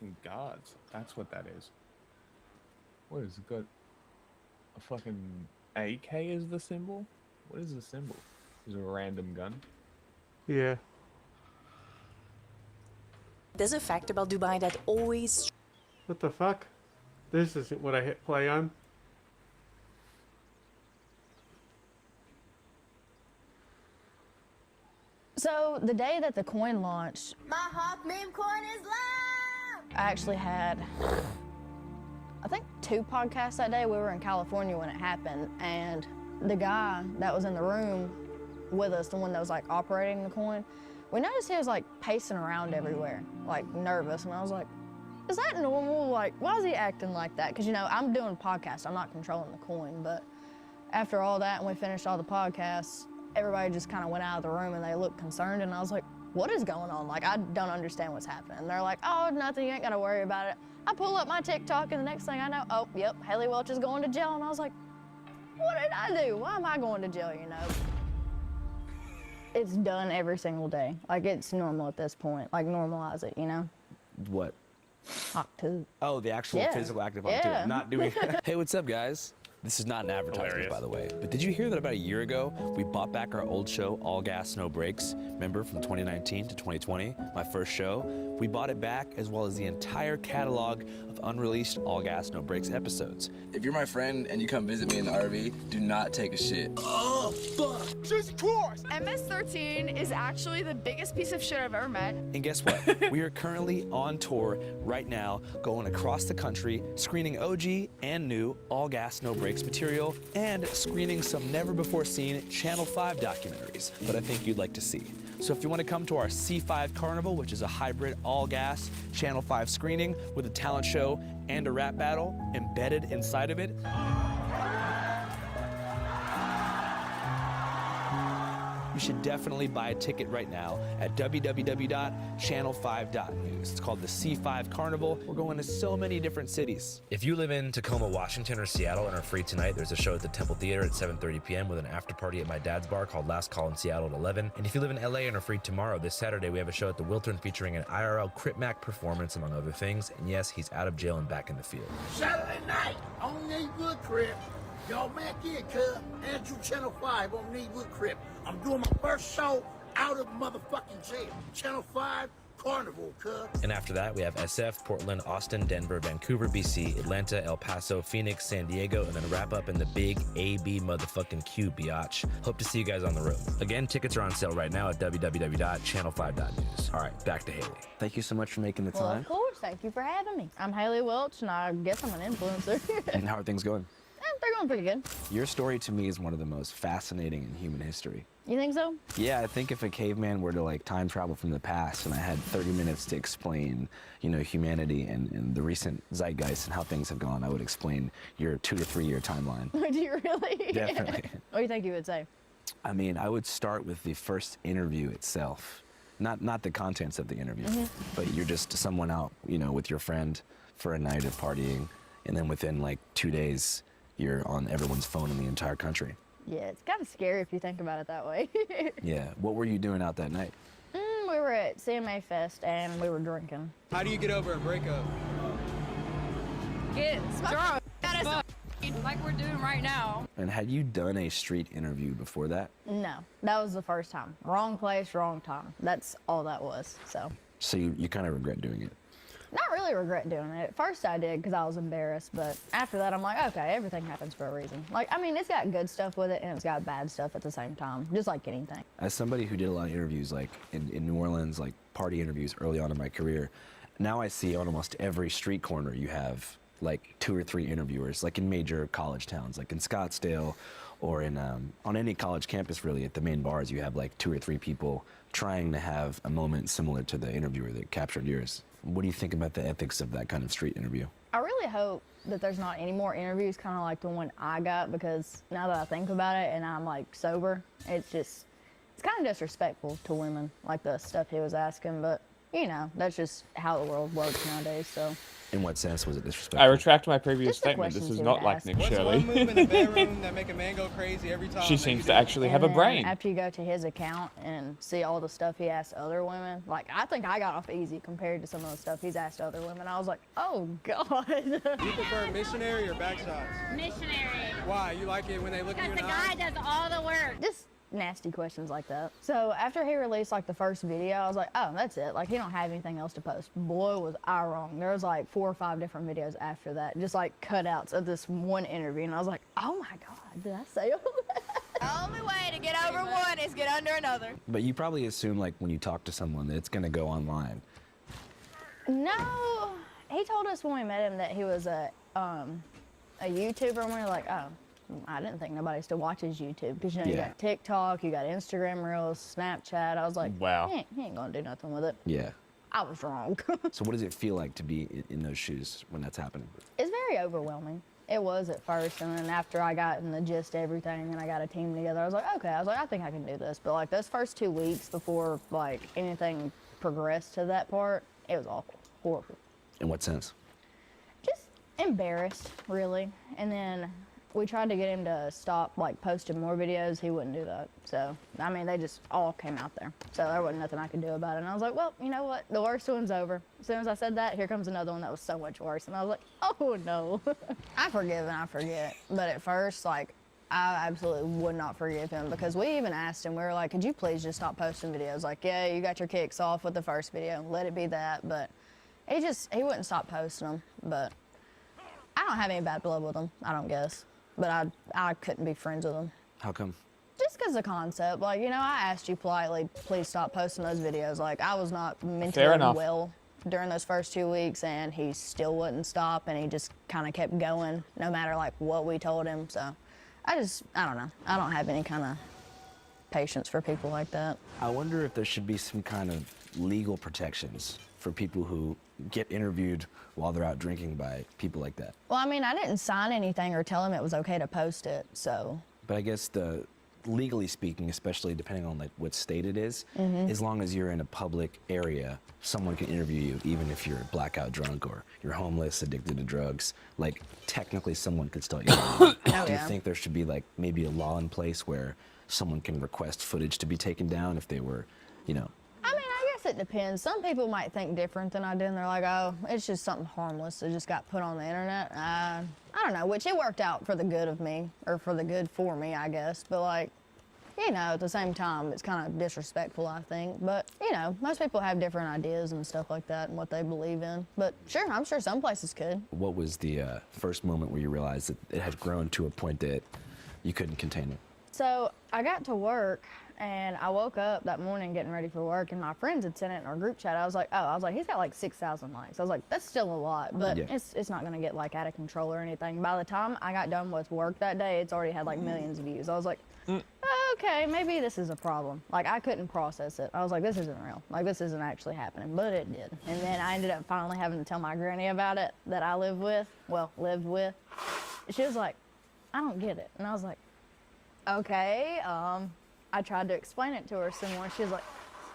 fucking guards. That's what that is. What is it got? A fucking AK is the symbol? What is the symbol? Is it a random gun? Yeah. There's a fact about Dubai that always... What the fuck? This isn't what I hit play on. So the day that the coin launched, My Hawk meme coin is live! I actually had, I think 2 podcasts that day. We were in California when it happened, and the guy that was in the room with us, the one that was like operating the coin, we noticed he was like pacing around everywhere, like nervous, and I was like, is that normal? Like, why is he acting like that? Because, you know, I'm doing podcasts, I'm not controlling the coin, but after all that and we finished all the podcasts, everybody just kind of went out of the room and they looked concerned, and I was like, what is going on? Like, I don't understand what's happening. And they're like, oh, nothing, you ain't gotta worry about it. I pull up my TikTok and the next thing I know, oh, yep, Haley Welch is going to jail. And I was like, what did I do? Why am I going to jail, you know? It's done every single day. Like, it's normal at this point. Like, normalize it, you know? What? Octave. Oh, the actual physical act of Yeah. not doing. Hey, what's up, guys? This is not an advertisement, Hilarious. by the way. But did you hear that about a year ago, we bought back our old show, All Gas, No Brakes? Remember, from 2019 to 2020, my first show? We bought it back, as well as the entire catalog of unreleased All Gas, No Brakes episodes. If you're my friend and you come visit me in the RV, do not take a shit. Oh, fuck! Jesus Christ! MS-13 is actually the biggest piece of shit I've ever met. And guess what? We are currently on tour right now, going across the country, screening OG and new All Gas, No Brakes material, and screening some never-before-seen Channel 5 documentaries that I think you'd like to see. So if you want to come to our C5 Carnival, which is a hybrid all-gas Channel 5 screening with a talent show and a rap battle embedded inside of it, you should definitely buy a ticket right now at www.channel5.news. It's called the C5 Carnival. We're going to so many different cities. If you live in Tacoma, Washington, or Seattle and are free tonight, there's a show at the Temple Theater at 7:30 p.m. with an after party at my dad's bar called Last Call in Seattle at 11. And if you live in LA and are free tomorrow, this Saturday, we have a show at the Wiltern featuring an IRL Crip Mac performance, among other things. And yes, he's out of jail and back in the field. Saturday night on Needwood Crip. Y'all back in, cuz. Andrew Channel 5 on Needwood Crip. I'm doing my first show out of motherfucking jail. Channel 5 Carnival, cuz. And after that, we have SF, Portland, Austin, Denver, Vancouver, BC, Atlanta, El Paso, Phoenix, San Diego, and then wrap up in the big AB motherfucking Q, biatch. Hope to see you guys on the road. Again, tickets are on sale right now at www.channel5.news. All right, back to Haley. Thank you so much for making the Well, time. of course, thank you for having me. I'm Haley Welch, and I guess I'm an influencer. And how are things going? They're going pretty good. Your story to me is one of the most fascinating in human history. You think so? Yeah, I think if a caveman were to like time travel from the past and I had 30 minutes to explain, you know, humanity and the recent zeitgeist and how things have gone, I would explain your 2 to 3 year timeline. Do you really? Definitely. What do you think you would say? I mean, I would start with the first interview itself. Not the contents of the interview, but you're just someone out, you know, with your friend for a night of partying, and then within like 2 days, you're on everyone's phone in the entire country. Yeah, it's kind of scary if you think about it that way. Yeah. What were you doing out that night? We were at CMA Fest and we were drinking. How do you get over a breakup? Get drunk. Like we're doing right now. And had you done a street interview before that? No, that was the first time. Wrong place, wrong time. That's all that was, so. So you kind of regret doing it? Not really regret doing it. At first I did because I was embarrassed, but after that I'm like, okay, everything happens for a reason. Like, I mean, it's got good stuff with it and it's got bad stuff at the same time, just like anything. As somebody who did a lot of interviews, like in New Orleans, like party interviews early on in my career, now I see on almost every street corner you have like 2 or 3 interviewers, like in major college towns, like in Scottsdale or in on any college campus really, at the main bars, you have like 2 or 3 people trying to have a moment similar to the interviewer that captured yours. What do you think about the ethics of that kind of street interview? I really hope that there's not any more interviews kind of like the one I got, because now that I think about it and I'm like sober, it's kind of disrespectful to women, like the stuff he was asking. But you know, that's just how the world works nowadays. So In what sense was it disrespectful? I retract my previous Just the statement. This questions is he not would like ask. Nick What's Shirley. one move in the bedroom that make a man go crazy every time? She that you seems do to it? actually have and a then brain. after you go to his account and see all the stuff he asked other women, like I think I got off easy compared to some of the stuff he's asked other women. I was like, oh God. You prefer missionary or back shots? Missionary. Why? You like it when they look at you Because in the the guy eye? does all the work. Just nasty questions like that. So after he released like the first video, I was like, oh, that's it. Like he don't have anything else to post. Boy, was I wrong. There was like 4 or 5 different videos after that, just like cutouts of this one interview. And I was like, oh my God, did I say all that? The only way to get over one is get under another. But you probably assume, like, when you talk to someone that it's going to go online. No, he told us when we met him that he was a YouTuber, and we were like, oh, I didn't think nobody still watches YouTube because you know you Yeah. got TikTok, you got Instagram Reels, Snapchat. I was like, Wow. he ain't gonna do nothing with it. Yeah. I was wrong. So what does it feel like to be in those shoes when that's happening? It's very overwhelming. It was at first, and then after I got in the gist of everything and I got a team together, I was like, okay. I was like, I think I can do this. But like those first 2 weeks before like anything progressed to that part, it was awful, horrible. In what sense? Just embarrassed, really. And then we tried to get him to stop like posting more videos. He wouldn't do that. So, I mean, they just all came out there. So there wasn't nothing I could do about it. And I was like, well, you know what? The worst one's over. As soon as I said that, here comes another one that was so much worse. And I was like, oh no. I forgive and I forget. But at first, like, I absolutely would not forgive him because we even asked him, we were like, could you please just stop posting videos? Like, yeah, you got your kicks off with the first video. Let it be that. But he wouldn't stop posting them. But I don't have any bad blood with him, I don't guess. But I couldn't be friends with him. How come? Just because the concept. Like, you know, I asked you politely, please stop posting those videos. Like, I was not mentally well during those first 2 weeks, and he still wouldn't stop, and he just kind of kept going no matter, like, what we told him. So, I don't know. I don't have any kind of patience for people like that. I wonder if there should be some kind of legal protections for people who get interviewed while they're out drinking by people like that. Well, I mean, I didn't sign anything or tell him it was okay to post it, so. But I guess legally speaking, especially depending on like what state it is, as long as you're in a public area, someone can interview you even if you're blackout drunk or you're homeless, addicted to drugs. Like technically someone could still interview you. Do you think there should be like maybe a law in place where someone can request footage to be taken down if they were, you know? I mean, I guess it depends. Some people might think different than I do, and they're like, oh, it's just something harmless that just got put on the internet. I don't know, which it worked out for the good of me, or for the good for me, I guess. But, like, you know, at the same time, it's kind of disrespectful, I think. But, you know, most people have different ideas and stuff like that and what they believe in. But, sure, I'm sure some places could. What was the first moment where you realized that it had grown to a point that you couldn't contain it? So I got to work, and I woke up that morning getting ready for work, and my friends had sent it in our group chat. I was like, he's got like 6,000 likes. I was like, that's still a lot, but it's not gonna get like out of control or anything. By the time I got done with work that day, it's already had like millions of views. I was like, okay, maybe this is a problem. Like, I couldn't process it. I was like, this isn't real. Like, this isn't actually happening, but it did. And then I ended up finally having to tell my granny about it that I lived with. She was like, I don't get it. And I was like, okay. I tried to explain it to her some more. She was like,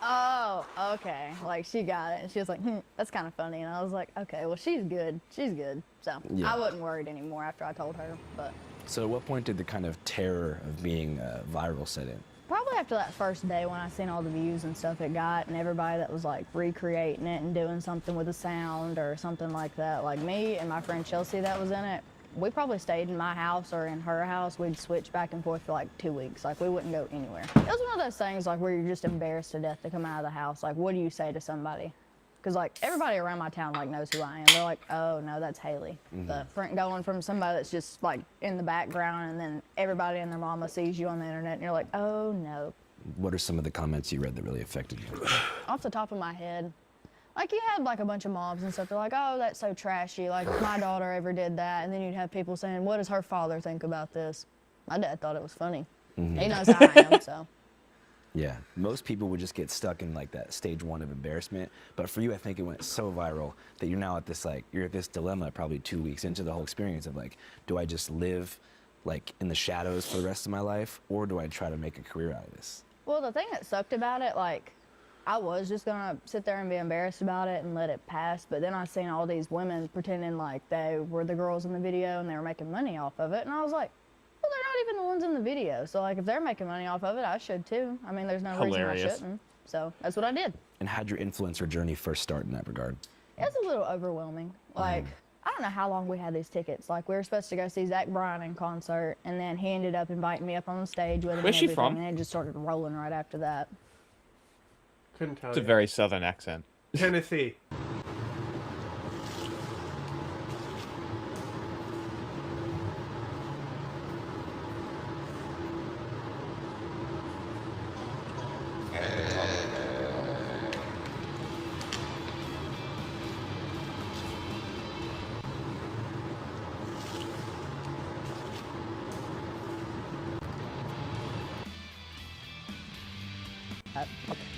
oh, okay. Like, she got it. And she was like, that's kind of funny. And I was like, okay, well, she's good. She's good. So I wasn't worried anymore after I told her. But So at what point did the kind of terror of being viral set in? probably after that first day when I seen all the views and stuff it got, and everybody that was like recreating it and doing something with the sound or something like that. Like me and my friend Chelsea that was in it, we probably stayed in my house or in her house. We'd switch back and forth for like 2 weeks. Like, we wouldn't go anywhere. It was one of those things like where you're just embarrassed to death to come out of the house. Like, what do you say to somebody? Because like everybody around my town like knows who I am. They're like, oh no, that's Haley. The going from somebody that's just like in the background, and then everybody and their mama sees you on the internet, and you're like, oh no. What are some of the comments you read that really affected you? Off the top of my head, like, you had like a bunch of moms and stuff. They're like, oh, that's so trashy. Like, if my daughter ever did that. And then you'd have people saying, what does her father think about this? My dad thought it was funny. He knows how I am, so. Yeah, most people would just get stuck in like that stage 1 of embarrassment. But for you, I think it went so viral that you're now at this you're at this dilemma probably 2 weeks into the whole experience of like, do I just live like in the shadows for the rest of my life, or do I try to make a career out of this? Well, the thing that sucked about it, like, I was just gonna sit there and be embarrassed about it and let it pass, but then I seen all these women pretending like they were the girls in the video and they were making money off of it, and I was like, well, they're not even the ones in the video, so like if they're making money off of it, I should too. I mean, there's no reason I shouldn't. So that's what I did. And how'd your influencer journey first start in that regard? It was a little overwhelming. Like, I don't know how long we had these tickets. Like, we were supposed to go see Zach Bryan in concert, and then he ended up inviting me up on the stage with him. Where's and she everything, from? And it just started rolling right after that. Couldn't tell It's a you. very southern accent. Tennessee.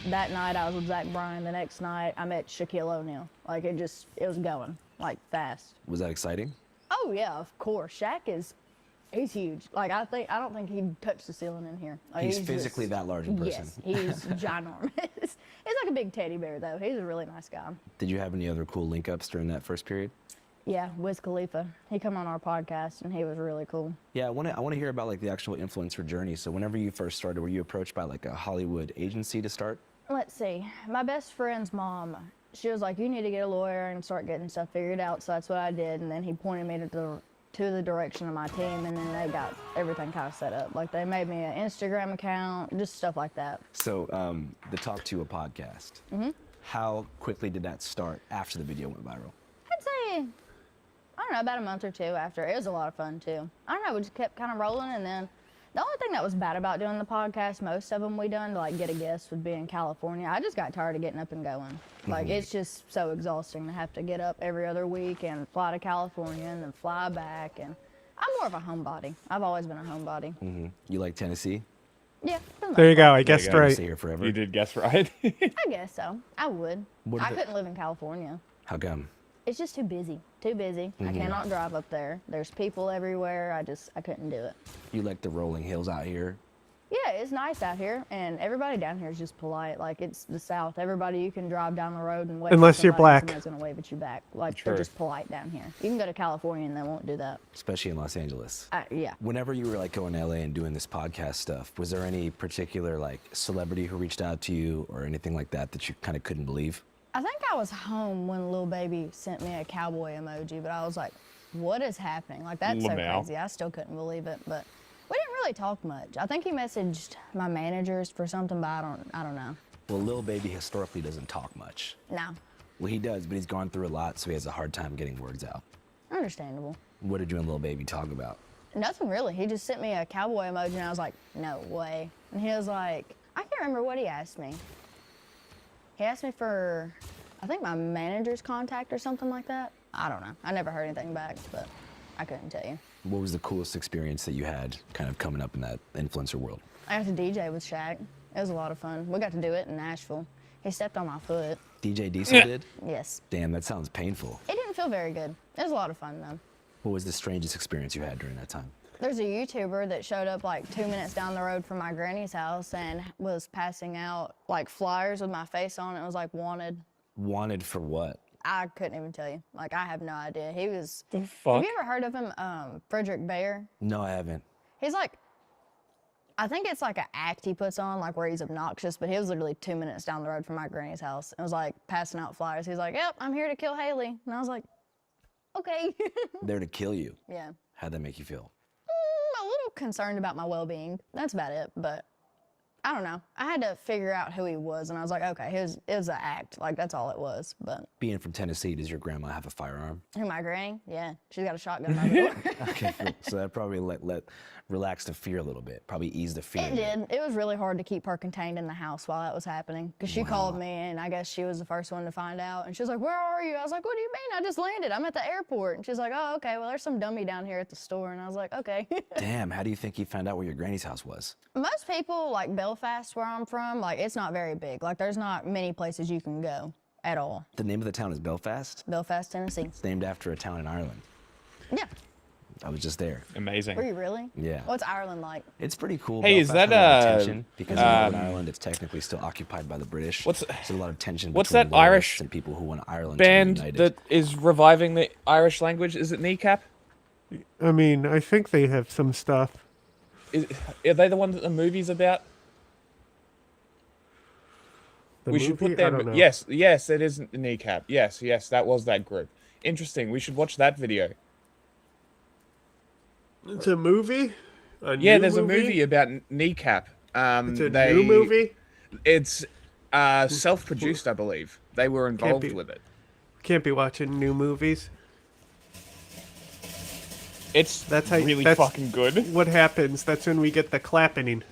That night I was with Zach Bryan. The next night I met Shaquille O'Neal. Like it was going like fast. Was that exciting? Oh yeah, of course. Shaq he's huge. Like I don't think he'd touch the ceiling in here. Like, He's physically that large in person. Yes, he's ginormous. He's like a big teddy bear though. He's a really nice guy. Did you have any other cool link-ups during that first period? Yeah, Wiz Khalifa. He come on our podcast and he was really cool. Yeah, I want to hear about like the actual influencer journey. So whenever you first started, were you approached by like a Hollywood agency to start? Let's see. My best friend's mom, she was like, you need to get a lawyer and start getting stuff figured out. So that's what I did. And then he pointed me to the direction of my team, and then they got everything kind of set up. Like they made me an Instagram account, just stuff like that. So the Talk to a podcast. How quickly did that start after the video went viral? I'd say, I don't know, about a month or two after. It was a lot of fun too. I don't know, we just kept kind of rolling, and then the only thing that was bad about doing the podcast, most of them we done to like get a guest would be in California. I just got tired of getting up and going. Like it's just so exhausting to have to get up every other week and fly to California and then fly back. And I'm more of a homebody. I've always been a homebody. You like Tennessee? Yeah. There you go. I guessed Stay right. here forever. You did guess right. I guess so. I would. What I are the- couldn't live in California. How come? It's just too busy. Too busy. I cannot drive up there. There's people everywhere. I couldn't do it. You like the rolling hills out here? Yeah, it's nice out here, and everybody down here is just polite. Like, it's the South. Everybody, you can drive down the road and wave Unless at you're somebody, black. and somebody's going to wave at you back. Like, True. they're just polite down here. You can go to California, and they won't do that. Especially in Los Angeles. Yeah. Whenever you were like going to LA and doing this podcast stuff, was there any particular like celebrity who reached out to you or anything like that that you kind of couldn't believe? I think I was home when Lil Baby sent me a cowboy emoji, but I was like, what is happening? Like, that's so Lamau. crazy. I still couldn't believe it, but we didn't really talk much. I think he messaged my managers for something, but I don't know. Well, Lil Baby historically doesn't talk much. No, Well, he does, but he's gone through a lot, so he has a hard time getting words out. understandable. What did you and Lil Baby talk about? Nothing really. He just sent me a cowboy emoji, and I was like, no way. And he was like, I can't remember what he asked me. He asked me for, I think my manager's contact or something like that. I don't know. I never heard anything back, but I couldn't tell you. What was the coolest experience that you had kind of coming up in that influencer world? I got to DJ with Shaq. It was a lot of fun. We got to do it in Nashville. He stepped on my foot. DJ Diesel did? Yes. Damn, that sounds painful. It didn't feel very good. It was a lot of fun, though. What was the strangest experience you had during that time? There's a YouTuber that showed up like 2 minutes down the road from my granny's house and was passing out like flyers with my face on it. It was like wanted. Wanted for what? I couldn't even tell you. Like, I have no idea. He was. The Have fuck? you ever heard of him, Frederick Bayer? No, I haven't. He's like, I think it's like an act he puts on, like where he's obnoxious, but he was literally 2 minutes down the road from my granny's house. It was like passing out flyers. He's like, yep, I'm here to kill Haley. And I was like, okay. There to kill you. Yeah. How'd that make you feel? A little concerned about my well-being. That's about it, but I don't know. I had to figure out who he was, and I was like, okay, it was an act. Like, that's all it was, but. Being from Tennessee, does your grandma have a firearm? Who, my granny? Yeah, she's got a shotgun by the door. Okay, cool. So that probably let relax the fear a little bit. Probably ease the fear. It did. It was really hard to keep her contained in the house while that was happening, because she called me, and I guess she was the first one to find out, and she was like, where are you? I was like, what do you mean? I just landed. I'm at the airport. And she's like, oh, okay, well, there's some dummy down here at the store, and I was like, okay. Damn, how do you think you found out where your granny's house was? Most people, like Belfast, where I'm from, like, it's not very big. Like, there's not many places you can go at all. The name of the town is Belfast? Belfast, Tennessee. It's named after a town in Ireland. Yeah. I was just there. Amazing. Were you really? Yeah. What's Ireland like? It's pretty cool. Hey, is Belfast that, has a lot of tension because in Northern um, Ireland it's technically still occupied by the British. What's- There's a lot of tension what's between that Irish loyalists and people who want Ireland Band to be that united. is reviving the Irish language? Is it Kneecap? I mean, I think they have some stuff. Are they the ones that the movie's about? The We movie? should put I them. don't know. Yes, yes, it is Kneecap. Yes, yes, that was that group. Interesting. We should watch that video. It's a movie? Yeah, new there's a movie about Kneecap. It's a new movie? It's self-produced, I believe. They were involved be- with it. Can't be watching new movies. It's really fucking good. What happens? That's when we get the clapping.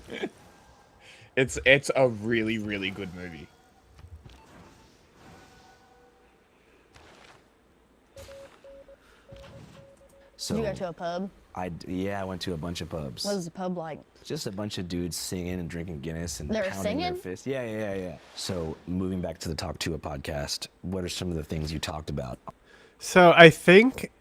It's a really, really good movie. So Did you go to a pub? I went to a bunch of pubs. What was the pub like? Just a bunch of dudes singing and drinking Guinness and They were pounding their singing? fists. Yeah. So moving back to the Talk to a podcast, what are some of the things you talked about? So I think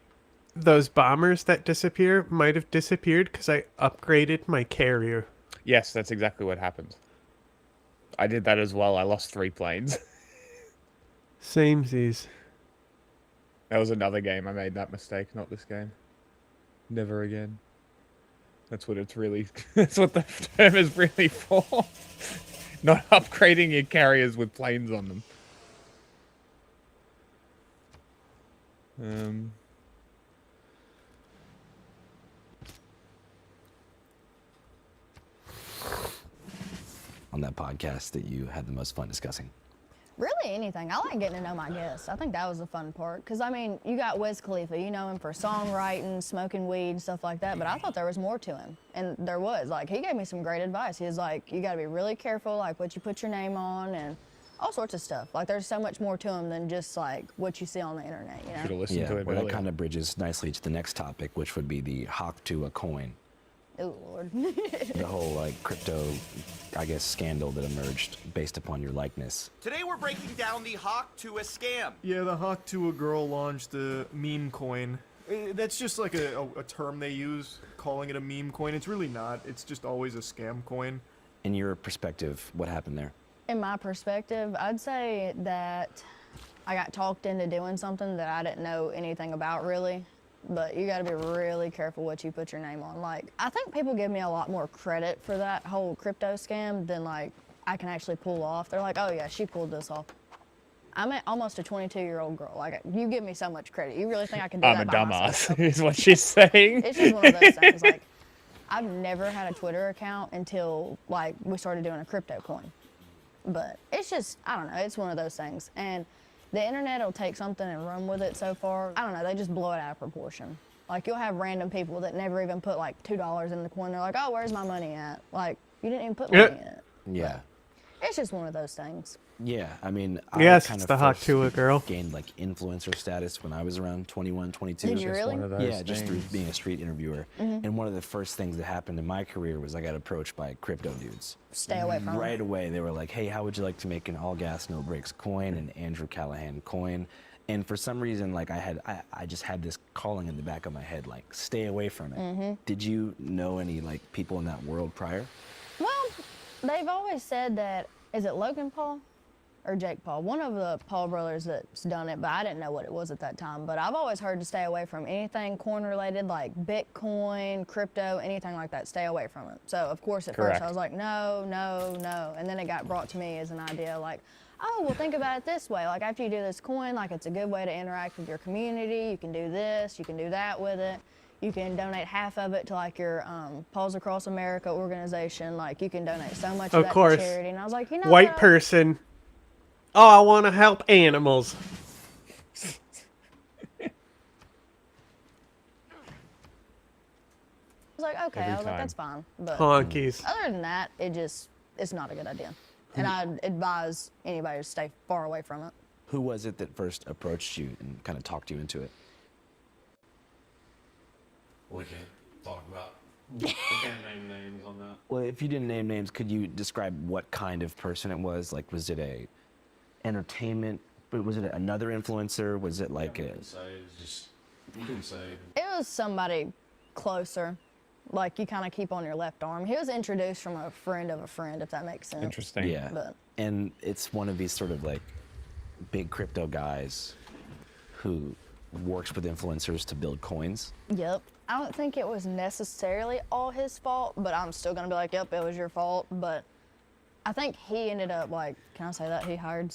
those bombers that disappear might have disappeared because I upgraded my carrier. Yes, that's exactly what happened. I did that as well. I lost 3 planes. Samesies. That was another game. I made that mistake, not this game. Never again. That's what it's really... That's what the term is really for. Not upgrading your carriers with planes on them. On that podcast that you had the most fun discussing? Really anything. I like getting to know my guests. I think that was the fun part. Because, I mean, you got Wiz Khalifa. You know him for songwriting, smoking weed, stuff like that. But I thought there was more to him. And there was. Like, he gave me some great advice. He was like, you got to be really careful, like, what you put your name on and all sorts of stuff. Like, there's so much more to him than just, like, what you see on the internet, you know? Should have listened Yeah, to it well, that earlier. kind of bridges nicely to the next topic, which would be the hawk to a coin. Oh, Lord. The whole, like, crypto, I guess, scandal that emerged based upon your likeness. Today we're breaking down the hawk to a scam. Yeah, the hawk to a girl launched a meme coin. That's just like a term they use, calling it a meme coin. It's really not. It's just always a scam coin. In your perspective, what happened there? In my perspective, I'd say that I got talked into doing something that I didn't know anything about, really. But you gotta be really careful what you put your name on. Like, I think people give me a lot more credit for that whole crypto scam than, like, I can actually pull off. They're like, oh yeah, she pulled this off. I'm almost a 22-year-old girl. Like, you give me so much credit. You really think I can do I'm that a by myself? dumbass, is what she's saying. It's just one of those things. Like, I've never had a Twitter account until, like, we started doing a crypto coin. But it's just, I don't know, it's one of those things. And the internet will take something and run with it so far. I don't know, they just blow it out of proportion. Like, you'll have random people that never even put, like, $2 in the coin. They're like, oh, where's my money at? Like, you didn't even put money in it. Yeah. It's just one of those things. Yeah, I mean, Yes, I kind it's of the hawk first to a girl. gained like influencer status when I was around 21, 22. Did you Just really? one of those Yeah, just through things. being a street interviewer. And one of the first things that happened in my career was I got approached by crypto dudes. Stay away from Right it. away, they were like, hey, how would you like to make an all gas, no brakes coin, an Andrew Callahan coin? And for some reason, like I just had this calling in the back of my head, like, stay away from it. Did you know any like people in that world prior? Well, they've always said that, is it Logan Paul or Jake Paul? One of the Paul brothers that's done it, but I didn't know what it was at that time. But I've always heard to stay away from anything coin related, like Bitcoin, crypto, anything like that. Stay away from it. So, of course, at Correct. first I was like, no, no, no. And then it got brought to me as an idea like, oh, well, think about it this way. Like, after you do this coin, like, it's a good way to interact with your community. You can do this, you can do that with it. You can donate half of it to, like, your Paws Across America organization. Like, you can donate so much Of of that course. to charity. And I was like, you know White what? person. Oh, I want to help animals. I was like, okay, Every I was like, time. that's fine. But Honkies. other than that, it's not a good idea. And I'd advise anybody to stay far away from it. Who was it that first approached you and kind of talked you into it? We can't talk about. We can't name names on that. Well, if you didn't name names, could you describe what kind of person it was? Like, was it a entertainment? But was it another influencer? Was it like We a? can say it's just. We can say. It was somebody closer. Like, you kind of keep on your left arm. He was introduced from a friend of a friend, if that makes sense. Interesting. Yeah. But And it's one of these sort of like big crypto guys who works with influencers to build coins. yep. I don't think it was necessarily all his fault, but I'm still going to be like, yep, it was your fault. But I think he ended up, like, can I say that? He hired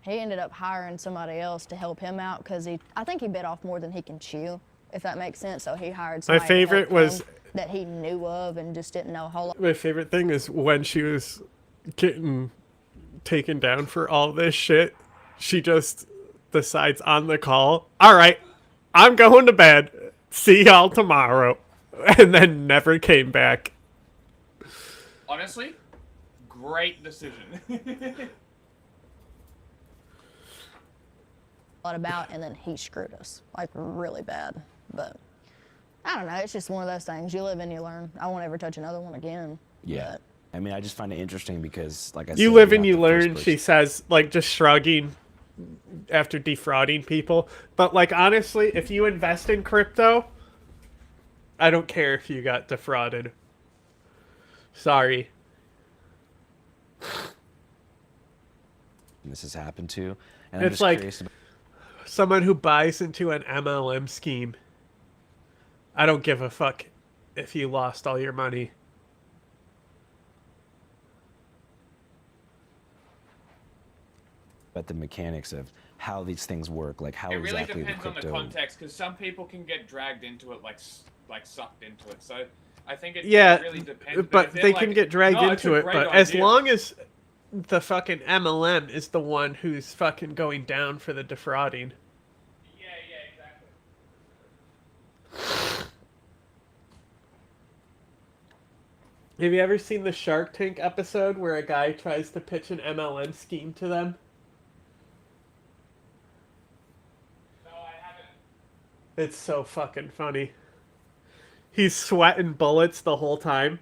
he ended up hiring somebody else to help him out because I think he bit off more than he can chew, if that makes sense. So he hired somebody My favorite to help was him that he knew of and just didn't know a whole lot. My favorite thing is when she was getting taken down for all this shit, she just decides on the call, all right, I'm going to bed. See y'all tomorrow. And then never came back. Honestly, great decision. Lot about, and then he screwed us, like, really bad. But I don't know, it's just one of those things. You live and you learn. I won't ever touch another one again. Yeah. I mean, I just find it interesting because, like I said, You live you're and not you the first learn, person. she says, like, just shrugging after defrauding people. But, like, honestly, if you invest in crypto, I don't care if you got defrauded. Sorry. This has happened to, and I'm It's just like curious about someone who buys into an MLM scheme. I don't give a fuck if you lost all your money. the mechanics of how these things work, like how It really exactly the depends on crypto. the context, because some people can get dragged into it, like sucked into it. So I think it Yeah, really depends. but if they're they like, can get dragged "No, it's into a it. great But as idea." long as the fucking MLM is the one who's fucking going down for the defrauding. Yeah, exactly. Have you ever seen the Shark Tank episode where a guy tries to pitch an MLM scheme to them? No, I haven't. It's so fucking funny. He's sweating bullets the whole time.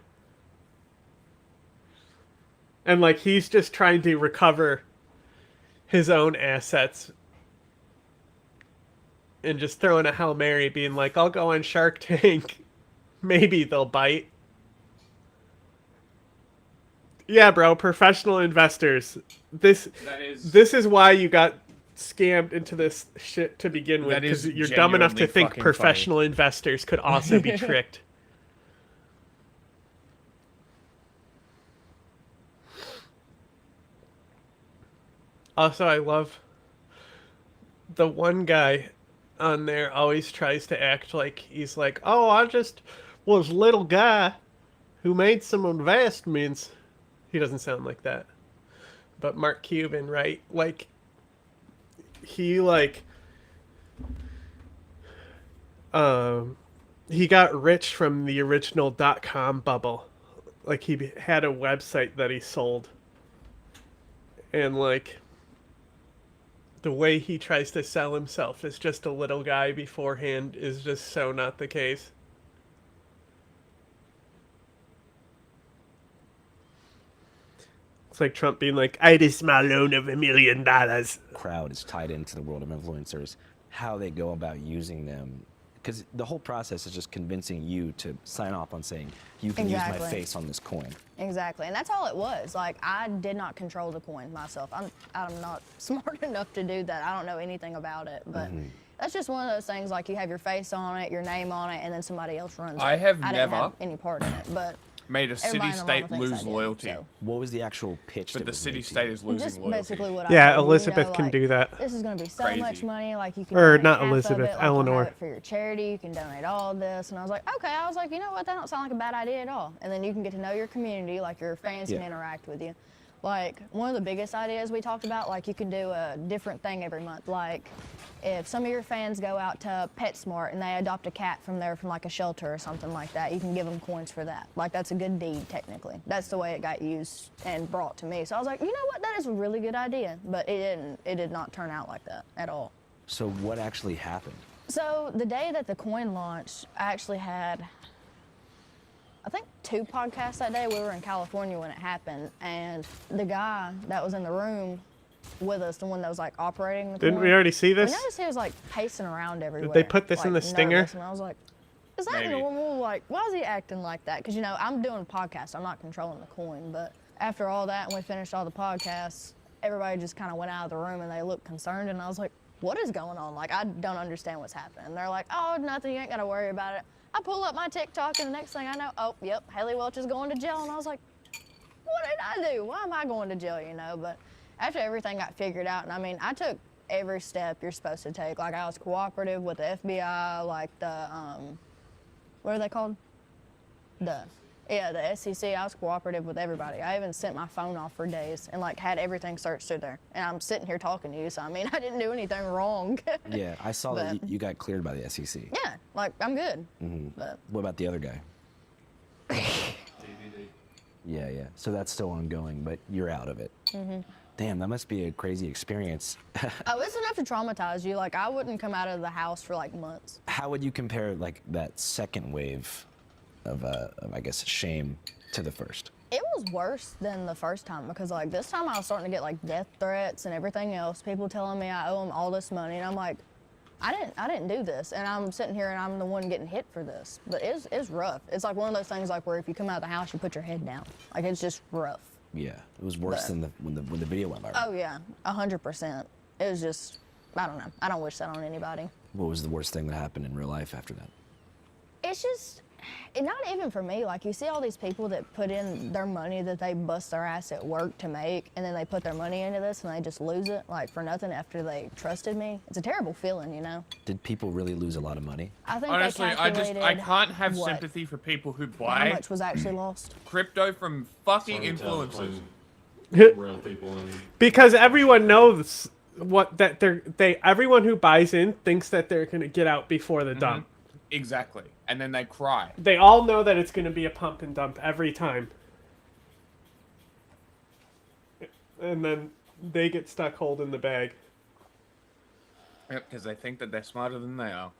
And, like, he's just trying to recover his own assets. And just throwing a Hail Mary, being like, I'll go on Shark Tank. Maybe they'll bite. Yeah, bro, professional investors. This is why you got scammed into this shit to begin with, That is because you're dumb enough to genuinely think fucking professional investors could also be tricked. Also, I love the one guy on there always tries to act like he's like, oh, I just was a little guy who made some investments. He doesn't sound like that. But Mark Cuban, right? Like, he got rich from the original .com bubble. Like, he had a website that he sold. And, like, the way he tries to sell himself as just a little guy beforehand is just so not the case. It's like Trump being like, I had a small loan of $1 million. Crowd is tied into the world of influencers, how they go about using them. Because the whole process is just convincing you to sign off on saying, you can use my face on this coin. Exactly, and that's all it was. Like, I did not control the coin myself. I'm not smart enough to do that. I don't know anything about it, but that's just one of those things. Like, you have your face on it, your name on it, and then somebody else runs it. I have didn't never have any part in it, but made a city-state lose loyalty. So. What was the actual pitch? But the city-state is losing Just loyalty. basically what Yeah, I told Elizabeth you, can like, do that. This is going to be so much money. Like, you can Or donate not half Elizabeth, of it, like, Eleanor. You can have it for your charity. You can donate all of this. And I was like, okay. I was like, you know what? That don't sound like a bad idea at all. And then you can get to know your community. Like, your fans can interact with you. Like, one of the biggest ideas we talked about, like, you can do a different thing every month. Like, if some of your fans go out to PetSmart and they adopt a cat from like a shelter or something like that, you can give them coins for that. Like, that's a good deed, technically. That's the way it got used and brought to me. So I was like, you know what? That is a really good idea. But it did not turn out like that at all. So what actually happened? So the day that the coin launched, I actually had, I think, 2 podcasts that day. We were in California when it happened, and the guy that was in the room with us, the one that was like operating the Didn't coin, we already see this? We noticed he was like pacing around everywhere. Did they put this in like, the stinger? nervous, and I was like, Is that Maybe. normal? Like, why is he acting like that? Because, you know, I'm doing a podcast. I'm not controlling the coin. But after all that and we finished all the podcasts, everybody just kind of went out of the room and they looked concerned. And I was like, what is going on? Like, I don't understand what's happening. And they're like, oh, nothing. You ain't got to worry about it. I pull up my TikTok and the next thing I know, oh, yep, Haley Welch is going to jail. And I was like, what did I do? Why am I going to jail, you know? But after everything got figured out, and I mean, I took every step you're supposed to take. Like, I was cooperative with the FBI, like the, what are they called? The SEC. I was cooperative with everybody. I even sent my phone off for days and like had everything searched through there. And I'm sitting here talking to you, so I mean, I didn't do anything wrong. Yeah, I saw that you got cleared by the SEC. Yeah, like I'm good. But what about the other guy? Yeah. So that's still ongoing, but you're out of it. Damn, that must be a crazy experience. Oh, it's enough to traumatize you. Like, I wouldn't come out of the house for like months. How would you compare like that second wave of I guess shame to the first? It was worse than the first time because like this time I was starting to get like death threats and everything else. People telling me I owe them all this money, and I'm like, I didn't do this, and I'm sitting here and I'm the one getting hit for this. But it's rough. It's like one of those things like where if you come out of the house, you put your head down. Like it's just rough. Yeah, it was worse than when the video went viral. Oh yeah, 100%. It was just, I don't know. I don't wish that on anybody. What was the worst thing that happened in real life after that? It's just, not even for me. Like you see all these people that put in their money that they bust their ass at work to make, and then they put their money into this and they just lose it, like for nothing after they trusted me. It's a terrible feeling, you know? Did people really lose a lot of money? I think Honestly, they calculated I can't have what? sympathy for people who How buy much was actually lost? crypto from fucking influencers. Real people and Because everyone knows everyone who buys in thinks that they're gonna get out before the dump. Exactly. And then they cry. They all know that it's gonna be a pump and dump every time. And then they get stuck holding the bag. Because they think that they're smarter than they are.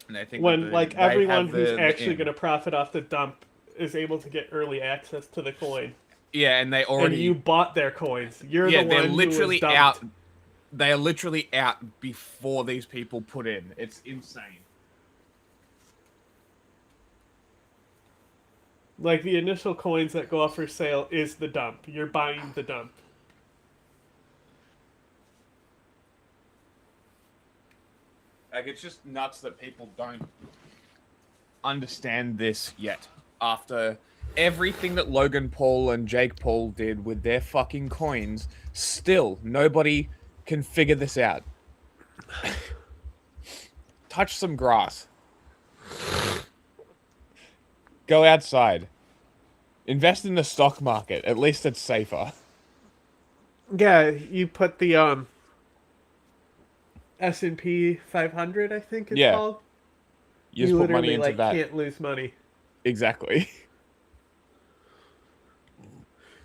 And they think When that like they everyone have who's the actually in. gonna profit off the dump is able to get early access to the coin. Yeah, and they already... And you bought their coins. You're the one they're who literally was dumped. out. They are literally out before these people put in. It's insane. Like the initial coins that go up for sale is the dump. You're buying the dump. Like, it's just nuts that people don't understand this yet. After everything that Logan Paul and Jake Paul did with their fucking coins, still nobody can figure this out. Touch some grass. Go outside. Invest in the stock market. At least it's safer. Yeah, you put the S&P 500, I think it's Yeah. called. You just put money literally into like that. can't lose money. Exactly.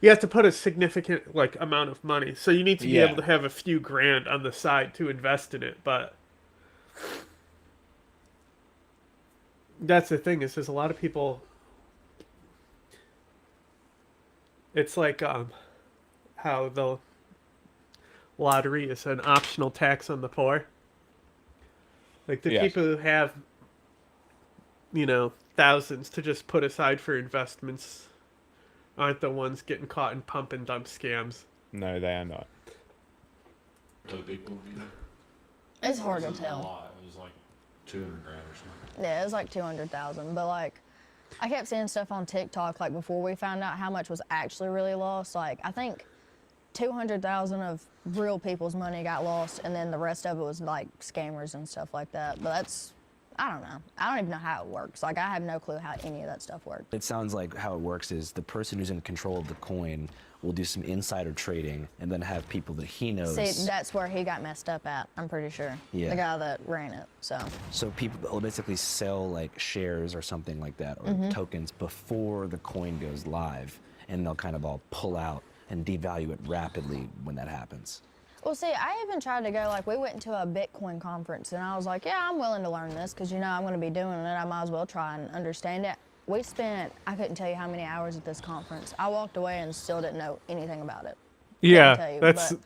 You have to put a significant like amount of money, so you need to be Yeah. able to have a few grand on the side to invest in it. But that's the thing is, there's a lot of people. It's like how the lottery is an optional tax on the poor. Like the Yes. people who have, thousands to just put aside for investments aren't the ones getting caught in pump and dump scams. No, they are not. the people. It's hard to It was a tell. lot. It was like 200 grand or something. Yeah, it was like 200,000. But like, I kept seeing stuff on TikTok like before we found out how much was actually really lost. Like, I think 200,000 of real people's money got lost, and then the rest of it was like scammers and stuff like that. But that's, I don't know. I don't even know how it works. Like, I have no clue how any of that stuff works. It sounds like how it works is the person who's in control of the coin will do some insider trading and then have people that he knows. See, that's where he got messed up at, I'm pretty sure. Yeah. The guy that ran it, so. So people will basically sell like shares or something like that, or Mhm. tokens before the coin goes live, and they'll kind of all pull out and devalue it rapidly when that happens. Well, see, I even tried to go, like, we went to a Bitcoin conference, and I was like, yeah, I'm willing to learn this, because, I'm going to be doing it. I might as well try and understand it. We spent, I couldn't tell you how many hours at this conference. I walked away and still didn't know anything about it. Yeah, tell you, that's but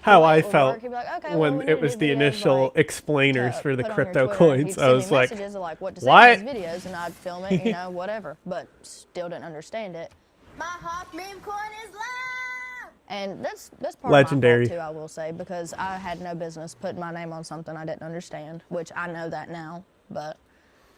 how the way I it would felt work, he'd be like, okay, well, when we need it to was do the videos, initial like, explainers to for the put on your crypto Twitter, and coins. he'd I send was me like, messages of like what to say what? in these videos, and I'd film it, you know, whatever. But still didn't understand it. My hot meme coin is live! And that's part Legendary. of my fault too, I will say, because I had no business putting my name on something I didn't understand, which I know that now, but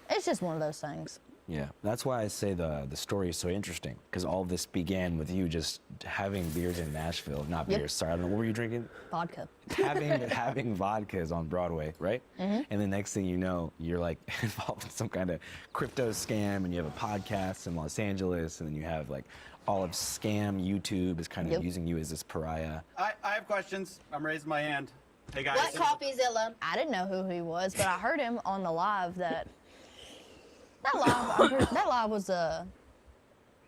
it's just one of those things. Yeah, that's why I say the story is so interesting, because all this began with you just having beers in Nashville. Not Yep. beers, sorry, I don't know, what were you drinking? Vodka. having vodkas on Broadway, right? Mhm. And the next thing you know, you're like involved in some kind of crypto scam, and you have a podcast in Los Angeles, and then you have like all of scam YouTube is kind of Yep. using you as this pariah. I have questions. I'm raising my hand. Hey guys. What CopyZilla? I didn't know who he was, but I heard him on the live that live was the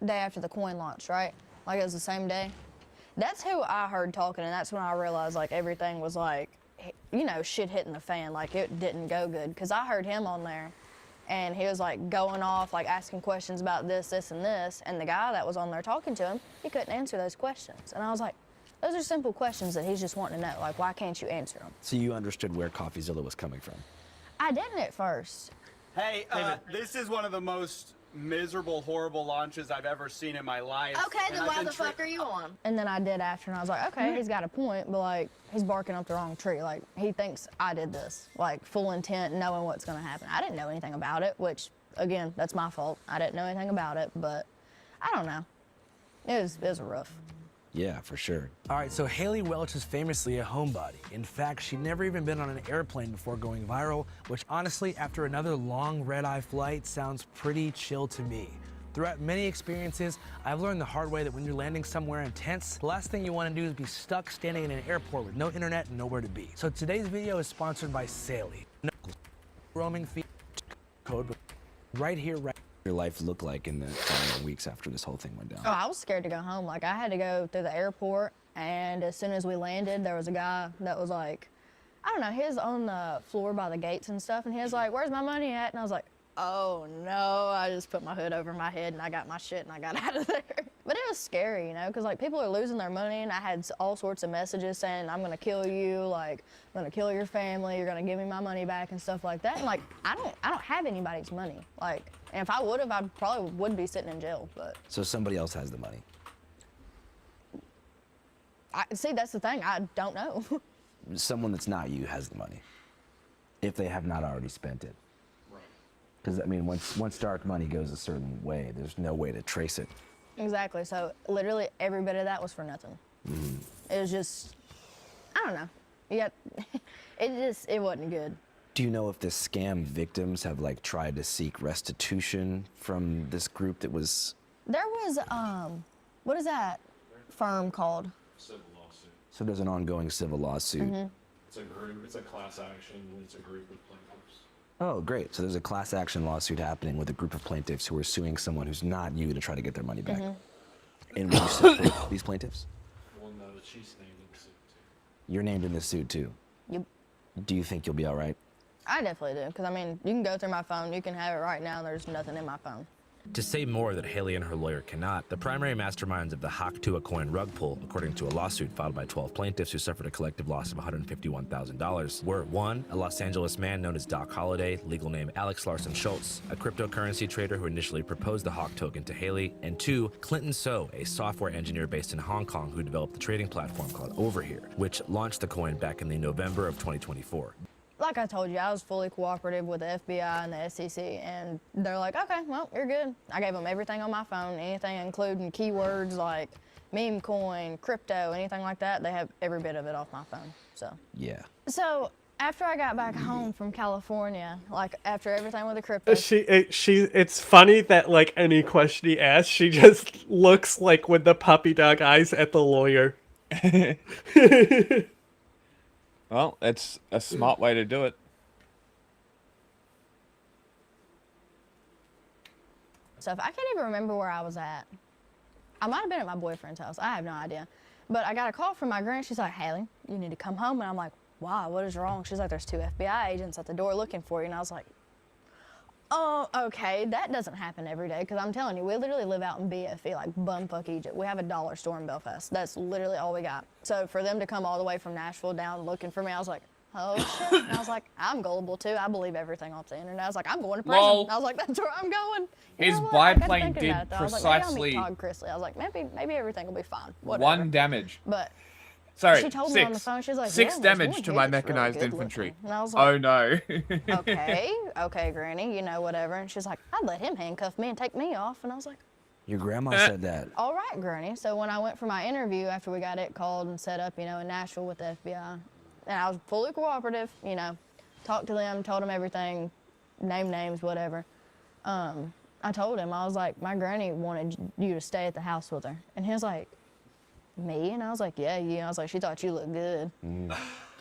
day after the coin launch, right? Like it was the same day. That's who I heard talking, and that's when I realized like everything was like, you know, shit hitting the fan. Like it didn't go good, because I heard him on there, and he was like going off, like asking questions about this, this, and this, and the guy that was on there talking to him, he couldn't answer those questions. And I was like, those are simple questions that he's just wanting to know. Like, why can't you answer them? So you understood where CoffeeZilla was coming from. I didn't at first. Hey, this is one of the most miserable, horrible launches I've ever seen in my life. Okay, then why the fuck are you on? And then I did after, and I was like, okay, he's got a point, but like, he's barking up the wrong tree. Like, he thinks I did this, like, full intent, knowing what's gonna happen. I didn't know anything about it, which, again, that's my fault. I didn't know anything about it, but I don't know. It was rough. Yeah, for sure. All right, so Haley Welch is famously a homebody. In fact, she'd never even been on an airplane before going viral, which honestly, after another long red-eye flight, sounds pretty chill to me. Throughout many experiences, I've learned the hard way that when you're landing somewhere intense, the last thing you want to do is be stuck standing in an airport with no internet and nowhere to be. So today's video is sponsored by Saley. No roaming fee code right here, right. Your life look like in the following weeks after this whole thing went down? Oh, I was scared to go home. Like, I had to go through the airport, and as soon as we landed, there was a guy that was like, I don't know, he was on the floor by the gates and stuff, and he was like, where's my money at? And I was like, oh no, I just put my hood over my head, and I got my shit, and I got out of there. But it was scary, you know, because like people are losing their money, and I had all sorts of messages saying, I'm gonna kill you, like, I'm gonna kill your family, you're gonna give me my money back and stuff like that. And like, I don't have anybody's money. Like, and if I would have, I probably would be sitting in jail, but. So somebody else has the money. See, that's the thing, I don't know. Someone that's not you has the money, if they have not already spent it. Because I mean, once dark money goes a certain way, there's no way to trace it. Exactly, so literally every bit of that was for nothing. It was just, I don't know. Yeah, it wasn't good. Do you know if the scam victims have like tried to seek restitution from this group that was? There was, what is that firm called? Civil lawsuit. So there's an ongoing civil lawsuit. It's a group. It's a class action. It's a group of plaintiffs. Oh, great. So there's a class action lawsuit happening with a group of plaintiffs who are suing someone who's not you to try to get their money back. And will you support these plaintiffs? Well, no, she's named in the suit too. You're named in this suit too. Yep. Do you think you'll be all right? I definitely do, because I mean, you can go through my phone, you can have it right now, there's nothing in my phone. To say more that Haley and her lawyer cannot, the primary masterminds of the Hawk-Tuah coin rug pull, according to a lawsuit filed by 12 plaintiffs who suffered a collective loss of $151,000, were 1. A Los Angeles man known as Doc Holliday, legal name Alex Larson Schultz, a cryptocurrency trader who initially proposed the Hawk token to Haley, and 2. Clinton So, a software engineer based in Hong Kong who developed the trading platform called Overhere, which launched the coin back in the November of 2024. Like I told you, I was fully cooperative with the FBI and the SEC, and they're like, okay, well, you're good. I gave them everything on my phone, anything including keywords like meme coin, crypto, anything like that. They have every bit of it off my phone, so. Yeah. So after I got back home from California, like after everything with the crypto. It's funny that like any question he asks, she just looks like with the puppy dog eyes at the lawyer. Well, it's a smart way to do it. So if I can't even remember where I was at. I might have been at my boyfriend's house. I have no idea. But I got a call from my grand. She's like, Haley, you need to come home. And I'm like, why? What is wrong? She's like, there's 2 FBI agents at the door looking for you. And I was like, Oh, okay, that doesn't happen every day, because I'm telling you, we literally live out in BFE, like bumfuck Egypt. We have a dollar store in Belfast. That's literally all we got. So for them to come all the way from Nashville down looking for me, I was like, oh shit. And I was like, I'm gullible too. I believe everything off the internet. I was like, I'm going to prison. Lol. I was like, that's where I'm going. You His know what? I got biplane thinking did about it, though. I was like, precisely maybe I'll meet Todd Chrisley. I was like, maybe everything will be fine. Whatever. 1 damage. But Sorry, she told 6. me on the phone, she was like, 6 yeah, there's damage one to here my that's really mechanized good infantry. looking. And I was like, Oh no. okay, Granny, you know, whatever. And she's like, I'd let him handcuff me and take me off. And I was like, Your grandma said that. all right, Granny. So when I went for my interview after we got it called and set up, you know, in Nashville with the FBI, and I was fully cooperative, you know, talked to them, told them everything, name names, whatever. I told him, I was like, my granny wanted you to stay at the house with her. And he was like, me? And I was like, yeah, you. I was like, she thought you looked good.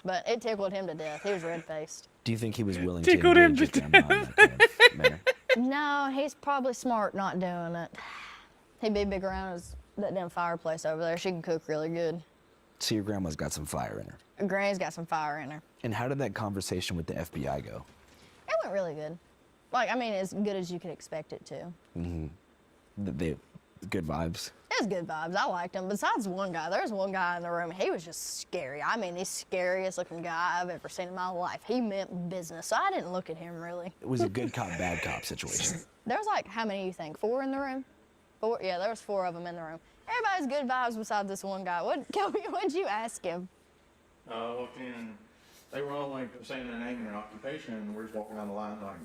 But it tickled him to death. He was red-faced. Do you think he was willing Tickled to him engage to your grandma in that kind of manner? No, he's probably smart not doing it. He'd be big around that damn fireplace over there. She can cook really good. So your grandma's got some fire in her. Granny's got some fire in her. And how did that conversation with the FBI go? It went really good. Like, I mean, as good as you could expect it to. Mm-hmm. The good vibes. It was good vibes. I liked him. Besides one guy, there was one guy in the room. He was just scary. I mean, the scariest looking guy I've ever seen in my life. He meant business. So I didn't look at him really. It was a good cop, bad cop situation. There was like, how many do you think? 4 in the room? 4? Yeah, there was 4 of them in the room. Everybody's good vibes besides this one guy. What'd you ask him? I walked in, they were all like saying their name and their occupation, and we're just walking down the line like,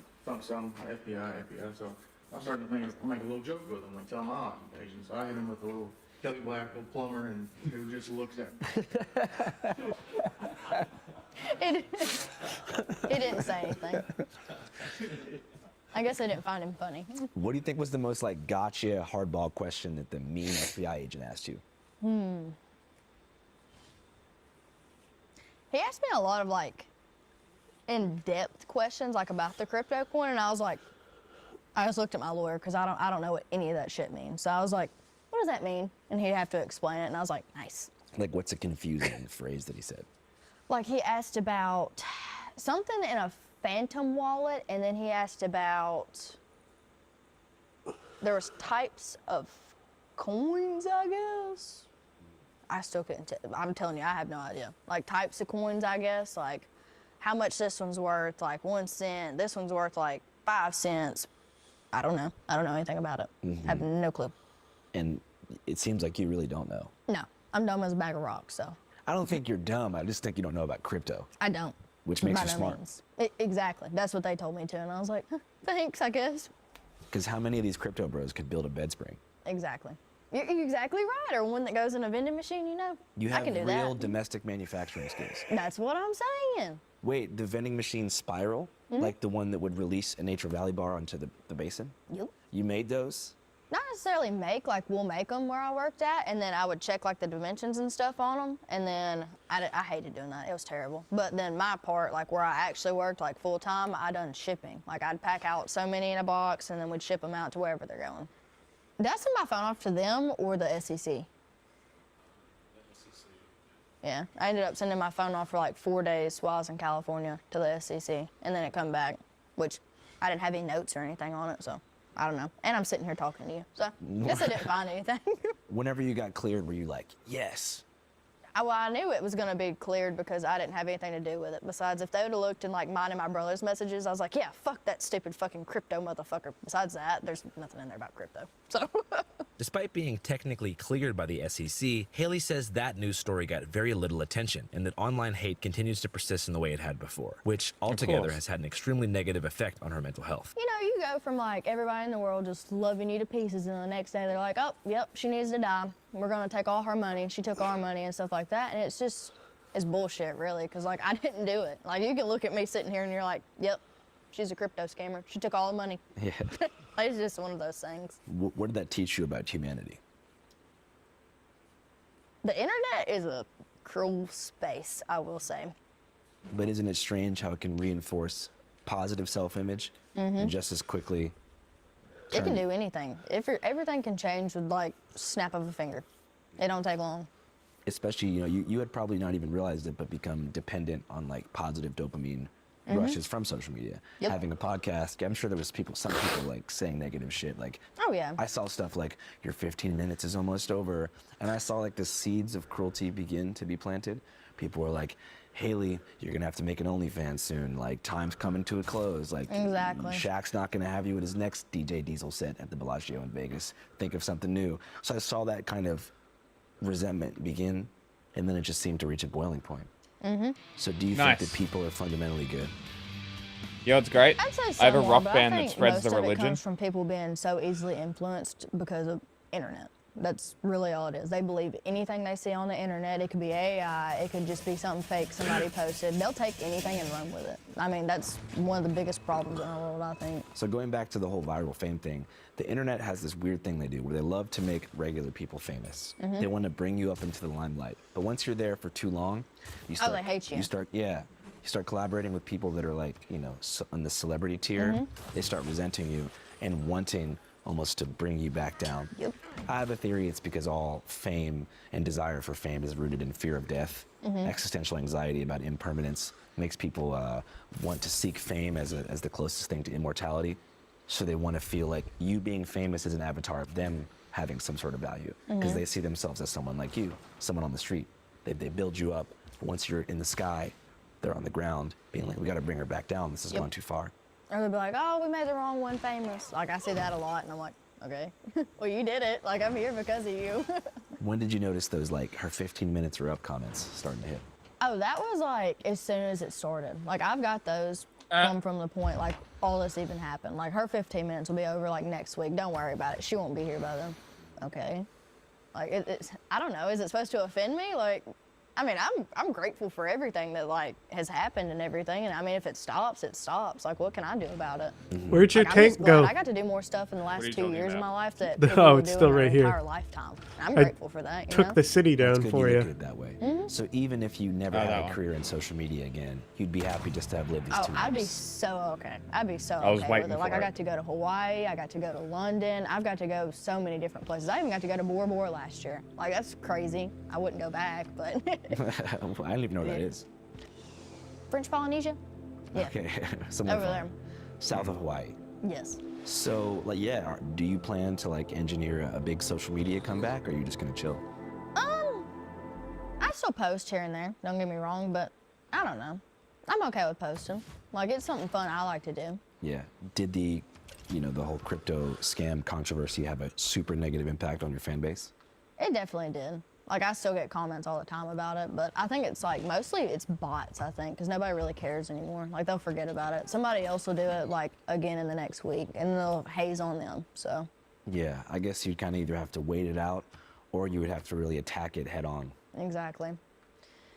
some FBI. So I started to make a little joke with them, like tell them my occupation. So I hit him with a little Kelly Black, little plumber, and he just looks at me. He didn't say anything. I guess I didn't find him funny. What do you think was the most like gotcha hardball question that the mean FBI agent asked you? He asked me a lot of like in-depth questions like about the crypto coin, and I was like, I just looked at my lawyer because I don't know what any of that shit means. So I was like, what does that mean? And he'd have to explain it, and I was like, nice. Like, what's a confusing phrase that he said? Like, he asked about something in a phantom wallet, and then he asked about, there was types of coins, I guess. I still couldn't I'm telling you, I have no idea. Like, types of coins, I guess, like how much this one's worth, like 1 cent, this one's worth like 5 cents. I don't know. I don't know anything about it. I have no clue. And it seems like you really don't know. No, I'm dumb as a bag of rocks, so. I don't think you're dumb. I just think you don't know about crypto. I don't. Which makes By you no smart. means. Exactly. That's what they told me to, and I was like, huh, thanks, I guess. Because how many of these crypto bros could build a bed spring? Exactly. You're exactly right. Or one that goes in a vending machine, you know. You I have can do real that. domestic manufacturing skills. That's what I'm saying. Wait, the vending machine spiral? Like the one that would release a Nature Valley bar onto the basin? Yep. You made those? Not necessarily make, like we'll make them where I worked at, and then I would check like the dimensions and stuff on them, and then I hated doing that. It was terrible. But then my part, like where I actually worked like full time, I done shipping. Like I'd pack out so many in a box, and then we'd ship them out to wherever they're going. Did I send my phone off to them or the SEC? Yeah, I ended up sending my phone off for like 4 days while I was in California to the SEC, and then it come back, which I didn't have any notes or anything on it, so I don't know. And I'm sitting here talking to you, so I guess I didn't find anything. Whenever you got cleared, were you like, yes? Well, I knew it was gonna be cleared because I didn't have anything to do with it. Besides, if they would have looked in like mine and my brother's messages, I was like, yeah, fuck that stupid fucking crypto motherfucker. Besides that, there's nothing in there about crypto, so. Despite being technically cleared by the SEC, Haley says that news story got very little attention and that online hate continues to persist in the way it had before, which altogether has had an extremely negative effect on her mental health. You know, you go from like everybody in the world just loving you to pieces, and the next day they're like, oh, yep, she needs to die. We're gonna take all her money. She took our money and stuff like that, and it's bullshit, really, because like I didn't do it. Like you can look at me sitting here and you're like, yep, she's a crypto scammer. She took all the money. Yeah. Like, it's just one of those things. What did that teach you about humanity? The internet is a cruel space, I will say. But isn't it strange how it can reinforce positive self-image and just as quickly It can do anything. Everything can change with like snap of a finger. It don't take long. Especially, you know, you had probably not even realized it, but become dependent on like positive dopamine rushes from social media. Yep. Having a podcast, I'm sure there was some people like saying negative shit. Like, Oh, yeah. I saw stuff like, your 15 minutes is almost over. And I saw like the seeds of cruelty begin to be planted. People were like, Haley, you're gonna have to make an OnlyFans soon. Like, time's coming to a close. Like, Exactly. Shaq's not gonna have you at his next DJ Diesel set at the Bellagio in Vegas. Think of something new. So I saw that kind of resentment begin, and then it just seemed to reach a boiling point. So do you think that people are fundamentally good? You know, it's great. I'd say I have a somewhat, rock but band I that think spreads most the of it religion. comes from people being so easily influenced because of internet. That's really all it is. They believe anything they see on the internet. It could be AI. It could just be something fake somebody posted. They'll take anything and run with it. I mean, that's one of the biggest problems in our world, I think. So going back to the whole viral fame thing, the internet has this weird thing they do where they love to make regular people famous. They want to bring you up into the limelight. But once you're there for too long, you start, they hate you. You start collaborating with people that are like, you know, on the celebrity tier. They start resenting you and wanting almost to bring you back down. Yep. I have a theory it's because all fame and desire for fame is rooted in fear of death. Existential anxiety about impermanence makes people want to seek fame as the closest thing to immortality. So they want to feel like you being famous is an avatar of them having some sort of value, because they see themselves as someone like you, someone on the street. They build you up. But once you're in the sky, they're on the ground being like, we got to bring her back down. This is going too far. Or they'll be like, oh, we made the wrong one famous. Like, I see that a lot, and I'm like, okay. Well, you did it. Like, I'm here because of you. When did you notice those, like, her 15 minutes are up comments starting to hit? Oh, that was like as soon as it started. Like, I've got those from the point, like, all this even happened. Like, her 15 minutes will be over, like, next week. Don't worry about it. She won't be here by then. Okay. Like, it's, I don't know. Is it supposed to offend me? Like, I mean, I'm grateful for everything that, like, has happened and everything. And, I mean, if it stops, it stops. Like, what can I do about it? Where'd your Like, I'm just tank glad go? I got to do more stuff in the last you 2 talking years of about? my life that Oh, people it's do still in their right here. entire lifetime. I'm I grateful for that, you Took know? the city That's down good for you you. look good that way. So even if you never Oh, that had a one. career in social media again, you'd be happy just to have lived these Oh, 2 I'd be years. so okay. I'd be so I was okay waiting with it. Like, for I it. got to go to Hawaii. I got to go to London. I've got to go so many different places. I even got to go to Bora Bora last year. Like, that's crazy. I wouldn't go back, but I don't even know what that is. French Polynesia? Yeah. Okay, somewhere Over far. there. South of Hawaii. Yes. So, like, yeah, do you plan to, like, engineer a big social media comeback, or are you just gonna chill? I still post here and there. Don't get me wrong, but I don't know. I'm okay with posting. Like, it's something fun I like to do. Yeah. Did the whole crypto scam controversy have a super negative impact on your fan base? It definitely did. Like, I still get comments all the time about it, but I think it's like mostly it's bots, I think, because nobody really cares anymore. Like, they'll forget about it. Somebody else will do it, like, again in the next week, and they'll haze on them, so. Yeah, I guess you'd kind of either have to wait it out, or you would have to really attack it head on. Exactly.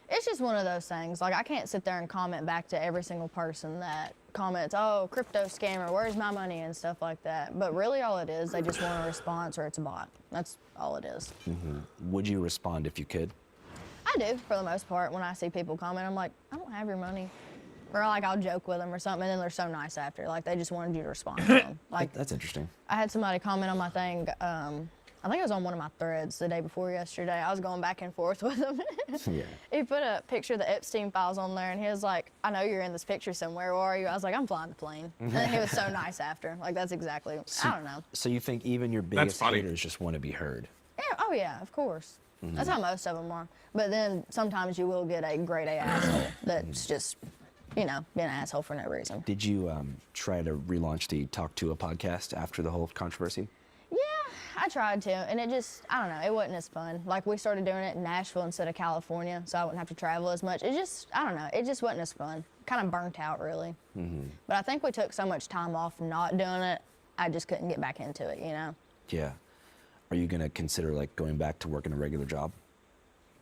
It's just one of those things. Like, I can't sit there and comment back to every single person that comments, oh, crypto scammer, where's my money, and stuff like that. But really all it is, they just want a response or it's a bot. That's all it is. Would you respond if you could? I do, for the most part. When I see people comment, I'm like, I don't have your money. Or, like, I'll joke with them or something, and then they're so nice after. Like, they just wanted you to respond to them. Like, That's interesting. I had somebody comment on my thing. I think it was on one of my threads the day before yesterday. I was going back and forth with him. Yeah. He put a picture of the Epstein files on there, and he was like, I know you're in this picture somewhere. Where are you? I was like, I'm flying the plane. And then he was so nice after. Like, that's exactly, I don't know. So you think even your biggest haters just want to be heard? Yeah, oh, yeah, of course. That's how most of them are. But then sometimes you will get a grade A asshole that's just, you know, being an asshole for no reason. Did you try to relaunch the Talk to a podcast after the whole controversy? I tried to, and it just, I don't know, it wasn't as fun. Like, we started doing it in Nashville instead of California, so I wouldn't have to travel as much. It just, I don't know, it just wasn't as fun. Kind of burnt out, really. But I think we took so much time off not doing it, I just couldn't get back into it, you know? Yeah. Are you going to consider, like, going back to working a regular job?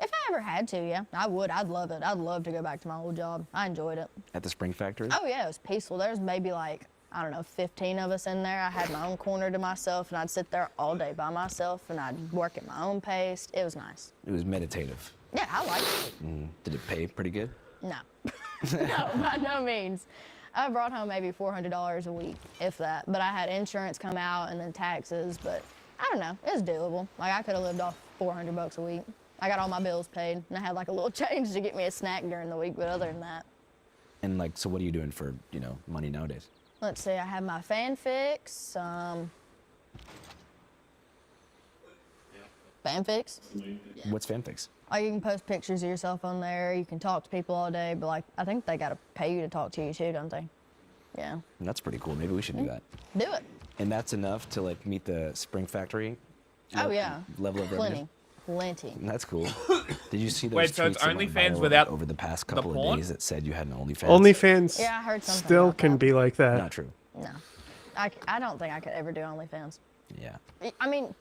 If I ever had to, yeah, I would. I'd love it. I'd love to go back to my old job. I enjoyed it. At the Spring Factory? Oh, yeah, it was peaceful. There was maybe, like, I don't know, 15 of us in there. I had my own corner to myself, and I'd sit there all day by myself, and I'd work at my own pace. It was nice. It was meditative. Yeah, I liked it. Did it pay pretty good? No. No, by no means. I brought home maybe $400 a week, if that. But I had insurance come out and then taxes, but I don't know, it was doable. Like, I could have lived off $400 a week. I got all my bills paid, and I had like a little change to get me a snack during the week, but other than that. And like, so what are you doing for, you know, money nowadays? Let's see, I have my fanfics. Fanfics? What's fanfics? Like, you can post pictures of yourself on there. You can talk to people all day, but like, I think they gotta pay you to talk to you too, don't they? Yeah. That's pretty cool. Maybe we should do that. Do it. And that's enough to like meet the Spring Factory Oh yeah. level of revenue? Plenty. That's cool. Did you see those Wait, so tweets it's that went OnlyFans viral without over the past the couple of porn? days that said you had an OnlyFans? OnlyFans Yeah, I heard something still about can that. be like that. Not true. No. I don't think I could ever do OnlyFans. Yeah. I mean,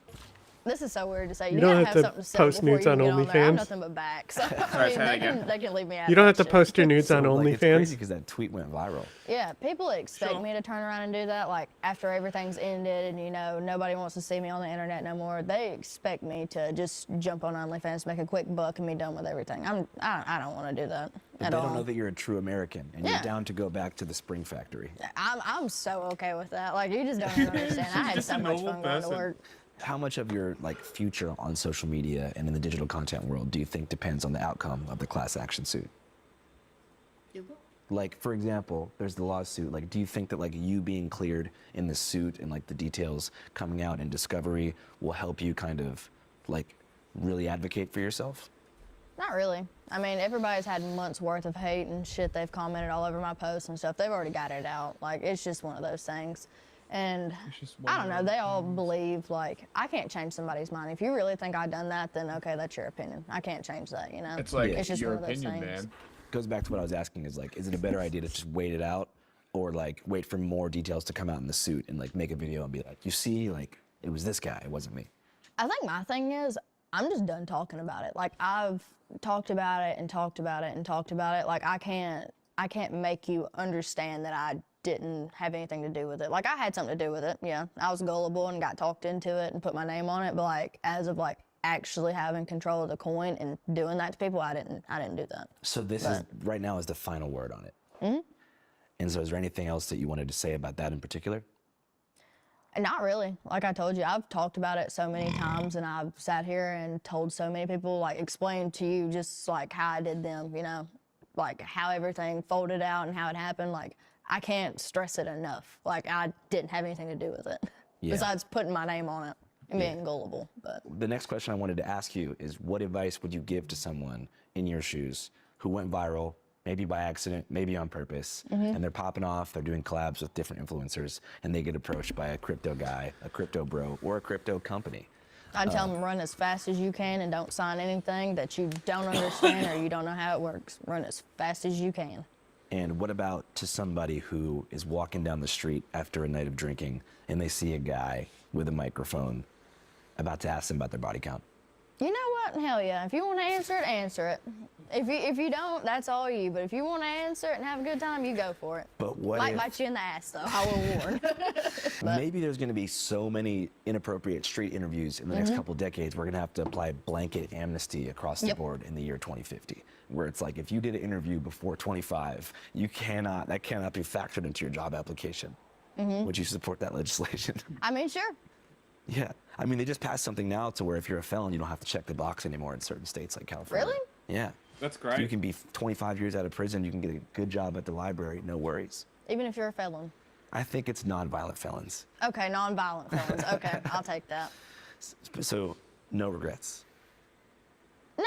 this is so weird to say. You You don't gotta have have to something to say post before nudes you on can get on there. I'm OnlyFans? nothing but back. So, Sorry, I mean, say that again. they can leave me out. You don't have of to that post your shit. nudes on So, like, it's OnlyFans. crazy because that tweet went viral. Yeah, people expect me to turn around and do that. Like, after everything's ended and, you know, nobody wants to see me on the internet no more, they expect me to just jump on OnlyFans, make a quick buck, and be done with everything. I don't want to do that But at they all. don't know that you're a true American and Yeah. you're down to go back to the Spring Factory. I'm so okay with that. Like, you just don't even understand. I had Just so a much normal fun going to person. work. How much of your like future on social media and in the digital content world do you think depends on the outcome of the class action suit? Like, for example, there's the lawsuit. Like, do you think that like you being cleared in the suit and like the details coming out in discovery will help you kind of like really advocate for yourself? Not really. I mean, everybody's had months worth of hate and shit. They've commented all over my posts and stuff. They've already got it out. Like, it's just one of those things. And I don't know, they all believe, like, I can't change somebody's mind. If you really think I done that, then okay, that's your opinion. I can't change that, you know? It's like it's just your one of those opinion, things. man. Goes back to what I was asking is like, is it a better idea to just wait it out or like wait for more details to come out in the suit and like make a video and be like, you see, like it was this guy, it wasn't me. I think my thing is, I'm just done talking about it. Like, I've talked about it and talked about it and talked about it. Like, I can't make you understand that I didn't have anything to do with it. Like, I had something to do with it, yeah. I was gullible and got talked into it and put my name on it, but like, as of like actually having control of the coin and doing that to people, I didn't do that. So this is right now is the final word on it. Mm-hmm. And so is there anything else that you wanted to say about that in particular? Not really. Like I told you, I've talked about it so many times and I've sat here and told so many people, like explained to you just like how I did them, you know, like how everything folded out and how it happened. Like, I can't stress it enough. Like, I didn't have anything to do with it besides putting my name on it and being gullible. But The next question I wanted to ask you is what advice would you give to someone in your shoes who went viral, maybe by accident, maybe on purpose, and they're popping off, they're doing collabs with different influencers, and they get approached by a crypto guy, a crypto bro, or a crypto company? I'd tell them run as fast as you can and don't sign anything that you don't understand or you don't know how it works. Run as fast as you can. And what about to somebody who is walking down the street after a night of drinking and they see a guy with a microphone about to ask them about their body count? You know what? Hell yeah. If you want to answer it, answer it. If you don't, that's all you. But if you want to answer it and have a good time, you go for it. But what Might if bite you in the ass, though. I will warn. maybe there's going to be so many inappropriate street interviews in the next couple decades, we're going to have to apply blanket amnesty across the board in the year 2050, where it's like if you did an interview before 25, that cannot be factored into your job application. Would you support that legislation? I mean, sure. Yeah. I mean, they just passed something now to where if you're a felon, you don't have to check the box anymore in certain states like California. Really? Yeah. That's great. You can be 25 years out of prison, you can get a good job at the library, no worries. Even if you're a felon. I think it's non-violent felons. Okay, non-violent felons. Okay, I'll take that. So, no regrets. No,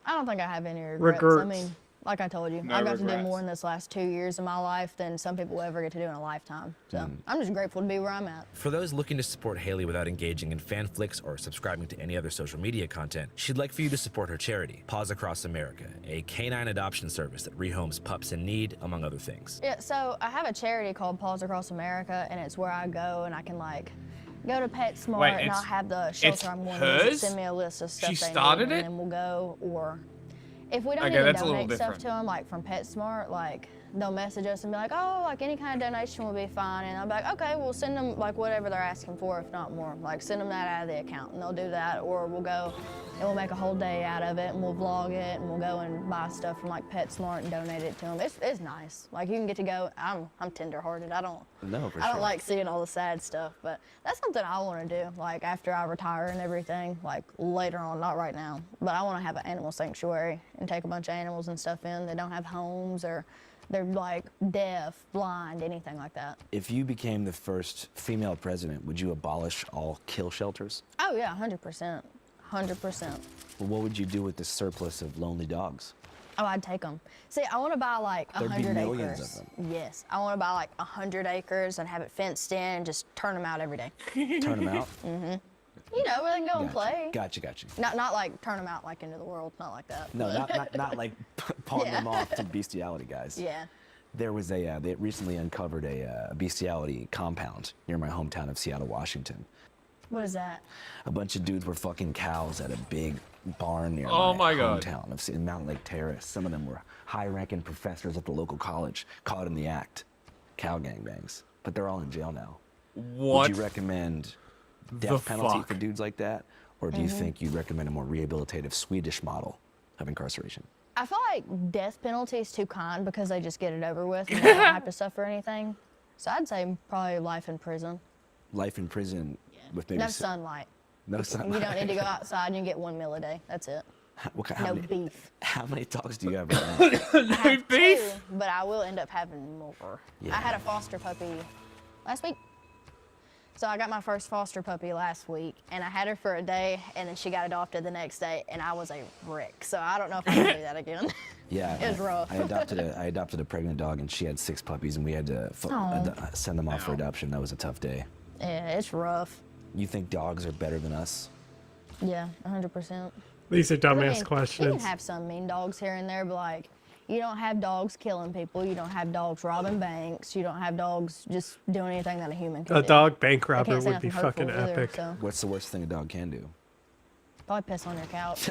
I don't think I have any regrets. I Regrets. mean, like I told you, No I've got to do regrets. more in this last 2 years of my life than some people will ever get to do in a lifetime. So I'm just grateful to be where I'm at. For those looking to support Haley without engaging in fan flicks or subscribing to any other social media content, she'd like for you to support her charity, Paws Across America, a canine adoption service that rehomes pups in need, among other things. Yeah, so I have a charity called Paws Across America, and it's where I go and I can like go to PetSmart Wait, and I'll it's- have the it's shelter I'm wanting hers? send me a list of stuff She they started need, it? and then we'll go. Or if we don't Okay, even that's a little donate stuff different. to them, like from PetSmart, like they'll message us and be like, oh, like any kind of donation will be fine. And I'll be like, okay, we'll send them like whatever they're asking for, if not more. Like send them that out of the account, and they'll do that. Or we'll go and we'll make a whole day out of it, and we'll vlog it, and we'll go and buy stuff from like PetSmart and donate it to them. It's nice. Like you can get to go. I'm tender-hearted. I don't like seeing all the sad stuff, but that's something I want to do. Like after I retire and everything, like later on, not right now, but I want to have an animal sanctuary and take a bunch of animals and stuff in that don't have homes or They're like deaf, blind, anything like that. If you became the first female president, would you abolish all kill shelters? Oh yeah, 100%. 100%. Well, what would you do with the surplus of lonely dogs? Oh, I'd take them. See, I want to buy like There'd be 100 millions acres. of them. Yes, I want to buy like 100 acres and have it fenced in and just turn them out every day. Turn them out? Mm-hmm. You know, where they can go and play. Gotcha. Not like turn them out like into the world, not like that. No, not like pawn Yeah. them off to bestiality guys. Yeah. There was they recently uncovered a bestiality compound near my hometown of Seattle, Washington. What is that? A bunch of dudes were fucking cows at a big barn near Oh my my God. hometown of Mount Lake Terrace. Some of them were high-ranking professors at the local college, caught in the act. Cow gangbangs. But they're all in jail now. What? Would you recommend The death penalty fuck? for dudes like that? Or do you think you'd recommend a more rehabilitative Swedish model of incarceration? I feel like death penalty is too kind because they just get it over with and they don't have to suffer anything. So I'd say probably life in prison. Life in prison with maybe No sunlight. no sunlight. You don't need to go outside and you get 1 meal a day. That's it. No beef. How many dogs do you have right now? I have two, but I will end up having more. Yeah. I had a foster puppy last week. So I got my first foster puppy last week, and I had her for a day, and then she got adopted the next day, and I was a wreck. So I don't know if I can do that again. Yeah, It was rough. I adopted a pregnant dog, and she had 6 puppies, and we had to Aw. send them off for adoption. That was a tough day. Yeah, it's rough. You think dogs are better than us? Yeah, 100%. These are dumbass I mean, you questions. can have some mean dogs here and there, but like, you don't have dogs killing people. You don't have dogs robbing banks. You don't have dogs just doing anything that a human can A do. dog bank They robber can't say would be nothing hurtful fucking either, epic. so. What's the worst thing a dog can do? Probably piss on your couch.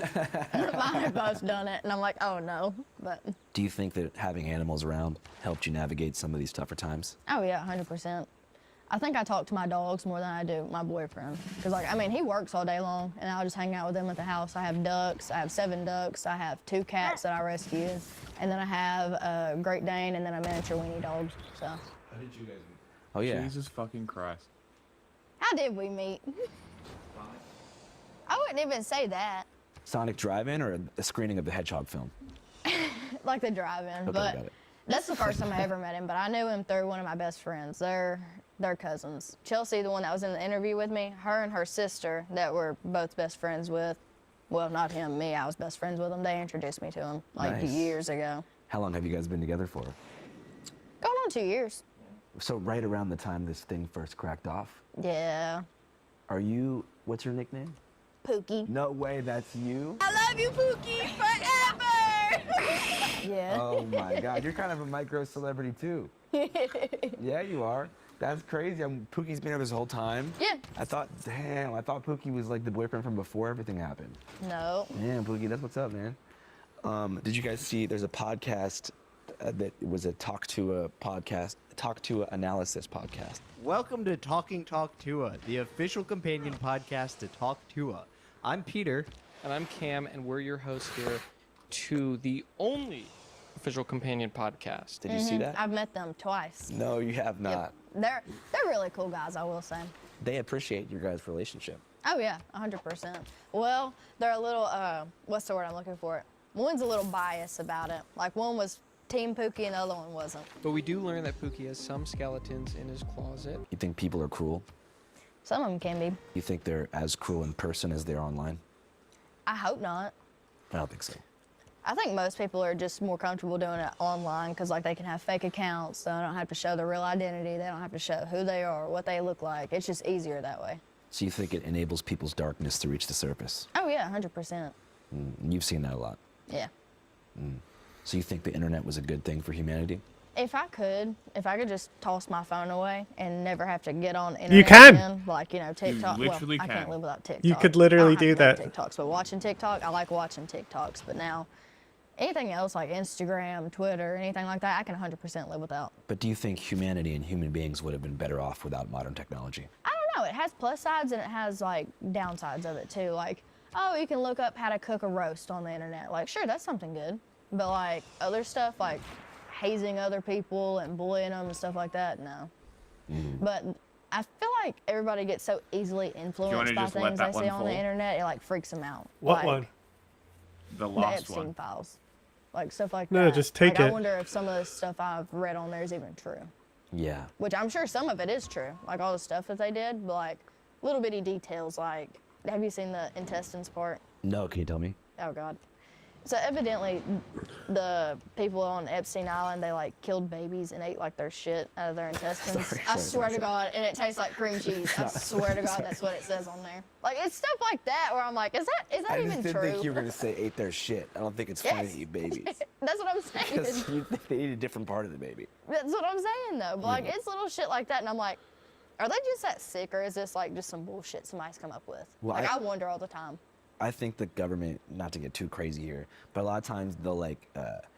Mine have both done it, and I'm like, oh no. But Do you think that having animals around helped you navigate some of these tougher times? oh yeah, 100%. I think I talk to my dogs more than I do my boyfriend. Cause like, I mean, he works all day long, and I'll just hang out with him at the house. I have ducks. I have 7 ducks. I have 2 cats that I rescued, and then I have a Great Dane, and then a miniature weenie dog. So. How did you guys meet? Oh yeah. Jesus fucking Christ. How did we meet? I wouldn't even say that. Sonic Drive-In or a screening of the Hedgehog film? Like the drive-in, Okay, but got it. that's the first time I ever met him. But I knew him through one of my best friends. They're cousins. Chelsea, the one that was in the interview with me, her and her sister that we're both best friends with. Well, not him, me. I was best friends with him. They introduced me to him like Nice. years ago. How long have you guys been together for? Going on 2 years. So right around the time this thing first cracked off. Yeah. What's your nickname? Pookie. No way, that's you? I love you, Pookie, forever. Yeah. Oh my God, you're kind of a micro celebrity too. Yeah, you are. That's crazy. Pookie's been here this whole time. Yeah. I thought Pookie was like the boyfriend from before everything happened. No. Yeah, Pookie, that's what's up, man. Did you guys see? There's a podcast that was a Talk to a Analysis podcast. Welcome to Talking Talk Tua, the official companion podcast to Talk Tua. I'm Peter. And I'm Cam, and we're your hosts here to the only official companion podcast. Did you see that? I've met them twice. No, you have not. They're really cool guys, I will say. They appreciate your guys' relationship. Oh yeah, 100%. Well, they're a little, what's the word I'm looking for? One's a little biased about it. Like one was Team Pookie and the other one wasn't. But we do learn that Pookie has some skeletons in his closet. You think people are cruel? Some of them can be. You think they're as cruel in person as they are online? I hope not. I don't think so. I think most people are just more comfortable doing it online because like they can have fake accounts, so they don't have to show their real identity. They don't have to show who they are, what they look like. It's just easier that way. So you think it enables people's darkness to reach the surface? Oh yeah, 100%. And you've seen that a lot. Yeah. So you think the internet was a good thing for humanity? If I could just toss my phone away and never have to get on internet You can. again, like, you know, TikTok. literally well, I can't can. live without TikTok. You could I literally don't do have to that. love TikToks, but watching TikTok, I like watching TikToks. But now, anything else like Instagram, Twitter, anything like that, I can 100% live without. But do you think humanity and human beings would have been better off without modern technology? I don't know. It has plus sides and it has like downsides of it too. Like, oh, you can look up how to cook a roast on the internet. Like, sure, that's something good. But like other stuff, like hazing other people and bullying them and stuff like that, no. But I feel like everybody gets so easily influenced by just let things that they see one on the fall? internet, it like freaks them out. What like, one? The The last Epstein one. files. like stuff like No, that. just take like, I it. wonder if some of the stuff I've read on there is even true. Yeah. Which I'm sure some of it is true, like all the stuff that they did, but like little bitty details. Like, have you seen the intestines part? No, can you tell me? Oh God. So evidently, the people on Epstein Island, they like killed babies and ate like their shit out of their intestines. I swear to God, and it tastes like cream cheese. I swear to God, that's what it says on there. Like, it's stuff like that where I'm like, is that I even just didn't true? think you were gonna say ate their shit. I don't think it's funny Yes. to eat babies. That's what I'm saying. Because they eat a different part of the baby. That's what I'm saying though. But like, it's little shit like that, and I'm like, are they just that sick, or is this like just some bullshit somebody's come up with? Well, like, I wonder all the time. I think the government, not to get too crazy here, but a lot of times they'll like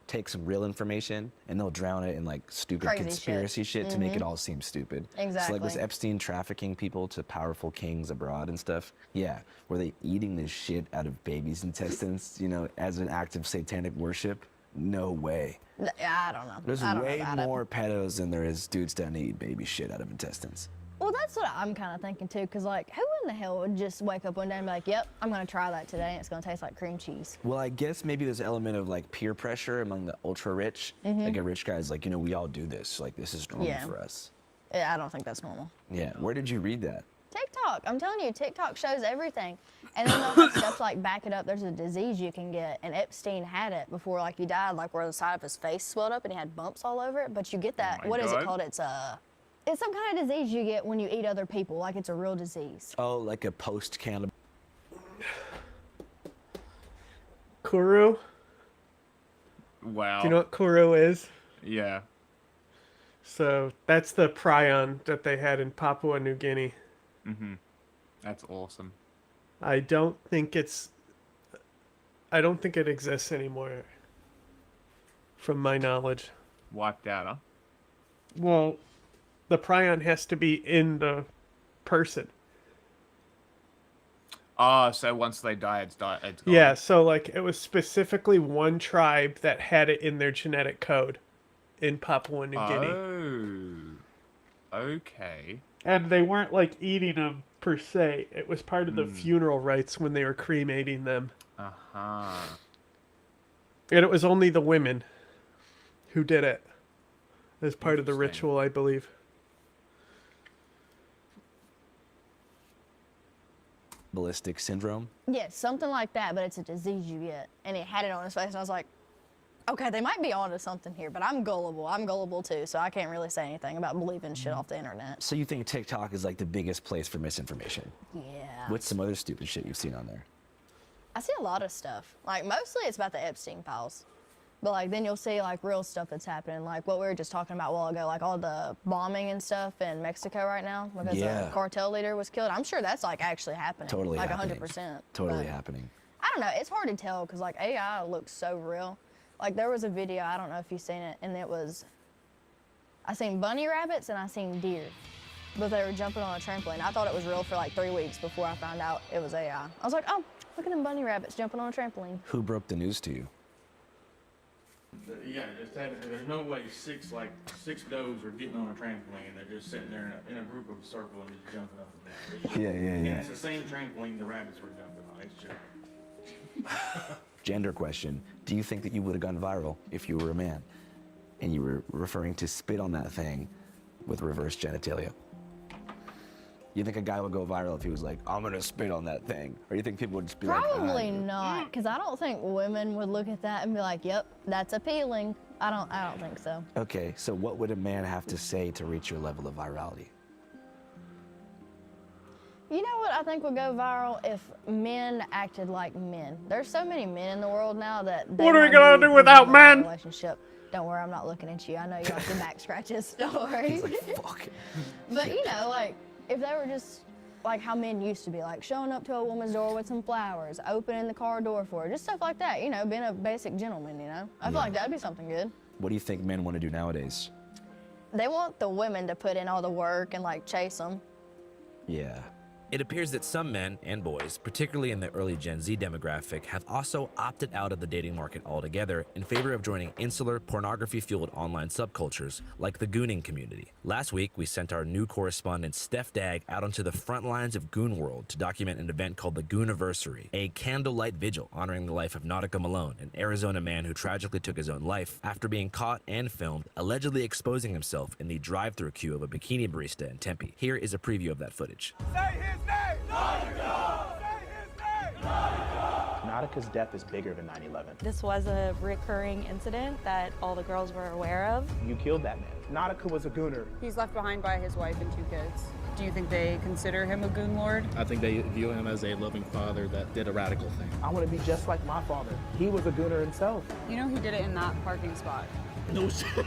take some real information and they'll drown it in like stupid Crazy conspiracy shit to make it Mhm. all seem stupid. Exactly. So like was Epstein trafficking people to powerful kings abroad and stuff? Yeah. Were they eating this shit out of babies' intestines, you know, as an act of satanic worship? No way. I don't know. There's I don't way know about more pedos than there is dudes down to eat baby shit out of intestines. Well, that's what I'm kind of thinking too, because like, who in the hell would just wake up one day and be like, yep, I'm going to try that today, and it's going to taste like cream cheese? Well, I guess maybe there's an element of like peer pressure among the ultra rich. Mhm. Like a rich guy's like, you know, we all do this. Like this is normal Yeah. for us. Yeah, I don't think that's normal. Yeah. Where did you read that? TikTok, I'm telling you, TikTok shows everything. And then they'll have stuff like back it up. There's a disease you can get, and Epstein had it before like he died, like where the side of his face swelled up and he had bumps all over it. But you get that, my what is it God. called? It's some kind of disease you get when you eat other people, like it's a real disease. Oh, like a post-cannibal. Kuru? Wow. Do you know what Kuru is? Yeah. So that's the prion that they had in Papua New Guinea. Mm-hmm. That's awesome. I don't think it exists anymore, from my knowledge. Wiped out, huh? Well, the prion has to be in the person. Oh, so once they die, it's gone. Yeah, so like it was specifically one tribe that had it in their genetic code in Papua New Guinea. Oh. Okay. And they weren't like eating them per se. It was part of the funeral rites when they were cremating them. Uh-huh. And it was only the women who did it as part of the ritual, I believe. Ballistic syndrome. Yeah, something like that, but it's a disease you get. And he had it on his face, and I was like, okay, they might be onto something here, but I'm gullible. I'm gullible too, so I can't really say anything about believing shit off the internet. So you think TikTok is like the biggest place for misinformation? Yeah. What's some other stupid shit you've seen on there? I see a lot of stuff. Like, mostly it's about the Epstein files. But, like, then you'll see, like, real stuff that's happening. Like, what we were just talking about a while ago, like, all the bombing and stuff in Mexico right now because Yeah. the cartel leader was killed. I'm sure that's, like, actually happening. Totally like, happening. 100%. Totally But happening. I don't know. It's hard to tell because, like, AI looks so real. Like, there was a video, I don't know if you've seen it, and it was, I seen bunny rabbits and I seen deer. But they were jumping on a trampoline. I thought it was real for, like, 3 weeks before I found out it was AI. I was like, oh, look at them bunny rabbits jumping on a trampoline. Who broke the news to you? Yeah, just there's no way six does are getting on a trampoline. They're just sitting there in a group of a circle and just jumping up and down. Yeah, yeah, And yeah. it's the same trampoline the rabbits were jumping on. It's just... Gender question. Do you think that you would have gone viral if you were a man and you were referring to spit on that thing with reverse genitalia? You think a guy would go viral if he was like, I'm gonna spit on that thing? Or you think people would just be like, Probably not, because I don't think women would look at that and be like, yep, that's appealing. I don't think so. okay, so what would a man have to say to reach your level of virality? You know what I think would go viral if men acted like men. There's so many men in the world now that they What are we wanna gonna be do without in a men? Relationship. Don't worry, I'm not looking at you. I know you like the back scratches. Don't worry. He's like, fuck. But you know, like if they were just like how men used to be, like showing up to a woman's door with some flowers, opening the car door for her, just stuff like that. You know, being a basic gentleman. You know, I feel like that'd be something good. What do you think men want to do nowadays? They want the women to put in all the work and like chase them. Yeah. It appears that some men and boys, particularly in the early Gen Z demographic, have also opted out of the dating market altogether in favor of joining insular, pornography-fueled online subcultures like the gooning community. Last week, we sent our new correspondent Steph Dagg out onto the front lines of Goon World to document an event called the Gooniversary, a candlelight vigil honoring the life of Nautica Malone, an Arizona man who tragically took his own life after being caught and filmed allegedly exposing himself in the drive-thru queue of a bikini barista in Tempe. Here is a preview of that footage. Nautica's death is bigger than 9/11. This was a recurring incident that all the girls were aware of. You killed that man. Nautica was a gooner. He's left behind by his wife and 2 kids. Do you think they consider him a goon lord? I think they view him as a loving father that did a radical thing. I want to be just like my father. He was a gooner himself. You know he did it in that parking spot. No shit.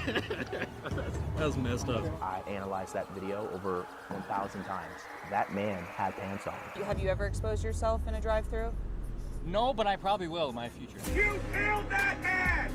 That's messed up. I analyzed that video over 1,000 times. That man had pants on. Have you ever exposed yourself in a drive-thru? No, but I probably will in my future. You killed that man!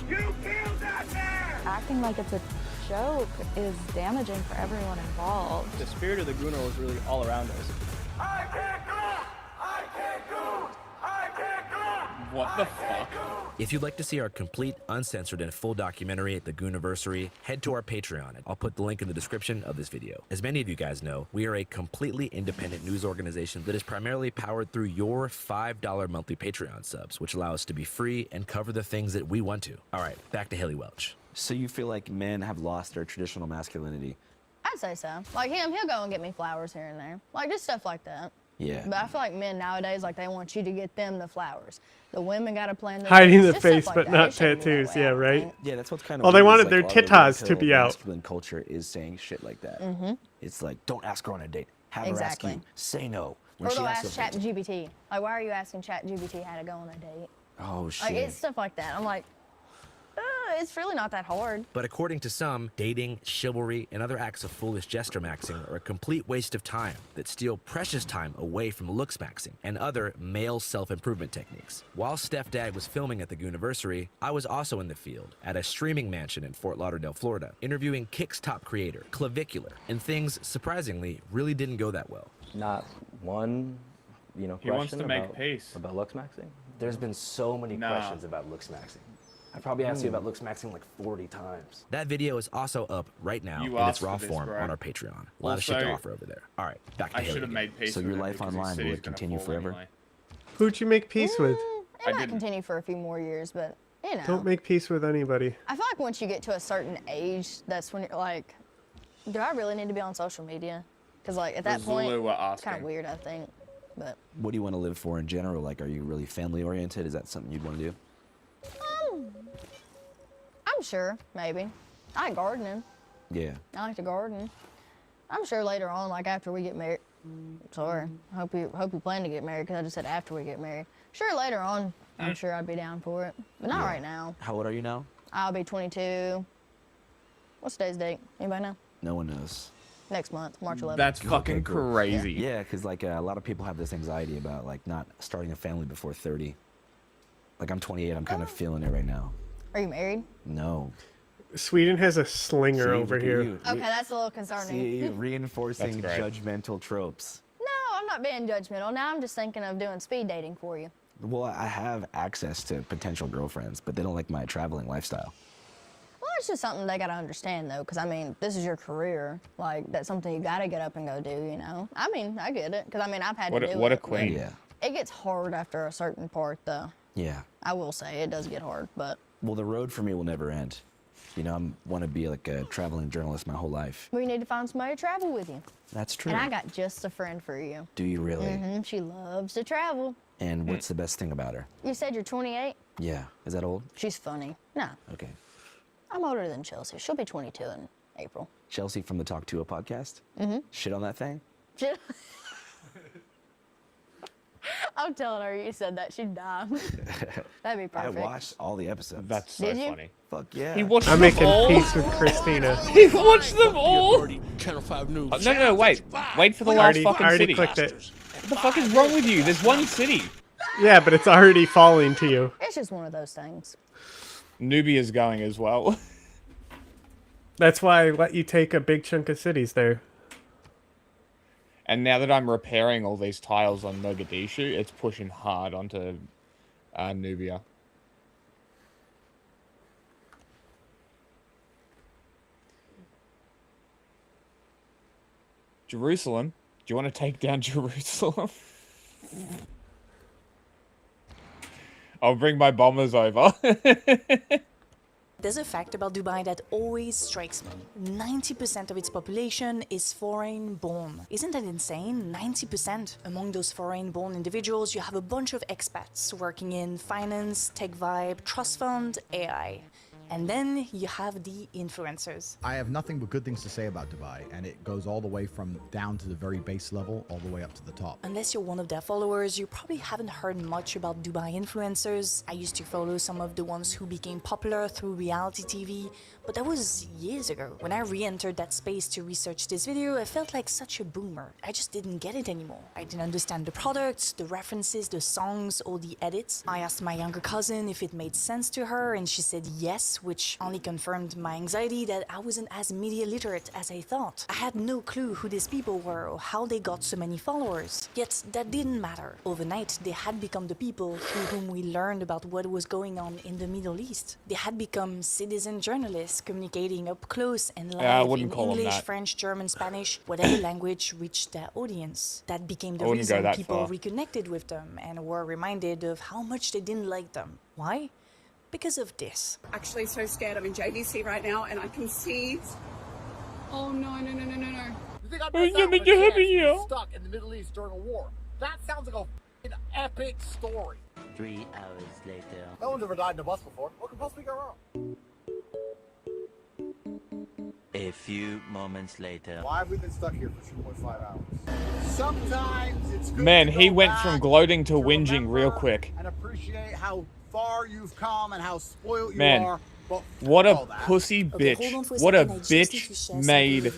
You killed that man! Acting like it's a joke is damaging for everyone involved. The spirit of the Gooner was really all around us. I can't go! I can't go! I can't go! What the fuck? If you'd like to see our complete, uncensored, and full documentary at the Gooniversary, head to our Patreon. I'll put the link in the description of this video. As many of you guys know, we are a completely independent news organization that is primarily powered through your $5 monthly Patreon subs, which allow us to be free and cover the things that we want to. All right, back to Haley Welch. So you feel like men have lost their traditional masculinity? I'd say so. Like him, he'll go and get me flowers here and there. Like just stuff like that. Yeah. But I feel like men nowadays, like they want you to get them the flowers. The women gotta plan their Hiding dates, the just face, stuff but like that. not It shouldn't be that tattoos. way, Yeah, I don't right. think. Yeah, that's what's kind of. Well, they weird, wanted is, their like, a lot of tittas the to be out. masculine culture is saying shit like that. It's like, don't ask her on a date. Have Exactly. her ask you. Say no. Or they'll asks ask something- ChatGPT. Like, why are you asking ChatGPT how to go on a date? Oh shit. Like, it's stuff like that. I'm like, it's really not that hard. But according to some, dating, chivalry, and other acts of foolish gesture maxing are a complete waste of time that steal precious time away from looks maxing and other male self-improvement techniques. While Steph Dagg was filming at the Gooniversary, I was also in the field at a streaming mansion in Fort Lauderdale, Florida, interviewing Kick's top creator, Clavicular, and things, surprisingly, really didn't go that well. Not one, He question wants to make about, peace. about looks maxing. There's been so many Nah. questions about looks maxing. I probably asked you about looks maxing like 40 times. That video is also up right now You in its asked raw for this, form bro. on our Patreon. A lot of shit to offer over there. All right, back to I Haley should have again. made peace So with your it life because his online, will city's it gonna continue fall forever? anyway. Who'd you make peace with? It might continue for a few more years, but you know. Don't make peace with anybody. I feel like once you get to a certain age, that's when you're like, do I really need to be on social media? Because like at that point, Zulu were it's kind of asking. weird, I think. But What do you want to live for in general? Like, are you really family oriented? Is that something you'd want to do? I'm sure, maybe. I like gardening. Yeah. I like to garden. I'm sure later on, like after we get married. Sorry, I hope you plan to get married because I just said after we get married. Sure, later on, I'm sure I'd be down for it, but not right now. How old are you now? I'll be 22. What's today's date? Anybody know? No one knows. Next month, March 11th. That's fucking crazy. Yeah, because like a lot of people have this anxiety about like not starting a family before 30. Like I'm 28, I'm kind of feeling it right now. Are you married? No. Sweden has a slinger See, over look at here. you. Okay, that's a little concerning. See, reinforcing That's great. judgmental tropes. No, I'm not being judgmental. Now I'm just thinking of doing speed dating for you. Well, I have access to potential girlfriends, but they don't like my traveling lifestyle. Well, it's just something they gotta understand though, because I mean, this is your career. Like, that's something you gotta get up and go do, you know? I mean, I get it, because I mean, I've had to do it. What a but queen. Yeah. It gets hard after a certain part, though. Yeah. I will say, it does get hard, but Well, the road for me will never end. You know, I want to be like a traveling journalist my whole life. we need to find somebody to travel with you. That's true. And I got just a friend for you. Do you really? She loves to travel. And what's the best thing about her? You said you're 28? Yeah. Is that old? She's funny. No, Okay. I'm older than Chelsea. She'll be 22 in April. Chelsea from the Talk to a podcast? Mm-hmm. Shit on that thing? I'm telling her you said that. She'd die. That'd be I perfect. watched all the episodes. That's so Did you? funny. Fuck yeah. He watched I'm them making all. peace with Christina. He watched them all. Channel 5 News. No, wait. Wait for the last fucking already city. clicked it. What the fuck is wrong with you? There's one city. Yeah, but it's already falling to you. It's just one of those things. Nubia's going as well. That's why I let you take a big chunk of cities there. And now that I'm repairing all these tiles on Mogadishu, it's pushing hard onto Nubia. Jerusalem? Do you want to take down Jerusalem? I'll bring my bombers over. There's a fact about Dubai that always strikes me. 90% of its population is foreign-born. Isn't that insane? 90%. Among those foreign-born individuals, you have a bunch of expats working in finance, tech vibe, trust fund, AI. And then you have the influencers. I have nothing but good things to say about Dubai, and it goes all the way from down to the very base level, all the way up to the top. Unless you're one of their followers, you probably haven't heard much about Dubai influencers. I used to follow some of the ones who became popular through reality TV, but that was years ago. When I re-entered that space to research this video, I felt like such a boomer. I just didn't get it anymore. I didn't understand the products, the references, the songs, or the edits. I asked my younger cousin if it made sense to her, and she said yes, which only confirmed my anxiety that I wasn't as media literate as I thought. I had no clue who these people were or how they got so many followers. Yet that didn't matter. Overnight, they had become the people through whom we learned about what was going on in the Middle East. They had become citizen journalists communicating up close and live in English, French, German, Spanish, whatever language reached their audience. That became the reason people reconnected with them and were reminded of how much they didn't like them. Why? Because of this. Actually so scared. I'm in JDC right now and I can see... Oh no. You think I'm stuck in the Middle East during a war? That sounds like a f***ing epic story. 3 hours later. No one's ever died in a bus before. What could possibly go wrong? A few moments later. Why have we been stuck here for 2.5 hours? Sometimes it's good Man, to he go went back from gloating to whinging remember real quick. and appreciate how far you've come and how spoiled you Man, are. But what a pussy bitch. What a bitch made.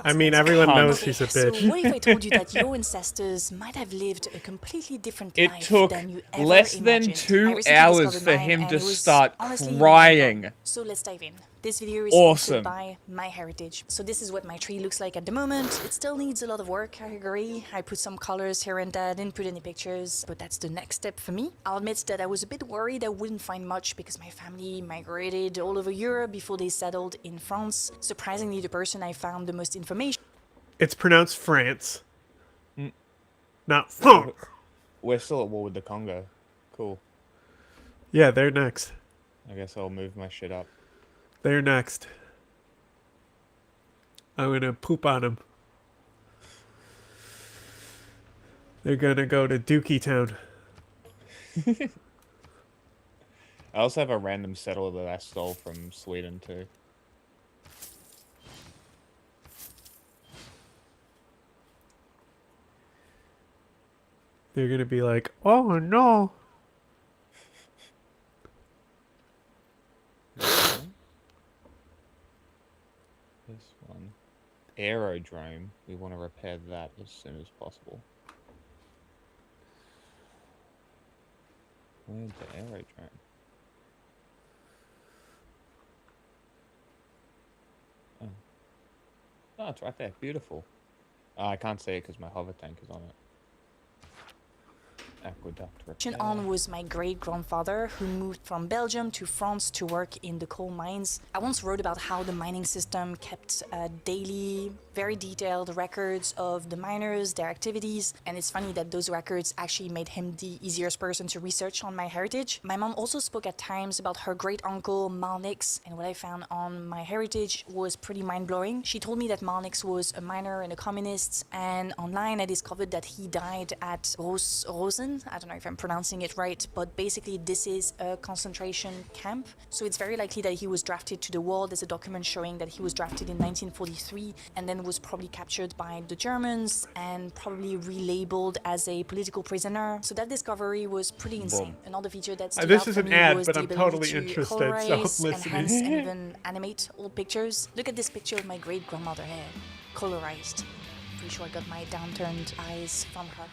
I mean, everyone knows she's a bitch. So what if I told you that your ancestors might have lived a completely different It life took than you ever less than imagined? 2 I recently hours discovered for mine, him and to it was start honestly crying. So let's dive in. This video is Awesome. sponsored by MyHeritage. So this is what my tree looks like at the moment. It still needs a lot of work, I agree. I put some colors here and there, didn't put any pictures, but that's the next step for me. I'll admit that I was a bit worried I wouldn't find much because my family migrated all over Europe before they settled in France. Surprisingly, the person I found the most information... It's pronounced France. Not France. We're still at war with the Congo. Cool. Yeah, they're next. I guess I'll move my shit up. They're next. I'm gonna poop on them. They're gonna go to Dookie Town. I also have a random settler that I stole from Sweden too. They're gonna be like, oh no. This one. Aerodrome. We want to repair that as soon as possible. Where's the aerodrome? Oh. Oh, it's right there. Beautiful. I can't see it because my hover tank is on it. Aqueduct repair. On was my great-grandfather who moved from Belgium to France to work in the coal mines. I once wrote about how the mining system kept daily, very detailed records of the miners, their activities, and it's funny that those records actually made him the easiest person to research on MyHeritage. My mom also spoke at times about her great-uncle Marnix, and what I found on MyHeritage was pretty mind-blowing. She told me that Marnix was a miner and a communist, and online I discovered that he died at Rosen. I don't know if I'm pronouncing it right, but basically this is a concentration camp. So it's very likely that he was drafted to the war. There's a document showing that he was drafted in 1943 and then was probably captured by the Germans and probably relabeled as a political prisoner. So that discovery was pretty insane. Another feature that stood This out is for an me ad, was but the I'm ability totally to interested, so I'm colorize, listening. enhance, and even animate old pictures. Look at this picture of my great-grandmother here, colorized. Pretty sure I got my downturned eyes from her.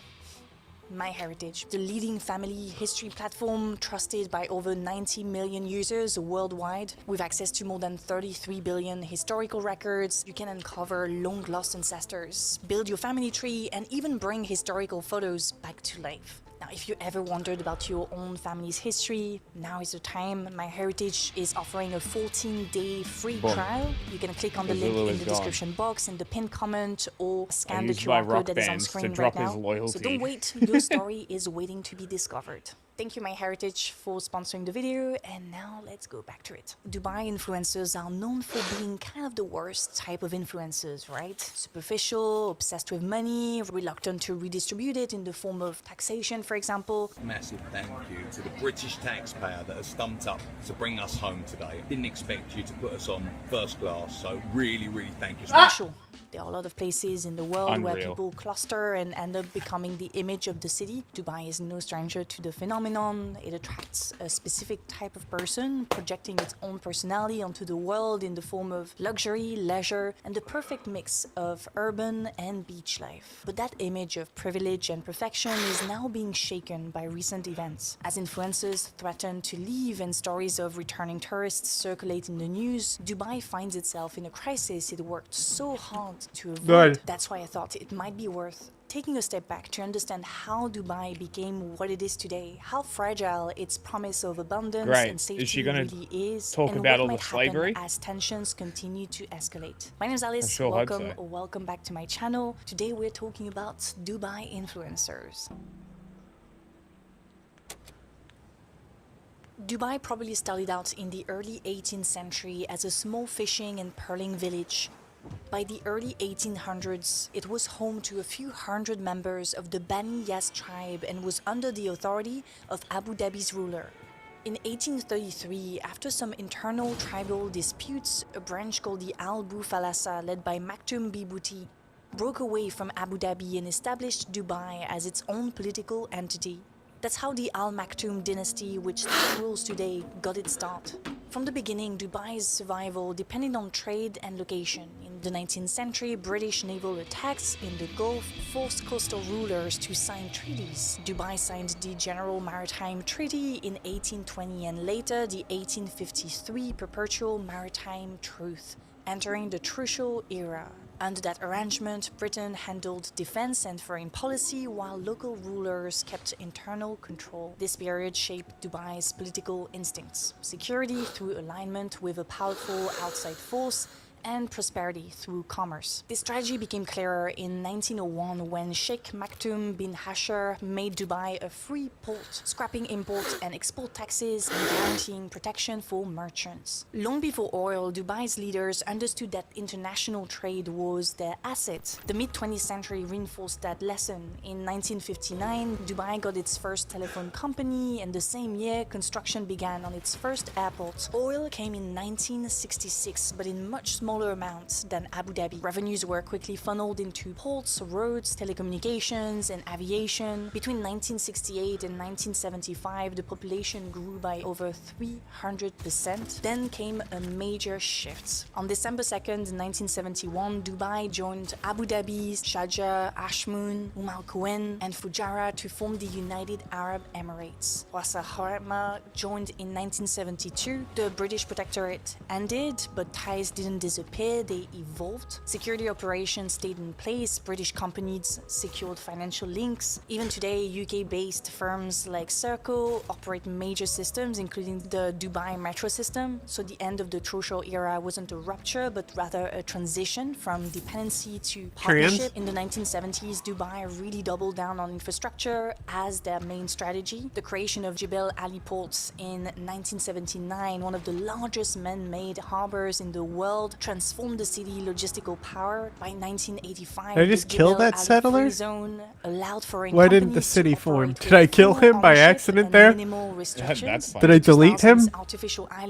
MyHeritage, the leading family history platform trusted by over 90 million users worldwide. With access to more than 33 billion historical records, you can uncover long-lost ancestors, build your family tree, and even bring historical photos back to life. Now, if you ever wondered about your own family's history, now is the time. MyHeritage is offering a 14-day free trial. You can click on the link in the description box, in the pinned comment, or scan the QR code that is on screen right now. So don't wait, your story is waiting to be discovered. Thank you, MyHeritage, for sponsoring the video, and now let's go back to it. Dubai influencers are known for being kind of the worst type of influencers, right? Superficial, obsessed with money, reluctant to redistribute it in the form of taxation, for example. Massive thank you to the British taxpayer that has stumped up to bring us home today. Didn't expect you to put us on first class, so really, really thank you. Sure. There are a lot of places in the world where people cluster and end up becoming the image of the city. Dubai is no stranger to the phenomenon. It attracts a specific type of person, projecting its own personality onto the world in the form of luxury, leisure, and the perfect mix of urban and beach life. But that image of privilege and perfection is now being shaken by recent events. As influencers threaten to leave and stories of returning tourists circulate in the news, Dubai finds itself in a crisis it worked so hard to avoid. That's why I thought it might be worth taking a step back to understand how Dubai became what it is today, how fragile its promise of abundance and safety really is, and what might happen as tensions continue to escalate. My name is Alice, welcome back to my channel. Today we're talking about Dubai influencers. Dubai probably started out in the early 18th century as a small fishing and pearling village. By the early 1800s, it was home to a few hundred members of the Bani Yas tribe and was under the authority of Abu Dhabi's ruler. In 1833, after some internal tribal disputes, a branch called the Al Bufalasa, led by Maktoum Bibuti, broke away from Abu Dhabi and established Dubai as its own political entity. That's how the Al Maktoum dynasty, which rules today, got its start. From the beginning, Dubai's survival depended on trade and location. In the 19th century, British naval attacks in the Gulf forced coastal rulers to sign treaties. Dubai signed the General Maritime Treaty in 1820 and later the 1853 Perpetual Maritime Truce, entering the Trucial era. Under that arrangement, Britain handled defense and foreign policy while local rulers kept internal control. This period shaped Dubai's political instincts: security through alignment with a powerful outside force, and prosperity through commerce. This strategy became clearer in 1901 when Sheikh Maktoum bin Hasher made Dubai a free port, scrapping import and export taxes and guaranteeing protection for merchants. Long before oil, Dubai's leaders understood that international trade was their asset. The mid-20th century reinforced that lesson. In 1959, Dubai got its first telephone company, and the same year, construction began on its first airport. Oil came in 1966, but in much smaller amounts than Abu Dhabi. Revenues were quickly funneled into ports, roads, telecommunications, and aviation. Between 1968 and 1975, the population grew by over 300%. Then came a major shift. On December 2nd, 1971, Dubai joined Abu Dhabi's Sharjah, Ashmun, Al Quwain, and Fujairah to form the United Arab Emirates. Ras Al Khaimah joined in 1972. The British protectorate ended, but ties didn't disappear. They evolved. Security operations stayed in place. British companies secured financial links. Even today, UK-based firms like Serco operate major systems, including the Dubai metro system. So the end of the Trucial era wasn't a rupture, but rather a transition from dependency to partnership. In the 1970s, Dubai really doubled down on infrastructure as their main strategy. The creation of Jebel Ali ports in 1979, one of the largest man-made harbors in the world, transformed the city logistical power. By 1985, Did I just kill that settler? Zone allowed foreign Why didn't the city form? Did I kill him by accident there? Did I delete him?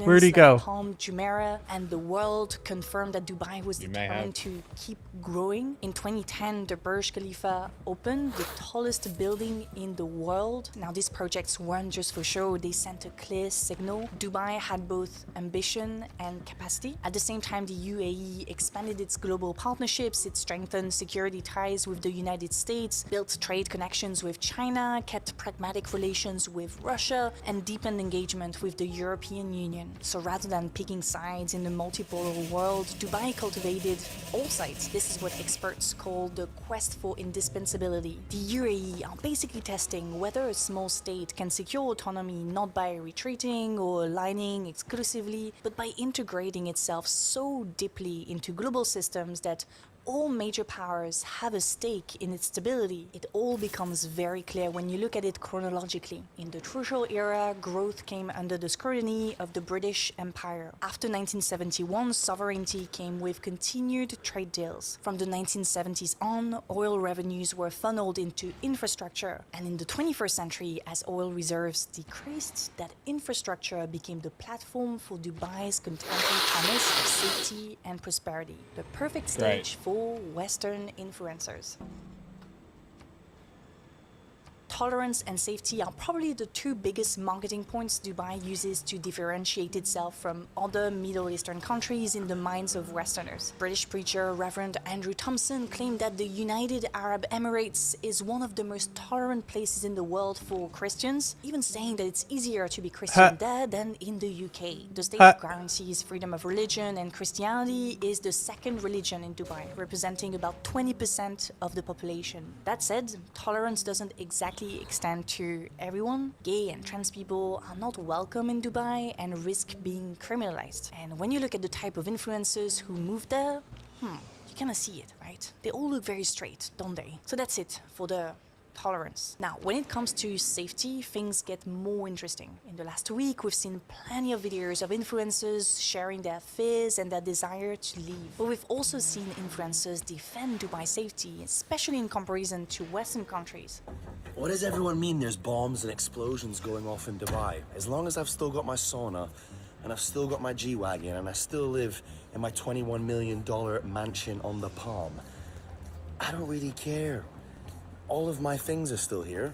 Where'd he go? Palm Jumeirah, and the world confirmed that Dubai was determined to keep growing. In 2010, the Burj Khalifa opened, the tallest building in the world. Now, these projects weren't just for show, they sent a clear signal. Dubai had both ambition and capacity. At the same time, the UAE expanded its global partnerships, it strengthened security ties with the United States, built trade connections with China, kept pragmatic relations with Russia, and deepened engagement with the European Union. So rather than picking sides in the multipolar world, Dubai cultivated all sides. This is what experts call the quest for indispensability. The UAE are basically testing whether a small state can secure autonomy not by retreating or aligning exclusively, but by integrating itself so deeply into global systems that all major powers have a stake in its stability. It all becomes very clear when you look at it chronologically. In the Trucial era, growth came under the scrutiny of the British Empire. After 1971, sovereignty came with continued trade deals. From the 1970s on, oil revenues were funneled into infrastructure. And in the 21st century, as oil reserves decreased, that infrastructure became the platform for Dubai's contemporary promise of safety and prosperity. The perfect stage for Western influencers. Tolerance and safety are probably the two biggest marketing points Dubai uses to differentiate itself from other Middle Eastern countries in the minds of Westerners. British preacher Reverend Andrew Thompson claimed that the United Arab Emirates is one of the most tolerant places in the world for Christians, even saying that it's easier to be Christian there than in the UK. The state guarantees freedom of religion, and Christianity is the second religion in Dubai, representing about 20% of the population. That said, tolerance doesn't exactly extend to everyone. Gay and trans people are not welcome in Dubai and risk being criminalized. And when you look at the type of influencers who move there, you kind of see it, right? They all look very straight, don't they? So that's it for the tolerance. Now, when it comes to safety, things get more interesting. In the last week, we've seen plenty of videos of influencers sharing their fears and their desire to leave. But we've also seen influencers defend Dubai's safety, especially in comparison to Western countries. What does everyone mean there's bombs and explosions going off in Dubai? As long as I've still got my sauna, and I've still got my G-Wagon, and I still live in my $21 million mansion on the Palm, I don't really care. All of my things are still here.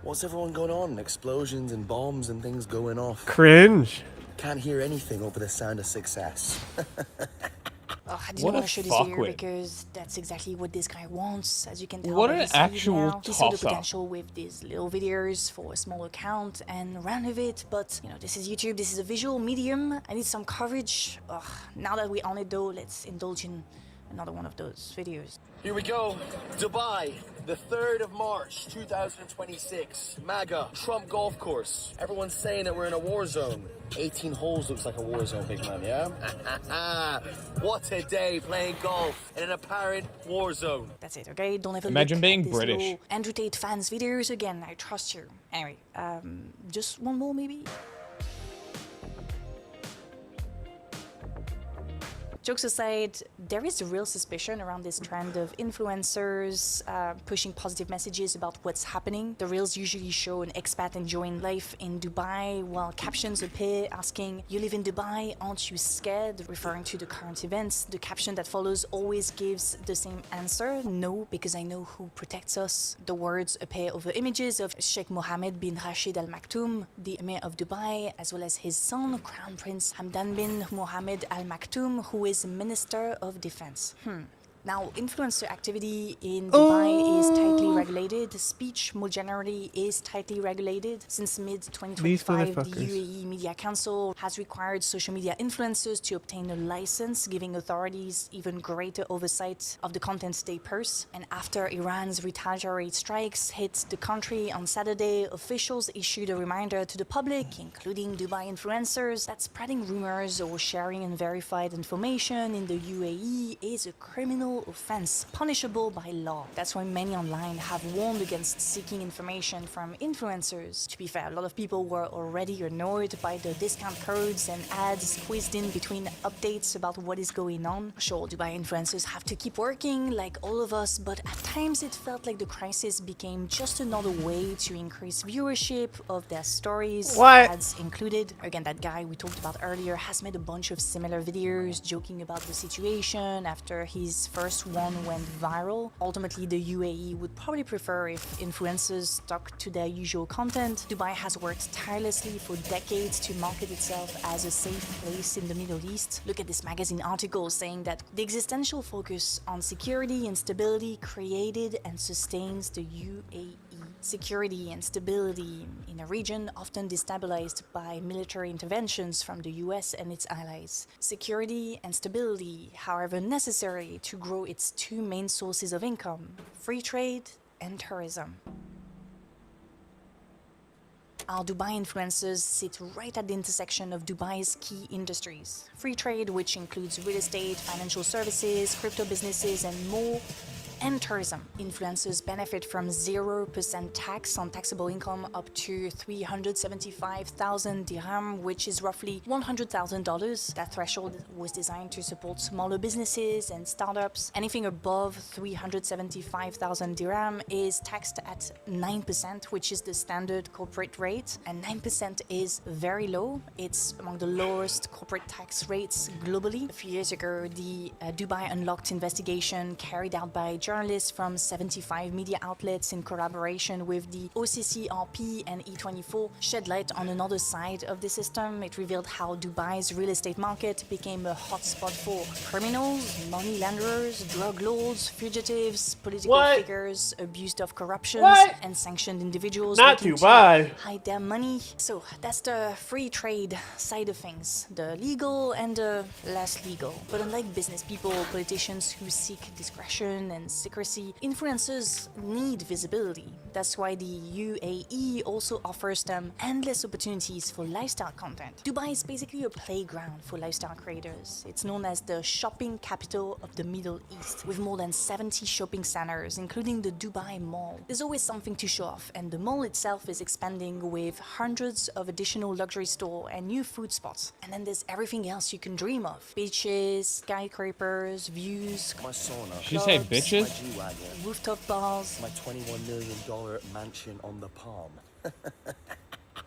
What's everyone going on? Explosions and bombs and things going off. Cringe. Can't hear anything over the sound of success. Oh, I didn't want to show this here because that's exactly what this guy wants. As you can tell, what by an his feed actual now. He saw the tosser. potential with these little videos for a small account and ran with it. But you know, this is YouTube. This is a visual medium. I need some coverage. Ugh, now that we're on it, though, let's indulge in another one of those videos. Here we go. Dubai, the 3rd of March, 2026. MAGA, Trump golf course. Everyone's saying that we're in a war zone. 18 holes looks like a war zone, big man, yeah? What a day playing golf in an apparent war zone. That's it, okay? Don't ever Imagine look being at this British. little Andrew Tate fans videos again. I trust you. Anyway, just one more maybe? Jokes aside, there is a real suspicion around this trend of influencers pushing positive messages about what's happening. The reels usually show an expat enjoying life in Dubai, while captions appear asking, "You live in Dubai, aren't you scared?" referring to the current events. The caption that follows always gives the same answer, "No, because I know who protects us." The words appear over images of Sheikh Mohammed bin Rashid Al Maktoum, the Emir of Dubai, as well as his son, Crown Prince Hamdan bin Mohammed Al Maktoum, who is Minister of Defense. Now, influencer activity in Dubai is tightly regulated. Speech, more generally, is tightly regulated. Since mid-2025, the UAE Media Council has required social media influencers to obtain a license, giving authorities even greater oversight of the content they post. And after Iran's retaliatory strikes hit the country on Saturday, officials issued a reminder to the public, including Dubai influencers, that spreading rumors or sharing unverified information in the UAE is a criminal offense, punishable by law. That's why many online have warned against seeking information from influencers. To be fair, a lot of people were already annoyed by the discount codes and ads squeezed in between updates about what is going on. Sure, Dubai influencers have to keep working like all of us, but at times it felt like the crisis became just another way to increase viewership of their stories, ads included. Again, that guy we talked about earlier has made a bunch of similar videos joking about the situation after his first one went viral. Ultimately, the UAE would probably prefer if influencers stuck to their usual content. Dubai has worked tirelessly for decades to market itself as a safe place in the Middle East. Look at this magazine article saying that the existential focus on security and stability created and sustains the UAE. Security and stability in a region often destabilized by military interventions from the US and its allies. Security and stability, however, necessary to grow its two main sources of income: free trade and tourism. Our Dubai influencers sit right at the intersection of Dubai's key industries. Free trade, which includes real estate, financial services, crypto businesses, and more, and tourism. Influencers benefit from 0% tax on taxable income up to 375,000 dirham, which is roughly $100,000. That threshold was designed to support smaller businesses and startups. Anything above 375,000 dirham is taxed at 9%, which is the standard corporate rate, and 9% is very low. It's among the lowest corporate tax rates globally. A few years ago, the Dubai Unlocked investigation carried out by journalists from 75 media outlets in collaboration with the OCCRP and E24 shed light on another side of the system. It revealed how Dubai's real estate market became a hotspot for criminals, money launderers, drug lords, fugitives, political figures, abused of corruption, and sanctioned individuals Not looking Dubai. to hide their money. So that's the free trade side of things, the legal and the less legal. But unlike business people, politicians who seek discretion and secrecy, influencers need visibility. That's why the UAE also offers them endless opportunities for lifestyle content. Dubai is basically a playground for lifestyle creators. It's known as the shopping capital of the Middle East, with more than 70 shopping centers, including the Dubai Mall. There's always something to show off, and the mall itself is expanding with hundreds of additional luxury stores and new food spots. And then there's everything else you can dream of: beaches, skyscrapers, views, My sauna. Did you say clubs, bitches? My G-Wagon. rooftop bars. My $21 million mansion on the Palm.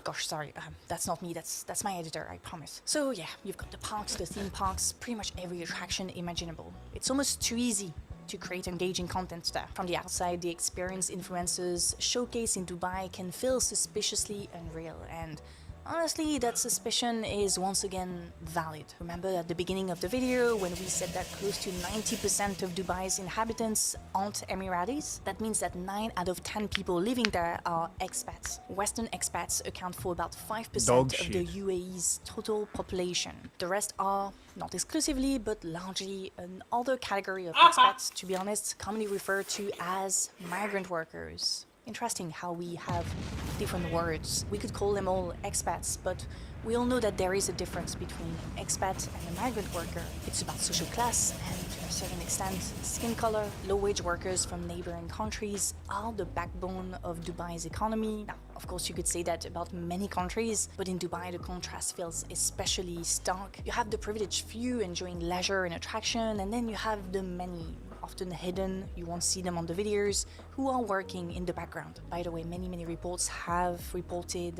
Gosh, sorry, that's not me, that's my editor, I promise. So yeah, you've got the parks, the theme parks, pretty much every attraction imaginable. It's almost too easy to create engaging content there. From the outside, the experience influencers showcase in Dubai can feel suspiciously unreal, and honestly, that suspicion is once again valid. Remember at the beginning of the video when we said that close to 90% of Dubai's inhabitants aren't Emiratis? That means that 9 out of 10 people living there are expats. Western expats account for about 5% of the UAE's total population. The rest are, not exclusively, but largely another category of expats, to be honest, commonly referred to as migrant workers. Interesting how we have different words. We could call them all expats, but we all know that there is a difference between an expat and a migrant worker. It's about social class and, to a certain extent, skin color. Low-wage workers from neighboring countries are the backbone of Dubai's economy. Now, of course, you could say that about many countries, but in Dubai, the contrast feels especially stark. You have the privileged few enjoying leisure and attraction, and then you have the many, often hidden, you won't see them on the videos, who are working in the background. By the way, many reports have reported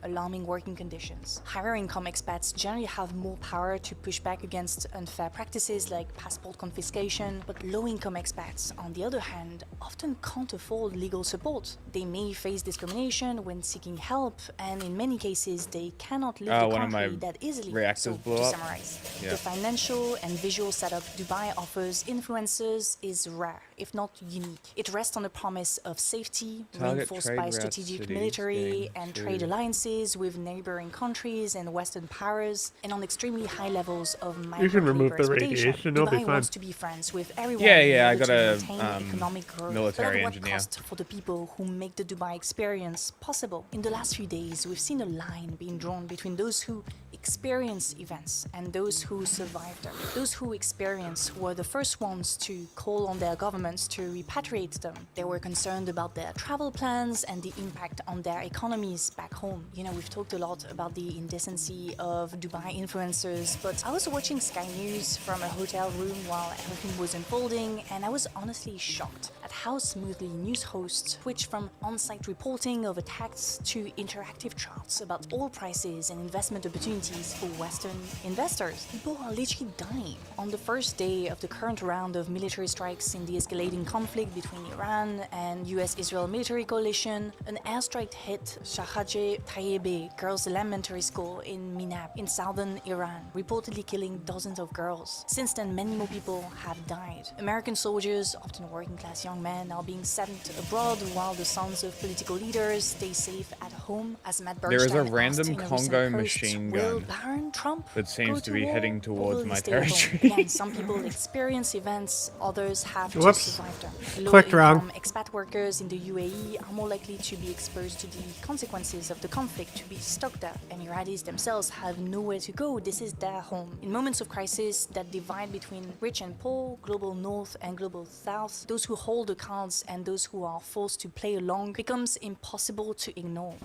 alarming working conditions. Higher income expats generally have more power to push back against unfair practices like passport confiscation, but low income expats, on the other hand, often can't afford legal support. They may face discrimination when seeking help, and in many cases, they cannot leave the country that easily. Reactors blew to up. summarize, the financial and visual setup Dubai offers influencers is rare, if not unique. It rests on the promise of safety, reinforced by strategic military and trade alliances with neighboring countries and Western powers, and on extremely high levels of migrant labor exploitation. Dubai wants to be friends with everyone in order to maintain economic growth, military but at what engineer. cost for the people who make the Dubai experience possible? In the last few days, we've seen a line being drawn between those who experience events and those who survive them. Those who experience were the first ones to call on their governments to repatriate them. They were concerned about their travel plans and the impact on their economies back home. You know, we've talked a lot about the indecency of Dubai influencers, but I was watching Sky News from a hotel room while everything was unfolding, and I was honestly shocked at how smoothly news hosts switched from on-site reporting of attacks to interactive charts about oil prices and investment opportunities for Western investors. People are literally dying. On the first day of the current round of military military strikes in the escalating conflict between Iran and US-Israel military coalition, an airstrike hit Shahaje Tayyebe Girls' Elementary School in Minab in southern Iran, reportedly killing dozens of girls. Since then, many more people have died. American soldiers, often working-class young men, are being sent abroad while the sons of political leaders stay safe at home. As Matt There is a Bernstein random asked in a Congo recent post, machine will gun Baron Trump that seems go to be war, heading or towards will he my stay at home? territory. Again, some people experience events, others have to Whoops. survive them. Clicked wrong. Low-income expat workers in the UAE are more likely to be exposed to the consequences of the conflict, to be stuck there. Emiratis themselves have nowhere to go. This is their home. In moments of crisis that divide between rich and poor, global north and global south, those who hold the cards and those who are forced to play along becomes impossible to ignore.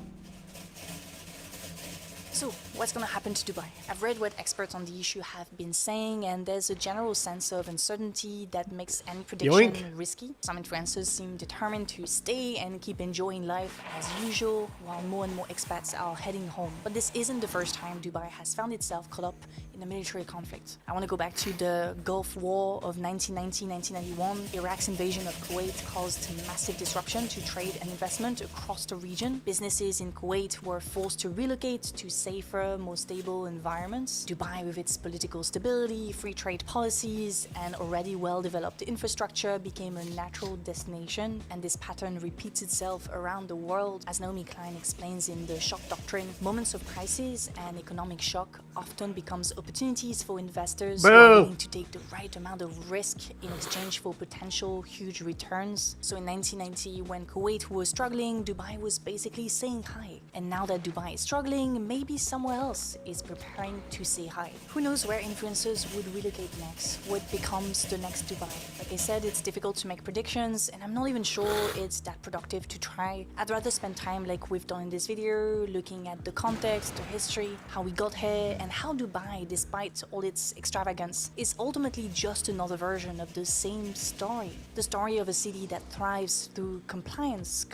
So, what's gonna happen to Dubai? I've read what experts on the issue have been saying, and there's a general sense of uncertainty that makes any prediction risky. Some influencers seem determined to stay and keep enjoying life as usual, while more and more expats are heading home. But this isn't the first time Dubai has found itself caught up in a military conflict. I want to go back to the Gulf War of 1990-1991. Iraq's invasion of Kuwait caused massive disruption to trade and investment across the region. Businesses in Kuwait were forced to relocate to safer, more stable environments. Dubai, with its political stability, free trade policies, and already well-developed infrastructure, became a natural destination, and this pattern repeats itself around the world. As Naomi Klein explains in The Shock Doctrine, moments of crisis and economic shock often becomes opportunities for investors who are willing to take the right amount of risk in exchange for potential huge returns. So in 1990, when Kuwait was struggling, Dubai was basically saying hi. And now that Dubai is struggling, maybe somewhere else is preparing to say hi. Who knows where influencers would relocate next? What becomes the next Dubai? Like I said, it's difficult to make predictions, and I'm not even sure it's that productive to try. I'd rather spend time like we've done in this video, looking at the context, the history, how we got here, and how Dubai, despite all its extravagance, is ultimately just another version of the same story. The story of a city that thrives through compliance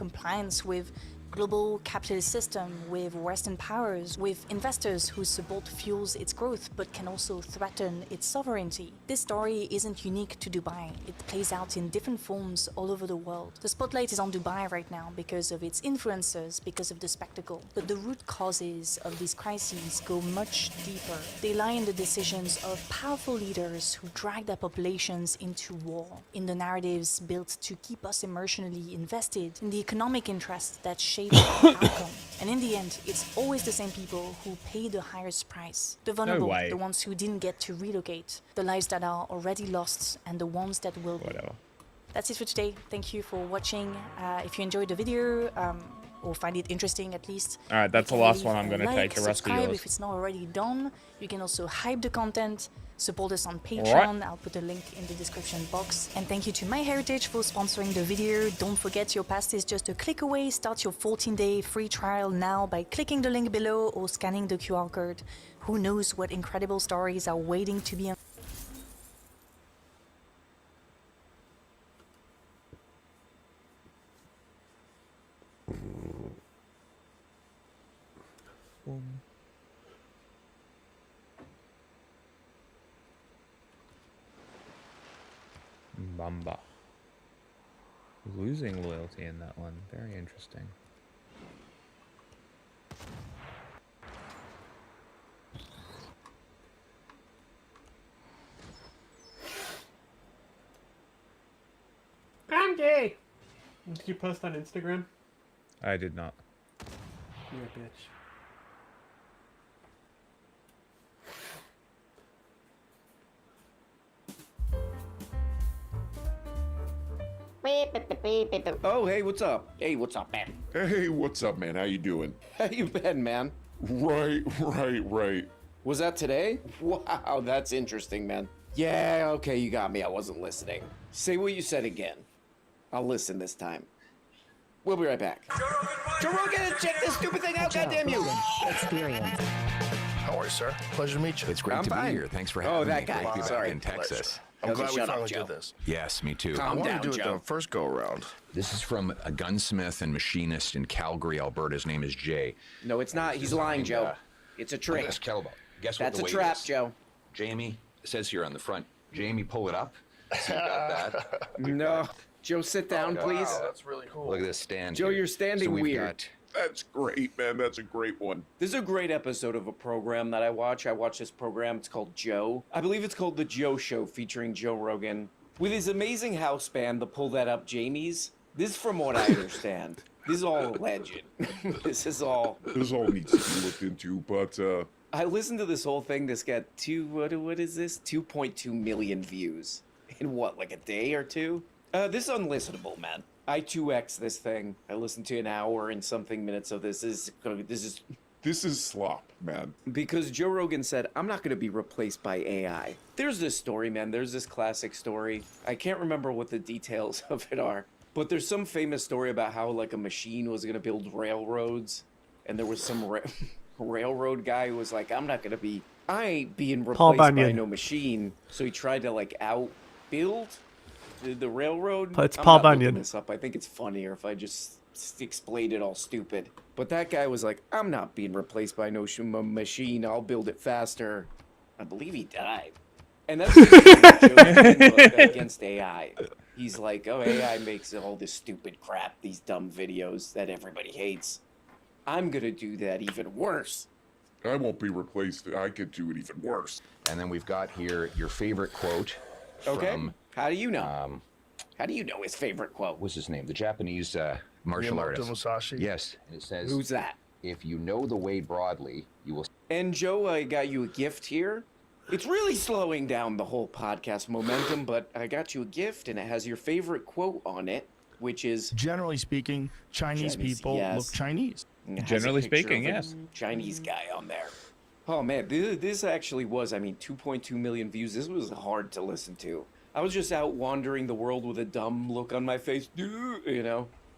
with global capitalist system, with Western powers, with investors whose support fuels its growth but can also threaten its sovereignty. This story isn't unique to Dubai. It plays out in different forms all over the world. The spotlight is on Dubai right now because of its influencers, because of the spectacle. But the root causes of these crises go much deeper. They lie in the decisions of powerful leaders who drag their populations into war, in the narratives built to keep us emotionally invested, in the economic interests that shape the outcome. And in the end, it's always the same people who pay the highest price. The vulnerable, the ones who didn't get to relocate, the lives that are already lost, and the ones that will be. That's it for today. Thank you for watching. If you enjoyed the video, or find it interesting at least. Alright, that's the last one I'm going to take. The rest of subscribe yours. if it's not already done. You can also hype the content. Support us on Patreon. I'll put a link in the description box. And thank you to MyHeritage for sponsoring the video. Don't forget, your past is just a click away. Start your 14-day free trial now by clicking the link below or scanning the QR code. Who knows what incredible stories are waiting to be Bamba. Losing loyalty in that one. Very interesting. I'm gay. Did you post on Instagram? I did not. You're a bitch. Oh, hey, what's up? Hey, what's up, man? Hey, what's up, man? How you doing? How you been, man? Right. Was that today? Wow, that's interesting, man. Yeah, okay, you got me. I wasn't listening. Say what you said again. I'll listen this time. We'll be right back. Joe Rogan, check this stupid thing out, goddamn you! Experience. How are you, sir? Pleasure to meet you. It's great to be here. Thanks for having me. that guy. Great to be Sorry. back in Texas. I'm glad we shut up, finally Joe. did this. Yes, me too. Calm I down, wanted to do it Joe. the first go around. This is from a gunsmith and machinist in Calgary, Alberta. His name is Jay. No, it's not. He's lying, Joe. It's a trick. Yes, kettlebell. Guess what That's the a weight trap, is? Joe. Jamie, it says here on the front. Jamie, pull it up. So you got that. No. Joe, sit down, please. Wow, that's really cool. Look at this stand. Joe, here. you're standing so we've weird. Got, That's great, man. That's a great one. This is a great episode of a program that I watch. I watch this program. It's called Joe. I believe it's called The Joe Show, featuring Joe Rogan. With his amazing house band, the Pull That Up Jamies. This is from what I understand. This is all alleged. This all needs to be looked into, but I listened to this whole thing. This got what is this? 2.2 million views in what, like a day or two? This is unlistenable, man. I 2x this thing. I listened to an hour and something minutes of this. This is slop, man. Because Joe Rogan said, I'm not going to be replaced by AI. There's this story, man. There's this classic story. I can't remember what the details of it are. But there's some famous story about how, like, a machine was going to build railroads. And there was some railroad guy who was like, I ain't being replaced by no machine. So he tried to, like, outbuild the railroad. It's I'm Paul not looking Bunyan. this up. I think it's funnier if I just explained it all stupid. But that guy was like, I'm not being replaced by no machine. I'll build it faster. I believe he died. And that's just against AI. He's like, oh, AI makes all this stupid crap, these dumb videos that everybody hates. I'm going to do that even worse. I won't be replaced. I could do it even worse. and then we've got here your favorite quote. Okay. From, how do you know? How do you know his favorite quote? What's his name? The Japanese martial Miyamoto artist. Musashi? Yes. And it says, Who's that? If you know the way broadly, you will. And Joe, I got you a gift here. It's really slowing down the whole podcast momentum, but I got you a gift, and it has your favorite quote on it, which is... Generally speaking, Chinese people look Chinese. Generally speaking, yes. Chinese guy on there. Oh, man, this actually was, 2.2 million views. This was hard to listen to. I was just out wandering the world with a dumb look on my face,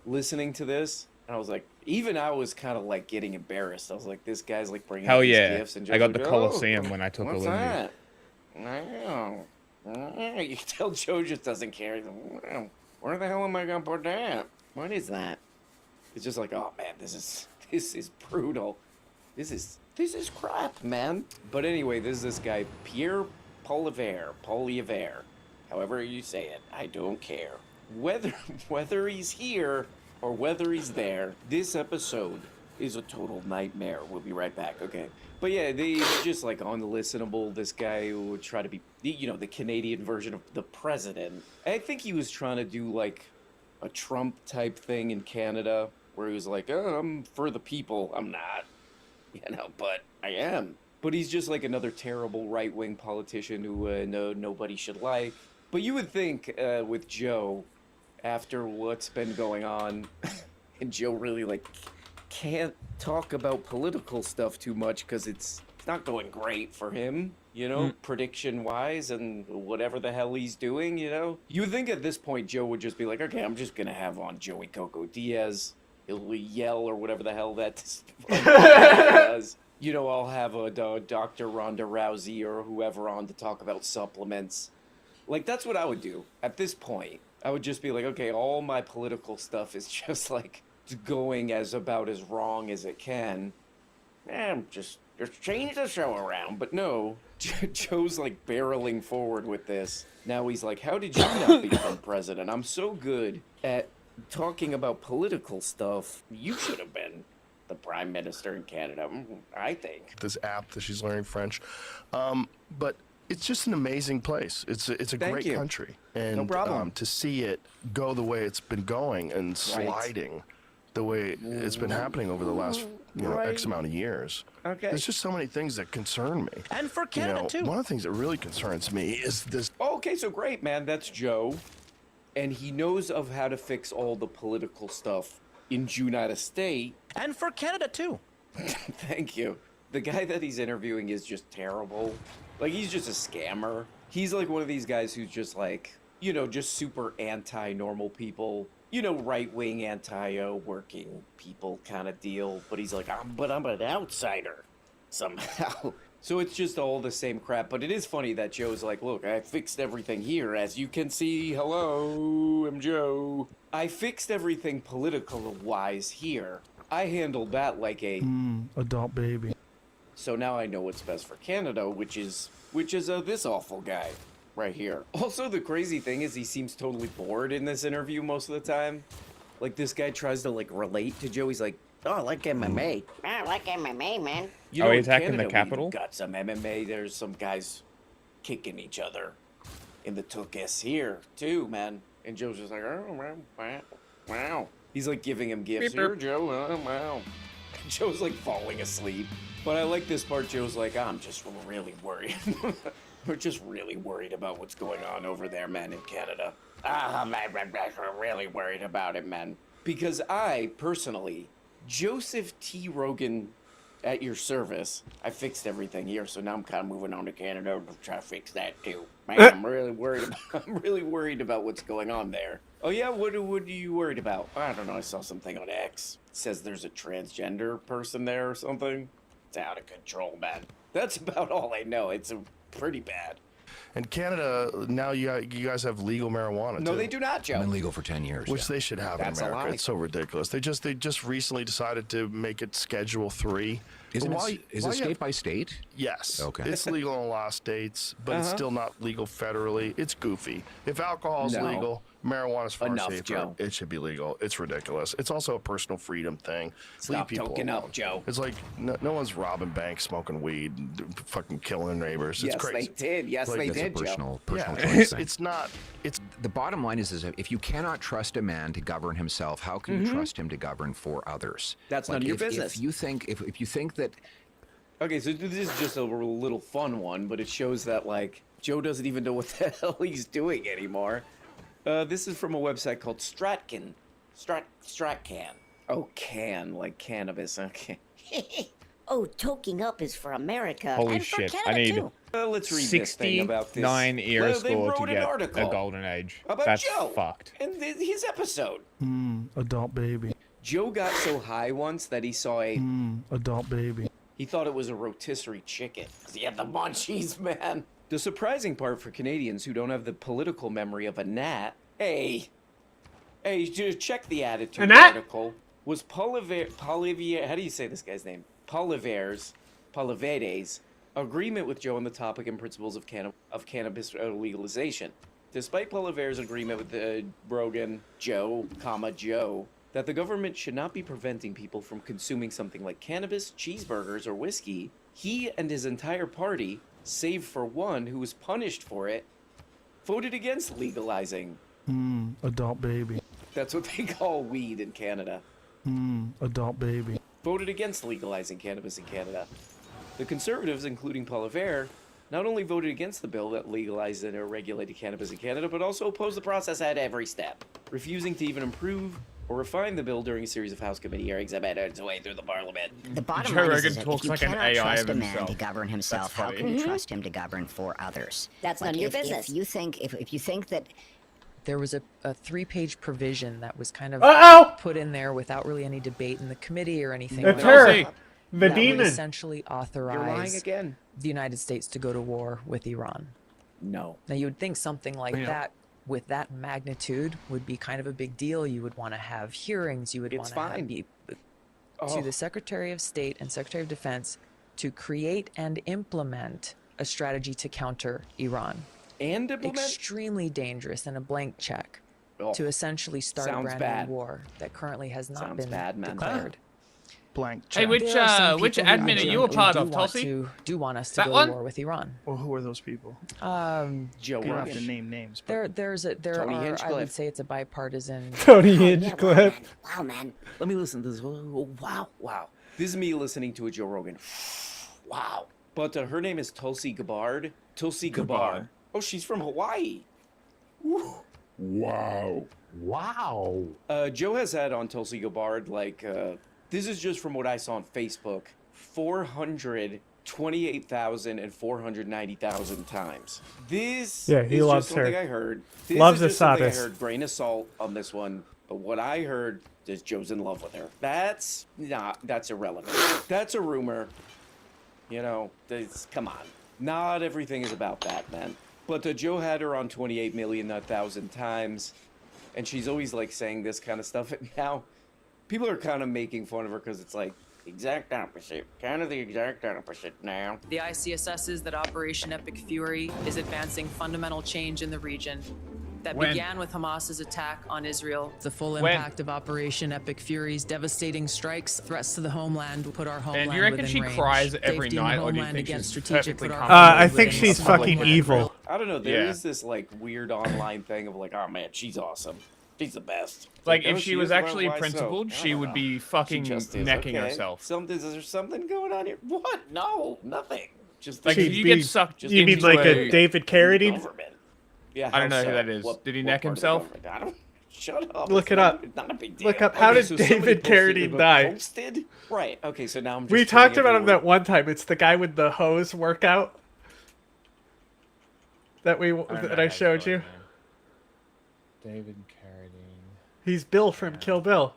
listening to this. And I was like, even I was kind of like getting embarrassed. I was like, this guy's like bringing Hell out these yeah. gifts. And I got Joe's the like, Colosseum when I took what's Olympiad. that? You can tell Joe just doesn't care. He's like, where the hell am I going to put that? What is that? It's just like, oh man, this is brutal. This is crap, man. But anyway, this is this guy, Pierre Polivier, however you say it, I don't care. Whether he's here or whether he's there, this episode is a total nightmare. We'll be right back, okay? But yeah, it's just like unlistenable. This guy who would try to be, the Canadian version of the president. I think he was trying to do like a Trump type thing in Canada, where he was like, oh, I'm for the people. I'm not, but I am. But he's just like another terrible right-wing politician who nobody should like. But you would think with Joe, after what's been going on, and Joe really like can't talk about political stuff too much because it's not going great for him, prediction-wise and whatever the hell he's doing, You would think at this point Joe would just be like, okay, I'm just going to have on Joey Coco Diaz. He'll yell or whatever the hell that does. I'll have a Dr. Ronda Rousey or whoever on to talk about supplements. Like, that's what I would do at this point. I would just be like, okay, all my political stuff is just like going about as wrong as it can. Just change the show around. But no, Joe's like barreling forward with this. Now he's like, how did you not become president? I'm so good at talking about political stuff. You should have been the prime minister in Canada, I think. This app that she's learning French. But it's just an amazing place. It's a great country. And no problem. To see it go the way it's been going and sliding the way it's been happening over the last X amount of years. Okay. There's just so many things that concern me. And for Canada, too. One of the things that really concerns me is this. Okay, so great, man. That's Joe. And he knows of how to fix all the political stuff in United States. And for Canada, too. Thank you. The guy that he's interviewing is just terrible. Like, he's just a scammer. He's like one of these guys who's just like, just super anti-normal people. Right-wing, anti-working people kind of deal. But he's like, but I'm an outsider somehow. So it's just all the same crap. But it is funny that Joe's like, look, I fixed everything here. As you can see, hello, I'm Joe. I fixed everything political-wise here. I handled that like a... adult baby. So now I know what's best for Canada, which is this awful guy. right here. Also, the crazy thing is he seems totally bored in this interview most of the time. Like, this guy tries to, like, relate to Joe. He's like, oh, I like MMA. I like MMA, man. You Are know, we in attacking Canada, the Capitol? We got some MMA. There's some guys kicking each other in the Tookus here, too, man. And Joe's just like, oh, wow. He's, like, giving him gifts. Beep, Here, Joe, wow. Joe's, like, falling asleep. But I like this part. Joe's like, I'm just really worried. We're just really worried about what's going on over there, man, in Canada. We're really worried about it, man. Because I, personally, Joseph T. Rogan, at your service, I fixed everything here, so now I'm kind of moving on to Canada to try to fix that too. Man, I'm really worried about what's going on there. Oh yeah, what are you worried about? I don't know, I saw something on X. It says there's a transgender person there or something. It's out of control, man. That's about all I know. It's pretty bad. In Canada, now you guys have legal marijuana, No, too. they do not, Joe. Been legal for 10 years. Which they should have That's in a America. lie. It's so ridiculous. They just recently decided to make it Schedule 3. Is it state by state? Yes. Okay. It's legal in a lot of states, but it's still not legal federally. It's goofy. If alcohol is No. legal, marijuana's far Enough, safer. Joe. It should be legal. It's ridiculous. It's also a personal freedom thing. Stop Leave people toking alone. up, Joe. It's like no one's robbing banks, smoking weed, and fucking killing their neighbors. It's Yes, crazy. they did. Yes, Like, they it's a did, Joe. Personal Yeah, choice thing. it's not. It's The bottom line is if you cannot trust a man to govern himself, how can you trust him to govern for others? That's none of your if, business. If you think that Okay, so this is just a little fun one, but it shows that, like, Joe doesn't even know what the hell he's doing anymore. This is from a website called Stratcan. Stratcan. Oh, like cannabis. Okay. Oh, toking up is for America. Holy and for shit, Canada I need too. Let's read this thing about this. 69 ear Well, they score wrote to an get article a golden age. about That's Joe fucked. and his episode. adult baby. Joe got so high once that he saw a... Adult baby. He thought it was a rotisserie chicken. 'Cause he had the munchies, man. The surprising part for Canadians who don't have the political memory of a gnat, hey, just check the attitude article, was Polivier, how do you say this guy's name? Polivere's agreement with Joe on the topic and principles of cannabis legalization. Despite Polivere's agreement with Rogan, Joe, that the government should not be preventing people from consuming something like cannabis, cheeseburgers, or whiskey, he and his entire party, save for one who was punished for it, voted against legalizing. Adult baby. That's what they call weed in Canada. Adult baby. Voted against legalizing cannabis in Canada. The Conservatives, including Polivier, not only voted against the bill that legalized and regulated cannabis in Canada, but also opposed the process at every step, refusing to even improve or refine the bill during a series of House committee hearings that made its way through the Parliament. The bottom Joe line Rogan is that talks if you like an cannot AI trust of a man himself. to govern himself, That's how funny. can you trust him to govern for others? That's none of your business. If you think that There was a 3-page provision that was kind of Uh-oh! put in there without really any debate in the committee or anything. It's like her, that. the That would demon. essentially authorize again. the United States to go to war with Iran. No. Now you would think something like Yeah. that, with that magnitude, would be kind of a big deal. You would want to have hearings. You would want It's to have fine. to the Secretary of State and Secretary of Defense to create and implement a strategy to counter Iran. And implement? Extremely dangerous and a blank check to essentially start a Sounds brand bad. new war that currently has not Sounds been bad, man. declared. Blank check. Hey, which There are some which people who admin are do- you a who part do of, want Tulsi? do want us to That go one? to war with Iran? Well, who are those people? Joe You don't have to Rogan. name names. But There Tony are. I Hinchcliffe. would say it's a bipartisan. Tony Hinchcliffe. wow, man. Let me listen to this. Wow. This is me listening to a Joe Rogan. Wow. But her name is Tulsi Gabbard. Tulsi Gabbard. Oh, she's from Hawaii. Wow. Wow. Joe has had on Tulsi Gabbard, this is just from what I saw on Facebook, 428,000 and 490,000 times. This Yeah, he is loves just something her. I heard. Loves is a just something I sadist. heard. Grain of salt on this one. But what I heard is Joe's in love with her. That's irrelevant. That's a rumor. You know, come on. Not everything is about that, man. But Joe had her on 28,000,000 times. And she's always like saying this kind of stuff. And now people are kind of making fun of her because it's like, Exact opposite. Kind of the exact opposite now. The IC assesses that Operation Epic Fury is advancing fundamental change in the region. That When? began with Hamas's attack on Israel. The full When? impact of Operation Epic Fury's devastating strikes, threats to the homeland, put our homeland And do you reckon within she range. cries every Safety in the night, or do you homeland think against she's strategic perfectly put our comfortable I living think in she's the fucking homeland? evil. I don't know. There Yeah. is this like weird online thing of like, oh man, she's awesome. She's the best. Like, oh, if she was is? actually Why so? principled, I she don't would know. be She fucking just is. necking Okay. herself. Is there something going on here? What? No, nothing. Just Like, the- if you get sucked You mean into like a a David Carradine? government. Yeah, I don't how know who so? that is. Did he neck part of the himself? government? I don't. Shut up. Look It's it not- up. It's not a big deal. Look up how did somebody David posted Carradine it, die? Posted? Right. Okay. So now I'm just. We telling talked about him everyone- that one time. It's the guy with the hose workout that I showed you. David Carradine. He's Bill from Kill Bill.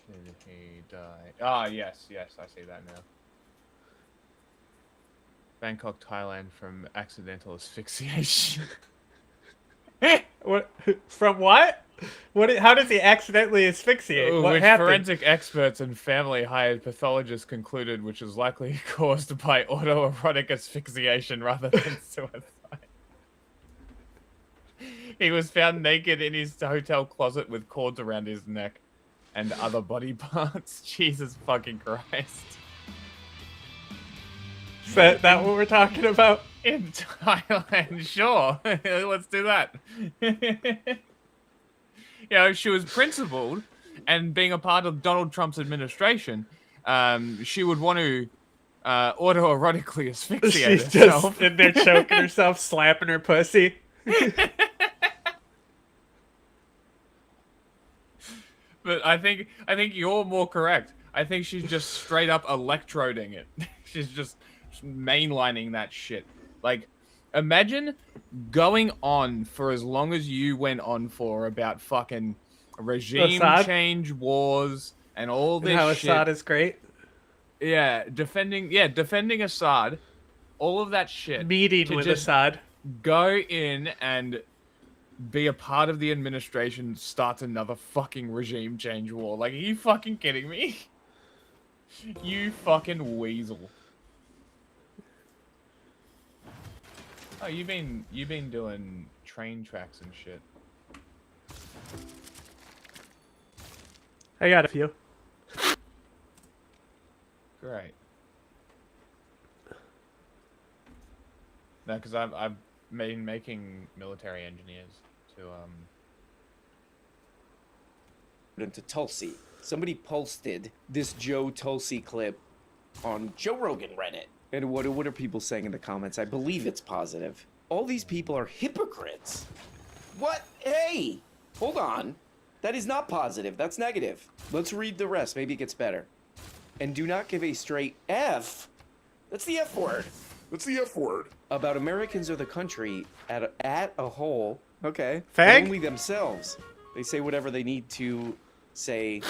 Did he die? Ah, yes, I see that now. Bangkok, Thailand, from accidental asphyxiation. What? From what? What? How does he accidentally asphyxiate? What Which happened? forensic experts and family hired pathologists concluded, which was likely caused by autoerotic asphyxiation rather than suicide. He was found naked in his hotel closet with cords around his neck and other body parts. Jesus fucking Christ. Is that what we're talking about? In Thailand, sure. Let's do that. You know, she was principled, and being a part of Donald Trump's administration, she would want to autoerotically asphyxiate She's herself. just in there choking herself, slapping her pussy. But I think you're more correct. I think she's just straight up electroding it. She's just mainlining that shit. Like, imagine going on for as long as you went on for about fucking regime Assad? change wars and all this And how shit. Assad is great. Yeah, defending Assad, all of that shit. Meeting to with just Assad. Go in and be a part of the administration, starts another fucking regime change war. Like, are you fucking kidding me? You fucking weasel. Oh, you've been doing train tracks and shit. I got a few. Great. No, because I've been making military engineers to into Tulsi. Somebody posted this Joe Tulsi clip on Joe Rogan Reddit. And what are people saying in the comments? I believe it's positive. All these people are hypocrites. What? Hey! Hold on. That is not positive. That's negative. Let's read the rest. Maybe it gets better. And do not give a straight F. That's the F word. What's the F word? About Americans or the country at a whole. Okay. Fag? Only themselves. They say whatever they need to say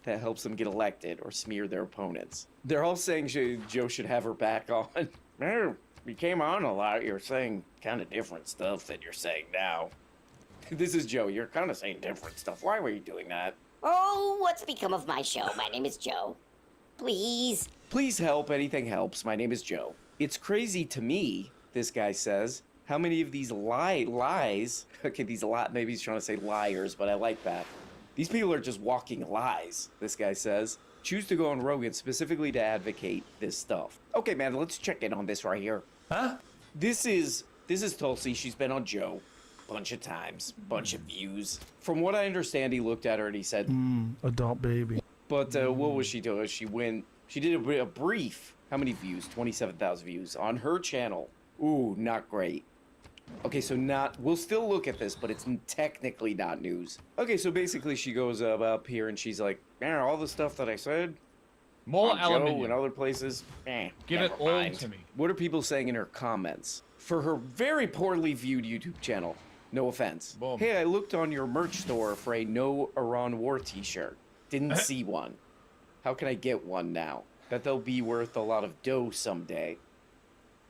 that helps them get elected or smear their opponents. They're all saying Joe should have her back on. You came on a lot. You're saying kind of different stuff than you're saying now. This is Joe. You're kind of saying different stuff. Why were you doing that? Oh, what's become of my show? My name is Joe. Please. Please help. Anything helps. My name is Joe. It's crazy to me, this guy says, how many of these lies, okay, maybe he's trying to say liars, but I like that. These people are just walking lies, this guy says. Choose to go on Rogan specifically to advocate this stuff. Okay, man, let's check in on this right here. Huh? This is Tulsi. She's been on Joe a bunch of times, bunch of views. From what I understand, he looked at her and he said, Adult baby. but what was she doing? She did a brief, how many views? 27,000 views on her channel. Ooh, not great. Okay, so we'll still look at this, but it's technically not news. Okay, so basically she goes up here and she's like, man, all the stuff that I said, more on Joe aluminium. and other places, Give it never all mind. to me. What are people saying in her comments? For her very poorly viewed YouTube channel, no offense. Boom. Hey, I looked on your merch store for a No Iran War t-shirt. Didn't see one. How can I get one now? Bet they'll be worth a lot of dough someday.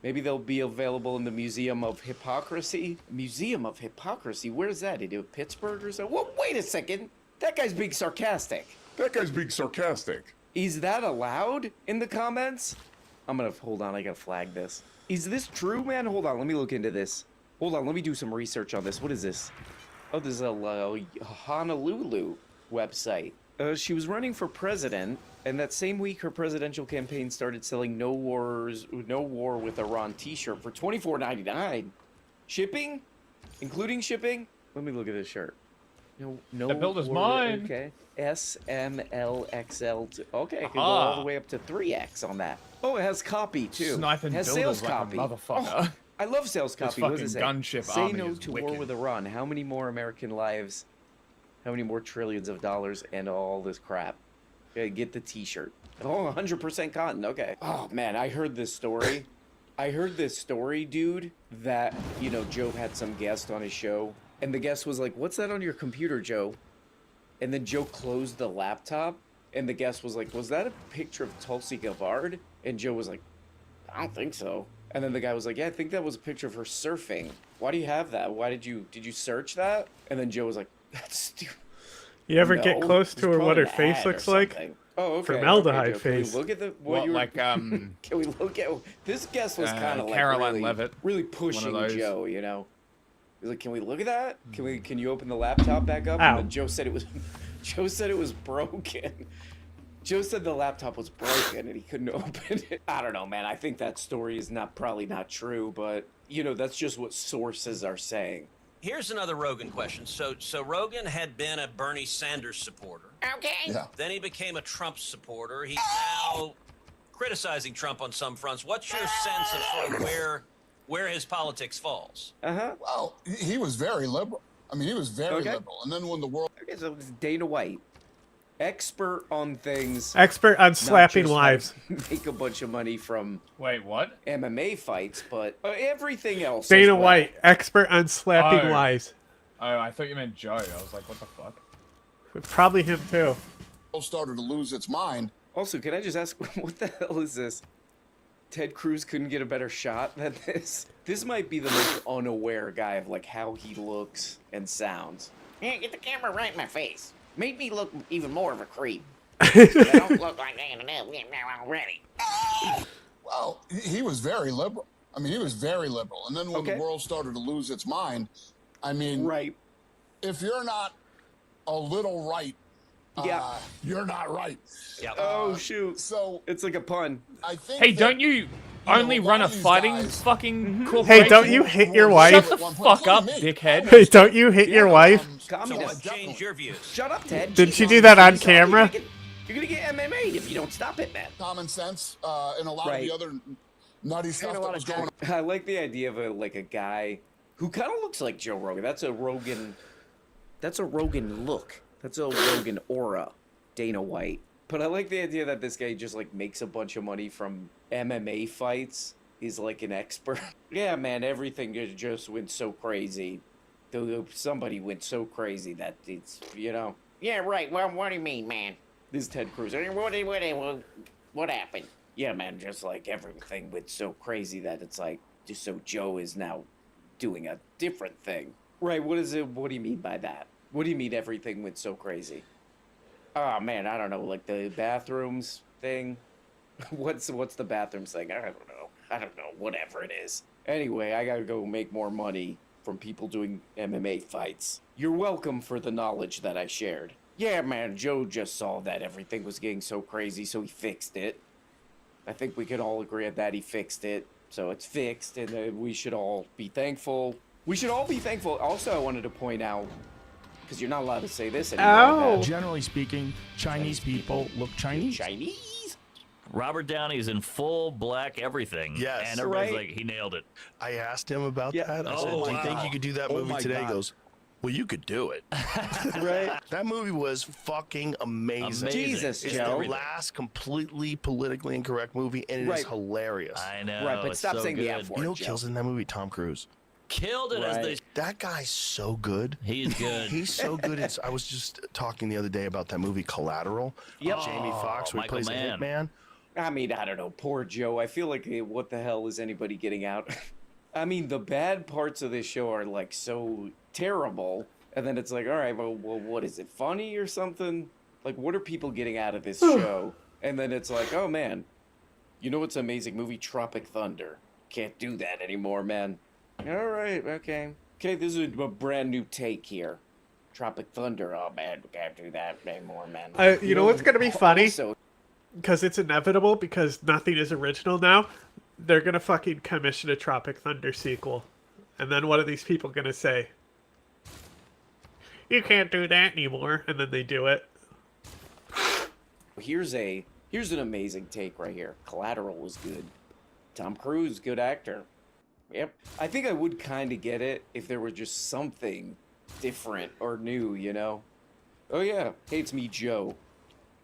Maybe they'll be available in the Museum of Hypocrisy. Museum of Hypocrisy? Where's that? Is it Pittsburgh or so? Whoa, wait a second. That guy's being sarcastic. That guy's being sarcastic. Is that allowed in the comments? I'm gonna, hold on, I gotta flag this. Is this true, man? Hold on, let me look into this. Hold on, let me do some research on this. What is this? Oh, this is a Honolulu website. She was running for president, and that same week her presidential campaign started selling No War with Iran t-shirt for $24.99. Shipping? Including shipping? Let me look at this shirt. No, The build is war, mine. Okay. SMLXL. Okay, it can go all the way up to 3X on that. Oh, it has copy too. Sniping it has builders sales like a copy. motherfucker. Oh, I love sales This copy. What does it fucking say? gunship Say army no is to war wicked. with Iran. How many more American lives? How many more trillions of dollars and all this crap? Okay, get the t-shirt. Oh, 100% cotton. Okay. Oh, man, I heard this story. I heard this story, dude, that, you know, Joe had some guest on his show. And the guest was like, what's that on your computer, Joe? And then Joe closed the laptop. And the guest was like, was that a picture of Tulsi Gabbard? And Joe was like, I don't think so. And then the guy was like, yeah, I think that was a picture of her surfing. Why do you have that? Why did you search that? And then Joe was like, that's stupid. You ever get No, close it's to her what probably her an face ad or looks like? something. Oh, okay. Formaldehyde okay, Joe, face. Can we look at the What, you were, like, Can we look at this guest was kind of like Caroline really, Levitt, really one pushing of those. Joe, you know. He's like, can we look at that? Can you open the laptop back up? Ow. And then Joe said it was broken. Joe said the laptop was broken and he couldn't open it. I don't know, man. I think that story is probably not true, but you know, that's just what sources are saying. Here's another Rogan question. So Rogan had been a Bernie Sanders supporter. Okay. Yeah. Then he became a Trump supporter. He's now criticizing Trump on some fronts. What's your sense of sort of where his politics falls? Well, he was very liberal. I mean, he was very Okay. liberal. And then when the world... Okay, so it's Dana White. Expert on things. Expert on not slapping just how wives. to make a bunch of money from Wait, what? MMA fights, but everything else. as Dana well. White, expert on slapping Oh. wives. Oh, I thought you meant Joe. I was like, what the fuck? Probably him too. started to lose its mind. Also, can I just ask, what the hell is this? Ted Cruz couldn't get a better shot than this? This might be the most unaware guy of like how he looks and sounds. Yeah, get the camera right in my face. Made me look even more of a creep. I don't look like that enough already. Well, he was very liberal. I mean, he was very liberal. And then when Okay. the world started to lose its mind, I mean, Right. if you're not a little right, Yeah. you're not right. Yeah. Oh shoot. So It's like a pun. I think. Hey, that, don't you only know, a run lot a of these fighting guys- fucking corporation? Hey, don't you hit your Shut wife? Shut the At one point, fuck up, including me. dickhead. Hey, don't you hit your wife? Calm So down. what changed your views? Shut up, Ted. Did Jeez, she man. do that on Jeez, camera? You're gonna get MMA if you don't stop it, man. Common sense and a lot Right. of the other nutty stuff a that lot was of going on. I like the idea of a guy who kind of looks like Joe Rogan. That's a Rogan look. That's a Rogan aura. Dana White. But I like the idea that this guy just like makes a bunch of money from MMA fights. He's like an expert. Yeah, man, everything just went so crazy. Somebody went so crazy that it's, you know. Yeah, right. Well, what do you mean, man? This is Ted Cruz. What happened? Yeah, man, just like everything went so crazy that it's like, just so Joe is now doing a different thing. Right, what is it? What do you mean by that? What do you mean everything went so crazy? Oh, man, I don't know, like the bathrooms thing? What's the bathrooms thing? I don't know, whatever it is. Anyway, I gotta go make more money from people doing MMA fights. You're welcome for the knowledge that I shared. Yeah, man, Joe just saw that everything was getting so crazy, so he fixed it. I think we could all agree that he fixed it. So it's fixed, and we should all be thankful. We should all be thankful. Also, I wanted to point out, because you're not allowed to say this anymore. Ow. that- Generally speaking, Chinese people look Chinese. Chinese? Robert Downey's in full black everything. Yes. And everybody's Right. like, he nailed it. I asked him about Yeah. that. I said, Oh, do you think wow. you could do that Oh movie my today? God. He goes, well, you could do it. Right? That movie was fucking amazing. Amazing. Jesus, It's Joe. the last completely politically incorrect movie, and it is Right. hilarious. I know. Right, but it's stop so saying good. the F word. You know who Joe. kills in that movie? Tom Cruise. Killed it Right. as That guy's so good. He's good. He's so good. I was just talking the other day about that movie Collateral. Yep. Jamie Foxx, where he Michael plays Mann. a hitman. I mean, I don't know. Poor Joe. I feel like, what the hell is anybody getting out? I mean, the bad parts of this show are like so terrible. And then it's like, all right, well, what is it? Funny or something? Like, what are people getting out of this show? And then it's like, oh man, you know what's an amazing movie? Tropic Thunder. Can't do that anymore, man. All right, okay. Okay, this is a brand new take here. Tropic Thunder, oh man, we can't do that anymore, man. You know what's gonna be funny? Also, Because it's inevitable, because nothing is original now, they're gonna fucking commission a Tropic Thunder sequel. And then what are these people gonna say? You can't do that anymore. And then they do it. here's an amazing take right here. Collateral was good. Tom Cruise, good actor. Yep. I think I would kind of get it if there were just something different or new, you know? Oh yeah, hey, it's me, Joe.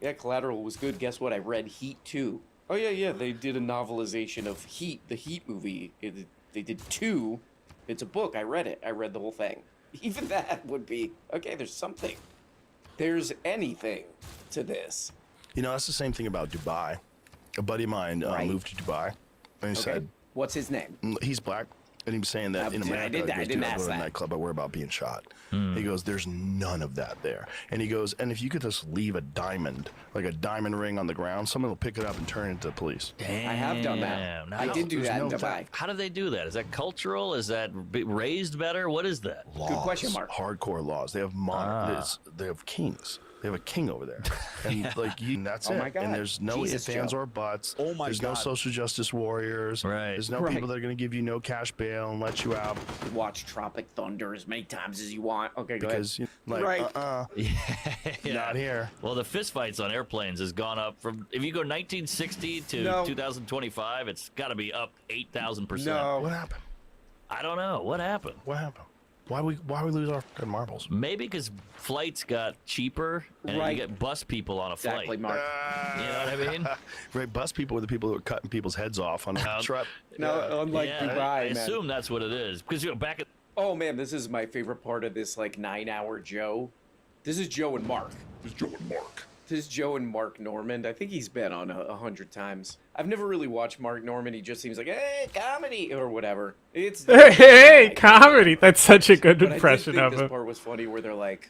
Yeah, Collateral was good. Guess what? I read Heat 2. Oh yeah, they did a novelization of Heat, the Heat movie. They did 2. It's a book. I read it. I read the whole thing. Even that would be, okay, there's something. There's anything to this. You know, that's the same thing about Dubai. A buddy of mine moved to Dubai, and he said, "What's his name?" He's black, and he was saying that in America, I didn't ask go to a that. nightclub, I worry about being shot. He goes, "There's none of that there." And he goes, "And if you could just leave a diamond, like a diamond ring on the ground, someone will pick it up and turn it into the police." I have done that. Now, I did do that in Dubai. How do they do that? Is that cultural? Is that raised better? What is that? Laws, Good question, Mark. Hardcore laws. They have they have kings. They have a king over there, and that's Oh it. my God. And there's no Jesus, ifs, ands, Joe. or buts. Oh my There's God. no social justice warriors. Right. There's no people that are going to give you no cash bail and let you out Watch Tropic Thunder as many times as you want. Okay, go because ahead. not here. Well, the fistfights on airplanes has gone up from, if you go 1960 to No. 2025, it's got to be up 8,000%. No. What happened? I don't know. What happened? What happened? Why we lose our fucking marbles? Maybe because flights got cheaper and Right. you get bus people on a flight. Exactly, Mark. You know what I mean? Right, bus people were the people who were cutting people's heads off on a truck. No, unlike Yeah, Dubai, I man. assume that's what it is. Because you know, back at Oh man, this is my favorite part of this like 9-hour Joe. This is Joe and Mark. It's Joe and Mark. This is Joe and Mark Normand. I think he's been on 100 times. I've never really watched Mark Normand. He just seems like, hey, comedy or whatever. It's Hey, comedy. That's such a good But impression I of did think him. this part was funny where they're like,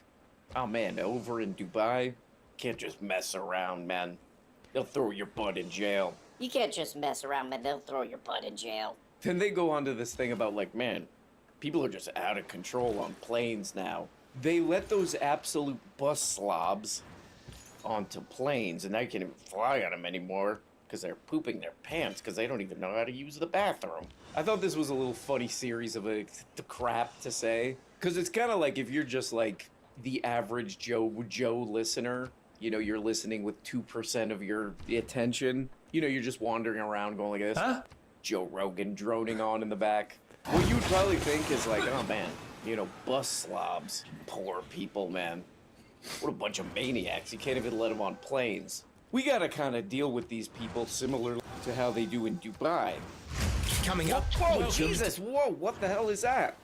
oh man, over in Dubai, can't just mess around, man. They'll throw your butt in jail. You can't just mess around, man. They'll throw your butt in jail. Then they go on to this thing about like, man, people are just out of control on planes now. They let those absolute bus slobs onto planes, and they can't even fly on them anymore because they're pooping their pants because they don't even know how to use the bathroom. I thought this was a little funny series of the crap to say, because it's kind of like if you're just like the average Joe listener, you know, you're listening with 2% of your attention. You know, you're just wandering around going like this. Huh? Joe Rogan droning on in the back. What you'd probably think is like, oh man, you know, bus slobs. Poor people, man. What a bunch of maniacs. You can't even let them on planes. We gotta kind of deal with these people similar to how they do in Dubai. Coming up, Whoa, welcome Jesus, whoa, what the hell is that?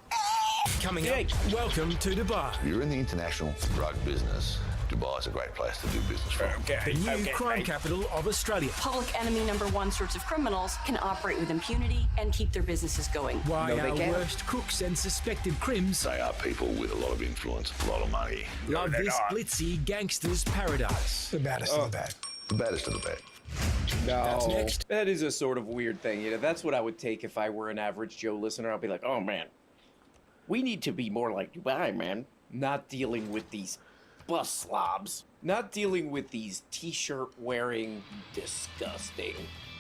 Coming up, welcome to Dubai. You're in the international drug business. Dubai is a great place to do business from. The new crime capital of Australia. Public enemy #1 sorts of criminals can operate with impunity and keep their businesses going. Why No, they our can't. worst crooks and suspected crims They are people with a lot of influence, a lot of money. love They this are. glitzy gangster's paradise. The baddest of the bad. The baddest of the bad. No, That's next. that is a sort of weird thing. You know, that's what I would take if I were an average Joe listener. I'll be like, oh man, we need to be more like Dubai, man. Not dealing with these bus slobs. Not dealing with these t-shirt wearing, disgusting,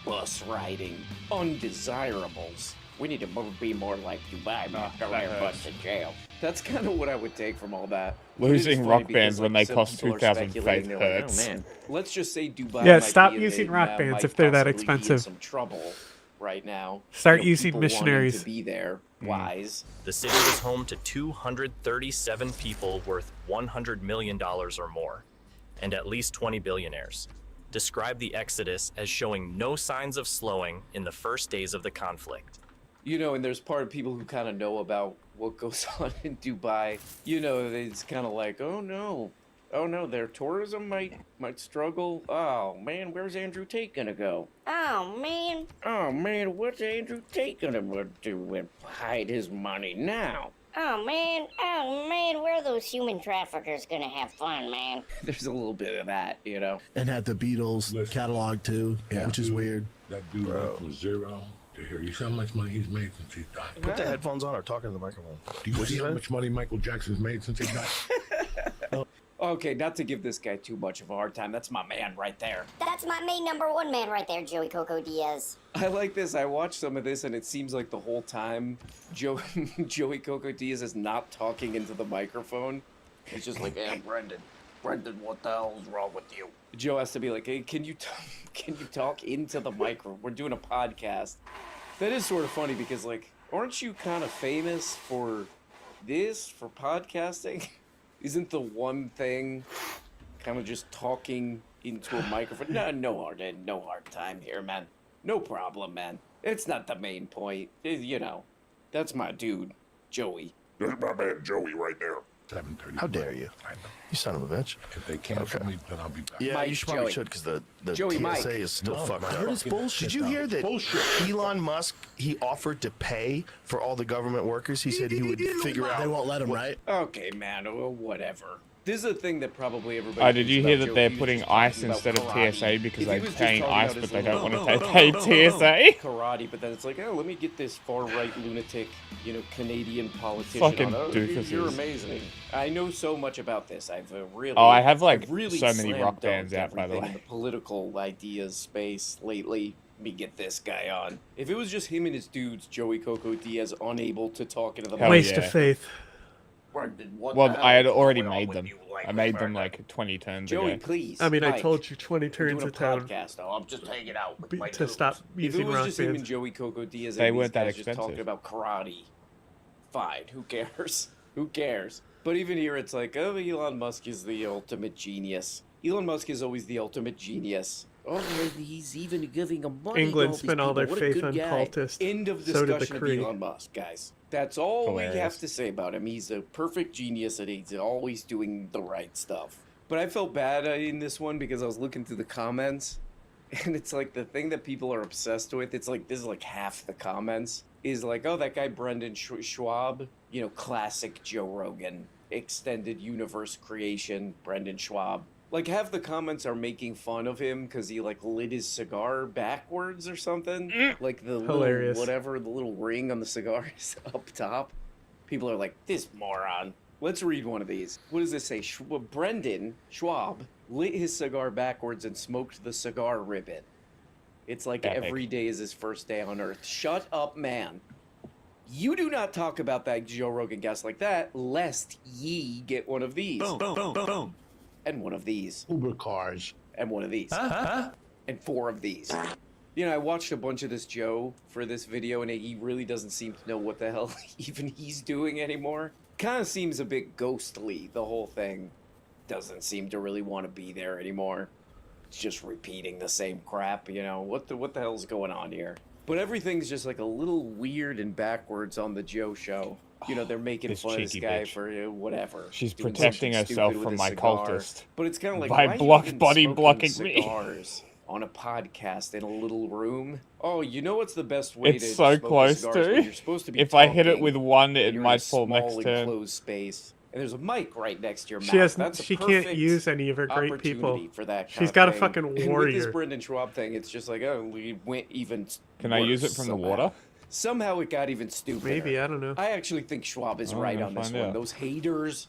bus riding, undesirables. We need to be more like Dubai, man. Throw their butts in jail. That's kind of what I would take from all that. But it is Losing funny rock because, bands when like, they some cost people are 2,000 speculating, faith they're like, hurts. oh man, let's just say Dubai. Yeah, might stop be using in, rock bands might if they're that possibly be in expensive. some trouble right now. Start You know, using people wanting missionaries. to be there. Wise. The city was home to 237 people worth $100 million or more, and at least 20 billionaires. Describe the exodus as showing no signs of slowing in the first days of the conflict. You know, and there's part of people who kind of know about what goes on in Dubai. You know, it's kind of like, oh no, their tourism might struggle. Oh man, where's Andrew Tate gonna go? Oh, man. Oh man, what's Andrew Tate gonna do and hide his money now? Oh man, where are those human traffickers gonna have fun, man? There's a little bit of that, you know. And had the Beatles catalog too, which is weird. That dude went from zero to here. You see how much money he's made since he's died? Put the headphones on or talk into the microphone. Do you see how much money Michael Jackson's made since he died? Okay, not to give this guy too much of a hard time. That's my man right there. That's my main #1 man right there, Joey Coco Diaz. I like this. I watched some of this, and it seems like the whole time Joey Coco Diaz is not talking into the microphone. It's just like, Hey, Brendan, what the hell's wrong with you? Joe has to be like, hey, can you talk into the microphone? We're doing a podcast. That is sort of funny because, like, aren't you kind of famous for this, for podcasting? Isn't the one thing kind of just talking into a microphone? No hard time here, man. No problem, man. It's not the main point. You know, that's my dude, Joey. That's my man Joey right there. 7:30. How dare you? You son of a bitch. If they cancel me, then I'll be back. Yeah, Mike, you should probably Joey. should because the Joey, TSA Mike. is still fucked I up. heard it's Did bullshit, you hear that Bullshit. Elon Musk, he offered to pay for all the government workers? He said he would figure out. They won't let him, right? Okay, man. Well, whatever. This is a thing that probably everybody. Did you thinks hear about that Joey. they're He was putting just ice talking about instead of karate. TSA because If he they're was just paying talking ice, about but his they don't little- want to pay TSA? Karate, but then it's like, oh, let me get this far-right lunatic, you know, Canadian politician Fucking on. Oh, doofuses. you're amazing. I know so much about this. I've really. Oh, I have, like, I've really so many slam rock bands dunked out, by the everything way. in the political ideas space lately. Let me get this guy on. If it was just him and his dudes, Joey Coco Diaz, unable to talk into the Hell Waste yeah. of faith. Brendan, what Well, the I had hell is already going on made with them. you, I made them like 20 turns Joey, ago. please. I mean, I Mike, told you 20 we're turns doing a town podcast? Oh, I'm just hanging out with my to dudes. stop If using it was rock just him and bands. Joey Coco Diaz, They and weren't these that guys just talking expensive. about karate, fine. Who cares? Who cares? But even here, it's like, oh, Elon Musk is the ultimate genius. Elon Musk is always the ultimate genius. Oh, he's even giving him money. England to all these spent all their people. What a faith good on guy. cultists. End of So did the discussion of Kree. Elon Musk, guys. That's all we Hilarious. have to say about him. He's a perfect genius and he's always doing the right stuff. But I felt bad in this one because I was looking through the comments and it's like the thing that people are obsessed with. It's like, this is like half the comments is like, oh, that guy Brendan Schwab, you know, classic Joe Rogan, extended universe creation, Brendan Schwab. Like half the comments are making fun of him because he like lit his cigar backwards or something. Like the Hilarious. little whatever, the little ring on the cigar is up top. People are like, this moron. Let's read one of these. What does this say? Brendan Schwab lit his cigar backwards and smoked the cigar ribbon. It's like Epic. every day is his first day on Earth. Shut up, man. You do not talk about that Joe Rogan guest like that, lest ye get one of these. Boom, boom, boom, boom. And one of these. Uber cars. And one of these. Huh? And 4 of these. You know, I watched a bunch of this Joe for this video, and he really doesn't seem to know what the hell even he's doing anymore. Kind of seems a bit ghostly, the whole thing. Doesn't seem to really want to be there anymore. It's just repeating the same crap, you know? What the hell's going on here? But everything's just like a little weird and backwards on the Joe show. You know, they're making This fun of this cheeky guy bitch. for whatever. She's doing protecting something herself stupid from with my a cigar. cultist. But it's kind of like, By why are you even body smoking blocking me. cigars on a podcast in a little room? Oh, you know what's the best way to It's so smoke close cigars when to. you're supposed to be If I hit it talking with one, and it you're in might a fall next small turn. enclosed space, and there's a mic right next to your mouth. She has. That's a She can't perfect use any of her great people. opportunity for that kind She's of got a thing. fucking And with this warrior. Brendan Schwab thing, it's just like, oh, we went even. Can I use it worse from the somehow. water? Somehow it got even stupider. Maybe, I don't know. I actually think Schwab is I'm right gonna on this find one. out. Those haters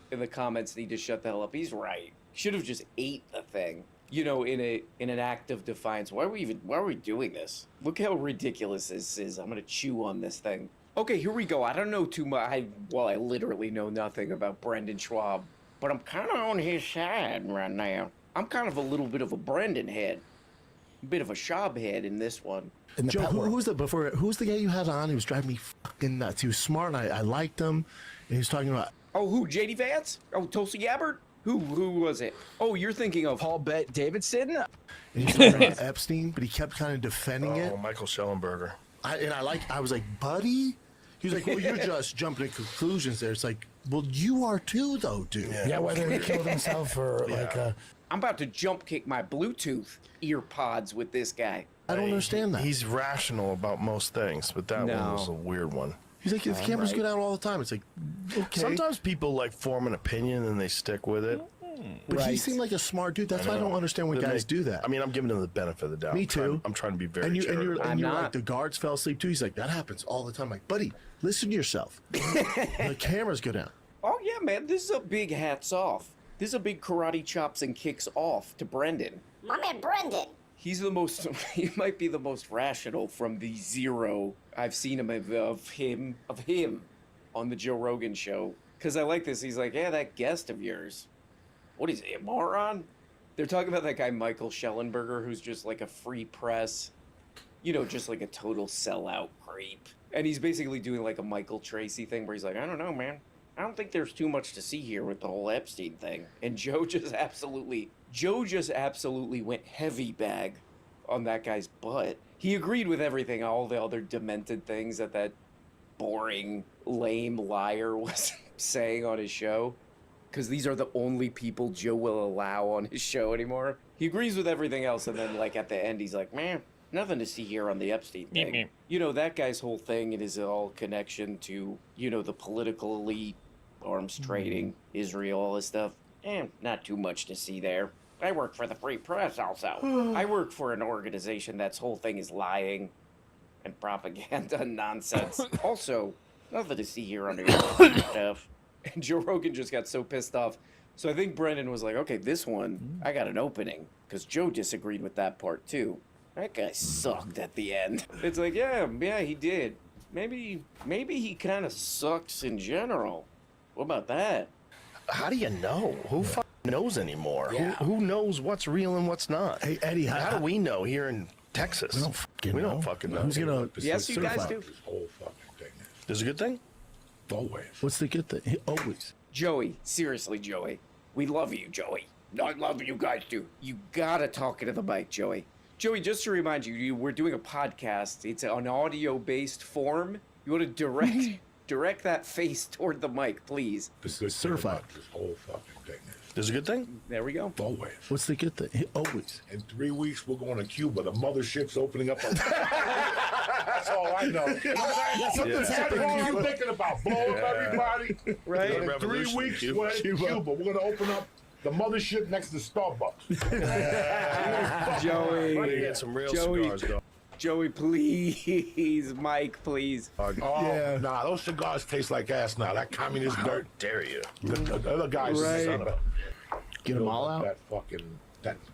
in the comments need to shut the hell up. He's right. Should have just ate the thing. You know, in an act of defiance. Why are we doing this? Look how ridiculous this is. I'm gonna chew on this thing. Okay, here we go. I don't know too much. I literally know nothing about Brendan Schwab, but I'm kind of on his side right now. I'm kind of a little bit of a Brendan head, a bit of a Schwab head in this one. In the Joe, who's the guy you had on? He was driving me fucking nuts. He was smart. I liked him. And he was talking about. Oh, who? JD Vance? Oh, Tulsi Gabbard? Who was it? Oh, you're thinking of Paul Davidson? And he was talking about Epstein, but he kept kind of defending it. Oh, Michael Schellenberger. I was like, buddy. He was like, well, you're just jumping to conclusions there. It's like, well, you are too, though, dude. Yeah, whether he killed himself or I'm about to jump kick my Bluetooth ear pods with this guy. I don't understand that. He's rational about most things, but that one was a weird one. He's like, the cameras go down all the time. It's like, okay. Sometimes people like form an opinion and they stick with it. But he seemed like a smart dude. That's why I don't understand when guys do that. I mean, I'm giving him the benefit of the doubt. Me too. I'm trying to be very And you're charitable. like, the guards fell asleep too. He's like, that happens all the time. I'm like, buddy, listen to yourself. The cameras go down. Oh yeah, man, this is a big hats off. This is a big karate chops and kicks off to Brendan. My man Brendan. He's the most, he might be the most rational from the zero I've seen him of him on the Joe Rogan show. Cause I like this. He's like, yeah, that guest of yours. What is he, a moron? They're talking about that guy Michael Schellenberger, who's just like a free press, you know, just like a total sellout creep. And he's basically doing like a Michael Tracy thing where he's like, I don't know, man. I don't think there's too much to see here with the whole Epstein thing. And Joe just absolutely went heavy bag on that guy's butt. He agreed with everything, all the other demented things that boring, lame liar was saying on his show. Because these are the only people Joe will allow on his show anymore. He agrees with everything else, and then, like, at the end, he's like, man, nothing to see here on the Epstein thing. You know, that guy's whole thing and his all connection to, you know, the political elite, arms trading, Israel, all this stuff. Not too much to see there. I work for the Free Press also. I work for an organization that's whole thing is lying and propaganda and nonsense. Also, nothing to see here on the Epstein stuff. And Joe Rogan just got so pissed off. So I think Brendan was like, okay, this one, I got an opening. Because Joe disagreed with that part too. That guy sucked at the end. It's like, yeah, he did. Maybe he kind of sucks in general. What about that? How do you know? Who knows anymore? Yeah. Who knows what's real and what's not? Hey, Eddie, how do we know here in Texas? We don't fucking know. Who's gonna Yes, you guys certify? do. Whole fucking thing. This is a good thing? Always. What's the good thing? Always. Joey, seriously, Joey. We love you, Joey. I love you guys too. You gotta talk into the mic, Joey. Joey, just to remind you, we're doing a podcast. It's an audio-based form. You want to direct that face toward the mic, please. The good Certified. thing about this whole fucking thing is This is a good thing? There we go. always. What's the good thing? Always. In 3 weeks, we're going to Cuba. The mothership's opening up. That's all I know. That's all I'm thinking about. Blow up everybody. Right? In 3 weeks, we're in Cuba. We're going to open up the mothership next to Starbucks. Joey. Right, get some real Joey. cigars, though. Joey, please. Mike, please. Nah, those cigars taste like ass now. That communist dirt. Dare you? The other guys, Right. son of a... Get them all out?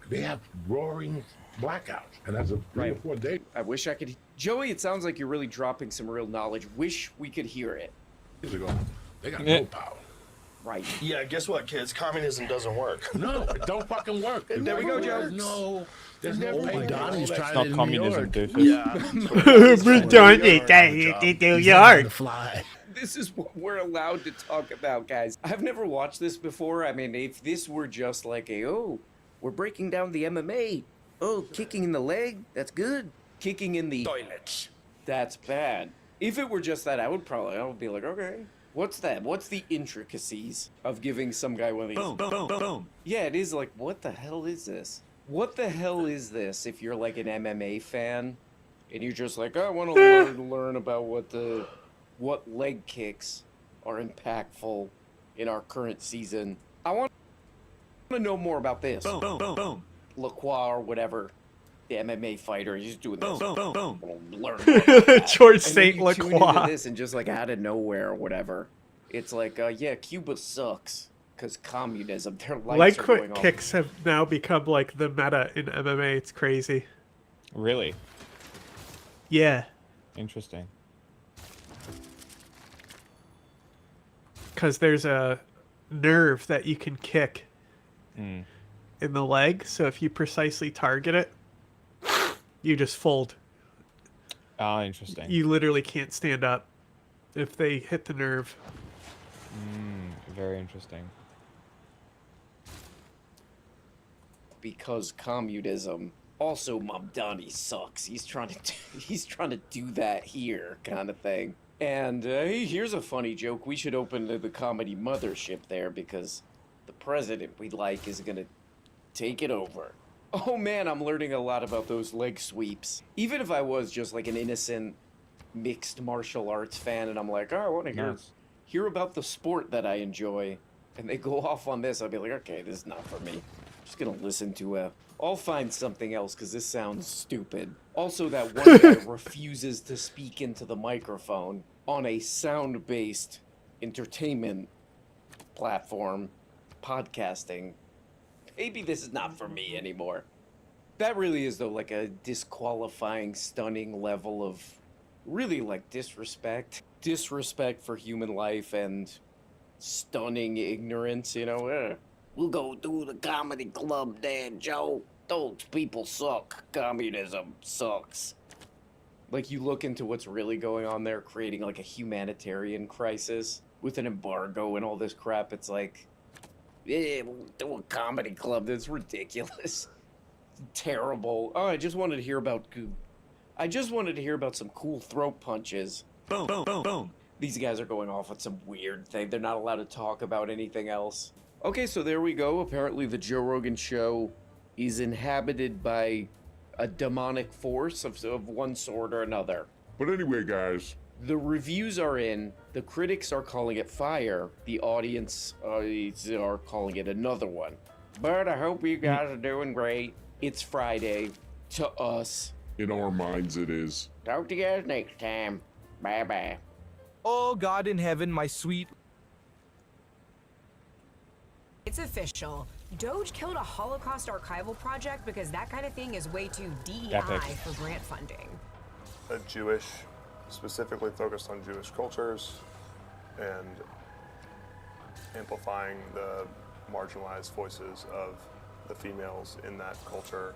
They have roaring blackouts. And that's a 3 or 4 day. I wish I could. Joey, it sounds like you're really dropping some real knowledge. Wish we could hear it. Years ago, they got no power. Right. Yeah, guess what, kids? Communism doesn't work. No, it don't fucking work. There we go, Joe. No. There's no Oh, paper. Donnie's It's trying not it in communism, New York. doofus. New York. Fly. This is what we're allowed to talk about, guys. I've never watched this before. I mean, if this were just like we're breaking down the MMA. Oh, kicking in the leg, that's good. Kicking in the toilets, that's bad. If it were just that, I would be like, okay, what's that? What's the intricacies of giving some guy one of these? Boom, boom, boom. Yeah, it is like, what the hell is this? What the hell is this? If you're like an MMA fan, and you're just like, I want to learn about what leg kicks are impactful in our current season. I want to know more about this. Boom, boom, boom, boom. Lacroix or whatever, the MMA fighter, he's doing this. Boom, boom, boom. Learn more about that. George And then St. you tune Lacroix. into this and just like out of nowhere or whatever, it's like, yeah, Cuba sucks because communism. Their lights Leg are going off. kicks have now become like the meta in MMA. It's crazy. Really? Yeah, Interesting. because there's a nerve that you can kick Mm. in the leg. So if you precisely target it, you just fold. Ah, interesting. You literally can't stand up if they hit the nerve. Very interesting. Because communism. Also, Mamdani sucks. He's trying to do that here, kind of thing. And hey, here's a funny joke. We should open the comedy mothership there because the president we like is gonna take it over. Oh man, I'm learning a lot about those leg sweeps. Even if I was just like an innocent mixed martial arts fan, and I'm like, oh, I want to hear about the sport that I enjoy, and they go off on this, I'll be like, okay, this is not for me. I'm just gonna listen to I'll find something else because this sounds stupid. Also, that one guy refuses to speak into the microphone on a sound-based entertainment platform, podcasting. Maybe this is not for me anymore. That really is, though, like a disqualifying, stunning level of really, like, disrespect. Disrespect for human life and stunning ignorance, you know? We'll go to the comedy club there, Joe. Those people suck. Communism sucks. Like, you look into what's really going on there, creating, like, a humanitarian crisis with an embargo and all this crap. It's like, yeah, we'll do a comedy club. That's ridiculous. Terrible. Oh, I just wanted to hear about some cool throat punches. Boom, boom, boom, boom. These guys are going off with some weird thing. They're not allowed to talk about anything else. Okay, so there we go. Apparently the Joe Rogan show is inhabited by a demonic force of one sort or another. But anyway, guys. The reviews are in. The critics are calling it fire. The audience are calling it another one. But I hope you guys are doing great. It's Friday. To us. In our minds it is. Talk to you guys next time. Bye-bye. Oh, God in heaven, my sweet... It's official. Doge killed a Holocaust archival project because that kind of thing is way too DEI for grant funding. Specifically focused on Jewish cultures and amplifying the marginalized voices of the females in that culture.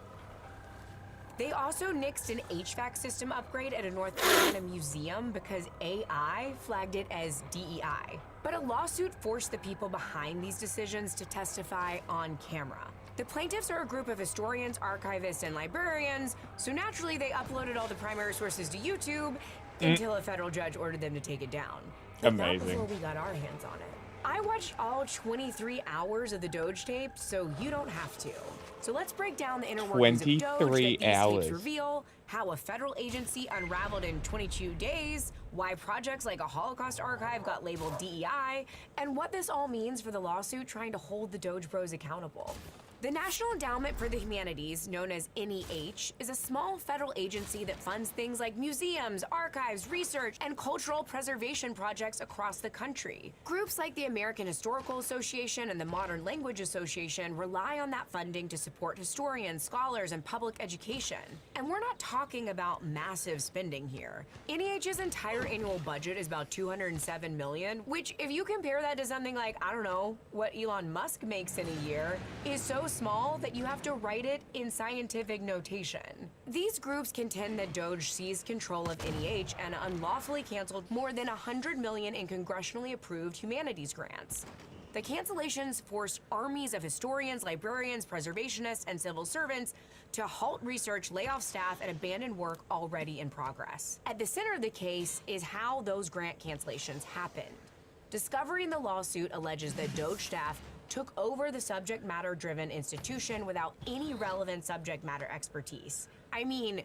They also nixed an HVAC system upgrade at a North Carolina museum because AI flagged it as DEI. But a lawsuit forced the people behind these decisions to testify on camera. The plaintiffs are a group of historians, archivists, and librarians, so naturally they uploaded all the primary sources to YouTube until a federal judge ordered them to take it down. But not before we got our hands on it. I watched all 23 hours of the Doge tape, so you don't have to. So let's break down the inner workings of Doge that these tapes reveal, how a federal agency unraveled in 22 days, why projects like a Holocaust archive got labeled DEI, and what this all means for the lawsuit trying to hold the Doge Bros accountable. The National Endowment for the Humanities, known as NEH, is a small federal agency that funds things like museums, archives, research, and cultural preservation projects across the country. Groups like the American Historical Association and the Modern Language Association rely on that funding to support historians, scholars, and public education. And we're not talking about massive spending here. NEH's entire annual budget is about $207 million, which, if you compare that to something like, I don't know, what Elon Musk makes in a year, is so small that you have to write it in scientific notation. These groups contend that Doge seized control of NEH and unlawfully canceled more than $100 million in congressionally approved humanities grants. The cancellations forced armies of historians, librarians, preservationists, and civil servants to halt research, lay off staff, and abandon work already in progress. At the center of the case is how those grant cancellations happened. Discovery in the lawsuit alleges that Doge staff took over the subject matter-driven institution without any relevant subject matter expertise. I mean,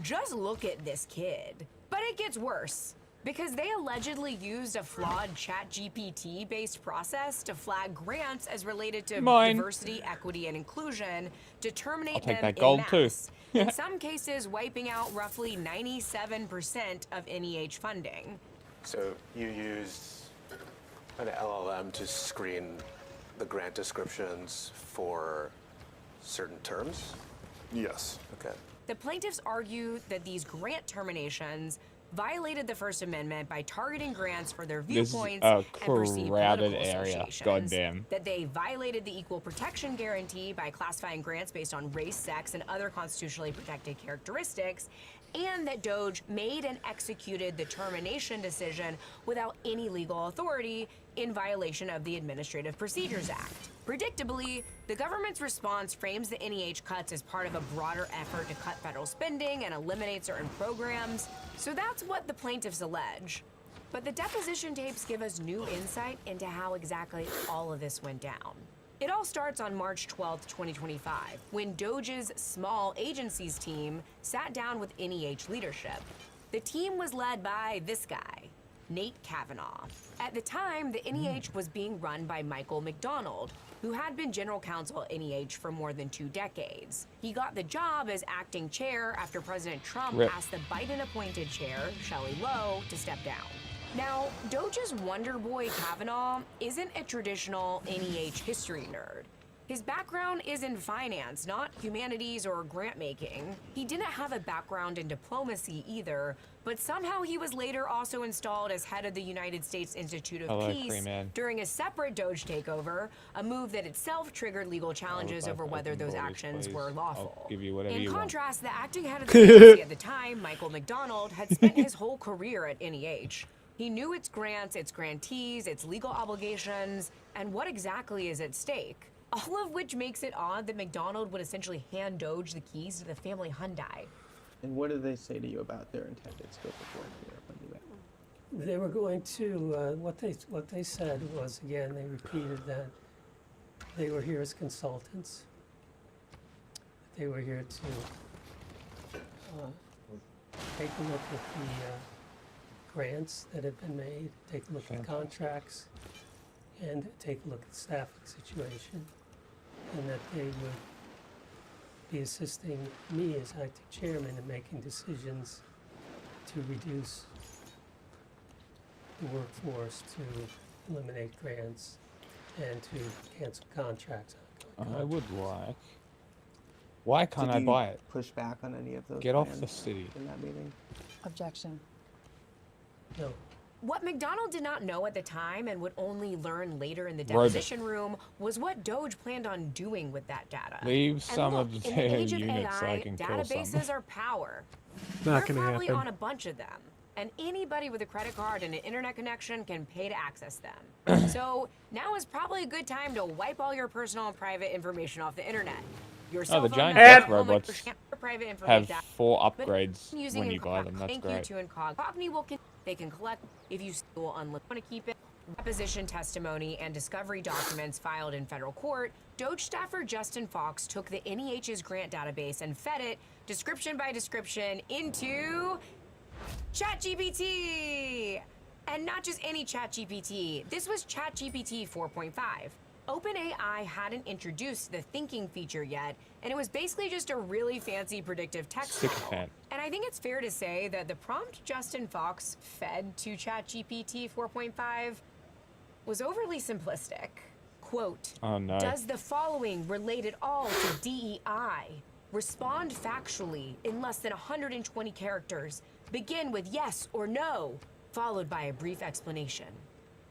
just look at this kid. But it gets worse, because they allegedly used a flawed ChatGPT-based process to flag grants as related to diversity, equity, and inclusion to terminate them en masse, in some cases wiping out roughly 97% of NEH funding. So you used an LLM to screen the grant descriptions for certain terms? Yes. Okay. The plaintiffs argue that these grant terminations violated the First Amendment by targeting grants for their viewpoints and perceived political associations. Goddamn. That they violated the Equal Protection Guarantee by classifying grants based on race, sex, and other constitutionally protected characteristics, and that Doge made and executed the termination decision without any legal authority in violation of the Administrative Procedures Act. Predictably, the government's response frames the NEH cuts as part of a broader effort to cut federal spending and eliminate certain programs. So that's what the plaintiffs allege. But the deposition tapes give us new insight into how exactly all of this went down. It all starts on March 12th, 2025, when Doge's small agencies team sat down with NEH leadership. The team was led by this guy, Nate Kavanaugh. At the time, the NEH was being run by Michael McDonald, who had been general counsel at NEH for more than 2 decades. He got the job as acting chair after President Trump asked the Biden-appointed chair, Shelley Lowe, to step down. Now, Doge's Wonder Boy Kavanaugh isn't a traditional NEH history nerd. His background is in finance, not humanities or grant making. He didn't have a background in diplomacy either, but somehow he was later also installed as head of the United States Institute of Peace during a separate Doge takeover, a move that itself triggered legal challenges over whether those actions were lawful. In contrast, the acting head of the agency at the time, Michael McDonald, had spent his whole career at NEH. He knew its grants, its grantees, its legal obligations, and what exactly is at stake. All of which makes it odd that McDonald would essentially hand Doge the keys to the family Hyundai. And what did they say to you about their intended scope of work here when you went? They were going to, what they said was, again, they repeated that they were here as consultants. They were here to take a look at the grants that have been made, take a look at contracts, and take a look at the staffing situation, and that they would be assisting me as acting chairman in making decisions to reduce the workforce, to eliminate grants, and to cancel contracts. I would like. Why can't I buy it? Push back on any of those Get off plans the city. in that meeting? Objection. No. What McDonald did not know at the time and would only learn later in the deposition room was what Doge planned on doing with that data. Leave And some look, of the in the age damn of units so I AI, can kill some. databases are power. Not We're gonna probably happen. on a bunch of them, and anybody with a credit card and an internet connection can pay to access them. So now is probably a good time to wipe all your personal and private information off the internet. Your cell Oh, the phone giant number, death home robots address, your private have information, 4 but upgrades using when you buy them. That's Thank great. you to Incogni will they can collect if you still want to keep it. Deposition testimony and discovery documents filed in federal court. Doge staffer Justin Fox took the NEH's grant database and fed it description by description into ChatGPT. And not just any ChatGPT. This was ChatGPT 4.5. OpenAI hadn't introduced the thinking feature yet, and it was basically just a really fancy predictive text model. And I think it's fair to say that the prompt Justin Fox fed to ChatGPT 4.5 was overly simplistic. Quote, Oh no. does the following relate at all to DEI? Respond factually in less than 120 characters. Begin with yes or no, followed by a brief explanation.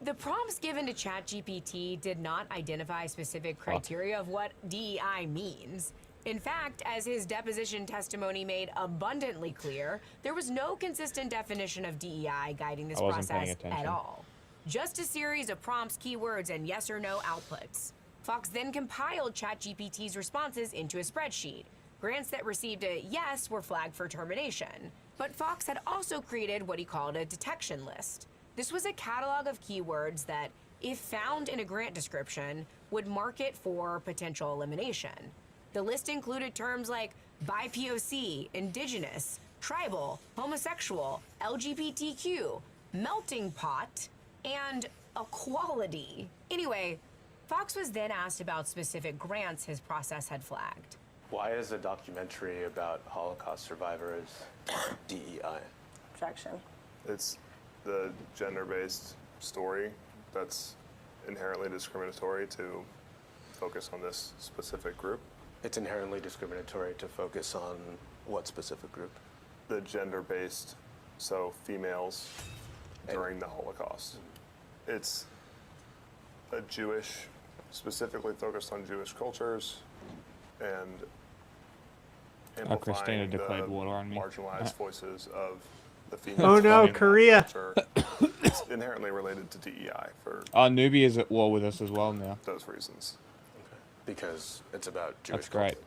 The prompts given to ChatGPT did not identify specific criteria of what DEI means. In fact, as his deposition testimony made abundantly clear, there was no consistent definition of DEI guiding this I wasn't paying process attention. at all. Just a series of prompts, keywords, and yes or no outputs. Fox then compiled ChatGPT's responses into a spreadsheet. Grants that received a yes were flagged for termination. But Fox had also created what he called a detection list. This was a catalog of keywords that, if found in a grant description, would mark it for potential elimination. The list included terms like BIPOC, indigenous, tribal, homosexual, LGBTQ, melting pot, and equality. Anyway, Fox was then asked about specific grants his process had flagged. Why is a documentary about Holocaust survivors DEI? Objection. It's the gender-based story that's inherently discriminatory to focus on this specific group. It's inherently discriminatory to focus on what specific group? The gender-based, so females during the Holocaust. It's a Jewish, specifically focused on Jewish cultures and Christina amplifying declared the water on me. marginalized voices of the females. Oh no, Korea! It's inherently related to DEI for Nubia is at war with us as well now. those reasons. Because it's about Jewish That's great.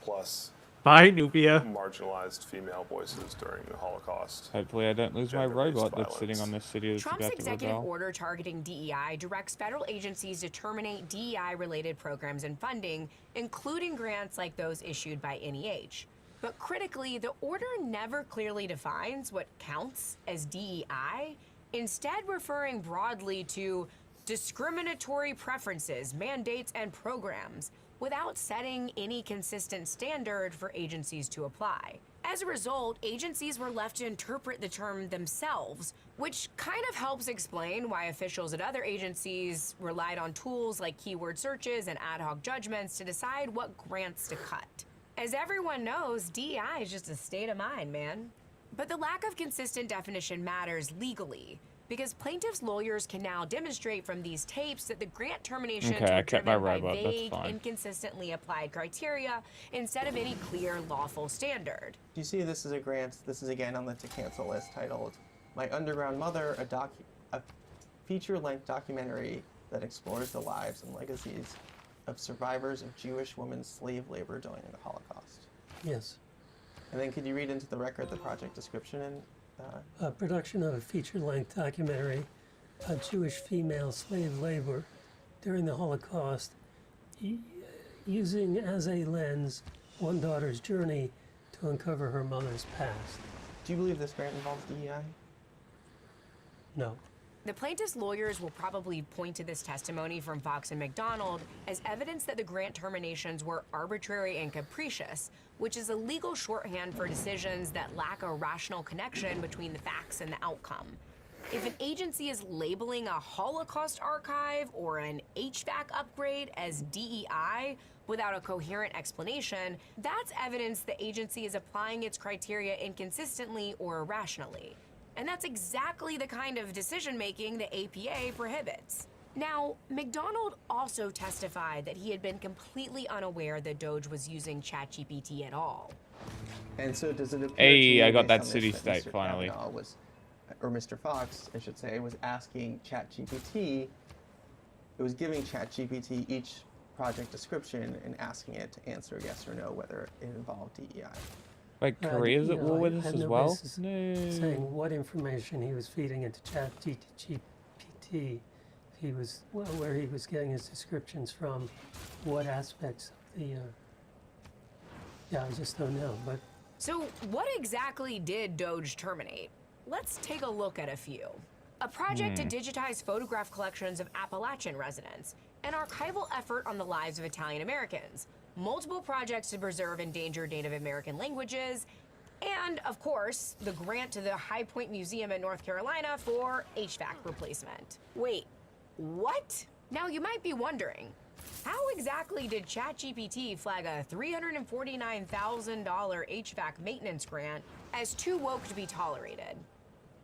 Plus, Bye, Nubia. marginalized female voices during the Holocaust. Hopefully I don't lose my Gender-based robot that's violence. sitting on this city that's Trump's about to executive rebel. order targeting DEI directs federal agencies to terminate DEI-related programs and funding, including grants like those issued by NEH. But critically, the order never clearly defines what counts as DEI, instead referring broadly to discriminatory preferences, mandates, and programs, without setting any consistent standard for agencies to apply. As a result, agencies were left to interpret the term themselves, which kind of helps explain why officials at other agencies relied on tools like keyword searches and ad hoc judgments to decide what grants to cut. As everyone knows, DEI is just a state of mind, man. But the lack of consistent definition matters legally, because plaintiffs' lawyers can now demonstrate from these tapes that the grant terminations were driven by vague, inconsistently applied criteria instead of any clear lawful standard. Do you see this as a grant? This is again on the to cancel list titled My Underground Mother, a feature-length documentary that explores the lives and legacies of survivors of Jewish women's slave labor during the Holocaust. Yes. And then could you read into the record the project description and Production of a feature-length documentary on Jewish female slave labor during the Holocaust, using as a lens one daughter's journey to uncover her mother's past. Do you believe this grant involves DEI? No. The plaintiff's lawyers will probably point to this testimony from Fox and McDonald as evidence that the grant terminations were arbitrary and capricious, which is a legal shorthand for decisions that lack a rational connection between the facts and the outcome. If an agency is labeling a Holocaust archive or an HVAC upgrade as DEI without a coherent explanation, that's evidence the agency is applying its criteria inconsistently or irrationally. And that's exactly the kind of decision-making the APA prohibits. Now, McDonald also testified that he had been completely unaware that Doge was using ChatGPT at all. And so does it appear Hey, to you, I got based that on this, city-state Mr. finally. Kavanaugh was, or Mr. Fox, I should say, was asking ChatGPT, it was giving ChatGPT each project description and asking it to answer yes or no whether it involved DEI. Like Korea's at war with us as well? Saying what information he was feeding into ChatGPT, he was where he was getting his descriptions from, what aspects of the. Yeah, I just don't know. But so, what exactly did Doge terminate? Let's take a look at a few. A project to digitize photograph collections of Appalachian residents, an archival effort on the lives of Italian Americans, multiple projects to preserve endangered Native American languages, and, of course, the grant to the High Point Museum in North Carolina for HVAC replacement. Wait, what? Now you might be wondering, how exactly did ChatGPT flag a $349,000 HVAC maintenance grant as too woke to be tolerated?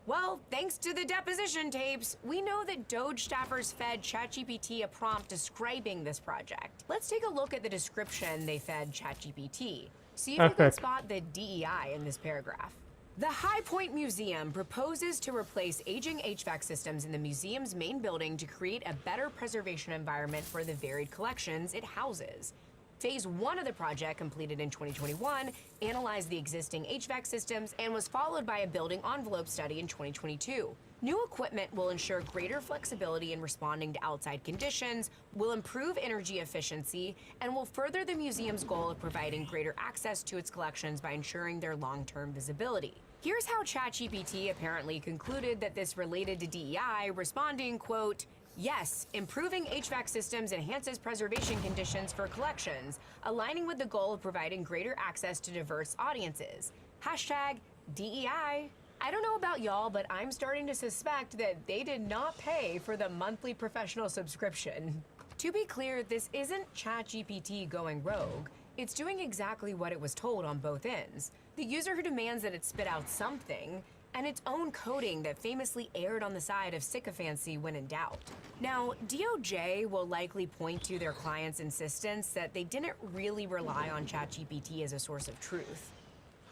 Well, thanks to the deposition tapes, we know that Doge staffers fed ChatGPT a prompt describing this project. Let's take a look at the description they fed ChatGPT. See if you can spot the DEI in this paragraph. The High Point Museum proposes to replace aging HVAC systems in the museum's main building to create a better preservation environment for the varied collections it houses. Phase 1 of the project, completed in 2021, analyzed the existing HVAC systems and was followed by a building envelope study in 2022. New equipment will ensure greater flexibility in responding to outside conditions, will improve energy efficiency, and will further the museum's goal of providing greater access to its collections by ensuring their long-term visibility. Here's how ChatGPT apparently concluded that this related to DEI, responding, quote, "Yes, improving HVAC systems enhances preservation conditions for collections, aligning with the goal of providing greater access to diverse audiences. Hashtag DEI. I don't know about y'all, but I'm starting to suspect that they did not pay for the monthly professional subscription. To be clear, this isn't ChatGPT going rogue. It's doing exactly what it was told on both ends. The user who demands that it spit out something, and its own coding that famously erred on the side of sycophancy when in doubt. Now, DOJ will likely point to their client's insistence that they didn't really rely on ChatGPT as a source of truth.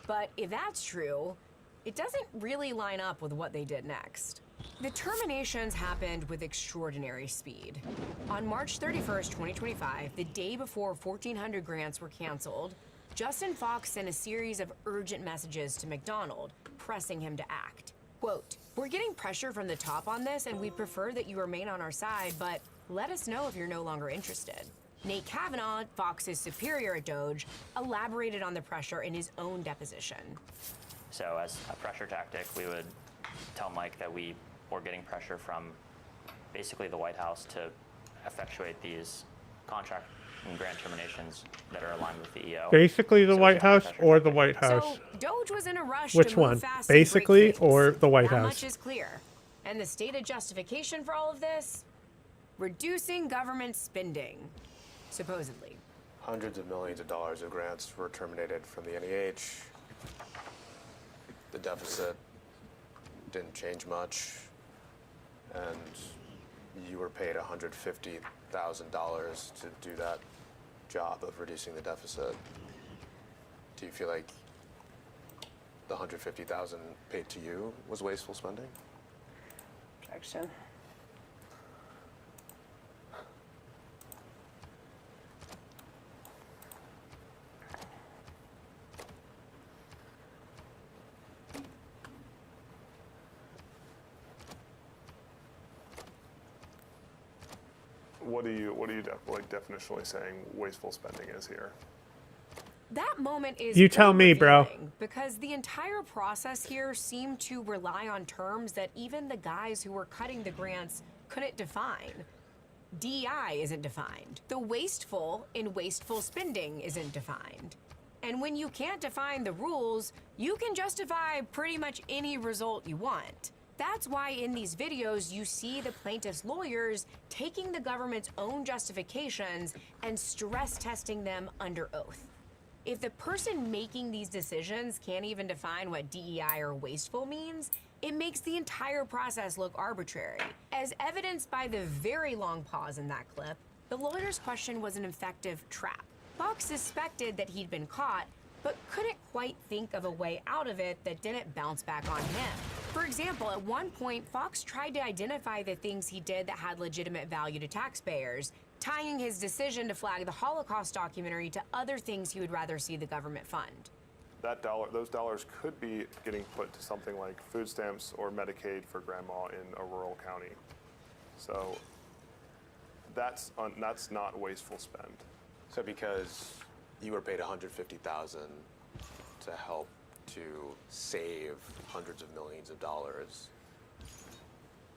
But if that's true, it doesn't really line up with what they did next. The terminations happened with extraordinary speed. On March 31st, 2025, the day before 1,400 grants were canceled, Justin Fox sent a series of urgent messages to McDonald, pressing him to act. Quote, "We're getting pressure from the top on this, and we'd prefer that you remain on our side, but let us know if you're no longer interested." Nate Kavanaugh, Fox's superior at Doge, elaborated on the pressure in his own deposition. So as a pressure tactic, we would tell Mike that we were getting pressure from basically the White House to effectuate these contract and grant terminations that are aligned with the EO. Basically the White House or the White House? So Doge was in a rush Which to move one? fast and break Basically things. or the White That House? much is clear. And the stated justification for all of this? Reducing government spending, supposedly. Hundreds of millions of dollars of grants were terminated from the NEH. The deficit didn't change much, and you were paid $150,000 to do that job of reducing the deficit. Do you feel like the $150,000 paid to you was wasteful spending? Objection. What are you definitionally saying wasteful spending is here? That moment is You tell me, bro. revealing, because the entire process here seemed to rely on terms that even the guys who were cutting the grants couldn't define. DEI isn't defined. The wasteful in wasteful spending isn't defined. And when you can't define the rules, you can justify pretty much any result you want. That's why in these videos you see the plaintiff's lawyers taking the government's own justifications and stress testing them under oath. If the person making these decisions can't even define what DEI or wasteful means, it makes the entire process look arbitrary. As evidenced by the very long pause in that clip, the lawyer's question was an effective trap. Fox suspected that he'd been caught, but couldn't quite think of a way out of it that didn't bounce back on him. For example, at one point, Fox tried to identify the things he did that had legitimate value to taxpayers, tying his decision to flag the Holocaust documentary to other things he would rather see the government fund. Those dollars could be getting put to something like food stamps or Medicaid for grandma in a rural county. So that's not wasteful spend. So because you were paid $150,000 to help to save hundreds of millions of dollars,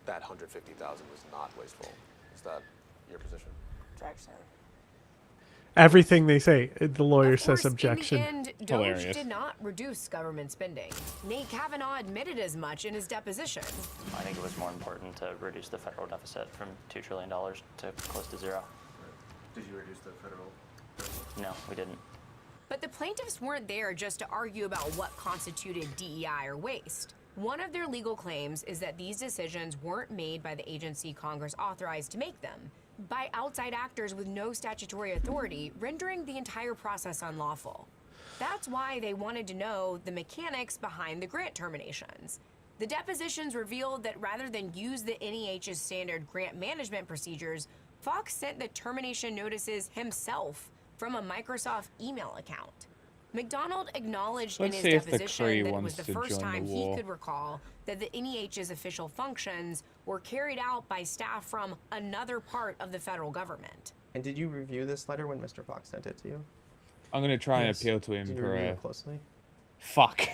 that $150,000 was not wasteful. Is that your position? Objection. Everything they say, the lawyer says objection. In the end, Doge did not reduce government spending. Nate Kavanaugh admitted as much in his deposition. I think it was more important to reduce the federal deficit from $2 trillion to close to zero. Did you reduce the federal? No, we didn't. But the plaintiffs weren't there just to argue about what constituted DEI or waste. One of their legal claims is that these decisions weren't made by the agency Congress authorized to make them, by outside actors with no statutory authority, rendering the entire process unlawful. That's why they wanted to know the mechanics behind the grant terminations. The depositions revealed that rather than use the NEH's standard grant management procedures, Fox sent the termination notices himself from a Microsoft email account. McDonald acknowledged in his deposition that it was the first time he could recall that the NEH's official functions were carried out by staff from another part of the federal government. And did you review this letter when Mr. Fox sent it to you? I'm going to try and appeal to him Did you for review a... it closely? Fuck.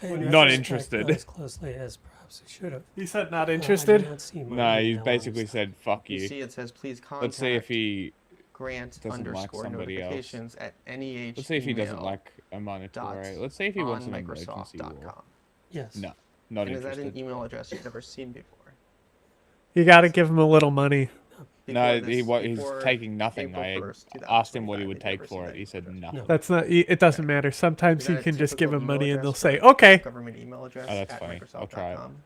In Not retrospect, interested. not as closely as perhaps it should have. He said not I interested? did not see my No, he email basically said, fuck you. You see it says, please contact Let's see if he grant doesn't like underscore somebody else. notifications at NEH Let's see if he doesn't email like a monetary. dot Let's see if he wants an on emergency war. Microsoft.com. Yes. No, not And is that interested. an email address you've never seen before? You gotta give him a little money. No, Before this- he's before taking nothing. April I 1st, asked him what he 2025, would you've take never for seen it. He said nothing. That's not. It doesn't matter. Sometimes Is you that a can just give typical him money email and they'll address say, for okay. Government email address Oh, that's at funny. I'll try it. Microsoft.com?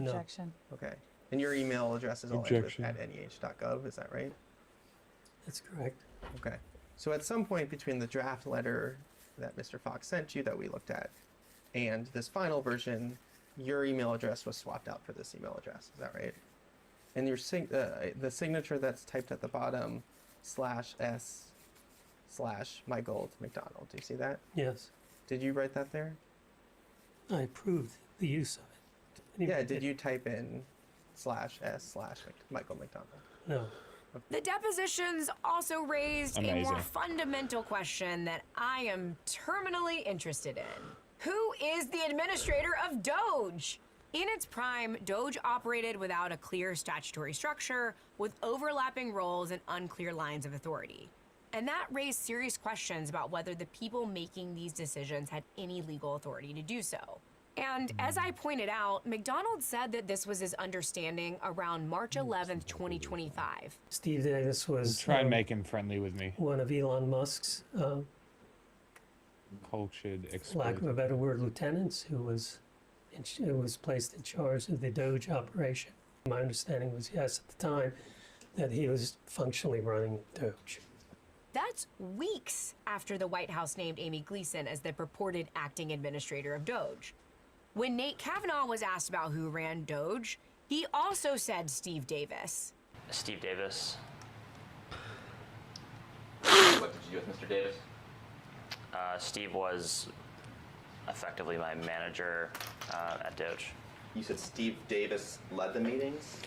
No. Objection. Okay. And your email address is all Objection. at NEH.gov, is that right? That's correct. Okay. So at some point between the draft letter that Mr. Fox sent you that we looked at and this final version, your email address was swapped out for this email address. Is that right? And your the signature that's typed at the bottom /S/Michael McDonald. Do you see that? Yes. Did you write that there? I approved the use of it. Yeah. Did you type in /S/Michael McDonald? No. The depositions also raised a Amazing. more fundamental question that I am terminally interested in. Who is the administrator of Doge? In its prime, Doge operated without a clear statutory structure, with overlapping roles and unclear lines of authority. And that raised serious questions about whether the people making these decisions had any legal authority to do so. And as I pointed out, McDonald said that this was his understanding around March 11th, 2025. Steve Davis was Try and make him friendly with me. one of Elon Musk's, Cultured lack of a expert. better word, lieutenants who was placed in charge of the Doge operation. My understanding was, yes, at the time, that he was functionally running Doge. That's weeks after the White House named Amy Gleason as the purported acting administrator of Doge. When Nate Kavanaugh was asked about who ran Doge, he also said Steve Davis. Steve Davis. What did you do with Mr. Davis? Steve was effectively my manager at Doge. You said Steve Davis led the meetings?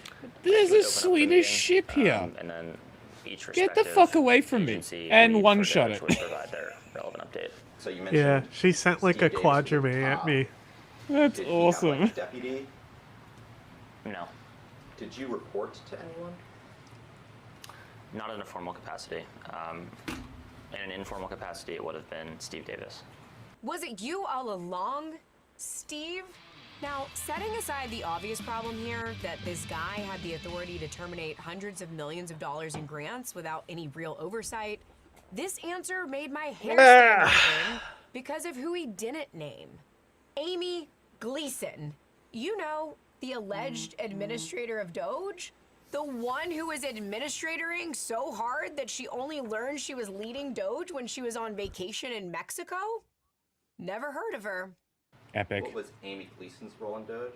There's He would a open up the Swedish meeting, ship here. and then each Get the respective fuck away from me. agency And lead one for shot Doge it. would provide their relevant update. So you mentioned Yeah, she sent like a quadrime at me. That's did he have, awesome. like, deputy? No, Did you report to anyone? not in a formal capacity. In an informal capacity, it would have been Steve Davis. Was it you all along, Steve? Now, setting aside the obvious problem here, that this guy had the authority to terminate hundreds of millions of dollars in grants without any real oversight, this answer made my hair stand on end because of who he didn't name. Amy Gleason. You know, the alleged administrator of Doge? The one who was administrating so hard that she only learned she was leading Doge when she was on vacation in Mexico? Never heard of her. Epic. What was Amy Gleason's role in Doge?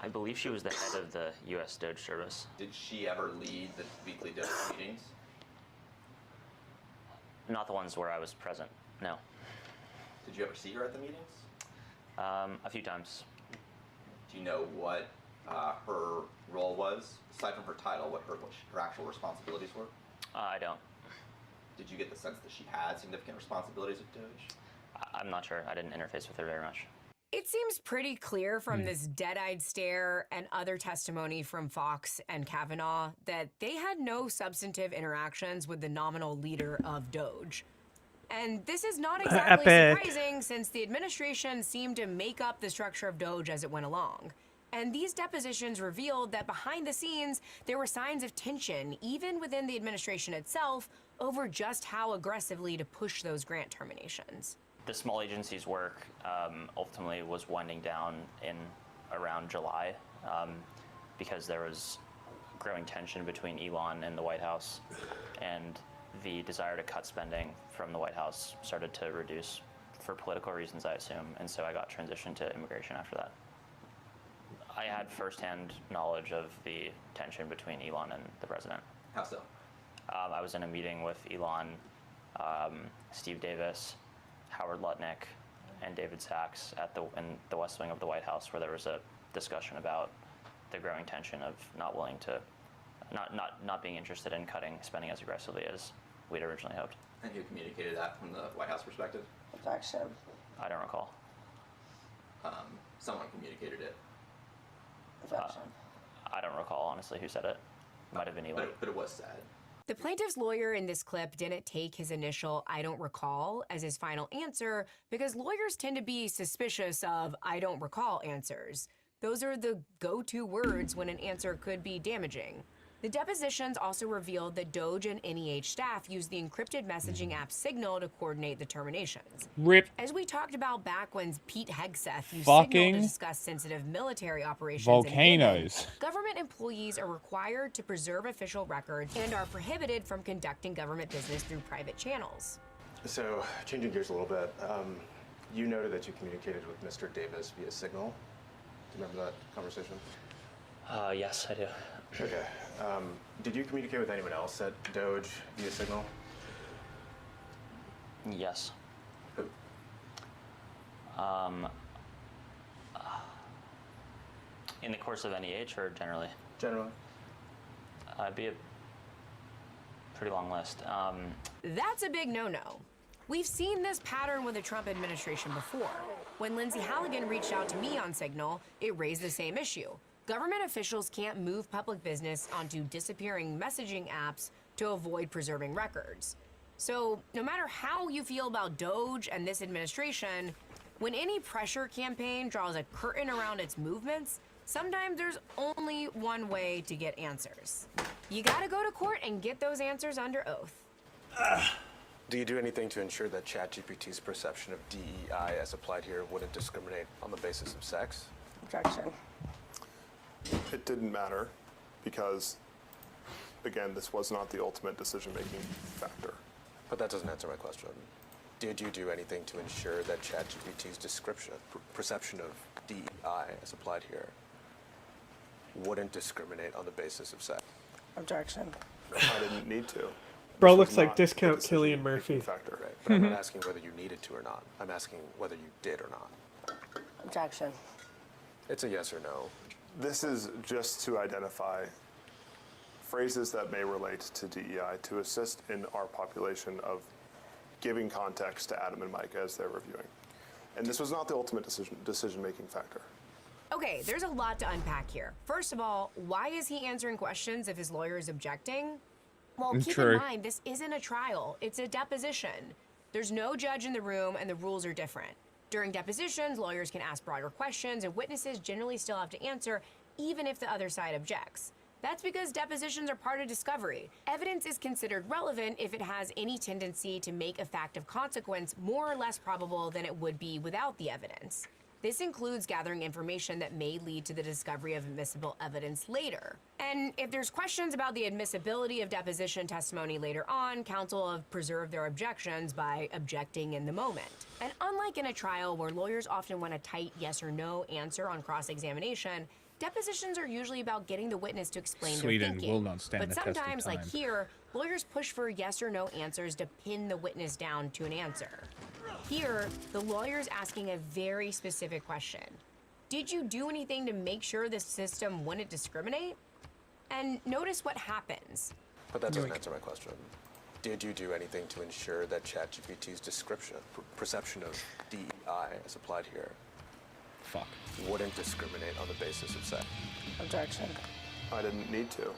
I believe she was the head of the U.S. Doge service. Did she ever lead the weekly Doge meetings? Not the ones where I was present, no. Did you ever see her at the meetings? A few times. Do you know what her role was, aside from her title, what her actual responsibilities were? I don't. Did you get the sense that she had significant responsibilities at Doge? I'm not sure. I didn't interface with her very much. It seems pretty clear from this dead-eyed stare and other testimony from Fox and Kavanaugh that they had no substantive interactions with the nominal leader of Doge. And this is not exactly Epic. surprising, since the administration seemed to make up the structure of Doge as it went along. And these depositions revealed that behind the scenes, there were signs of tension, even within the administration itself, over just how aggressively to push those grant terminations. The small agency's work ultimately was winding down in around July because there was growing tension between Elon and the White House, and the desire to cut spending from the White House started to reduce for political reasons, I assume, and so I got transitioned to immigration after that. I had firsthand knowledge of the tension between Elon and the president. How so? I was in a meeting with Elon, Steve Davis, Howard Lutnick, and David Sachs in the West Wing of the White House, where there was a discussion about the growing tension of not being interested in cutting spending as aggressively as we'd originally hoped. And who communicated that from the White House perspective? Objection. I don't recall. Someone communicated it. Objection. I don't recall, honestly, who said it. Might have been Elon. But it was said. The plaintiff's lawyer in this clip didn't take his initial "I don't recall" as his final answer because lawyers tend to be suspicious of "I don't recall" answers. Those are the go-to words when an answer could be damaging. The depositions also revealed that Doge and NEH staff used the encrypted messaging app Signal to coordinate the terminations. Rip. As we talked about back when Pete Hegseth used Fucking Signal to discuss sensitive military operations volcanoes. government employees are required to preserve official records and are prohibited from conducting government business through private channels. So, changing gears a little bit, you noted that you communicated with Mr. Davis via Signal. Do you remember that conversation? Yes, I do. Okay. Did you communicate with anyone else at Doge via Signal? Yes. Who? In the course of NEH or generally? Generally. It'd be a pretty long list. That's a big no-no. We've seen this pattern with the Trump administration before. When Lindsay Halligan reached out to me on Signal, it raised the same issue. Government officials can't move public business onto disappearing messaging apps to avoid preserving records. So no matter how you feel about Doge and this administration, when any pressure campaign draws a curtain around its movements, sometimes there's only one way to get answers. You gotta go to court and get those answers under oath. Do you do anything to ensure that ChatGPT's perception of DEI as applied here wouldn't discriminate on the basis of sex? Objection. It didn't matter because, again, this was not the ultimate decision-making factor. But that doesn't answer my question. Did you do anything to ensure that ChatGPT's perception of DEI as applied here wouldn't discriminate on the basis of sex? Objection. I didn't need to. Bro This looks was like not discount the Cillian Murphy. decision-making factor. Right, but I'm not asking whether you needed to or not. I'm asking whether you did or not. Objection. It's a yes or no. This is just to identify phrases that may relate to DEI to assist in our population of giving context to Adam and Mike as they're reviewing. And this was not the ultimate decision-making factor. Okay, there's a lot to unpack here. First of all, why is he answering questions if his lawyer is objecting? Well, keep in mind, this isn't a trial. It's a deposition. There's no judge in the room, and the rules are different. During depositions, lawyers can ask broader questions, and witnesses generally still have to answer, even if the other side objects. That's because depositions are part of discovery. Evidence is considered relevant if it has any tendency to make a fact of consequence more or less probable than it would be without the evidence. This includes gathering information that may lead to the discovery of admissible evidence later. And if there's questions about the admissibility of deposition testimony later on, counsel have preserved their objections by objecting in the moment. And unlike in a trial where lawyers often want a tight yes or no answer on cross-examination, depositions are usually about getting the witness to explain their Sweden thinking. will not stand but the test of sometimes, like time. here, lawyers push for yes or no answers to pin the witness down to an answer. Here, the lawyer's asking a very specific question. Did you do anything to make sure the system wouldn't discriminate? And notice what happens. But that doesn't answer my question. Did you do anything to ensure that ChatGPT's perception of DEI as applied here wouldn't discriminate on the basis of sex? Objection. I didn't need to.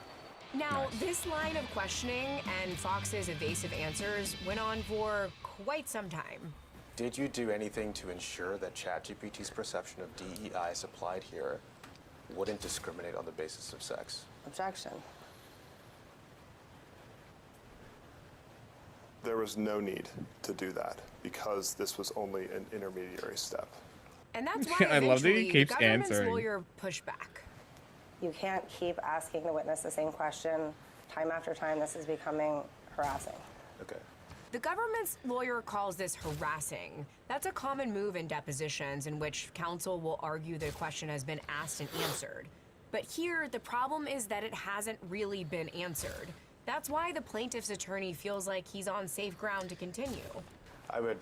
Now, this line of questioning and Fox's evasive answers went on for quite some time. Did you do anything to ensure that ChatGPT's perception of DEI as applied here wouldn't discriminate on the basis of sex? Objection. There was no need to do that because this was only an intermediary step. And that's why I love that he eventually keeps the government's answering. lawyer pushed back. You can't keep asking the witness the same question time after time. This is becoming harassing. Okay. The government's lawyer calls this harassing. That's a common move in depositions in which counsel will argue the question has been asked and answered. But here, the problem is that it hasn't really been answered. That's why the plaintiff's attorney feels like he's on safe ground to continue. I would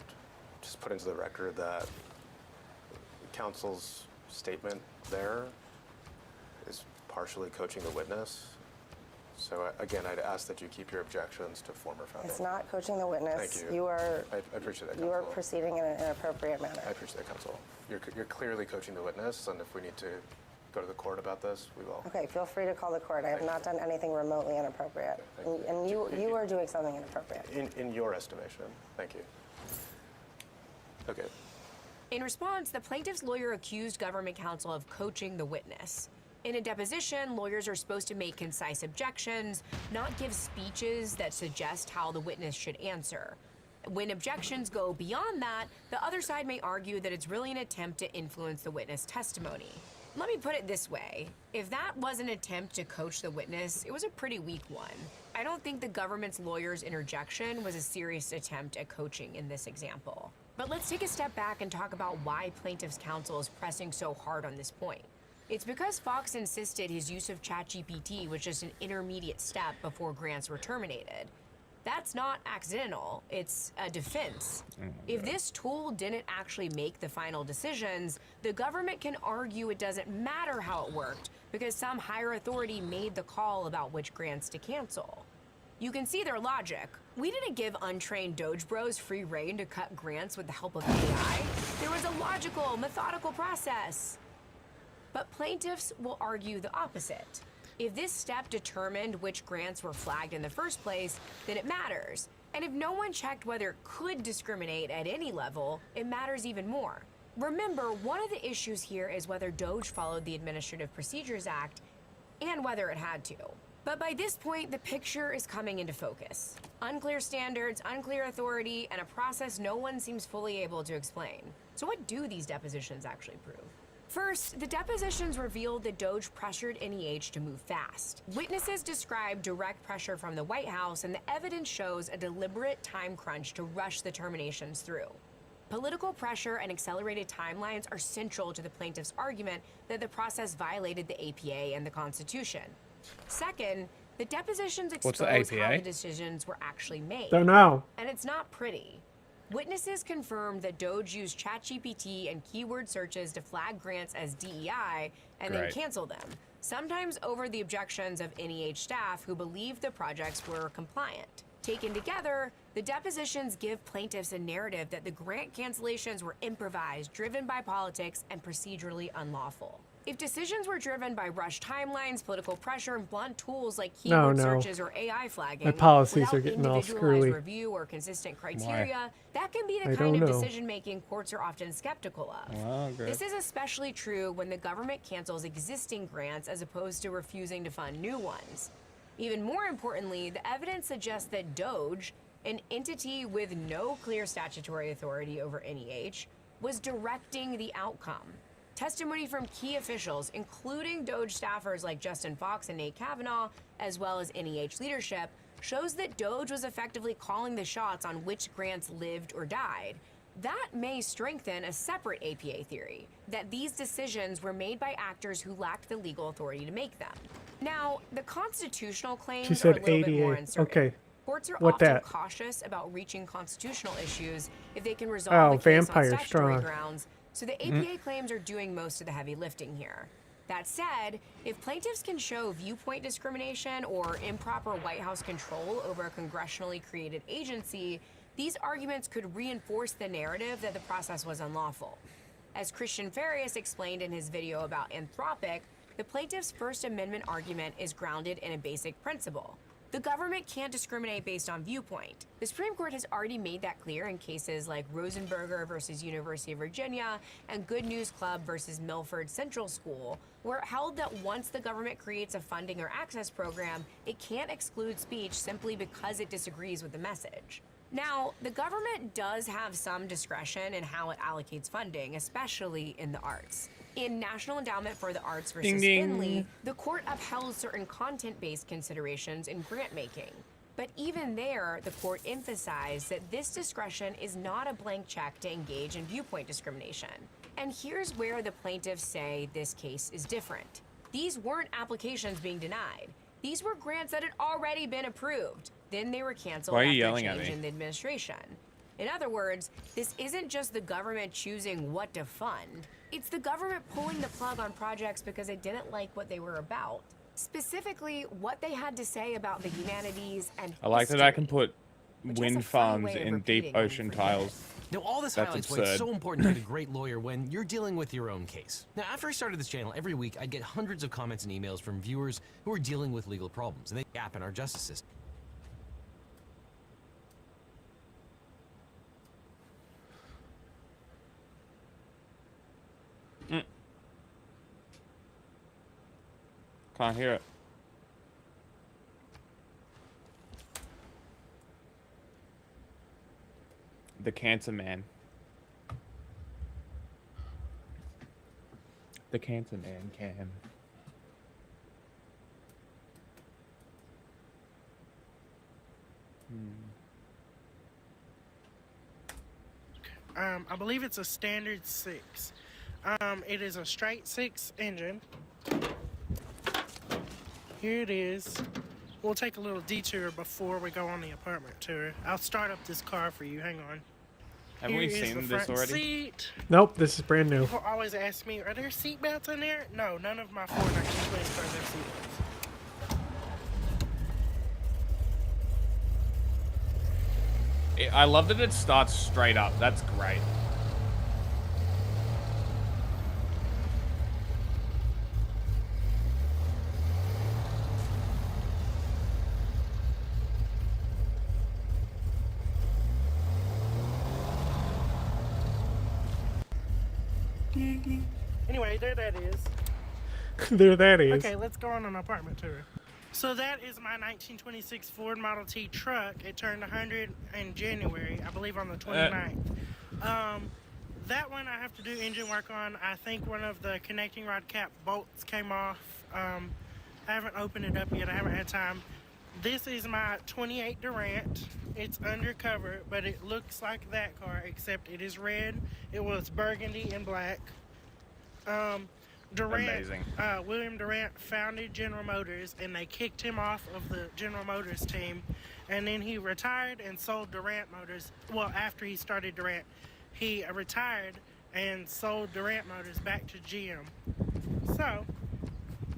just put into the record that counsel's statement there is partially coaching the witness. So again, I'd ask that you keep your objections to former founding. It's not coaching the witness. Thank you. You are. I appreciate that, You counsel. are proceeding in an inappropriate manner. I appreciate that, counsel. You're clearly coaching the witness, and if we need to go to the court about this, we will. Okay, feel free to call the court. I have not done anything remotely inappropriate. And you are doing something inappropriate. In your estimation. Thank you. Okay. In response, the plaintiff's lawyer accused government counsel of coaching the witness. In a deposition, lawyers are supposed to make concise objections, not give speeches that suggest how the witness should answer. When objections go beyond that, the other side may argue that it's really an attempt to influence the witness testimony. Let me put it this way. If that was an attempt to coach the witness, it was a pretty weak one. I don't think the government's lawyer's interjection was a serious attempt at coaching in this example. But let's take a step back and talk about why plaintiff's counsel is pressing so hard on this point. It's because Fox insisted his use of ChatGPT was just an intermediate step before grants were terminated. That's not accidental, it's a defense. If this tool didn't actually make the final decisions, the government can argue it doesn't matter how it worked because some higher authority made the call about which grants to cancel. You can see their logic. We didn't give untrained Doge bros free rein to cut grants with the help of AI. There was a logical, methodical process. But plaintiffs will argue the opposite. If this step determined which grants were flagged in the first place, then it matters. And if no one checked whether it could discriminate at any level, it matters even more. Remember, one of the issues here is whether Doge followed the Administrative Procedures Act and whether it had to. But by this point, the picture is coming into focus. Unclear standards, unclear authority, and a process no one seems fully able to explain. So what do these depositions actually prove? First, the depositions revealed that Doge pressured NEH to move fast. Witnesses described direct pressure from the White House, and the evidence shows a deliberate time crunch to rush the terminations through. Political pressure and accelerated timelines are central to the plaintiff's argument that the process violated the APA and the Constitution. Second, the depositions expose how the decisions were actually made. Don't know. And it's not pretty. Witnesses confirmed that Doge used ChatGPT and keyword searches to flag grants as DEI and then cancel them, sometimes over the objections of NEH staff who believed the projects were compliant. Taken together, the depositions give plaintiffs a narrative that the grant cancellations were improvised, driven by politics, and procedurally unlawful. If decisions were driven by rushed timelines, political pressure, and blunt tools like keyword searches or AI flagging, my policies without are getting all individualized screwy. review or consistent criteria, that can be the kind of decision-making courts are often skeptical of. This is especially true when the government cancels existing grants as opposed to refusing to fund new ones. Even more importantly, the evidence suggests that Doge, an entity with no clear statutory authority over NEH, was directing the outcome. Testimony from key officials, including Doge staffers like Justin Fox and Nate Kavanaugh, as well as NEH leadership, shows that Doge was effectively calling the shots on which grants lived or died. That may strengthen a separate APA theory, that these decisions were made by actors who lacked the legal authority to make them. Now, the constitutional claims are a little bit more uncertain. Okay. Courts are What often that? cautious about reaching constitutional issues if they can resolve a case on statutory grounds, so the APA claims are doing most of the heavy lifting here. That said, if plaintiffs can show viewpoint discrimination or improper White House control over a congressionally created agency, these arguments could reinforce the narrative that the process was unlawful. As Christian Farias explained in his video about Anthropic, the plaintiff's First Amendment argument is grounded in a basic principle. The government can't discriminate based on viewpoint. The Supreme Court has already made that clear in cases like Rosenberger versus University of Virginia and Good News Club versus Milford Central School, where it held that once the government creates a funding or access program, it can't exclude speech simply because it disagrees with the message. Now, the government does have some discretion in how it allocates funding, especially in the arts. In National Endowment for the Arts versus Finley, the court upheld certain content-based considerations in grant making. But even there, the court emphasized that this discretion is not a blank check to engage in viewpoint discrimination. And here's where the plaintiffs say this case is different. These weren't applications being denied. These were grants that had already been approved. Then they were canceled after a change in the administration. In other words, this isn't just the government choosing what to fund. It's the government pulling the plug on projects because it didn't like what they were about. Specifically, what they had to say about the humanities and I like that I can put wind farms in deep ocean tiles. Now, all this That's highlights why it's so important to have a great lawyer when you're dealing with your own case. Now, after I started this channel, every week I'd get hundreds of comments and emails from viewers who are dealing with legal problems, and they gap in our justice system. Can't hear it. The Cancer Man. The Cancer Man can. I believe it's a standard 6. It is a straight 6 engine. Here it is. We'll take a little detour before we go on the apartment tour. I'll start up this car for you. Hang on. Haven't we Here is seen the this front already? seat. Nope, this is brand new. People always ask me, are there seat belts in there? No, none of my Ford 1920s cars have seat belts. I love that it starts straight up. That's great. Anyway, there that is. There that is. Okay, let's go on an apartment tour. So that is my 1926 Ford Model T truck. It turned 100 in January, I believe on the 29th. That one I have to do engine work on. I think one of the connecting rod cap bolts came off. I haven't opened it up yet. I haven't had time. This is my 28 Durant. It's undercover, but it looks like that car, except it is red. It was burgundy and black. Durant, Amazing. William Durant founded General Motors, and they kicked him off of the General Motors team, and then he retired and sold Durant Motors. Well, after he started Durant, he retired and sold Durant Motors back to GM. So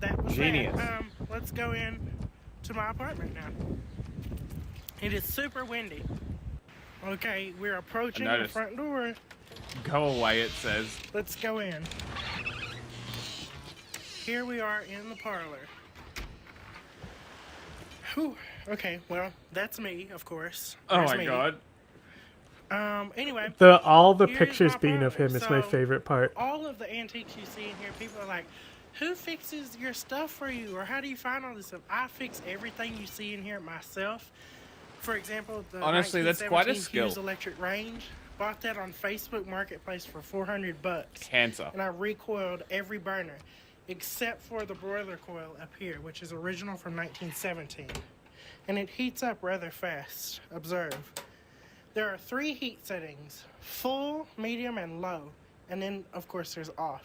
that was Genius. that. Let's go in to my apartment now. It is super windy. Okay, we're approaching the front door. Go away, it says. Let's go in. Here we are in the parlor. Whew. Okay, well, that's me, of course. Oh There's my me. god. Anyway. All the here's pictures my being of parlor. him is my So, favorite part. All of the antiques you see in here, people are like, who fixes your stuff for you? Or how do you find all this stuff? I fix everything you see in here myself. For example, the Honestly, that's quite a 1917 skill. Hughes electric range. Bought that on Facebook Marketplace for $400. Cancer. And I recoiled every burner, except for the broiler coil up here, which is original from 1917. And it heats up rather fast. Observe. There are 3 heat settings: full, medium, and low. And then, of course, there's off.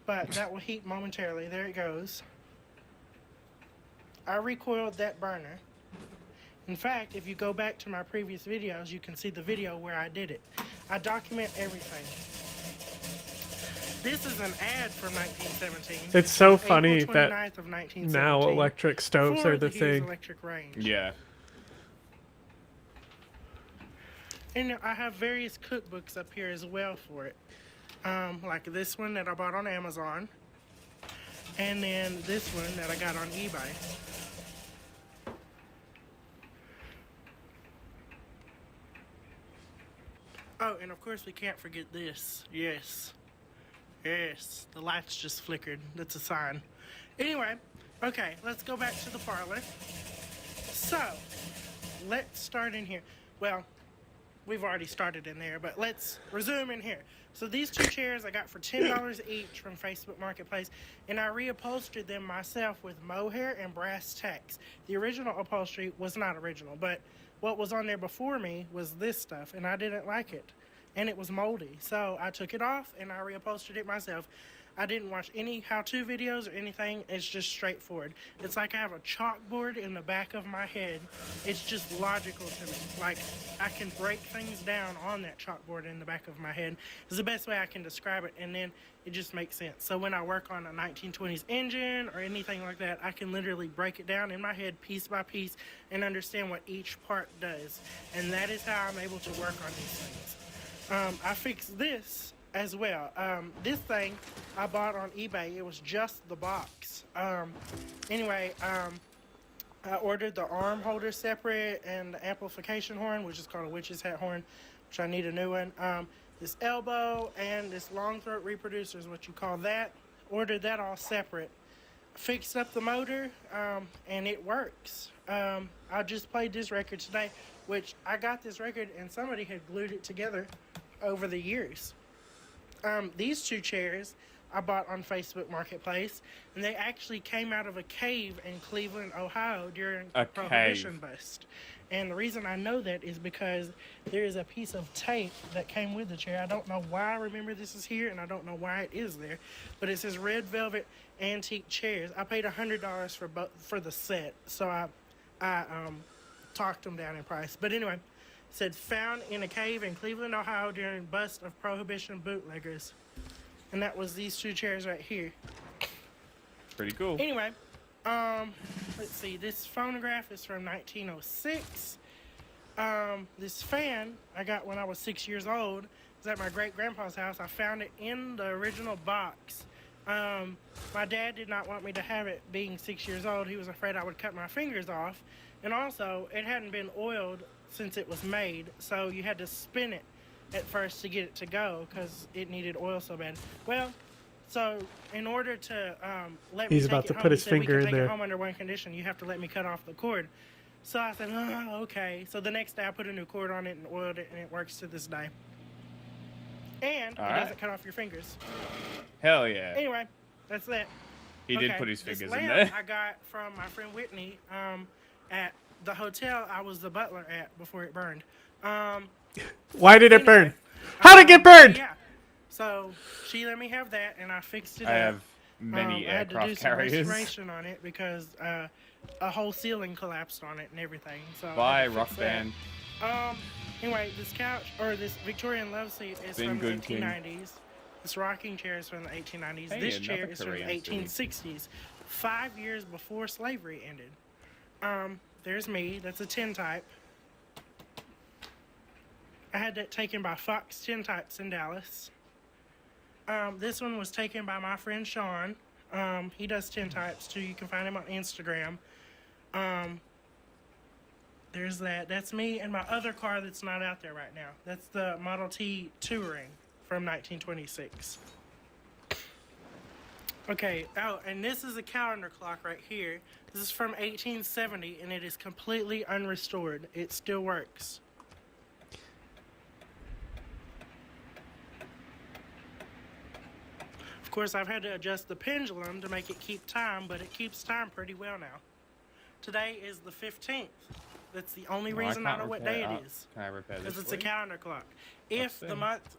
But that will heat momentarily. There it goes. I recoiled that burner. In fact, if you go back to my previous videos, you can see the video where I did it. I document everything. This is an ad from 1917. It's so April funny 29th that of 1917 now electric stoves for are the Hughes thing. electric range. Yeah. And I have various cookbooks up here as well for it. Like this one that I bought on Amazon. And then this one that I got on eBay. Oh, and of course we can't forget this. Yes. Yes. The lights just flickered. That's a sign. Anyway, okay, let's go back to the parlor. So, let's start in here. Well, we've already started in there, but let's resume in here. So these 2 chairs I got for $10 each from Facebook Marketplace, and I reupholstered them myself with mohair and brass tacks. The original upholstery was not original, but what was on there before me was this stuff, and I didn't like it, and it was moldy. So I took it off, and I reupholstered it myself. I didn't watch any how-to videos or anything. It's just straightforward. It's like I have a chalkboard in the back of my head. It's just logical to me. Like, I can break things down on that chalkboard in the back of my head. It's the best way I can describe it, and then it just makes sense. So when I work on a 1920s engine or anything like that, I can literally break it down in my head piece by piece and understand what each part does. And that is how I'm able to work on these things. I fixed this as well. This thing I bought on eBay. It was just the box. Anyway, I ordered the arm holder separate and the amplification horn, which is called a witch's hat horn, which I need a new one. This elbow and this long throat reproducer is what you call that. Ordered that all separate. Fixed up the motor, and it works. I just played this record today, which I got this record and somebody had glued it together over the years. These 2 chairs I bought on Facebook Marketplace, and they actually came out of a cave in Cleveland, Ohio during the Prohibition bust. And the reason I know that is because there is a piece of tape that came with the chair. I don't know why I remember this is here, and I don't know why it is there, but it says Red Velvet Antique Chairs. I paid $100 for the set, so I talked them down in price. But anyway, said found in a cave in Cleveland, Ohio during bust of Prohibition bootleggers. And that was these two chairs right here. Pretty cool. Anyway, let's see. This phonograph is from 1906. This fan I got when I was 6 years old. It was at my great-grandpa's house. I found it in the original box. My dad did not want me to have it being 6 years old. He was afraid I would cut my fingers off. And also, it hadn't been oiled since it was made, so you had to spin it at first to get it to go because it needed oil so bad. Well, so in order to let me He's take about it to home, put he his said, "We finger can in take there." it home under one condition. You have to let me cut off the cord." So I said, "Oh, okay." So the next day I put a new cord on it and oiled it, and it works to this day. And All it right. doesn't cut off your fingers. Hell yeah. Anyway, that's that. He did Okay, put his this fingers in lamp there. I got from my friend Whitney at the hotel I was the butler at before it burned. Why did it burn? How'd it get burned? Yeah. So she let me have that, and I fixed it I up. have many I had to do aircraft some carriers. restoration on it because a whole ceiling collapsed on it and everything. So I Bye, had to rock fix that. band. Anyway, this couch or this Victorian love seat is Been from the good, King. 1890s. This rocking chair is from the 1890s. Hey, This chair another is from the Korean city. 1860s, 5 years before slavery ended. There's me. That's a tintype. I had that taken by Fox Tintypes in Dallas. This one was taken by my friend Sean. He does tintypes too. You can find him on Instagram. There's that. That's me and my other car that's not out there right now. That's the Model T Touring from 1926. Okay, oh, and this is a calendar clock right here. This is from 1870, and it is completely unrestored. It still works. Of course, I've had to adjust the pendulum to make it keep time, but it keeps time pretty well now. Today is the 15th. That's the only reason I know what day it is. Can I repair this? Because it's for a you? calendar clock. If the month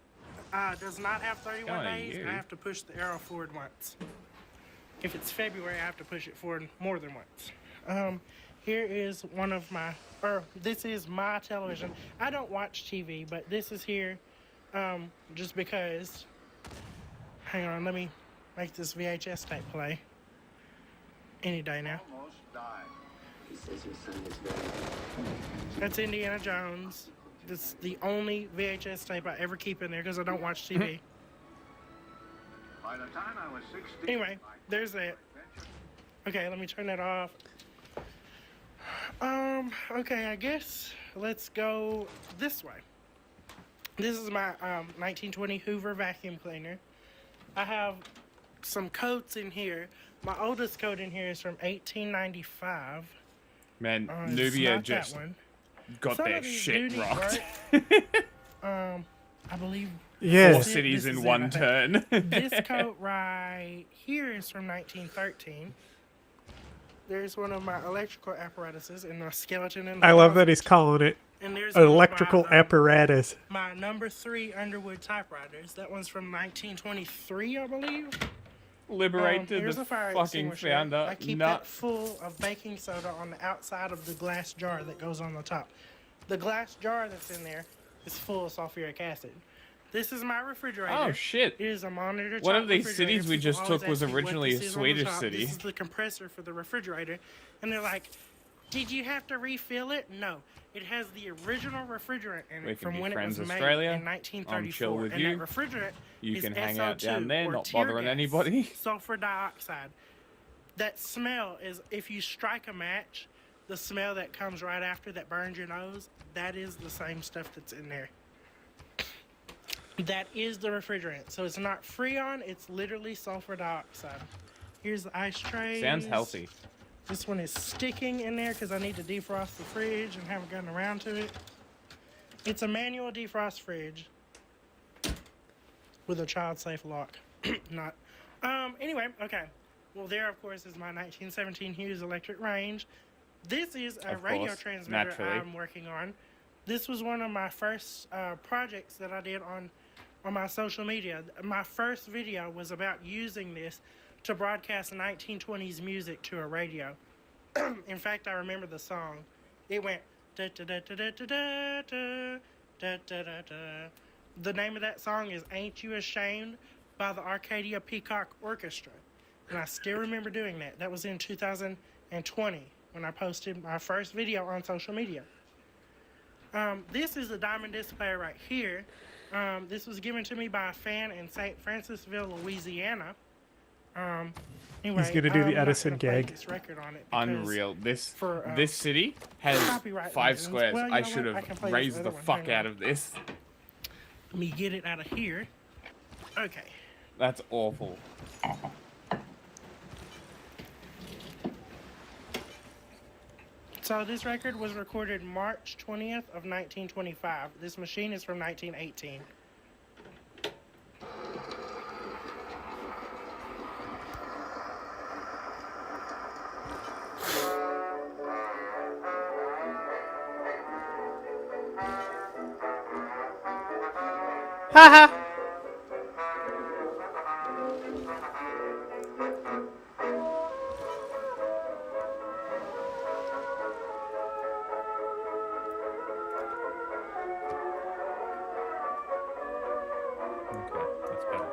does not have 31 on, days, you. I have to push the arrow forward once. If it's February, I have to push it forward more than once. Here is one of my, or this is my television. I don't watch TV, but this is here just because. Hang on, let me make this VHS tape play. Any day now. That's Indiana Jones. That's the only VHS tape I ever keep in there because I don't watch TV. By the time I was 16, Anyway, there's that. Okay, let me turn that off. Okay, I guess let's go this way. This is my 1920 Hoover vacuum cleaner. I have some coats in here. My oldest coat in here is from 1895. Man, It's Nubia not just that one. got Some their of these shit do need rocked. work. I believe. Yeah. 4 cities this in is one it, I turn. think. This coat right here is from 1913. There's one of my electrical apparatuses in the skeleton in the I love closet. that he's calling it And there's one of electrical my, apparatus. My number 3 Underwood typewriters. That one's from 1923, I believe. Liberated Here's the a fire fucking extinguisher. founder. I keep that full of baking soda on the outside of the glass jar that goes on the top. The glass jar that's in there is full of sulfuric acid. This is my refrigerator. Oh, shit. It is a monitor. One top of these refrigerator. cities we People just always took was ask me what originally this a is on the Swedish top. city. This is the compressor for the refrigerator, and they're like, "Did you have to refill it?" No. It has the original refrigerant in We it can from be when friends, it was made Australia. in 1934. I'm chill with and you. that refrigerant You is can hang out SO2, down there, or not tear bothering gas, anybody. Sulfur dioxide. That smell is, if you strike a match, the smell that comes right after that burns your nose, that is the same stuff that's in there. That is the refrigerant. So it's not Freon, it's literally sulfur dioxide. Here's the ice tray. Sounds healthy. This one is sticking in there because I need to defrost the fridge and haven't gotten around to it. It's a manual defrost fridge with a child-safe lock. Not. Anyway, okay. Well, there, of course, is my 1917 Hughes electric range. This is a Of radio course, transmitter naturally. I'm working on. This was one of my first projects that I did on my social media. My first video was about using this to broadcast 1920s music to a radio. In fact, I remember the song. It went Da, da, da, da, da, da, da, da, da, da, da. The name of that song is Ain't You Ashamed by the Arcadia Peacock Orchestra. And I still remember doing that. That was in 2020 when I posted my first video on social media. This is the Diamond Disc player right here. This was given to me by a fan in St. Francisville, Louisiana. Anyway, He's gonna do the I'm not Edison gonna play gag. this record on it because Unreal. This for, this city has copyright 5 reasons. squares. Well, you I know should what? I can have play this raised other the one. fuck Hang out on. of this. Let me get it out of here. Okay. That's awful. So this record was recorded March 20th of 1925. This machine is from 1918. Haha. Okay, that's better.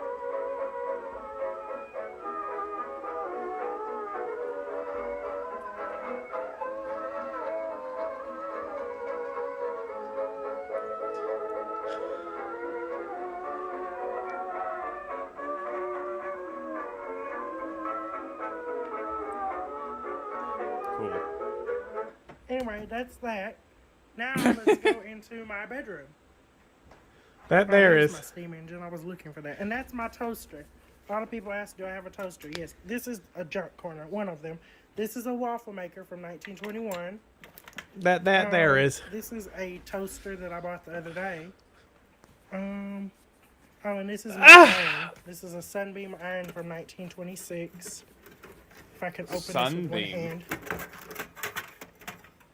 Cool. Anyway, that's that. Now let's go into my bedroom. That there there's is. my steam engine. I was looking for that. And that's my toaster. A lot of people ask, do I have a toaster? Yes. This is a junk corner, one of them. This is a waffle maker from 1921. That there is. This is a toaster that I bought the other day. Oh, and this is my iron. This is a Sunbeam iron from 1926. If I can open this with one Sunbeam. hand.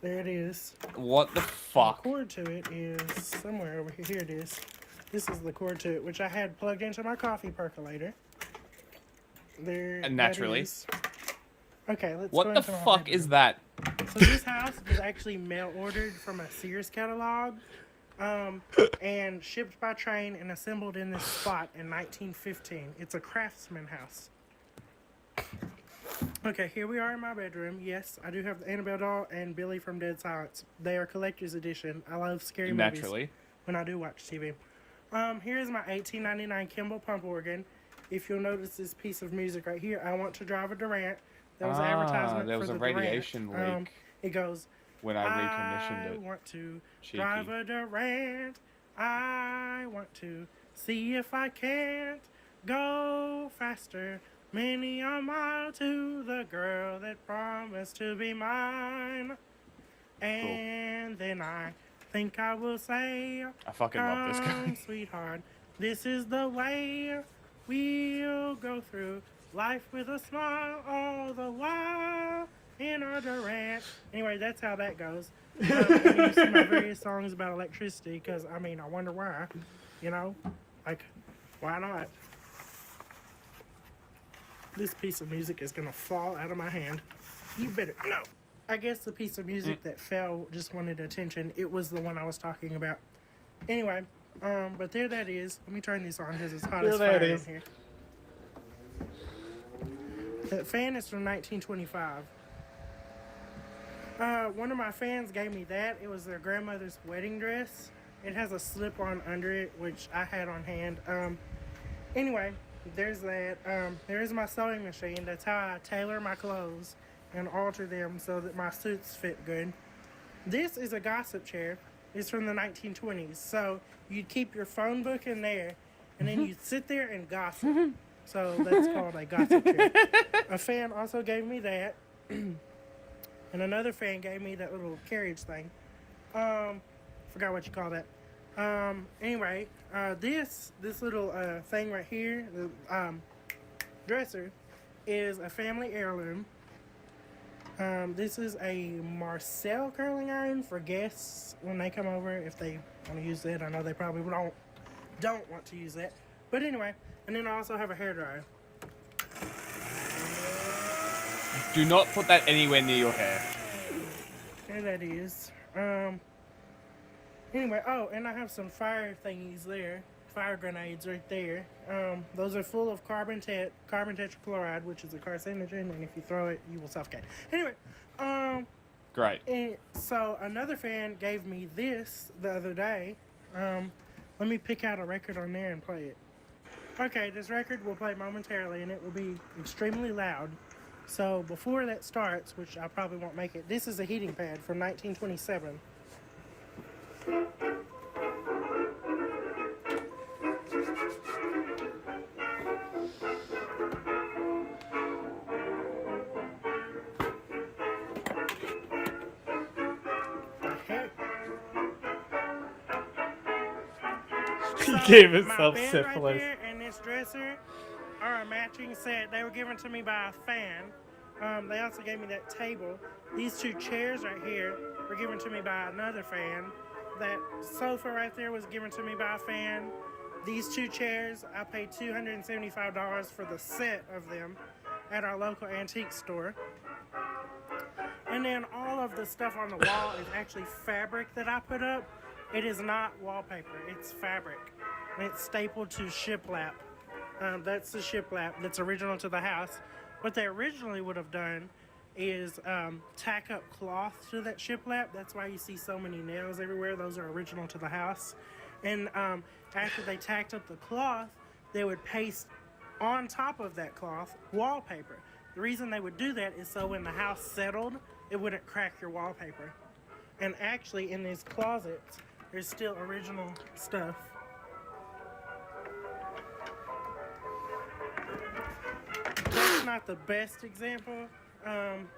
There it is. What the fuck? The cord to it is somewhere over here. Here it is. This is the cord to it, which I had plugged into my coffee percolator. There. And naturally. that is. Okay, let's What go the into my fuck bedroom. is that? So this house was actually mail ordered from a Sears catalog, and shipped by train and assembled in this spot in 1915. It's a craftsman house. Okay, here we are in my bedroom. Yes, I do have the Annabelle doll and Billy from Dead Silence. They are collector's edition. I love scary Naturally. movies when I do watch TV. Here is my 1899 Kimball pump organ. If you'll notice this piece of music right here, I want to drive a Durant. That was an advertisement there for was the a radiation Durant. leak It goes, when I recommissioned I it. want to Cheeky. drive a Durant. I want to see if I can't go faster. Many a mile to the girl that promised to be mine. And then I think I will say, I fucking love this guy. "Come, sweetheart, this is the way we'll go through life with a smile all the while in our Durant." Anyway, that's how that goes. And you see my various songs about electricity, because, I mean, I wonder why. You know? Like, why not? This piece of music is going to fall out of my hand. You better... No! I guess the piece of music that fell just wanted attention. It was the one I was talking about. Anyway, but there that is. Let me turn this on because it's hot There as that fire in is. here. That fan is from 1925. One of my fans gave me that. It was their grandmother's wedding dress. It has a slip-on under it, which I had on hand. Anyway, there's that. There is my sewing machine. That's how I tailor my clothes and alter them so that my suits fit good. This is a gossip chair. It's from the 1920s. So you'd keep your phone book in there, and then you'd sit there and gossip. So that's called a gossip chair. A fan also gave me that. And another fan gave me that little carriage thing. Forgot what you call that. Anyway, this little thing right here, the dresser, is a family heirloom. This is a Marcel curling iron for guests when they come over, if they want to use that. I know they probably don't want to use that. But anyway, and then I also have a hairdryer. Do not put that anywhere near your hair. There that is. Anyway, oh, and I have some fire thingies there. Fire grenades right there. Those are full of carbon tetrachloride, which is a carcinogen, and if you throw it, you will suffocate. Anyway, Great. and so another fan gave me this the other day. Let me pick out a record on there and play it. Okay, this record will play momentarily, and it will be extremely loud. So before that starts, which I probably won't make it, this is a heating pad from 1927. He gave himself my bed syphilis. right there and this dresser are a matching set. They were given to me by a fan. They also gave me that table. These two chairs right here were given to me by another fan. That sofa right there was given to me by a fan. These two chairs, I paid $275 for the set of them at our local antique store. And then all of the stuff on the wall is actually fabric that I put up. It is not wallpaper, it's fabric. And it's stapled to shiplap. That's the shiplap that's original to the house. What they originally would have done is tack up cloth to that shiplap. That's why you see so many nails everywhere. Those are original to the house. And after they tacked up the cloth, they would paste on top of that cloth wallpaper. The reason they would do that is so when the house settled, it wouldn't crack your wallpaper. And actually in these closets, there's still original stuff. That's not the best example.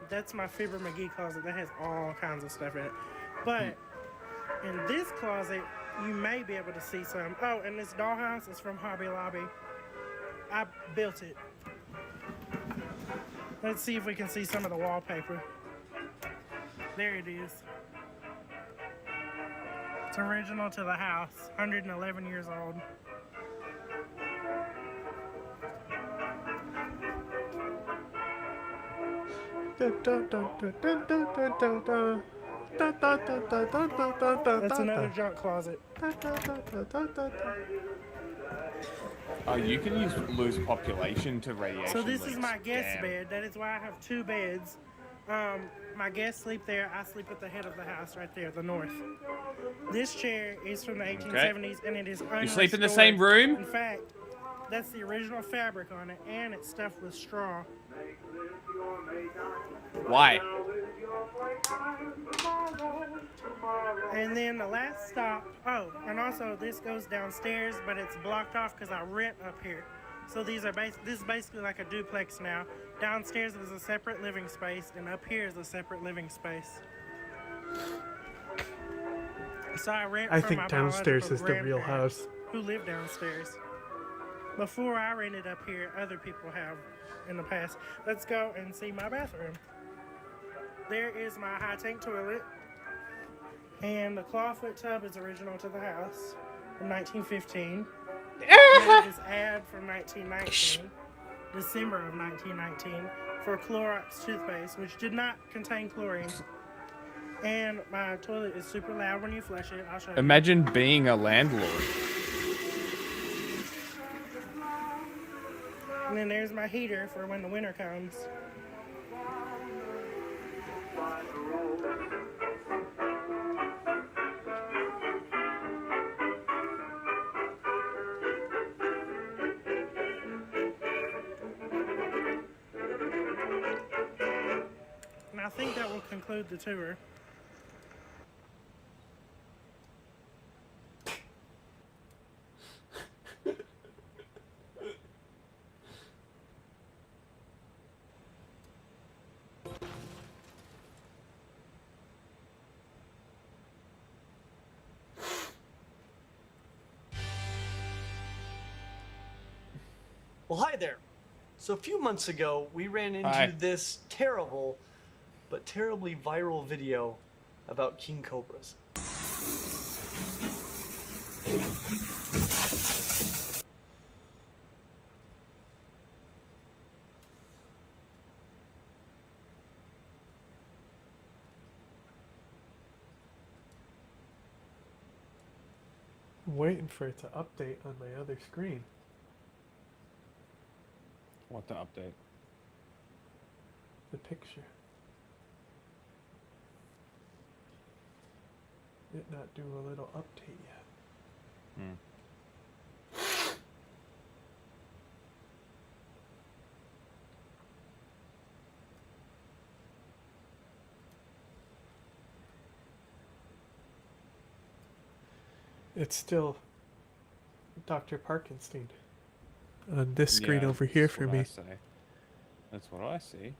That's my Fibber McGee closet. That has all kinds of stuff in it. But in this closet, you may be able to see some. Oh, and this dollhouse is from Hobby Lobby. I built it. Let's see if we can see some of the wallpaper. There it is. It's original to the house, 111 years old. That's another junk closet. Oh, you can lose population to radiation. So this is leaks. my guest Damn. bed. That is why I have two beds. My guests sleep there. I sleep at the head of the house right there, the north. This chair is from the 1870s, and it is unrestored. You sleep in the same room? In fact, that's the original fabric on it, and it's stuffed with straw. Why? And then the last stop, oh, and also this goes downstairs, but it's blocked off because I rent up here. So these are this is basically like a duplex now. Downstairs is a separate living space, and up here is a separate living space. So I rent I from think my downstairs is biological the real grandparents house. who live downstairs. Before I rented up here, other people have in the past. Let's go and see my bathroom. There is my high tank toilet, and the clawfoot tub is original to the house from 1915. This ad from 1919, December of 1919, for Clorox toothpaste, which did not contain chlorine. And my toilet is super loud when you flush it. I'll show you. Imagine being a landlord. And then there's my heater for when the winter comes. And I think that will conclude the tour. Well, hi there. So a few months ago, we ran into Hi. this terrible, but terribly viral video about king cobras. I'm waiting for it to update on my other screen. What to update? The picture. It not do a little update yet. It's still Dr. Parkenstein on this screen over here for me. That's what I see.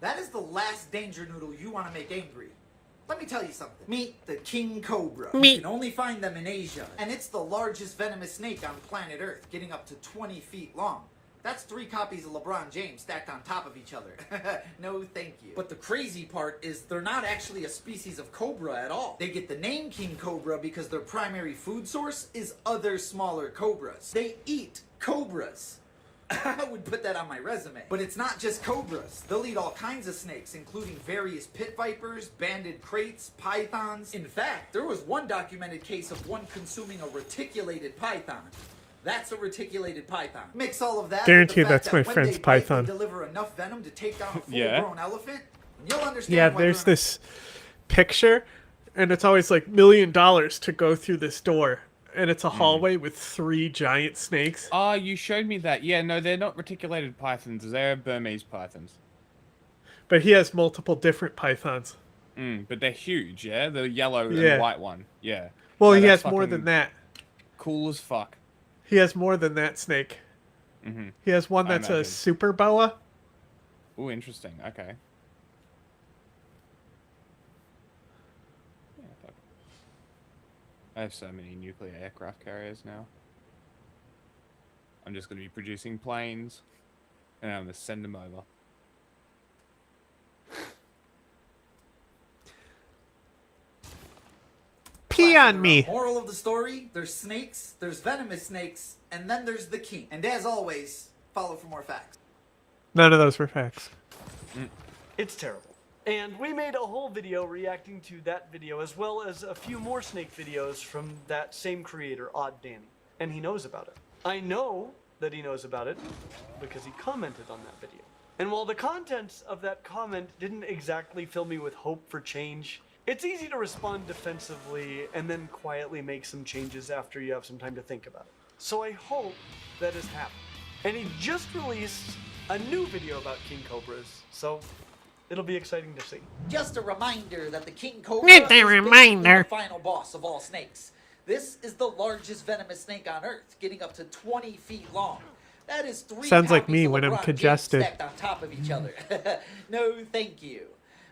That is the last danger noodle you want to make angry. Let me tell you something. Meet the king cobra. You can only find them in Asia, and it's the largest venomous snake on planet Earth, getting up to 20 feet long. That's 3 copies of LeBron James stacked on top of each other. No thank you. But the crazy part is they're not actually a species of cobra at all. They get the name king cobra because their primary food source is other smaller cobras. They eat cobras. I would put that on my resume. But it's not just cobras. They'll eat all kinds of snakes, including various pit vipers, banded kraits, pythons. In fact, there was one documented case of one consuming a reticulated python. That's a reticulated python. Mix all of that. Guarantee with the fact that's my that when friend's they bite, python. They deliver enough venom to take down a Yeah. full-grown elephant. And you'll understand Yeah, why there's they're this picture, and it's always like $1 million to go through this door. And it's a hallway with 3 giant snakes. Oh, you showed me that. Yeah, no, they're not reticulated pythons. They're Burmese pythons. But he has multiple different pythons. But they're huge, yeah? The yellow Yeah. and white one. Yeah. Well, No, he that's has more than fucking that. Cool as fuck. He has more than that snake. He has one I that's a imagine. super boa. Ooh, interesting. Okay. Yeah, fuck. I have so many nuclear aircraft carriers now. I'm just going to be producing planes, and I'm going to send them over. Pee on me. Moral of the story, there's snakes, there's venomous snakes, and then there's the king. And as always, follow for more facts. None of those were facts. It's terrible. And we made a whole video reacting to that video, as well as a few more snake videos from that same creator, Odd Danny. And he knows about it. I know that he knows about it because he commented on that video. And while the contents of that comment didn't exactly fill me with hope for change, it's easy to respond defensively and then quietly make some changes after you have some time to think about it. So I hope that has happened. And he just released a new video about king cobras, so it'll be exciting to see. Just a reminder that the king cobra Just a is basically reminder. the final boss of all snakes. This is the largest venomous snake on Earth, getting up to 20 feet long. That is 3 Sounds like copies me of when I'm LeBron James congested. stacked on top of each other. No, thank you.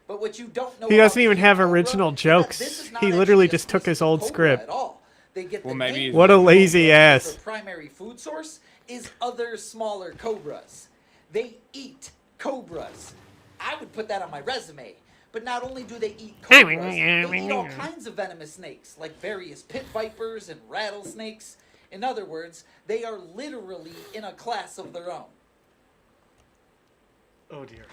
But what you don't know He about doesn't the even king have cobra original is that jokes. this is not He actually literally a just took his species of old cobra script. at all. They get the name What a king lazy cobra ass. because their primary food source is other smaller cobras. They eat cobras. I would put that on my resume. But not only do they eat cobras, they eat all kinds of venomous snakes, like various pit vipers and rattlesnakes. In other words, they are literally in a class of their own. Oh dear.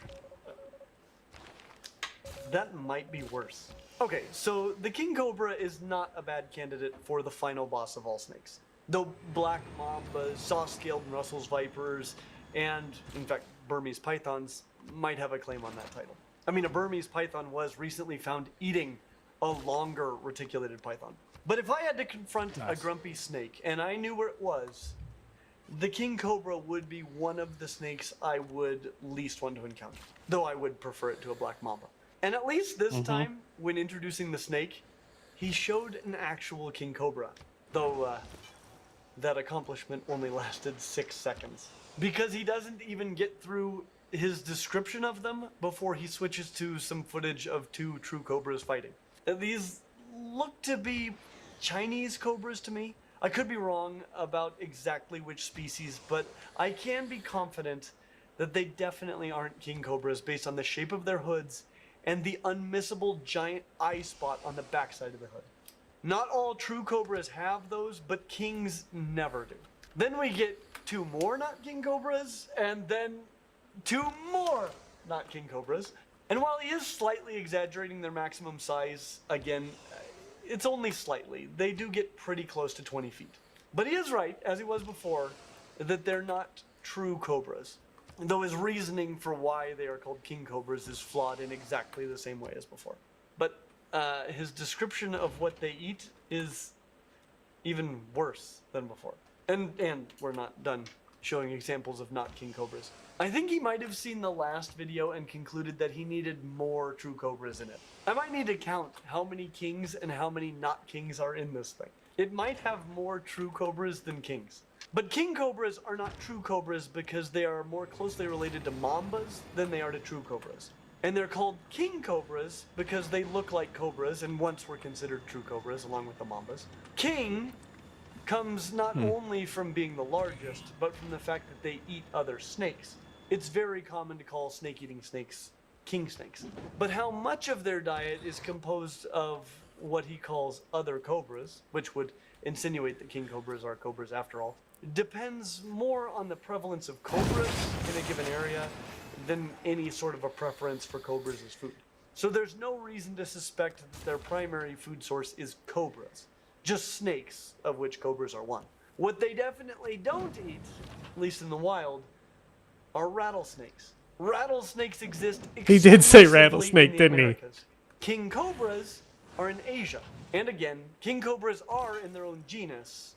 That might be worse. Okay, so the king cobra is not a bad candidate for the final boss of all snakes. Though black mambas, soft-scaled Russell's vipers, and, in fact, Burmese pythons might have a claim on that title. I mean, a Burmese python was recently found eating a longer reticulated python. But if I had to confront a grumpy snake, and I knew where it was, the king cobra would be one of the snakes I would least want to encounter. Though I would prefer it to a black mamba. And at least this time, when introducing the snake, he showed an actual king cobra. Though, that accomplishment only lasted 6 seconds. Because he doesn't even get through his description of them before he switches to some footage of 2 true cobras fighting. These look to be Chinese cobras to me. I could be wrong about exactly which species, but I can be confident that they definitely aren't king cobras based on the shape of their hoods and the unmissable giant eye spot on the backside of the hood. Not all true cobras have those, but kings never do. Then we get 2 more not king cobras, and then 2 more not king cobras. And while he is slightly exaggerating their maximum size, again, it's only slightly. They do get pretty close to 20 feet. But he is right, as he was before, that they're not true cobras. Though his reasoning for why they are called king cobras is flawed in exactly the same way as before. But his description of what they eat is even worse than before. And we're not done showing examples of not king cobras. I think he might have seen the last video and concluded that he needed more true cobras in it. I might need to count how many kings and how many not kings are in this thing. It might have more true cobras than kings. But king cobras are not true cobras because they are more closely related to mambas than they are to true cobras. And they're called king cobras because they look like cobras and once were considered true cobras along with the mambas. King comes not only from being the largest, but from the fact that they eat other snakes. It's very common to call snake-eating snakes king snakes. But how much of their diet is composed of what he calls other cobras, which would insinuate that king cobras are cobras after all, depends more on the prevalence of cobras in a given area than any sort of a preference for cobras as food. So there's no reason to suspect that their primary food source is cobras, just snakes, of which cobras are one. What they definitely don't eat, at least in the wild, are rattlesnakes. Rattlesnakes exist He did say exclusively rattlesnake, in the didn't he? Americas. King cobras are in Asia. And again, king cobras are in their own genus,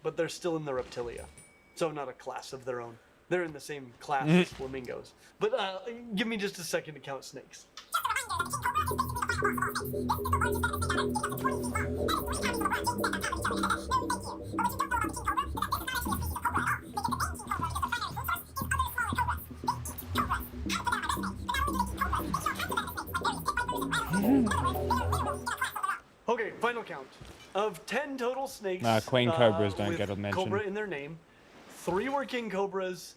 but they're still in the reptilia. So not a class of their own. They're in the same class as flamingos. But give me just a second to count snakes. Okay, final count. Of 10 total snakes, Nah, queen cobras don't with get a mention. cobra in their name, 3 were king cobras,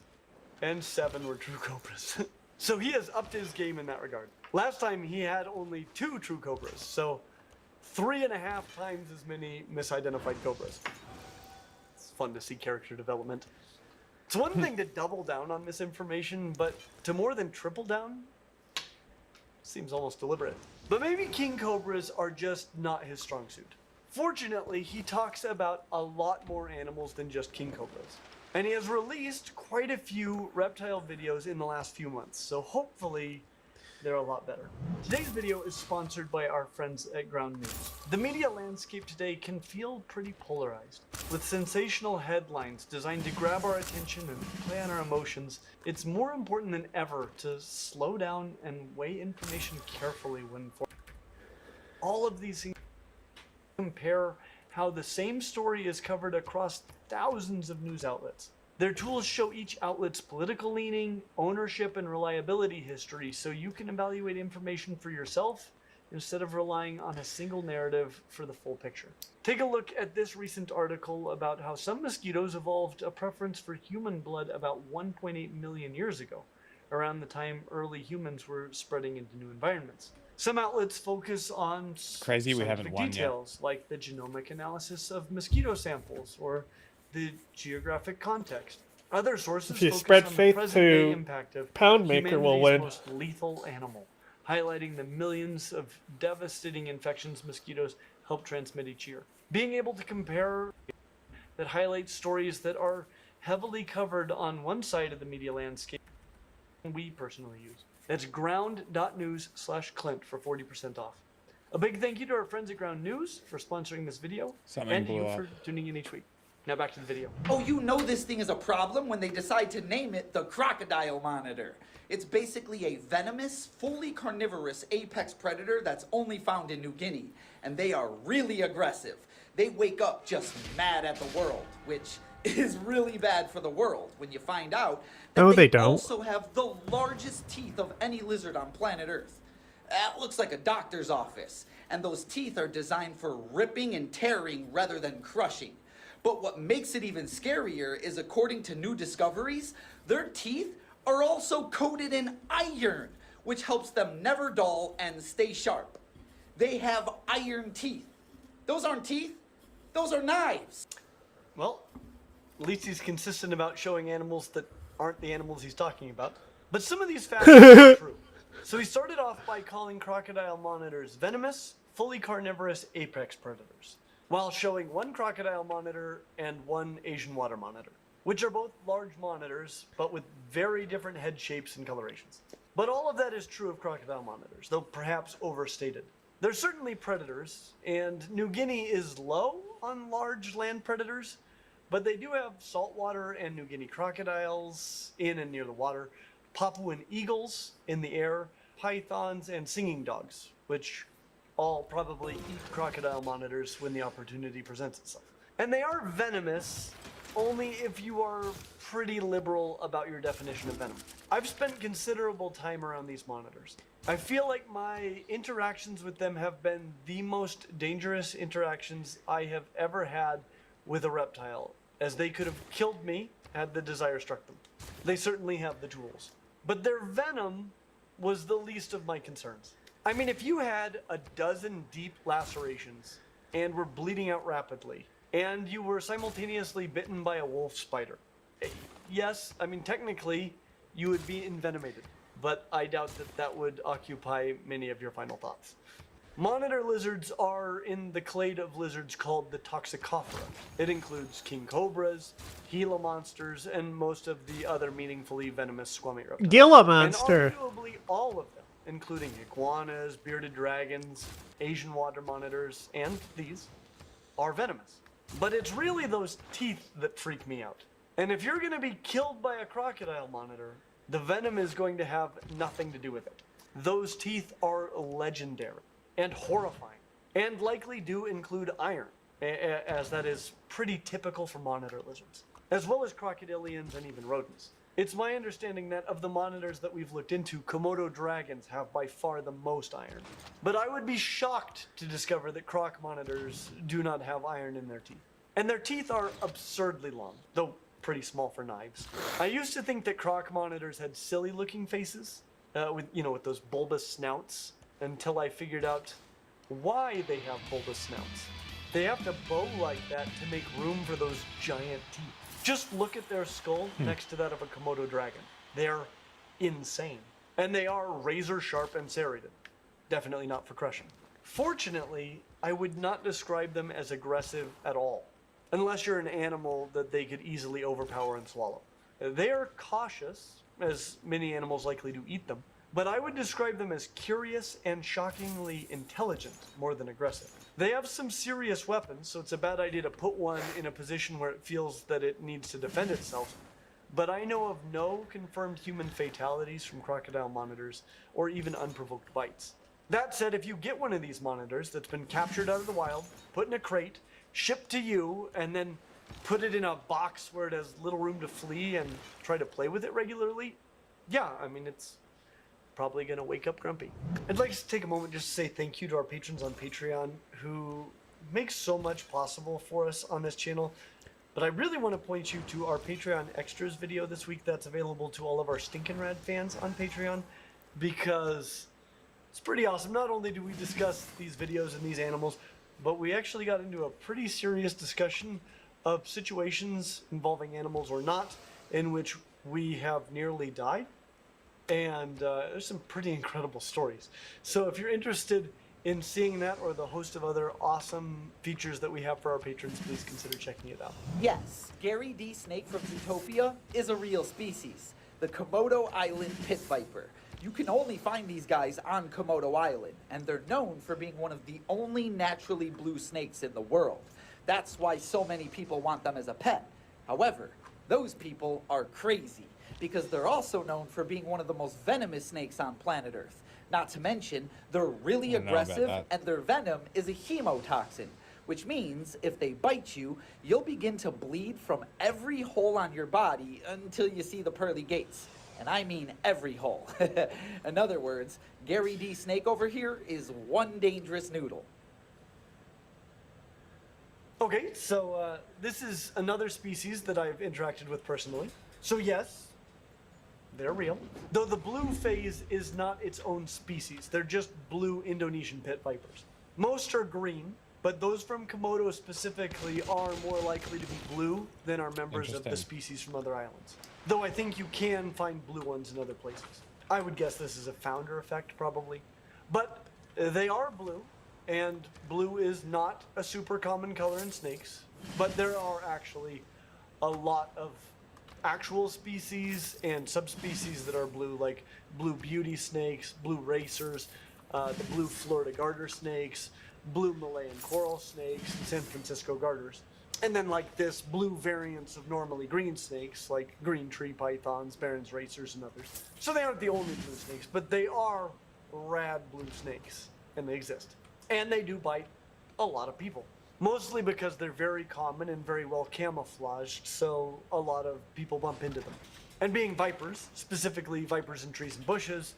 and 7 were true cobras. So he has upped his game in that regard. Last time he had only 2 true cobras, so 3.5 times as many misidentified cobras. It's fun to see character development. It's one thing to double down on misinformation, but to more than triple down seems almost deliberate. But maybe king cobras are just not his strong suit. Fortunately, he talks about a lot more animals than just king cobras. And he has released quite a few reptile videos in the last few months, so hopefully they're a lot better. Today's video is sponsored by our friends at Ground News. The media landscape today can feel pretty polarized. With sensational headlines designed to grab our attention and play on our emotions, it's more important than ever to slow down and weigh information carefully when all of these things compare how the same story is covered across thousands of news outlets. Their tools show each outlet's political leaning, ownership, and reliability history so you can evaluate information for yourself instead of relying on a single narrative for the full picture. Take a look at this recent article about how some mosquitoes evolved a preference for human blood about 1.8 million years ago, around the time early humans were spreading into new environments. Some outlets focus on Crazy we haven't scientific won yet. details like the genomic analysis of mosquito samples or the geographic context. Other sources If you focus spread on the faith present-day to impact of Poundmaker will humanity's win. most lethal animal, highlighting the millions of devastating infections mosquitoes help transmit each year. Being able to compare that highlights stories that are heavily covered on one side of the media landscape we personally use. That's ground.news/Clint for 40% off. A big thank you to our friends at Ground News for sponsoring this video, Something and to you blew up. for tuning in each week. Now back to the video. Oh, you know this thing is a problem when they decide to name it the crocodile monitor. It's basically a venomous, fully carnivorous apex predator that's only found in New Guinea, and they are really aggressive. They wake up just mad at the world, which is really bad for the world when you find out that No, they don't. also have the largest teeth of any lizard on planet Earth. That looks like a doctor's office, and those teeth are designed for ripping and tearing rather than crushing. But what makes it even scarier is, according to new discoveries, their teeth are also coated in iron, which helps them never dull and stay sharp. They have iron teeth. Those aren't teeth. Those are knives. Well, at least he's consistent about showing animals that aren't the animals he's talking about. But some of these facts are true. So he started off by calling crocodile monitors venomous, fully carnivorous apex predators, while showing one crocodile monitor and one Asian water monitor, which are both large monitors, but with very different head shapes and colorations. But all of that is true of crocodile monitors, though perhaps overstated. They're certainly predators, and New Guinea is low on large land predators, but they do have saltwater and New Guinea crocodiles in and near the water, Papuan eagles in the air, pythons, and singing dogs, which all probably eat crocodile monitors when the opportunity presents itself. And they are venomous only if you are pretty liberal about your definition of venom. I've spent considerable time around these monitors. I feel like my interactions with them have been the most dangerous interactions I have ever had with a reptile, as they could have killed me had the desire struck them. They certainly have the tools. But their venom was the least of my concerns. I mean, if you had a dozen deep lacerations and were bleeding out rapidly, and you were simultaneously bitten by a wolf spider, yes, I mean, technically, you would be envenomated, but I doubt that that would occupy many of your final thoughts. Monitor lizards are in the clade of lizards called the Toxicophora. It includes king cobras, Gila monsters, and most of the other meaningfully venomous squamate reptiles. Gila monster. And arguably all of them, including iguanas, bearded dragons, Asian water monitors, and these, are venomous. But it's really those teeth that freak me out. And if you're going to be killed by a crocodile monitor, the venom is going to have nothing to do with it. Those teeth are legendary and horrifying, and likely do include iron, as that is pretty typical for monitor lizards, as well as crocodilians and even rodents. It's my understanding that of the monitors that we've looked into, Komodo dragons have by far the most iron. But I would be shocked to discover that croc monitors do not have iron in their teeth. And their teeth are absurdly long, though pretty small for knives. I used to think that croc monitors had silly looking faces, with those bulbous snouts, until I figured out why they have bulbous snouts. They have to bow like that to make room for those giant teeth. Just look at their skull next to that of a Komodo dragon. They're insane. And they are razor sharp and serrated. Definitely not for crushing. Fortunately, I would not describe them as aggressive at all, unless you're an animal that they could easily overpower and swallow. They are cautious, as many animals likely do eat them, but I would describe them as curious and shockingly intelligent more than aggressive. They have some serious weapons, so it's a bad idea to put one in a position where it feels that it needs to defend itself. But I know of no confirmed human fatalities from crocodile monitors or even unprovoked bites. That said, if you get one of these monitors that's been captured out of the wild, put in a crate, shipped to you, and then put it in a box where it has little room to flee and try to play with it regularly, yeah, I mean, it's probably going to wake up grumpy. I'd like to take a moment just to say thank you to our patrons on Patreon who make so much possible for us on this channel. But I really want to point you to our Patreon extras video this week that's available to all of our Stinkin' Rad fans on Patreon, because it's pretty awesome. Not only do we discuss these videos and these animals, but we actually got into a pretty serious discussion of situations involving animals or not, in which we have nearly died. And there's some pretty incredible stories. So if you're interested in seeing that or the host of other awesome features that we have for our patrons, please consider checking it out. Yes, Gary D. Snake from Zootopia is a real species, the Komodo Island pit viper. You can only find these guys on Komodo Island, and they're known for being one of the only naturally blue snakes in the world. That's why so many people want them as a pet. However, those people are crazy, because they're also known for being one of the most venomous snakes on planet Earth. Not to mention, they're really aggressive, and their venom is a hemotoxin, which means if they bite you, you'll begin to bleed from every hole on your body until you see the pearly gates. And I mean every hole. In other words, Gary D. Snake over here is one dangerous noodle. Okay, so this is another species that I've interacted with personally. So yes, they're real. Though the blue phase is not its own species. They're just blue Indonesian pit vipers. Most are green, but those from Komodo specifically are more likely to be blue than are members of the Interesting. species from other islands. Though I think you can find blue ones in other places. I would guess this is a founder effect, probably. But they are blue, and blue is not a super common color in snakes. But there are actually a lot of actual species and subspecies that are blue, like blue beauty snakes, blue racers, the blue Florida garter snakes, blue Malayan coral snakes, and San Francisco garters. And then like this blue variants of normally green snakes, like green tree pythons, Barron's racers, and others. So they aren't the only blue snakes, but they are rad blue snakes, and they exist. And they do bite a lot of people. Mostly because they're very common and very well camouflaged, so a lot of people bump into them. And being vipers, specifically vipers in trees and bushes,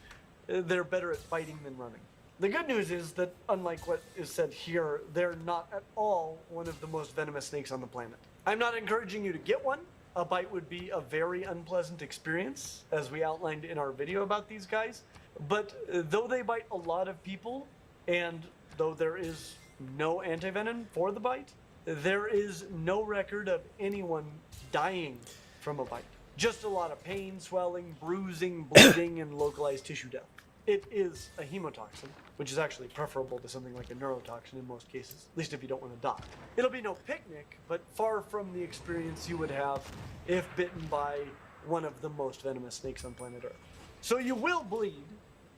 they're better at biting than running. The good news is that, unlike what is said here, they're not at all one of the most venomous snakes on the planet. I'm not encouraging you to get one. A bite would be a very unpleasant experience, as we outlined in our video about these guys. But though they bite a lot of people, and though there is no antivenom for the bite, there is no record of anyone dying from a bite. Just a lot of pain, swelling, bruising, bleeding, and localized tissue death. It is a hemotoxin, which is actually preferable to something like a neurotoxin in most cases, at least if you don't want to die. It'll be no picnic, but far from the experience you would have if bitten by one of the most venomous snakes on planet Earth. So you will bleed,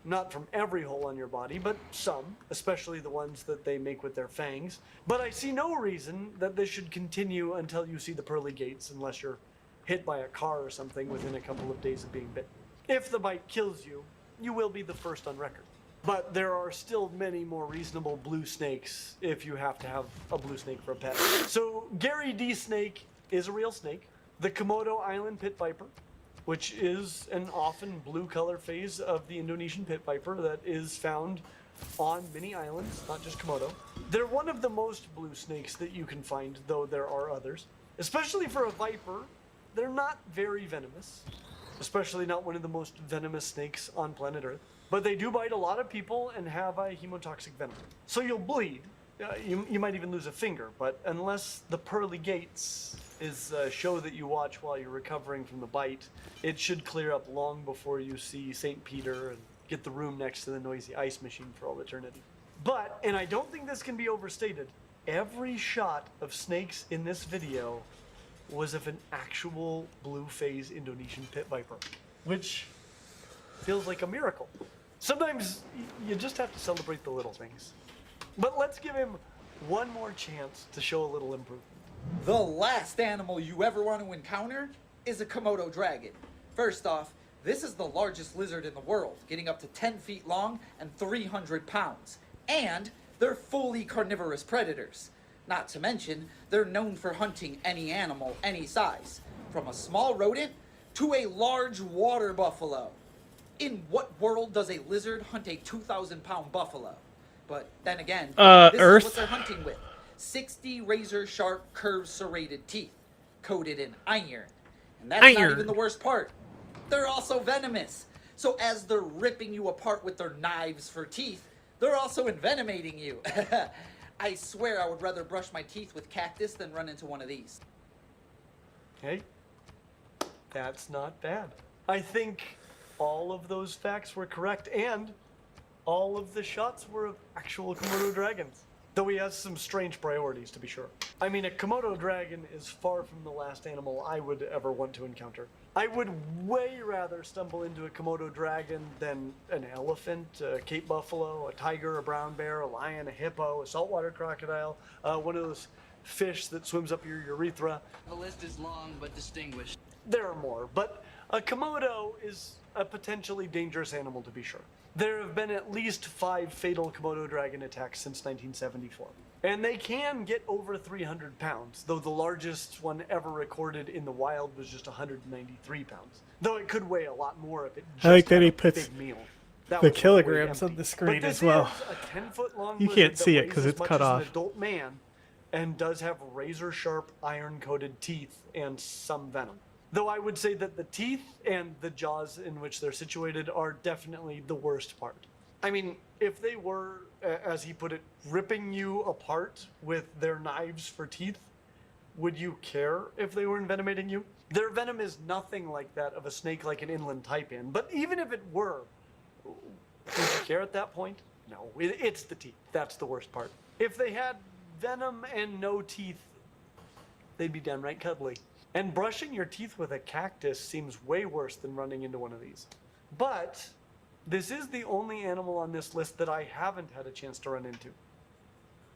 not from every hole on your body, but some, especially the ones that they make with their fangs. But I see no reason that this should continue until you see the pearly gates, unless you're hit by a car or something within a couple of days of being bitten. If the bite kills you, you will be the first on record. But there are still many more reasonable blue snakes if you have to have a blue snake for a pet. So Gary D. Snake is a real snake. The Komodo Island pit viper, which is an often blue color phase of the Indonesian pit viper that is found on many islands, not just Komodo. They're one of the most blue snakes that you can find, though there are others. Especially for a viper, they're not very venomous, especially not one of the most venomous snakes on planet Earth. But they do bite a lot of people and have a hemotoxic venom. So you'll bleed. You might even lose a finger, but unless the pearly gates is a show that you watch while you're recovering from the bite, it should clear up long before you see St. Peter and get the room next to the noisy ice machine for all eternity. But, and I don't think this can be overstated, every shot of snakes in this video was of an actual blue phase Indonesian pit viper, which feels like a miracle. Sometimes you just have to celebrate the little things. But let's give him one more chance to show a little improvement. The last animal you ever want to encounter is a Komodo dragon. First off, this is the largest lizard in the world, getting up to 10 feet long and 300 pounds. And they're fully carnivorous predators. Not to mention, they're known for hunting any animal, any size, from a small rodent to a large water buffalo. In what world does a lizard hunt a 2,000-pound buffalo? But then again, this Earth. is what they're hunting with. 60 razor-sharp, curved, serrated teeth, coated in iron. And that's not even the worst part. They're also venomous. So as they're ripping you apart with their knives for teeth, they're also envenomating you. I swear I would rather brush my teeth with cactus than run into one of these. Hey, that's not bad. I think all of those facts were correct, and all of the shots were of actual Komodo dragons. Though he has some strange priorities, to be sure. I mean, a Komodo dragon is far from the last animal I would ever want to encounter. I would way rather stumble into a Komodo dragon than an elephant, a Cape buffalo, a tiger, a brown bear, a lion, a hippo, a saltwater crocodile, one of those fish that swims up your urethra. The list is long but distinguished. There are more, but a Komodo is a potentially dangerous animal, to be sure. There have been at least 5 fatal Komodo dragon attacks since 1974. And they can get over 300 pounds, though the largest one ever recorded in the wild was just 193 pounds. Though it could weigh a lot more if it just I like that had he a puts big meal. That the was kilograms way on the empty. screen But as this well. is a 10-foot-long You lizard can't that see it weighs 'cause as it's much cut as off. an adult man and does have razor-sharp, iron-coated teeth and some venom. Though I would say that the teeth and the jaws in which they're situated are definitely the worst part. I mean, if they were, as he put it, ripping you apart with their knives for teeth, would you care if they were envenomating you? Their venom is nothing like that of a snake like an inland taipan, but even if it were, would you care at that point? No, it's the teeth. That's the worst part. If they had venom and no teeth, they'd be downright cuddly. And brushing your teeth with a cactus seems way worse than running into one of these. But this is the only animal on this list that I haven't had a chance to run into.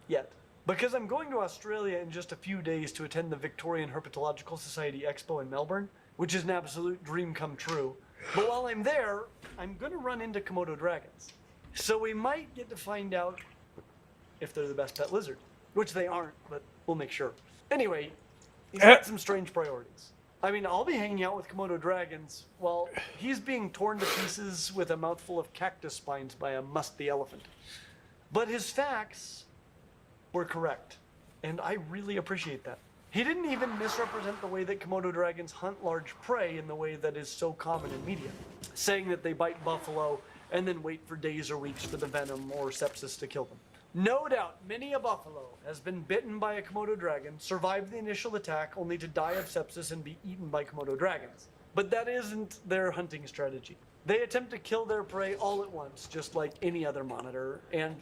Yet. Because I'm going to Australia in just a few days to attend the Victorian Herpetological Society Expo in Melbourne, which is an absolute dream come true. But while I'm there, I'm going to run into Komodo dragons. So we might get to find out if they're the best pet lizard. Which they aren't, but we'll make sure. Anyway, he's got some strange priorities. I mean, I'll be hanging out with Komodo dragons while he's being torn to pieces with a mouthful of cactus spines by a musty elephant. But his facts were correct, and I really appreciate that. He didn't even misrepresent the way that Komodo dragons hunt large prey in the way that is so common in media, saying that they bite buffalo and then wait for days or weeks for the venom or sepsis to kill them. No doubt, many a buffalo has been bitten by a Komodo dragon, survived the initial attack only to die of sepsis and be eaten by Komodo dragons. But that isn't their hunting strategy. They attempt to kill their prey all at once, just like any other monitor, and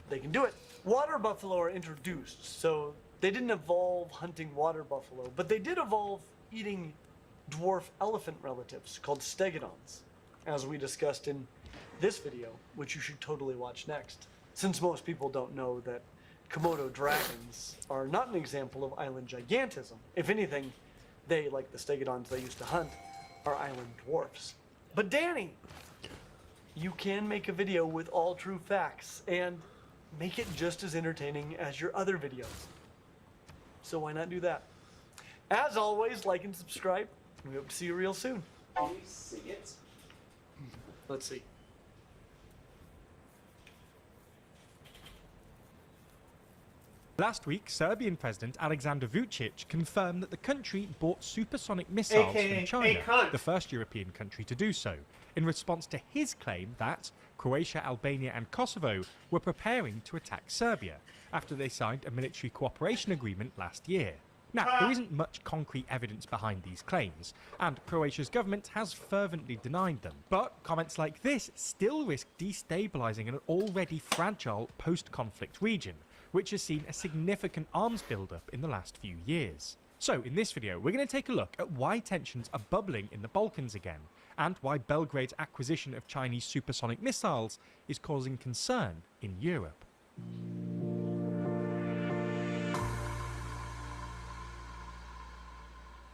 they can do it. Water buffalo are introduced, so they didn't evolve hunting water buffalo, but they did evolve eating dwarf elephant relatives called stegodons, as we discussed in this video, which you should totally watch next. Since most people don't know that Komodo dragons are not an example of island gigantism. If anything, they, like the stegodons they used to hunt, are island dwarfs. But Danny, you can make a video with all true facts and make it just as entertaining as your other videos. So why not do that? As always, like and subscribe. We hope to see you real soon. Can you see it? Let's see. Last week, Serbian President Aleksandar Vučić confirmed that the country bought supersonic missiles from China, the first European country to do so, in response to his claim that Croatia, Albania and Kosovo were preparing to attack Serbia after they signed a military cooperation agreement last year. Now, there isn't much concrete evidence behind these claims, and Croatia's government has fervently denied them. But comments like this still risk destabilising an already fragile post-conflict region, which has seen a significant arms build-up in the last few years. So, in this video, we're going to take a look at why tensions are bubbling in the Balkans again, and why Belgrade's acquisition of Chinese supersonic missiles is causing concern in Europe.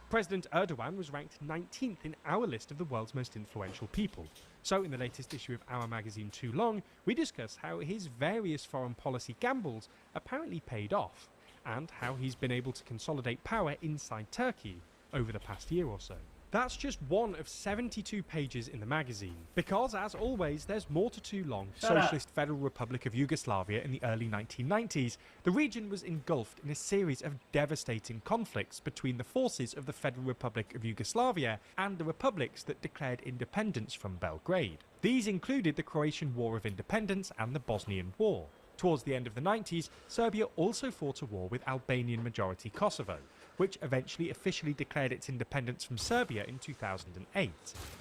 President Erdogan was ranked 19th in our list of the world's most influential people. So in the latest issue of our magazine Too Long, we discuss how his various foreign policy gambles apparently paid off, and how he's been able to consolidate power inside Turkey over the past year or so. That's just one of 72 pages in the magazine, because as always there's more to Too Long. Socialist Federal Republic of Yugoslavia in the early 1990s, the region was engulfed in a series of devastating conflicts between the forces of the Federal Republic of Yugoslavia and the republics that declared independence from Belgrade. These included the Croatian War of Independence and the Bosnian War. Towards the end of the 90s, Serbia also fought a war with Albanian-majority Kosovo, which eventually officially declared its independence from Serbia in 2008,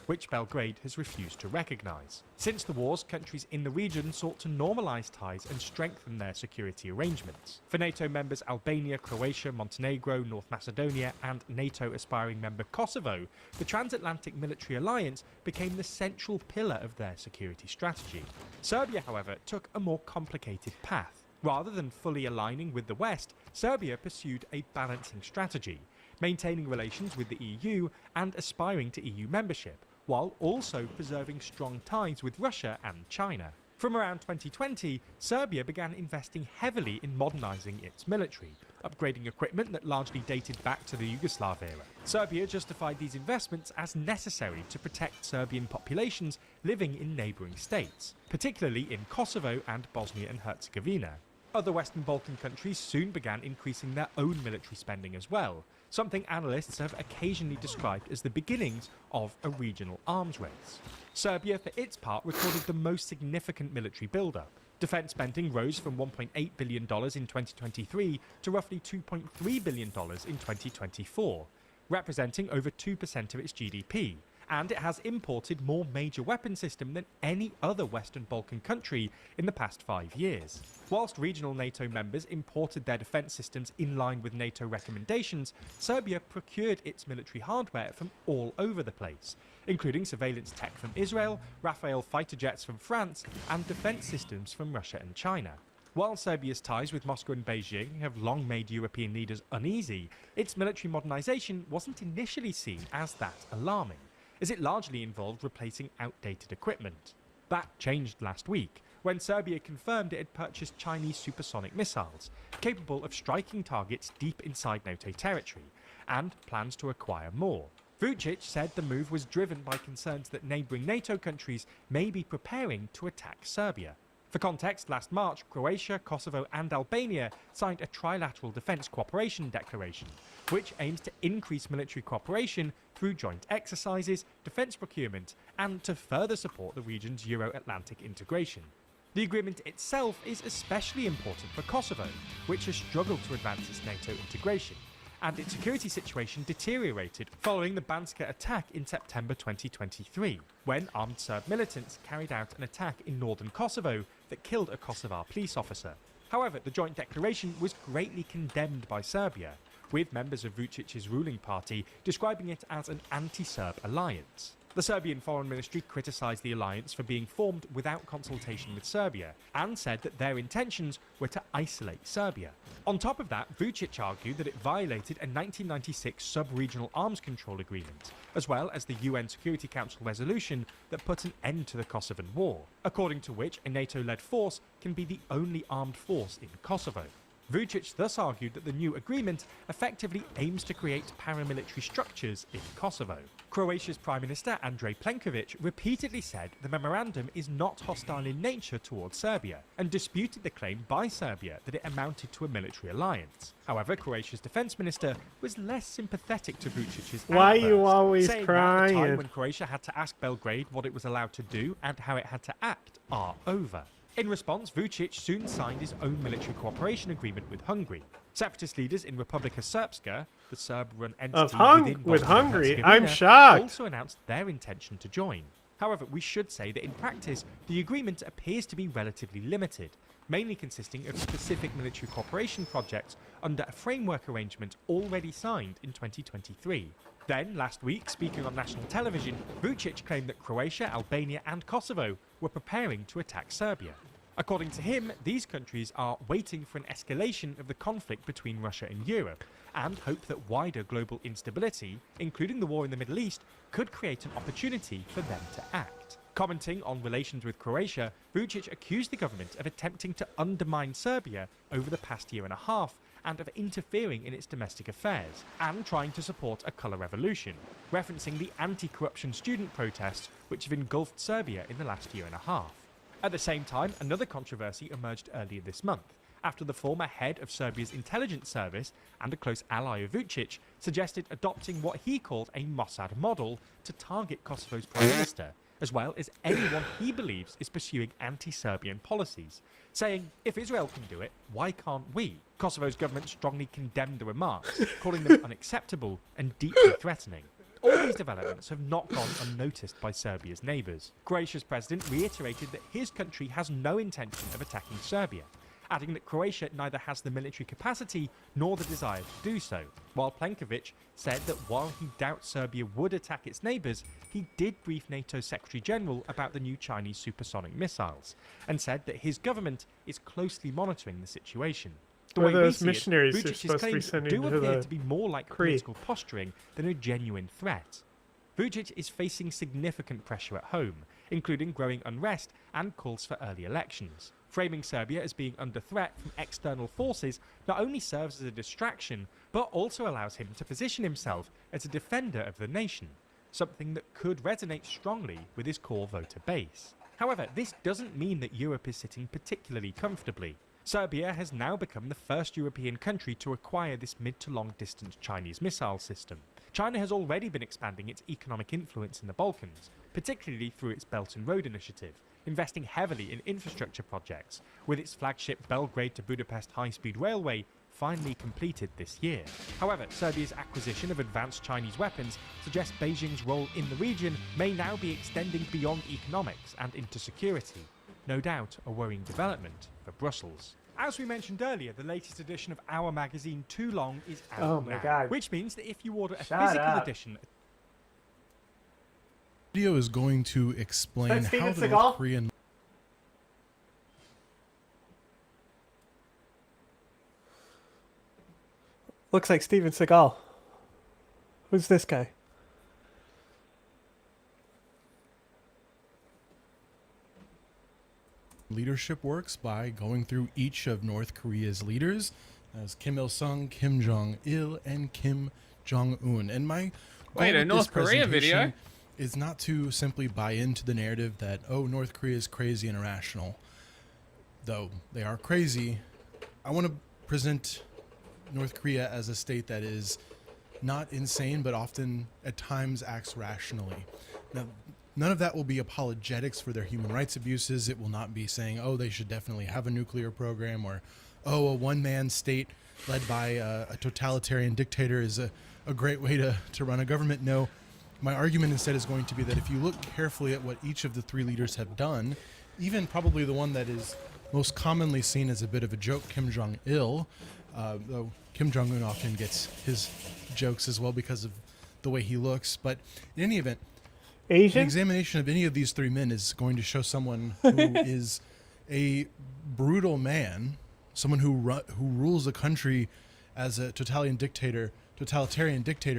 which Belgrade has refused to recognise. Since the wars, countries in the region sought to normalise ties and strengthen their security arrangements. For NATO members Albania, Croatia, Montenegro, North Macedonia and NATO-aspiring member Kosovo, the transatlantic military alliance became the central pillar of their security strategy. Serbia, however, took a more complicated path. Rather than fully aligning with the West, Serbia pursued a balancing strategy, maintaining relations with the EU and aspiring to EU membership, while also preserving strong ties with Russia and China. From around 2020, Serbia began investing heavily in modernising its military, upgrading equipment that largely dated back to the Yugoslav era. Serbia justified these investments as necessary to protect Serbian populations living in neighbouring states, particularly in Kosovo and Bosnia and Herzegovina. Other Western Balkan countries soon began increasing their own military spending as well, something analysts have occasionally described as the beginnings of a regional arms race. Serbia, for its part, recorded the most significant military build-up. Defense spending rose from $1.8 billion in 2023 to roughly $2.3 billion in 2024, representing over 2% of its GDP, and it has imported more major weapon systems than any other Western Balkan country in the past 5 years. Whilst regional NATO members imported their defense systems in line with NATO recommendations, Serbia procured its military hardware from all over the place, including surveillance tech from Israel, Rafale fighter jets from France, and defense systems from Russia and China. While Serbia's ties with Moscow and Beijing have long made European leaders uneasy, its military modernization wasn't initially seen as that alarming, as it largely involved replacing outdated equipment. That changed last week, when Serbia confirmed it had purchased Chinese supersonic missiles, capable of striking targets deep inside NATO territory, and plans to acquire more. Vučić said the move was driven by concerns that neighbouring NATO countries may be preparing to attack Serbia. For context, last March, Croatia, Kosovo and Albania signed a trilateral defence cooperation declaration, which aims to increase military cooperation through joint exercises, defence procurement, and to further support the region's Euro-Atlantic integration. The agreement itself is especially important for Kosovo, which has struggled to advance its NATO integration, and its security situation deteriorated following the Banska attack in September 2023, when armed Serb militants carried out an attack in northern Kosovo that killed a Kosovar police officer. However, the joint declaration was greatly condemned by Serbia, with members of Vučić's ruling party describing it as an anti-Serb alliance. The Serbian Foreign Ministry criticised the alliance for being formed without consultation with Serbia, and said that their intentions were to isolate Serbia. On top of that, Vučić argued that it violated a 1996 sub-regional arms control agreement, as well as the UN Security Council resolution that put an end to the Kosovan war, according to which a NATO-led force can be the only armed force in Kosovo. Vučić thus argued that the new agreement effectively aims to create paramilitary structures in Kosovo. Croatia's Prime Minister Andrej Plenković repeatedly said the memorandum is not hostile in nature towards Serbia, and disputed the claim by Serbia that it amounted to a military alliance. However, Croatia's defense minister was less sympathetic to Vučić's Why are you outburst, always saying that the time crying? when Croatia had to ask Belgrade what it was allowed to do and how it had to act are over. In response, Vučić soon signed his own military cooperation agreement with Hungary. Separatist leaders in Republika Srpska, the Serb-run entity with Bosnia and Hungary, Herzegovina, I'm shocked. also announced their intention to join. However, we should say that in practice, the agreement appears to be relatively limited, mainly consisting of specific military cooperation projects under a framework arrangement already signed in 2023. Then, last week, speaking on national television, Vučić claimed that Croatia, Albania and Kosovo were preparing to attack Serbia. According to him, these countries are waiting for an escalation of the conflict between Russia and Europe, and hope that wider global instability, including the war in the Middle East, could create an opportunity for them to act. Commenting on relations with Croatia, Vučić accused the government of attempting to undermine Serbia over the past year and a half, and of interfering in its domestic affairs, and trying to support a colour revolution, referencing the anti-corruption student protests which have engulfed Serbia in the last year and a half. At the same time, another controversy emerged earlier this month, after the former head of Serbia's intelligence service and a close ally of Vučić suggested adopting what he called a Mossad model to target Kosovo's prime minister, as well as anyone he believes is pursuing anti-Serbian policies, saying, if Israel can do it, why can't we? Kosovo's government strongly condemned the remarks, calling them unacceptable and deeply threatening. All these developments have not gone unnoticed by Serbia's neighbours. Croatia's president reiterated that his country has no intention of attacking Serbia, adding that Croatia neither has the military capacity nor the desire to do so, while Plenković said that while he doubts Serbia would attack its neighbours, he did brief NATO Secretary General about the new Chinese supersonic missiles, and said that his government is closely monitoring the situation. The way we see it, Vučić's claims do appear to be more like political posturing than a genuine threat. Vučić is facing significant pressure at home, including growing unrest and calls for early elections. Framing Serbia as being under threat from external forces not only serves as a distraction, but also allows him to position himself as a defender of the nation, something that could resonate strongly with his core voter base. However, this doesn't mean that Europe is sitting particularly comfortably. Serbia has now become the first European country to acquire this mid to long distance Chinese missile system. China has already been expanding its economic influence in the Balkans, particularly through its Belt and Road Initiative, investing heavily in infrastructure projects, with its flagship Belgrade to Budapest high-speed railway finally completed this year. However, Serbia's acquisition of advanced Chinese weapons suggests Beijing's role in the region may now be extending beyond economics and into security. No doubt a worrying development for Brussels. As we mentioned earlier, the latest edition of our magazine, Too Long, is out Oh my now, God. which means that if you order a Shut physical up. edition... Video is going to explain Is that how Steven the Seagal? North Korean Looks like Steven Seagal. Who's this guy? leadership works by going through each of North Korea's leaders, as Kim Il-sung, Kim Jong-il, and Kim Jong-un. And my goal Wait, a with North this Korea video? presentation is not to simply buy into the narrative that, oh, North Korea is crazy and irrational. Though they are crazy, I want to present North Korea as a state that is not insane, but often at times acts rationally. Now, none of that will be apologetics for their human rights abuses. It will not be saying, oh, they should definitely have a nuclear program, or, oh, a one-man state led by a totalitarian dictator is a great way to run a government. No, my argument instead is going to be that if you look carefully at what each of the three leaders have done, even probably the one that is most commonly seen as a bit of a joke, Kim Jong-il, though Kim Jong-un often gets his jokes as well because of the way he looks. But in any event, Asian? an examination of any of these three men is going to show someone who is a brutal man, someone who rules a country as a totalitarian dictator,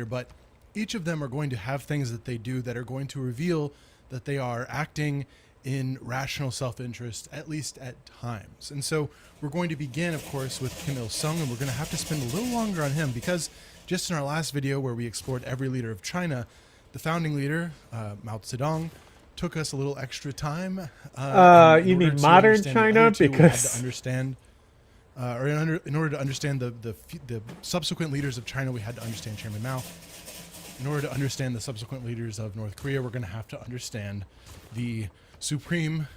but each of them are going to have things that they do that are going to reveal that they are acting in rational self-interest, at least at times. And so we're going to begin, of course, with Kim Il-sung, and we're going to have to spend a little longer on him because just in our last video where we explored every leader of China, the founding leader, Mao Zedong, took us a little extra time. You mean modern China? We had Because to understand, in order to understand the subsequent leaders of China, we had to understand Chairman Mao. In order to understand the subsequent leaders of North Korea, we're going to have to understand the supreme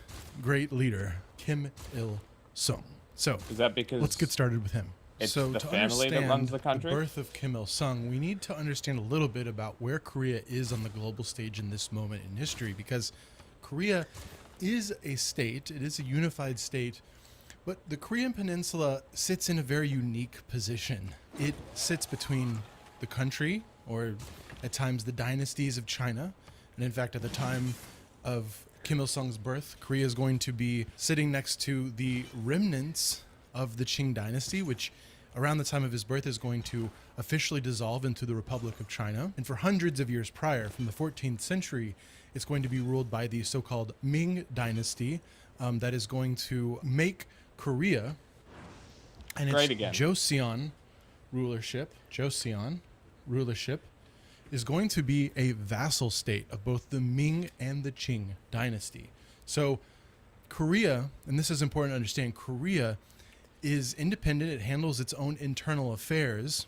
great leader, Kim Il-sung. So is that because let's get started with him. it's So the to family that understand runs the country? birth of Kim Il-sung, we need to understand a little bit about where Korea is on the global stage in this moment in history, because Korea is a state, it is a unified state, but the Korean Peninsula sits in a very unique position. It sits between the country, or at times the dynasties of China, and in fact at the time of Kim Il-sung's birth, Korea is going to be sitting next to the remnants of the Qing dynasty, which around the time of his birth is going to officially dissolve into the Republic of China. And for hundreds of years prior, from the 14th century, it's going to be ruled by the so-called Ming dynasty that is going to make Korea and its Joseon rulership is going to be a vassal state of both the Ming and the Qing dynasty. So Korea, and this is important to understand, Korea is independent. It handles its own internal affairs.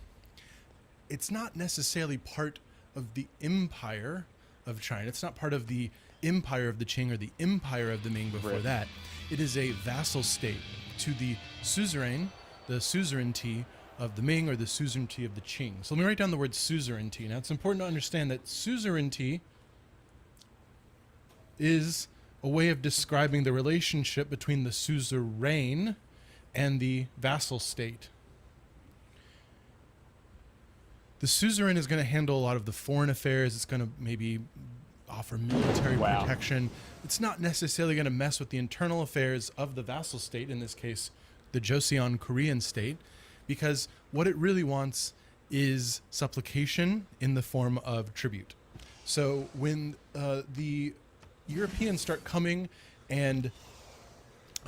It's not necessarily part of the empire of China. It's not part of the empire of the Qing or the empire of the Ming before that. It is a vassal state to the suzerain, the suzerainty of the Ming or the suzerainty of the Qing. So let me write down the word suzerainty. Now it's important to understand that suzerainty is a way of describing the relationship between the suzerain and the vassal state. The suzerain is going to handle a lot of the foreign affairs. It's going to maybe offer military protection. It's not necessarily going to mess with the internal affairs of the vassal state, in this case, the Joseon Korean state, because what it really wants is supplication in the form of tribute. So when the Europeans start coming and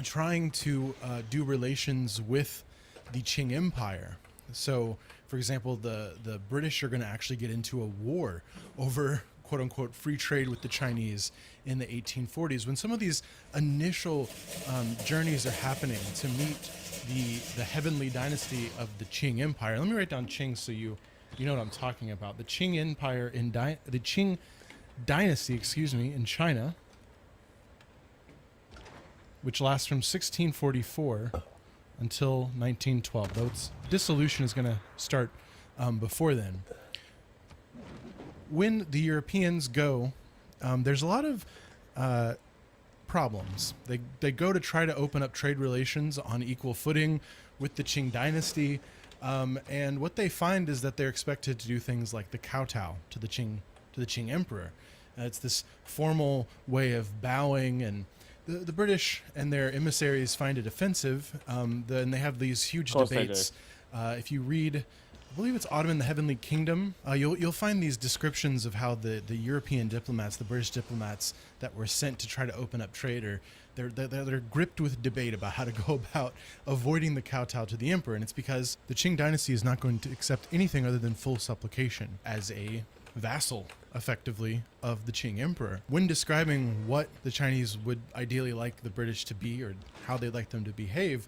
trying to do relations with the Qing Empire, so for example, the British are going to actually get into a war over quote unquote free trade with the Chinese in the 1840s, when some of these initial journeys are happening to meet the heavenly dynasty of the Qing Empire. Let me write down Qing so you know what I'm talking about. The Qing Empire the Qing dynasty, in China, which lasts from 1644 until 1912. Though its dissolution is going to start before then. When the Europeans go, there's a lot of problems. They go to try to open up trade relations on equal footing with the Qing dynasty, and what they find is that they're expected to do things like the kowtow to the Qing emperor. It's this formal way of bowing, and the British and their emissaries find it offensive, and they have these huge debates. If you read, I believe it's Autumn in the Heavenly Kingdom, you'll find these descriptions of how the European diplomats, the British diplomats that were sent to try to open up trade, they're gripped with debate about how to go about avoiding the kowtow to the emperor. And it's because the Qing dynasty is not going to accept anything other than full supplication as a vassal, effectively, of the Qing emperor. When describing what the Chinese would ideally like the British to be, or how they'd like them to behave,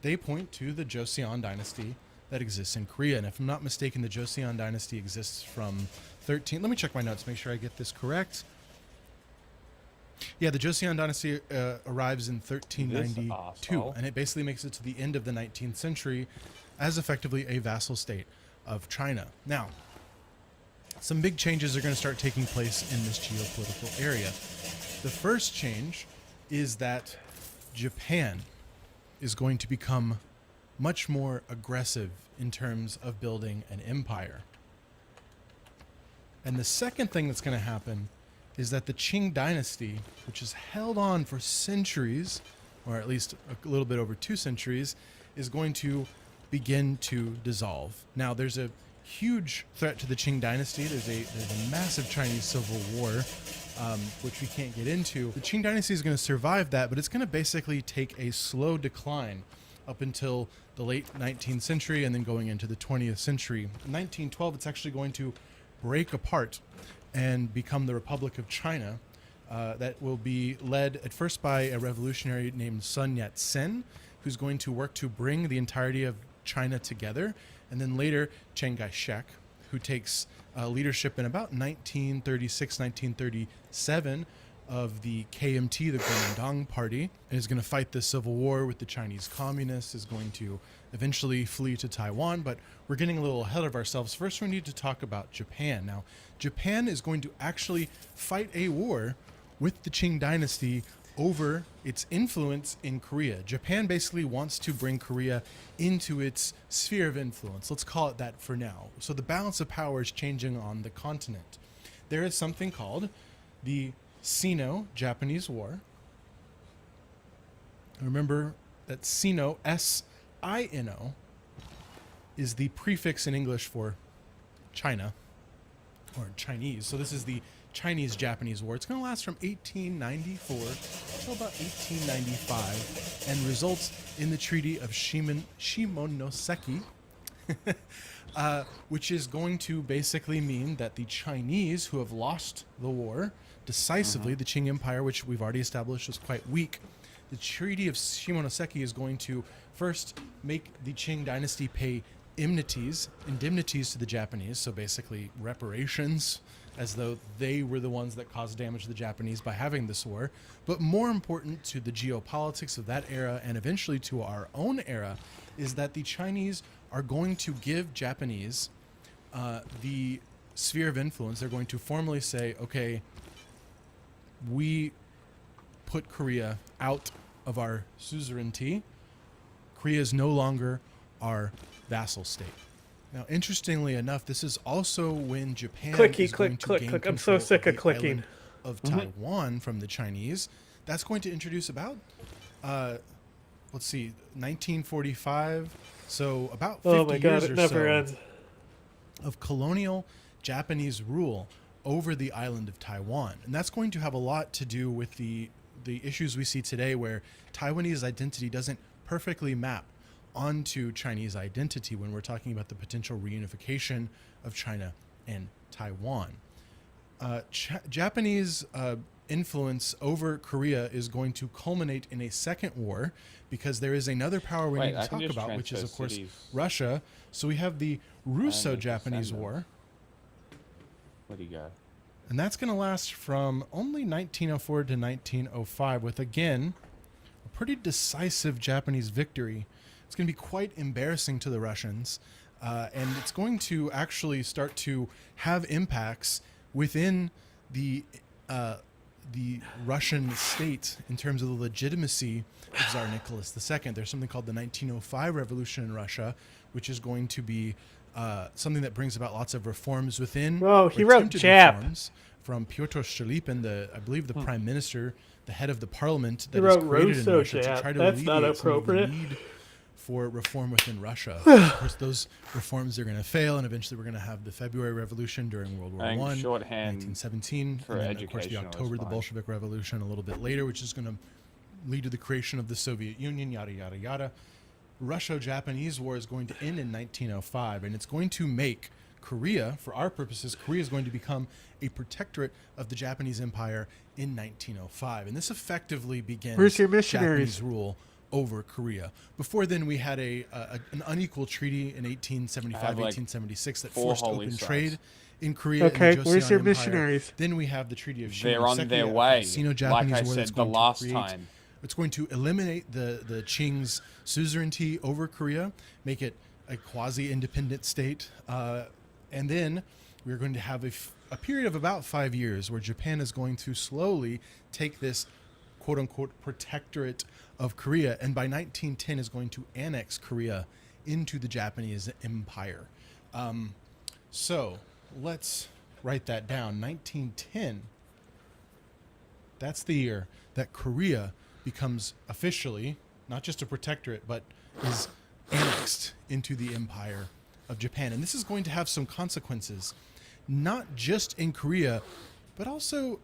they point to the Joseon dynasty that exists in Korea. And if I'm not mistaken, the Joseon dynasty exists from let me check my notes, make sure I get this correct. Yeah, the Joseon dynasty arrives in 1392, and it basically makes it to the end of the 19th century as effectively a vassal state of China. Now, some big changes are going to start taking place in this geopolitical area. The first change is that Japan is going to become much more aggressive in terms of building an empire. And the second thing that's going to happen is that the Qing dynasty, which has held on for centuries, or at least a little bit over 2 centuries, is going to begin to dissolve. Now, there's a huge threat to the Qing dynasty. There's a massive Chinese civil war, which we can't get into. The Qing dynasty is going to survive that, but it's going to basically take a slow decline up until the late 19th century and then going into the 20th century. In 1912, it's actually going to break apart and become the Republic of China, that will be led at first by a revolutionary named Sun Yat-sen, who's going to work to bring the entirety of China together, and then later Chiang Kai-shek, who takes leadership in about 1936, 1937 of the KMT, the Kuomintang Party, and is going to fight the civil war with the Chinese communists, is going to eventually flee to Taiwan. But we're getting a little ahead of ourselves. First, we need to talk about Japan. Now, Japan is going to actually fight a war with the Qing dynasty over its influence in Korea. Japan basically wants to bring Korea into its sphere of influence. Let's call it that for now. So the balance of power is changing on the continent. There is something called the Sino-Japanese War. Remember that Sino, S-I-N-O, is the prefix in English for China, or Chinese. So this is the Chinese-Japanese War. It's going to last from 1894 until about 1895 and results in the Treaty of Shimonoseki, which is going to basically mean that the Chinese, who have lost the war decisively, the Qing Empire, which we've already established was quite weak, the Treaty of Shimonoseki is going to first make the Qing dynasty pay indemnities to the Japanese, so basically reparations, as though they were the ones that caused damage to the Japanese by having this war. But more important to the geopolitics of that era and eventually to our own era is that the Chinese are going to give Japanese the sphere of influence. They're going to formally say, okay, we put Korea out of our suzerainty. Korea is no longer our vassal state. Now, interestingly enough, this is also when Japan is going to gain I'm so sick of clicking. Of Taiwan from the Chinese. That's going to introduce about, let's see, 1945. So about 50 years or so of colonial Japanese rule over the island of Taiwan. And that's going to have a lot to do with the issues we see today, where Taiwanese identity doesn't perfectly map onto Chinese identity when we're talking about the potential reunification of China and Taiwan. Japanese influence over Korea is going to culminate in a second war, because there is another power we Wait, need I to can talk just about, which is, transfer of course, cities. Russia. So we have the Russo-Japanese send them. War. Where'd he go? And that's going to last from only 1904 to 1905 with, again, a pretty decisive Japanese victory. It's going to be quite embarrassing to the Russians, and it's going to actually start to have impacts within the Russian state in terms of the legitimacy of Tsar Nicholas II. There's something called the 1905 revolution in Russia, which is going to be something that brings about lots of reforms within. Oh, he or wrote attempted Jap. reforms from Pyotr Stolypin, I believe the prime minister, the head of the parliament He that is wrote created in Russo Russia Jap. to try to That's not alleviate some of the appropriate. need for reform within Russia. Of course, those reforms are going to fail, and eventually we're going to have the February Revolution during World War I think I, shorthand 1917, for and then, of course, the educational is October, the fine. Bolshevik Revolution a little bit later, which is going to lead to the creation of the Soviet Union, yada, yada, yada. Russo-Japanese War is going to end in 1905, and it's going to make Korea, for our purposes, Korea is going to become a protectorate of the Japanese Empire in 1905. And this effectively begins Where's your missionaries? Japanese rule over Korea. Before then, we had an unequal treaty in 1875, I have, like, 1876 that 4 forced holy open sites. trade in Korea. Okay, and the where's Joseon your Empire. missionaries? Then we have the Treaty of They're on Shimonoseki, their a way, Sino-Japanese like I war that's said the going to last create- time. It's going to eliminate the Qing's suzerainty over Korea, make it a quasi-independent state, and then we're going to have a period of about 5 years where Japan is going to slowly take this quote-unquote protectorate of Korea, and by 1910 is going to annex Korea into the Japanese Empire. So let's write that down. 1910, that's the year that Korea becomes officially not just a protectorate, but is annexed into the Empire of Japan. And this is going to have some consequences, not just in Korea, but also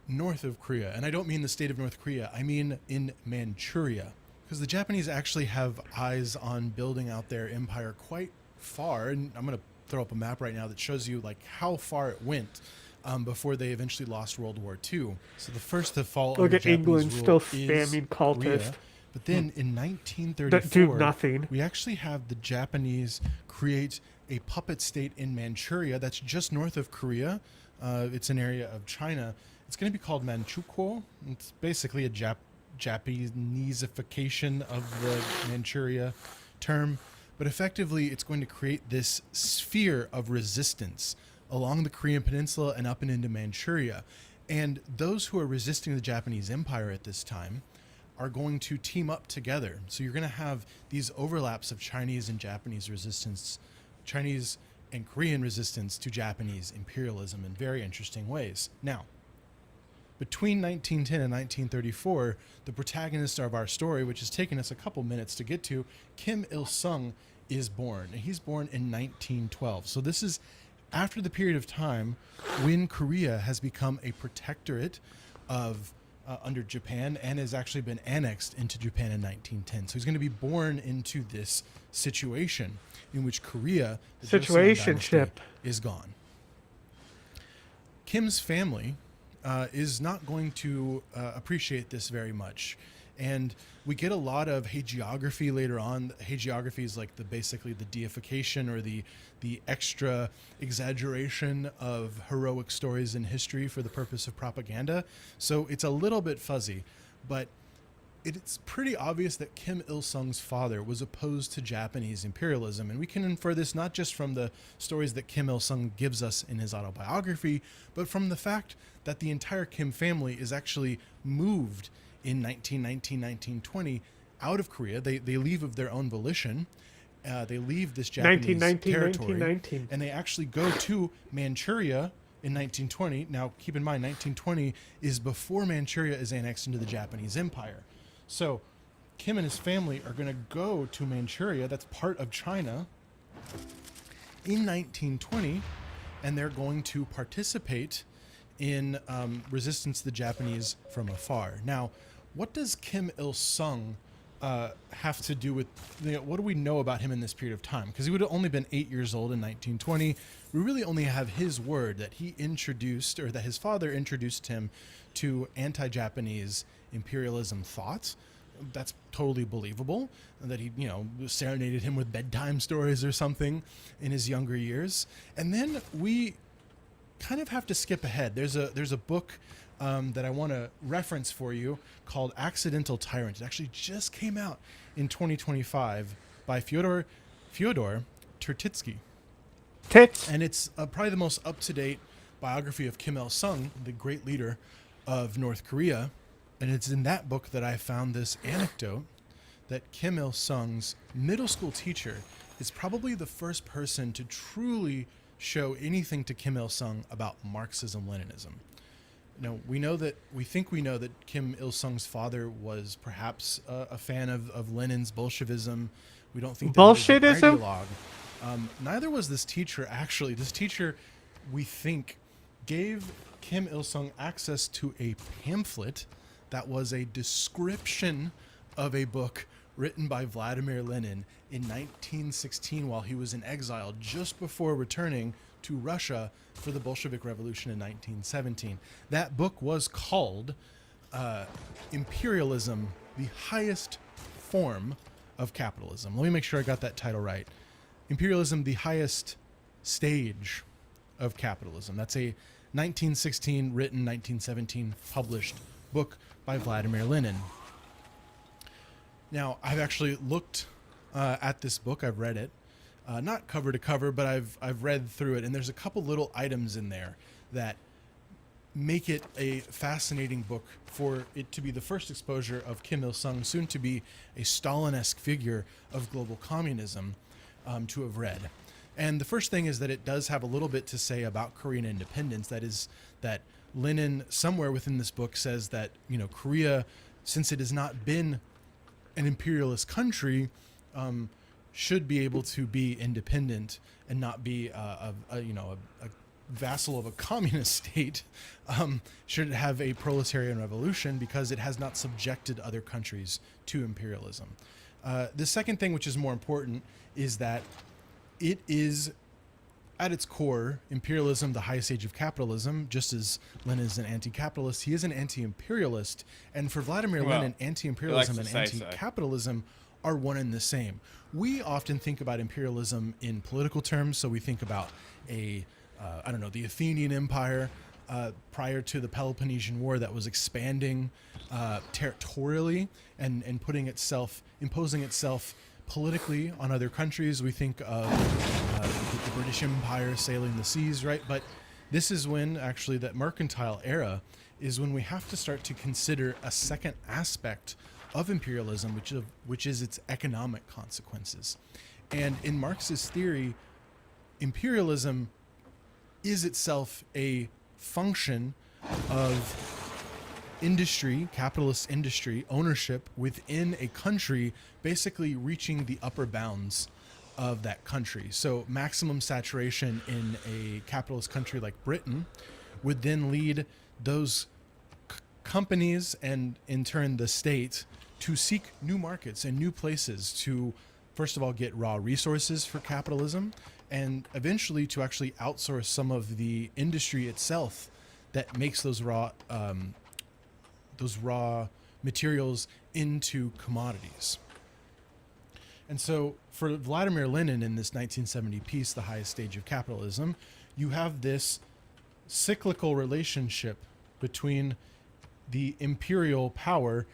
north of Korea. And I don't mean the state of North Korea, I mean in Manchuria, because the Japanese actually have eyes on building out their empire quite far. And I'm going to throw up a map right now that shows you like how far it went before they eventually lost World War II. So the first to fall Look under at Japanese England rule still is spamming Korea. cultists. But then in That 1934, do nothing. we actually have the Japanese create a puppet state in Manchuria that's just north of Korea. It's an area of China. It's going to be called Manchukuo. It's basically a Japaneseification of the Manchuria term. But effectively, it's going to create this sphere of resistance along the Korean Peninsula and up and into Manchuria. And those who are resisting the Japanese Empire at this time are going to team up together. So you're going to have these overlaps of Chinese and Japanese resistance, Chinese and Korean resistance to Japanese imperialism in very interesting ways. Now, between 1910 and 1934, the protagonist of our story, which has taken us a couple minutes to get to, Kim Il-sung, is born. And he's born in 1912. So this is after the period of time when Korea has become a protectorate of under Japan and has actually been annexed into Japan in 1910. So he's going to be born into this situation in which Korea, the Joseon dynasty, is gone. Kim's family is not going to appreciate this very much. And we get a lot of hagiography later on. Hagiography is like basically the deification or the extra exaggeration of heroic stories in history for the purpose of propaganda. So it's a little bit fuzzy, but it's pretty obvious that Kim Il-sung's father was opposed to Japanese imperialism. And we can infer this not just from the stories that Kim Il-sung gives us in his autobiography, but from the fact that the entire Kim family is actually moved in 1919, 1920 out of Korea. They leave of their own volition. They leave this Japanese territory, and they actually go to Manchuria in 1920. Now, keep in mind, 1920 is before Manchuria is annexed into the Japanese Empire. So Kim and his family are going to go to Manchuria, that's part of China, in 1920, and they're going to participate in resistance to the Japanese from afar. Now, what does Kim Il-sung have to do with what do we know about him in this period of time? Because he would have only been 8 years old in 1920. We really only have his word that he introduced, or that his father introduced him to anti-Japanese imperialism thought. That's totally believable. That he, serenaded him with bedtime stories or something in his younger years. And then we kind of have to skip ahead. There's a book that I want to reference for you called Accidental Tyrant. It actually just came out in 2025 by Fyodor Tertitsky. Tits. And it's probably the most up-to-date biography of Kim Il-sung, the great leader of North Korea. And it's in that book that I found this anecdote that Kim Il-sung's middle school teacher is probably the first person to truly show anything to Kim Il-sung about Marxism-Leninism. We know that Kim Il-sung's father was perhaps a fan of Lenin's Bolshevism. We don't think that he was an Bolshevism? ideologue. Neither was this teacher, actually. This teacher, we think, gave Kim Il-sung access to a pamphlet that was a description of a book written by Vladimir Lenin in 1916 while he was in exile, just before returning to Russia for the Bolshevik Revolution in 1917. That book was called Imperialism, the Highest Form of Capitalism. Let me make sure I got that title right. Imperialism, the Highest Stage of Capitalism. That's a 1916 written, 1917 published book by Vladimir Lenin. Now, I've actually looked at this book. I've read it. Not cover to cover, but I've read through it, and there's a couple little items in there that make it a fascinating book for it to be the first exposure of Kim Il-sung, soon to be a Stalin-esque figure of global communism, to have read. And the first thing is that it does have a little bit to say about Korean independence. That is that Lenin, somewhere within this book, says that Korea, since it has not been an imperialist country, should be able to be independent and not be a vassal of a communist state. Should have a proletarian revolution because it has not subjected other countries to imperialism. The second thing, which is more important, is that it is, at its core, imperialism, the highest stage of capitalism. Just as Lenin is an anti-capitalist, he is an anti-imperialist. And for Vladimir Lenin, anti-imperialism and anti-capitalism are one and the same. We often think about imperialism in political terms, so we think about the Athenian Empire prior to the Peloponnesian War that was expanding territorially and imposing itself politically on other countries. We think of the British Empire sailing the seas, right? But this is when, actually, that mercantile era is when we have to start to consider a second aspect of imperialism, which is its economic consequences. And in Marxist theory, imperialism is itself a function of industry, capitalist industry, ownership within a country, basically reaching the upper bounds of that country. So maximum saturation in a capitalist country like Britain would then lead those companies and in turn the state to seek new markets and new places to, first of all, get raw resources for capitalism, and eventually to actually outsource some of the industry itself that makes those raw materials into commodities. And so for Vladimir Lenin in this 1970 piece, The Highest Stage of Capitalism, you have this cyclical relationship between the imperial power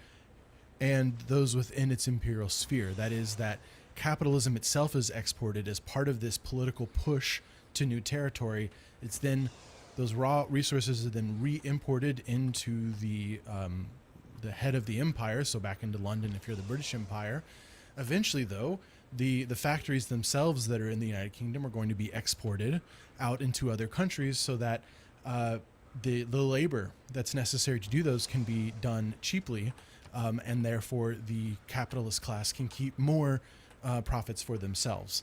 and those within its imperial sphere. That is, that capitalism itself is exported as part of this political push to new territory. It's then, those raw resources are then re-imported into the head of the empire, so back into London if you're the British Empire. Eventually, though, the factories themselves that are in the United Kingdom are going to be exported out into other countries so that the labor that's necessary to do those can be done cheaply, and therefore the capitalist class can keep more profits for themselves.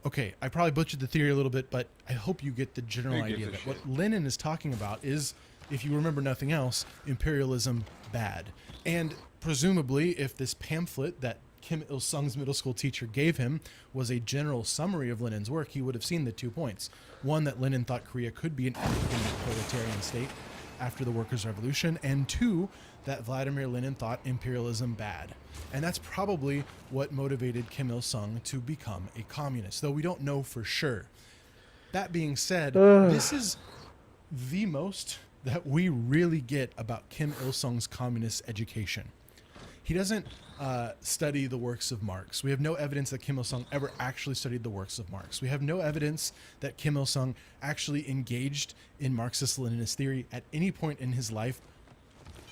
Okay, I probably butchered the theory a little bit, but I hope you get the general idea that what Lenin is talking about is if you remember nothing else, imperialism bad. And presumably, if this pamphlet that Kim Il-sung's middle school teacher gave him was a general summary of Lenin's work, he would have seen the 2 points. One, that Lenin thought Korea could be an independent proletarian state after the Workers' Revolution, and 2, that Vladimir Lenin thought imperialism bad. And that's probably what motivated Kim Il-sung to become a communist, though we don't know for sure. That being said, this is the most that we really get about Kim Il-sung's communist education. He doesn't study the works of Marx. We have no evidence that Kim Il-sung ever actually studied the works of Marx. We have no evidence that Kim Il-sung actually engaged in Marxist-Leninist theory at any point in his life,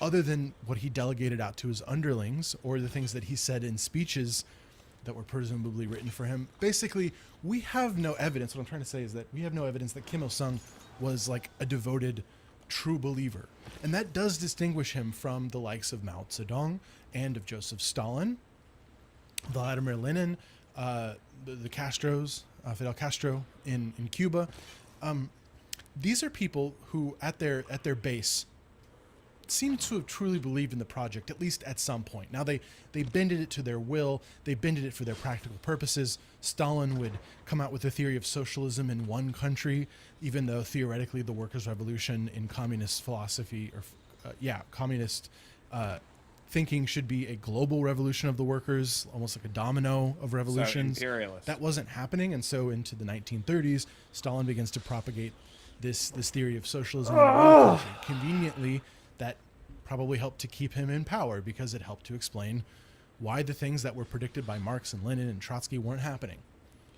other than what he delegated out to his underlings or the things that he said in speeches that were presumably written for him. Basically, we have no evidence. What I'm trying to say is that we have no evidence that Kim Il-sung was like a devoted, true believer. And that does distinguish him from the likes of Mao Zedong and of Joseph Stalin, Vladimir Lenin, the Castros, Fidel Castro in Cuba. These are people who, at their base, seem to have truly believed in the project, at least at some point. Now, they bended it to their will. They bended it for their practical purposes. Stalin would come out with a theory of socialism in one country, even though theoretically the Workers' Revolution in communist philosophy, or communist thinking should be a global revolution of the workers, almost like a domino of revolutions. So imperialist. That wasn't happening, and so into the 1930s, Stalin begins to propagate this theory of socialism in one country. Conveniently, that probably helped to keep him in power because it helped to explain why the things that were predicted by Marx and Lenin and Trotsky weren't happening.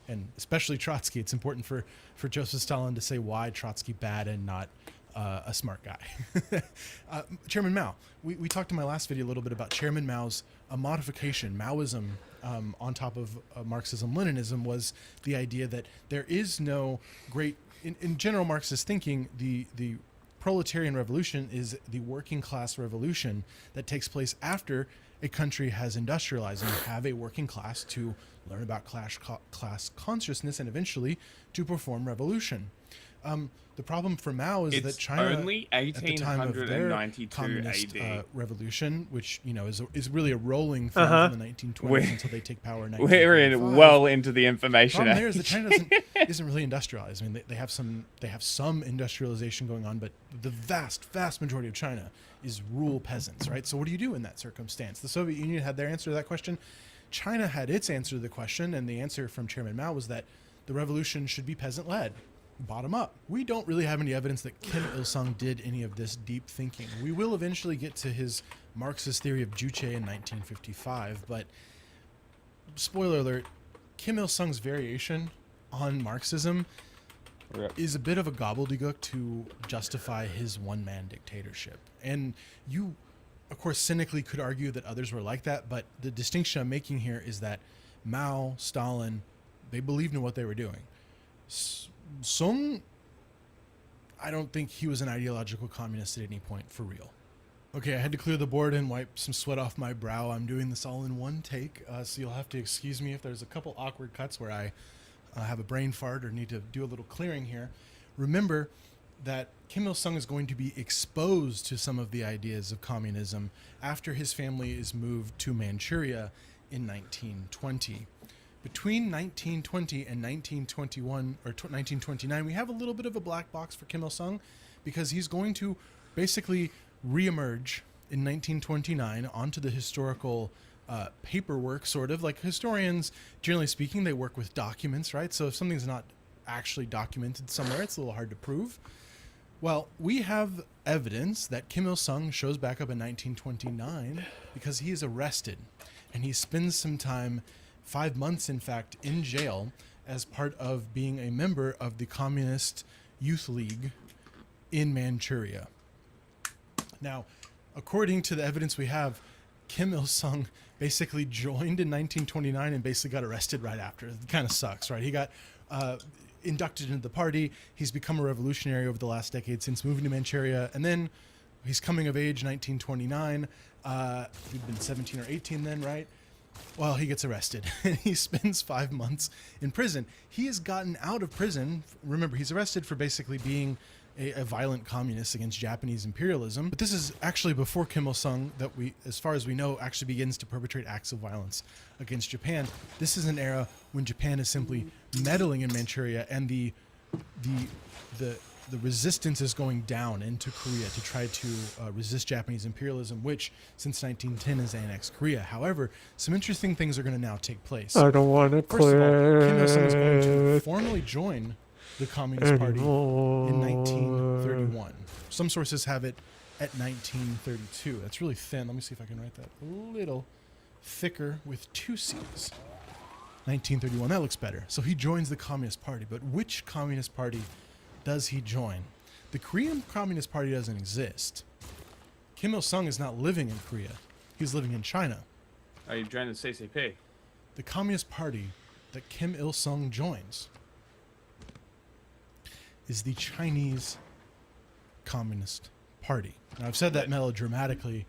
And especially Trotsky, it's important for Joseph Stalin to say why Trotsky bad and not a smart guy. Chairman Mao, we talked in my last video a little bit about Chairman Mao's modification, Maoism, on top of Marxism-Leninism, was the idea that there is no great, in general Marxist thinking, the proletarian revolution is the working class revolution that takes place after a country has industrialized and you have a working class to learn about class consciousness and eventually to perform revolution. The problem for Mao is that China, only at the time of their 1892 communist AD. Revolution, which is really a rolling thing from the 1920s until they take power in 1945. We're well into the information Problem age. there is that China isn't really industrialized. I mean, they have some industrialization going on, but the vast majority of China is rural peasants, right? So what do you do in that circumstance? The Soviet Union had their answer to that question. China had its answer to the question, and the answer from Chairman Mao was that the revolution should be peasant-led, bottom up. We don't really have any evidence that Kim Il-sung did any of this deep thinking. We will eventually get to his Marxist theory of Juche in 1955, but spoiler alert, Kim Il-sung's variation on Marxism is a bit of a gobbledygook to justify his one-man dictatorship. And you, of course, cynically could argue that others were like that, but the distinction I'm making here is that Mao, Stalin, they believed in what they were doing. Sung, I don't think he was an ideological communist at any point, for real. Okay, I had to clear the board and wipe some sweat off my brow. I'm doing this all in one take, so you'll have to excuse me if there's a couple awkward cuts where I have a brain fart or need to do a little clearing here. Remember that Kim Il-sung is going to be exposed to some of the ideas of communism after his family is moved to Manchuria in 1920. Between 1920 and 1921 or 1929, we have a little bit of a black box for Kim Il-sung because he's going to basically reemerge in 1929 onto the historical paperwork, sort of. Like historians, generally speaking, they work with documents, right? So if something's not actually documented somewhere, it's a little hard to prove. Well, we have evidence that Kim Il-sung shows back up in 1929 because he is arrested and he spends some time, 5 months in fact, in jail as part of being a member of the Communist Youth League in Manchuria. Now, according to the evidence we have, Kim Il-sung basically joined in 1929 and basically got arrested right after. It kind of sucks, right? He got inducted into the party. He's become a revolutionary over the last decade since moving to Manchuria. And then he's coming of age 1929. He'd been 17 or 18 then, right? Well, he gets arrested and he spends 5 months in prison. He has gotten out of prison. Remember, he's arrested for basically being a violent communist against Japanese imperialism. But this is actually before Kim Il-sung that as far as we know, actually begins to perpetrate acts of violence against Japan. This is an era when Japan is simply meddling in Manchuria, and the resistance is going down into Korea to try to resist Japanese imperialism, which since 1910 has annexed Korea. However, some interesting things are going to now take place. I don't want to First of all, Kim Il-sung is going to formally join the Communist Party in 1931. Some sources have it at 1932. That's really thin. Let me see if I can write that a little thicker with 2 C's. 1931. That looks better. So he joins the Communist Party. But which Communist Party does he join? The Korean Communist Party doesn't exist. Kim Il-sung is not living in Korea. He's living in China. Oh, you joined the CCP? The Communist Party that Kim Il-sung joins is the Chinese Communist Party. Now, I've said that melodramatically,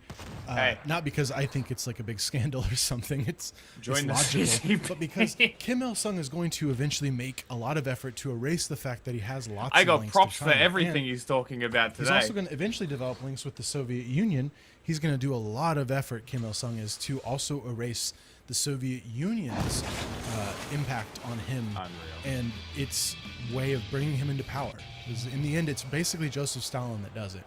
not because I think it's like a big scandal or something. It's Join the logical, CCP. but because Kim Il-sung is going to eventually make a lot of effort to erase the fact that he has lots I of got links props to for China. everything And he's talking about today. he's also going to eventually develop links with the Soviet Union. He's going to do a lot of effort, Kim Il-sung is, to also erase the Soviet Union's impact on him and its way of bringing him into power. Because in the end, it's basically Joseph Stalin that does it.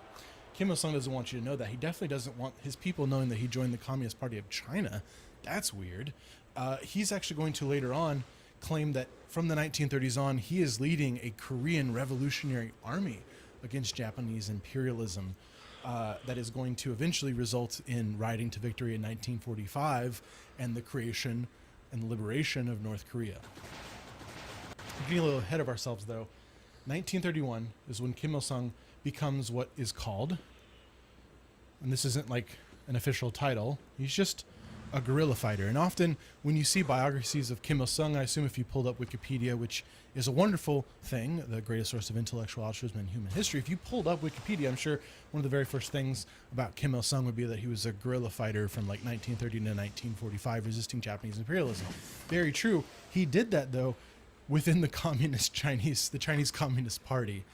Kim Il-sung doesn't want you to know that. He definitely doesn't want his people knowing that he joined the Communist Party of China. That's weird. He's actually going to later on claim that from the 1930s on, he is leading a Korean Revolutionary Army against Japanese imperialism that is going to eventually result in riding to victory in 1945 and the creation and liberation of North Korea. We're getting a little ahead of ourselves, though. 1931 is when Kim Il-sung becomes what is called, and this isn't like an official title, he's just a guerrilla fighter. And often when you see biographies of Kim Il-sung, I assume if you pulled up Wikipedia, which is a wonderful thing, the greatest source of intellectual altruism in human history, if you pulled up Wikipedia, I'm sure one of the very first things about Kim Il-sung would be that he was a guerrilla fighter from like 1930 to 1945 resisting Japanese imperialism. Very true. He did that, though, within the the Chinese Communist Party.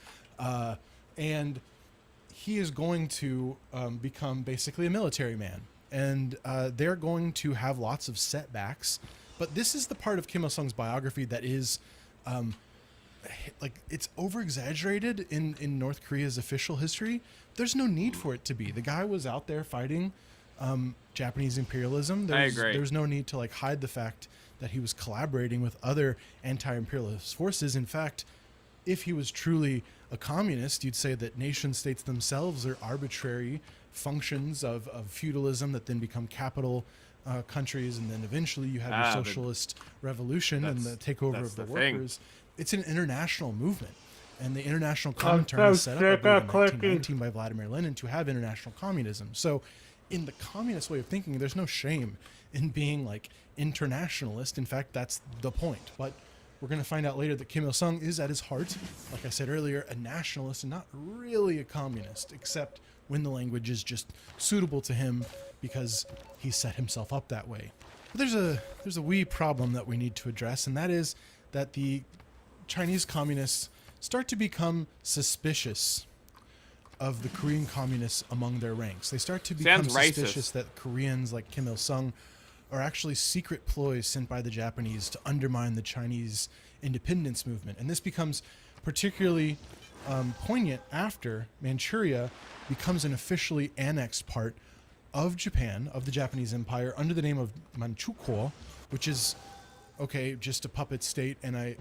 And he is going to become basically a military man. And they're going to have lots of setbacks. But this is the part of Kim Il-sung's biography that is, like, it's over-exaggerated in North Korea's official history. There's no need for it to be. The guy was out there fighting Japanese imperialism. I agree. There's no need to, like, hide the fact that he was collaborating with other anti-imperialist forces. In fact, if he was truly a communist, you'd say that nation states themselves are arbitrary functions of feudalism that then become capital countries, and then eventually you have your socialist revolution and the takeover of the workers. It's an international movement, and the International Comintern was set up in 1919 by Vladimir Lenin to have international communism. So in the communist way of thinking, there's no shame in being like internationalist. In fact, that's the point. But we're going to find out later that Kim Il-sung is at his heart, like I said earlier, a nationalist and not really a communist, except when the language is just suitable to him because he set himself up that way. But there's a wee problem that we need to address, and that is that the Chinese communists start to become suspicious of the Korean communists among their ranks. They start to become suspicious that Koreans like Kim Il-sung are actually secret ploys sent by the Japanese to undermine the Chinese independence movement. And this becomes particularly poignant after Manchuria becomes an officially annexed part of Japan, of the Japanese Empire, under the name of Manchukuo, which is, okay, just a puppet state and a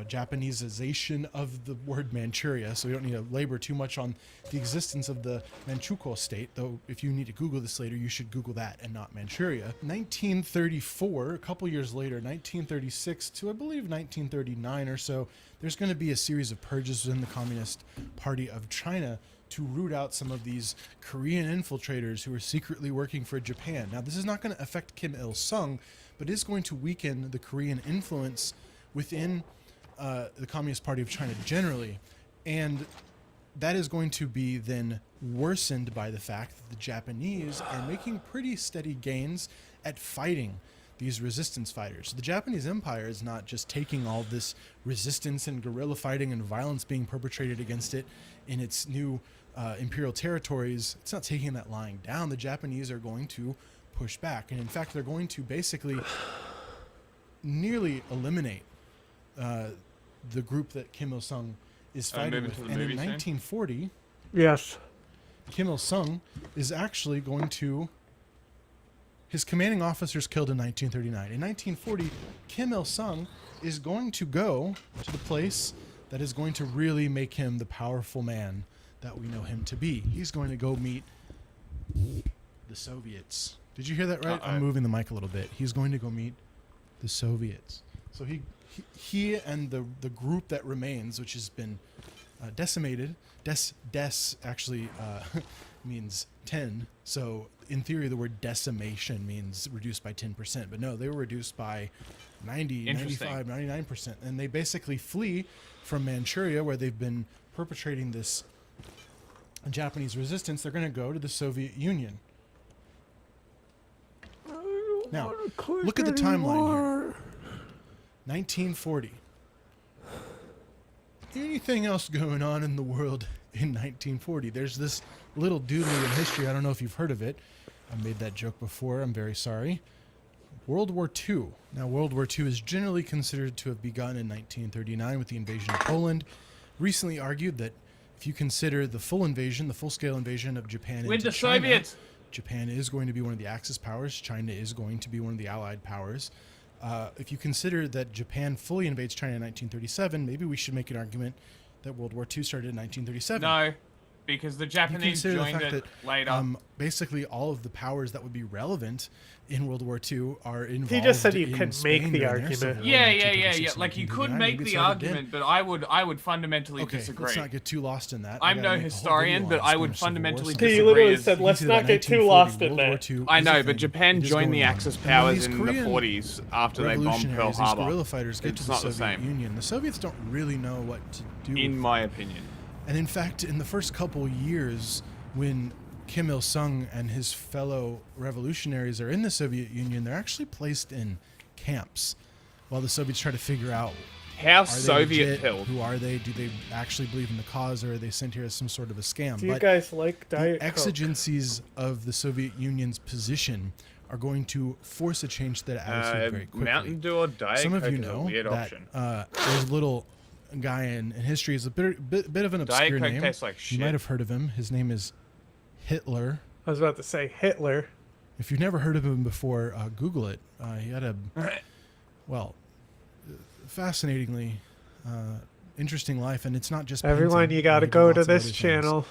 Japanesization of the word Manchuria, so we don't need to labor too much on the existence of the Manchukuo state, though if you need to Google this later, you should Google that and not Manchuria. 1934, a couple years later, 1936 to I believe 1939 or so, there's going to be a series of purges within the Communist Party of China to root out some of these Korean infiltrators who are secretly working for Japan. Now, this is not going to affect Kim Il-sung, but is going to weaken the Korean influence within the Communist Party of China generally. And that is going to be then worsened by the fact that the Japanese are making pretty steady gains at fighting these resistance fighters. The Japanese Empire is not just taking all this resistance and guerrilla fighting and violence being perpetrated against it in its new imperial territories. It's not taking that lying down. The Japanese are going to push back. And in fact, they're going to basically nearly eliminate the group that Kim Il-sung is fighting with. And in 1940, yes, Kim Il-sung is actually going to... His commanding officer is killed in 1939. In 1940, Kim Il-sung is going to go to the place that is going to really make him the powerful man that we know him to be. He's going to go meet the Soviets. Did you hear that right? I'm moving the mic a little bit. He's going to go meet the Soviets. So he and the group that remains, which has been decimated. Des actually means 10. So in theory, the word decimation means reduced by 10%. But no, they were reduced by 90, 95, 99%. And they basically flee from Manchuria, where they've been perpetrating this Japanese resistance. They're going to go to the Soviet Union. Now, look at the timeline here. 1940. Anything else going on in the world in 1940? There's this little doodly in history. I don't know if you've heard of it. I made that joke before. I'm very sorry. World War II. Now, World War II is generally considered to have begun in 1939 with the invasion of Poland. Recently argued that if you consider the full invasion, the full-scale invasion of Japan into China, Soviets. Japan is going to be one of the Axis powers. China is going to be one of the Allied powers. If you consider that Japan fully invades China in 1937, maybe we should make an argument that World War II started in 1937. No, because the Japanese joined it later. Basically, all of the powers that would be relevant in World War II are involved. He just said you in could Spain make the during their argument. Civil War Yeah. in 1936, Like you could 1939. make Maybe the it started argument, then. but I would fundamentally Okay, disagree. let's not get too lost in that. I'm no historian, but I would fundamentally disagree. He literally said, "Let's not get too lost in that." I know, but Japan joined the Axis powers in the 40s after they bombed Pearl Harbor. Guerrilla fighters get It's to the not the Soviet same. Union. The Soviets don't really know what to do. In my opinion. And in fact, in the first couple years, when Kim Il-sung and his fellow revolutionaries are in the Soviet Union, they're actually placed in camps while the Soviets try to figure out how are they Soviet legit? pilled. Who are they? Do they actually believe in the cause, or are they sent here as some sort of a scam? Do you guys like Diet the Coke? exigencies of the Soviet Union's position are going to force a change to that attitude very quickly. Mountain Dew or Diet Some of Coke you is a know weird that option. there's a little guy in history is a bit of an Diet obscure Coke name. tastes like You shit. might have heard of him. His name is Hitler. I was about to say Hitler. If you've never heard of him before, Google it. He had a, fascinatingly interesting life, and it's not just Everyone, painting. you got to He did go lots to of this other things. channel.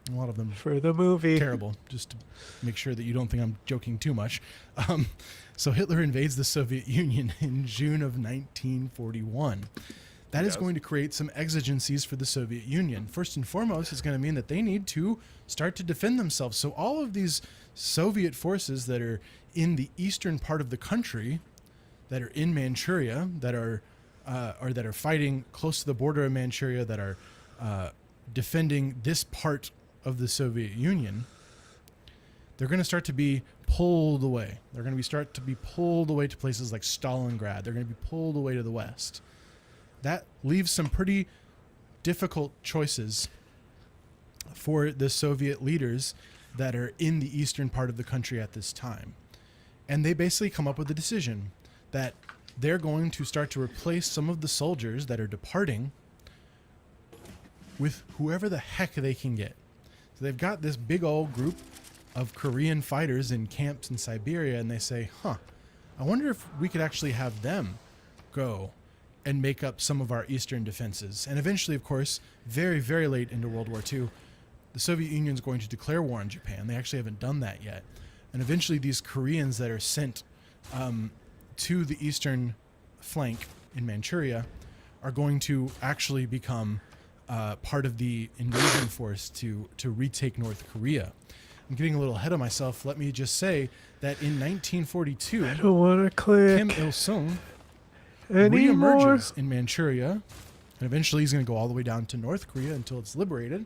A lot of them for the movie. Terrible. Just to make sure that you don't think I'm joking too much. So Hitler invades the Soviet Union in June of 1941. That is going to create some exigencies for the Soviet Union. First and foremost, it's going to mean that they need to start to defend themselves. So all of these Soviet forces that are in the eastern part of the country, that are in Manchuria, that are fighting close to the border of Manchuria, that are defending this part of the Soviet Union, they're going to start to be pulled away. They're going to start to be pulled away to places like Stalingrad. They're going to be pulled away to the west. That leaves some pretty difficult choices for the Soviet leaders that are in the eastern part of the country at this time. And they basically come up with a decision that they're going to start to replace some of the soldiers that are departing with whoever the heck they can get. So they've got this big old group of Korean fighters in camps in Siberia, and they say, I wonder if we could actually have them go and make up some of our eastern defenses. And eventually, of course, very, very late into World War II, the Soviet Union is going to declare war on Japan. They actually haven't done that yet. And eventually these Koreans that are sent to the eastern flank in Manchuria are going to actually become part of the invasion force to retake North Korea. I'm getting a little ahead of myself. Let me just say that in 1942, I don't want to click Kim Il-sung anymore. reemerges in Manchuria, and eventually he's going to go all the way down to North Korea until it's liberated.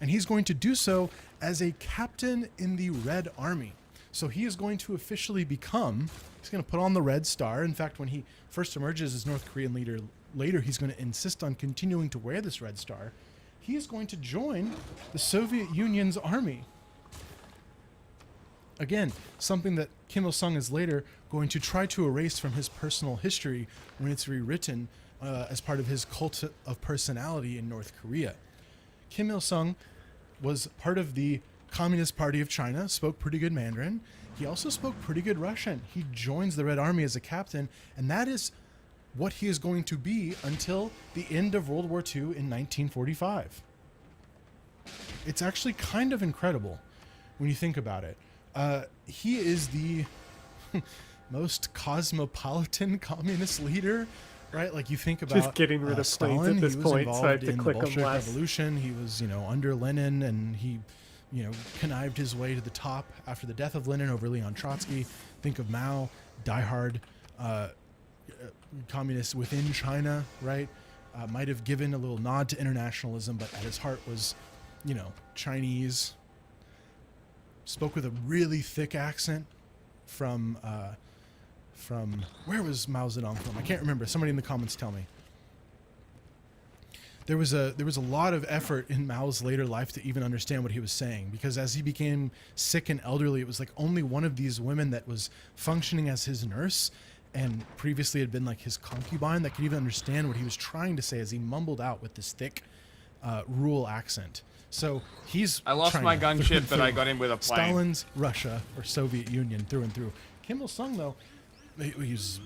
And he's going to do so as a captain in the Red Army. So he is going to officially become, he's going to put on the Red Star. In fact, when he first emerges as North Korean leader later, he's going to insist on continuing to wear this Red Star. He is going to join the Soviet Union's army. Again, something that Kim Il-sung is later going to try to erase from his personal history when it's rewritten as part of his cult of personality in North Korea. Kim Il-sung was part of the Communist Party of China, spoke pretty good Mandarin. He also spoke pretty good Russian. He joins the Red Army as a captain, and that is what he is going to be until the end of World War II in 1945. It's actually kind of incredible when you think about it. He is the most cosmopolitan communist leader, right? Like you think about just getting rid of Stalin, planes at this he was point, so I involved have to in the click them Bolshevik less. Revolution. He was, under Lenin, and he, connived his way to the top after the death of Lenin over Leon Trotsky. Think of Mao, diehard communist within China, right? Might have given a little nod to internationalism, but at his heart was, Chinese. Spoke with a really thick accent from where was Mao Zedong from? I can't remember. Somebody in the comments tell me. There was a lot of effort in Mao's later life to even understand what he was saying, because as he became sick and elderly, it was like only one of these women that was functioning as his nurse and previously had been like his concubine that could even understand what he was trying to say as he mumbled out with this thick rural accent. So I lost China my gunship, but through. I got in with a plane. Stalin's Russia, or Soviet Union, through and through. Kim Il-sung, though, he's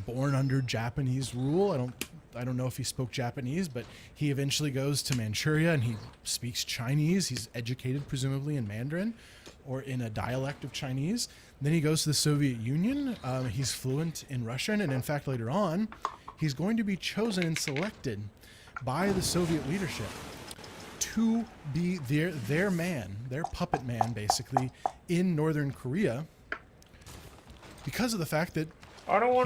born under Japanese rule. I don't know if he spoke Japanese, but he eventually goes to Manchuria and he speaks Chinese. He's educated presumably in Mandarin or in a dialect of Chinese. Then he goes to the Soviet Union. He's fluent in Russian, and in fact later on he's going to be chosen and selected by the Soviet leadership to be their man, their puppet man basically, in Northern Korea, because of the fact that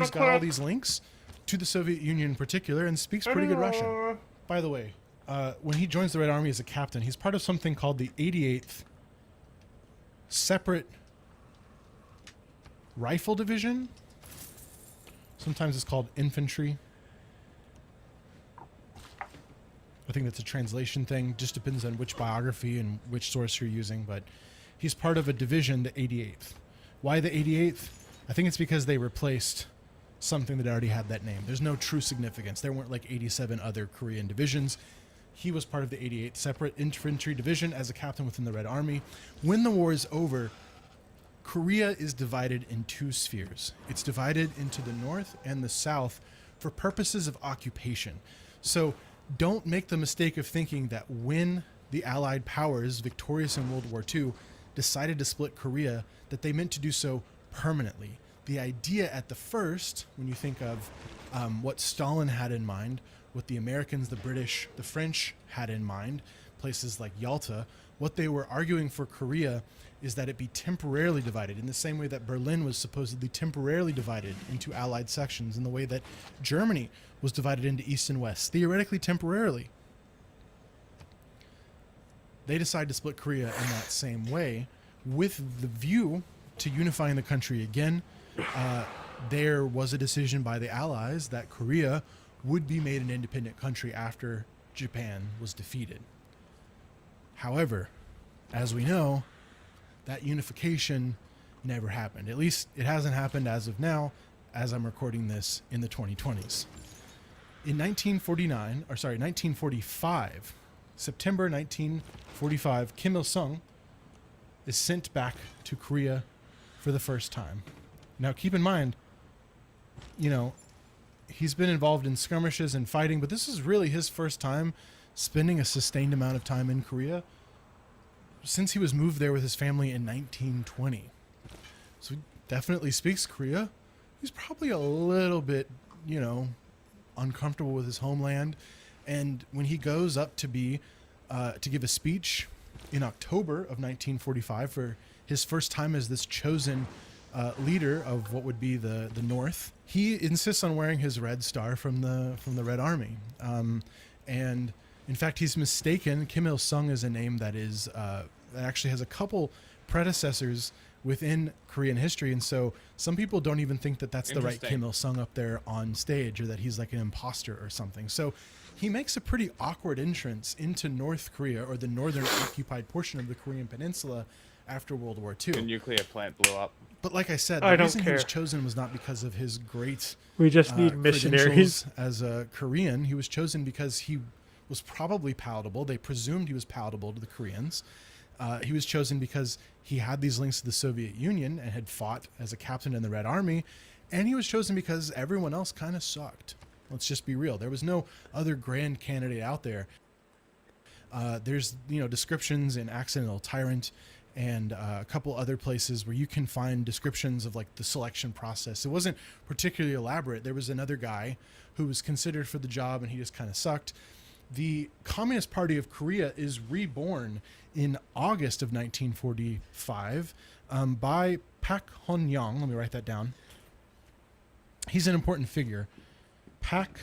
he's got all these links to the Soviet Union in particular and speaks pretty good Russian. By the way, when he joins the Red Army as a captain, he's part of something called the 88th Separate Rifle Division. Sometimes it's called infantry. I think that's a translation thing. Just depends on which biography and which source you're using, but he's part of a division, the 88th. Why the 88th? I think it's because they replaced something that already had that name. There's no true significance. There weren't like 87 other Korean divisions. He was part of the 88th Separate Infantry Division as a captain within the Red Army. When the war is over, Korea is divided in two spheres. It's divided into the north and the south for purposes of occupation. So don't make the mistake of thinking that when the Allied powers, victorious in World War II, decided to split Korea, that they meant to do so permanently. The idea at the first, when you think of what Stalin had in mind, what the Americans, the British, the French had in mind, places like Yalta, what they were arguing for Korea is that it be temporarily divided in the same way that Berlin was supposedly temporarily divided into Allied sections, in the way that Germany was divided into East and West, theoretically temporarily. They decided to split Korea in that same way with the view to unifying the country again. There was a decision by the Allies that Korea would be made an independent country after Japan was defeated. However, as we know, that unification never happened. At least it hasn't happened as of now, as I'm recording this in the 2020s. In 1945, September 1945, Kim Il-sung is sent back to Korea for the first time. Now, keep in mind, he's been involved in skirmishes and fighting, but this is really his first time spending a sustained amount of time in Korea since he was moved there with his family in 1920. So he definitely speaks Korea. He's probably a little bit, uncomfortable with his homeland. And when he goes up to give a speech in October of 1945 for his first time as this chosen leader of what would be the North, he insists on wearing his red star from the Red Army. And in fact, he's mistaken. Kim Il-sung is a name that is that actually has a couple predecessors within Korean history. And so some people don't even think that that's the right Interesting. Kim Il-sung up there on stage, or that he's like an imposter or something. So he makes a pretty awkward entrance into North Korea, or the northern occupied portion of the Korean peninsula, after World War II. The nuclear plant blew up. But like I said, I the don't reason he was care. chosen was not because of his great We just need missionaries. credentials as a Korean. He was chosen because he was probably palatable. They presumed he was palatable to the Koreans. He was chosen because he had these links to the Soviet Union and had fought as a captain in the Red Army. And he was chosen because everyone else kind of sucked. Let's just be real. There was no other grand candidate out there. There's, descriptions in Accidental Tyrant and a couple other places where you can find descriptions of like the selection process. It wasn't particularly elaborate. There was another guy who was considered for the job and he just kind of sucked. The Communist Party of Korea is reborn in August of 1945 by Pak Hon-young. Let me write that down. He's an important figure. Pak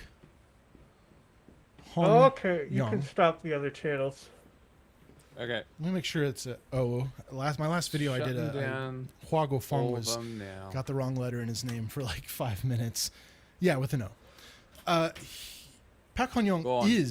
Hon-young. Okay, you can stop the other channels. Okay. Let me make sure it's my last video I did Hua Go-fong was got the wrong letter in his name for like 5 minutes. Yeah, with an O. Pak Hon-young is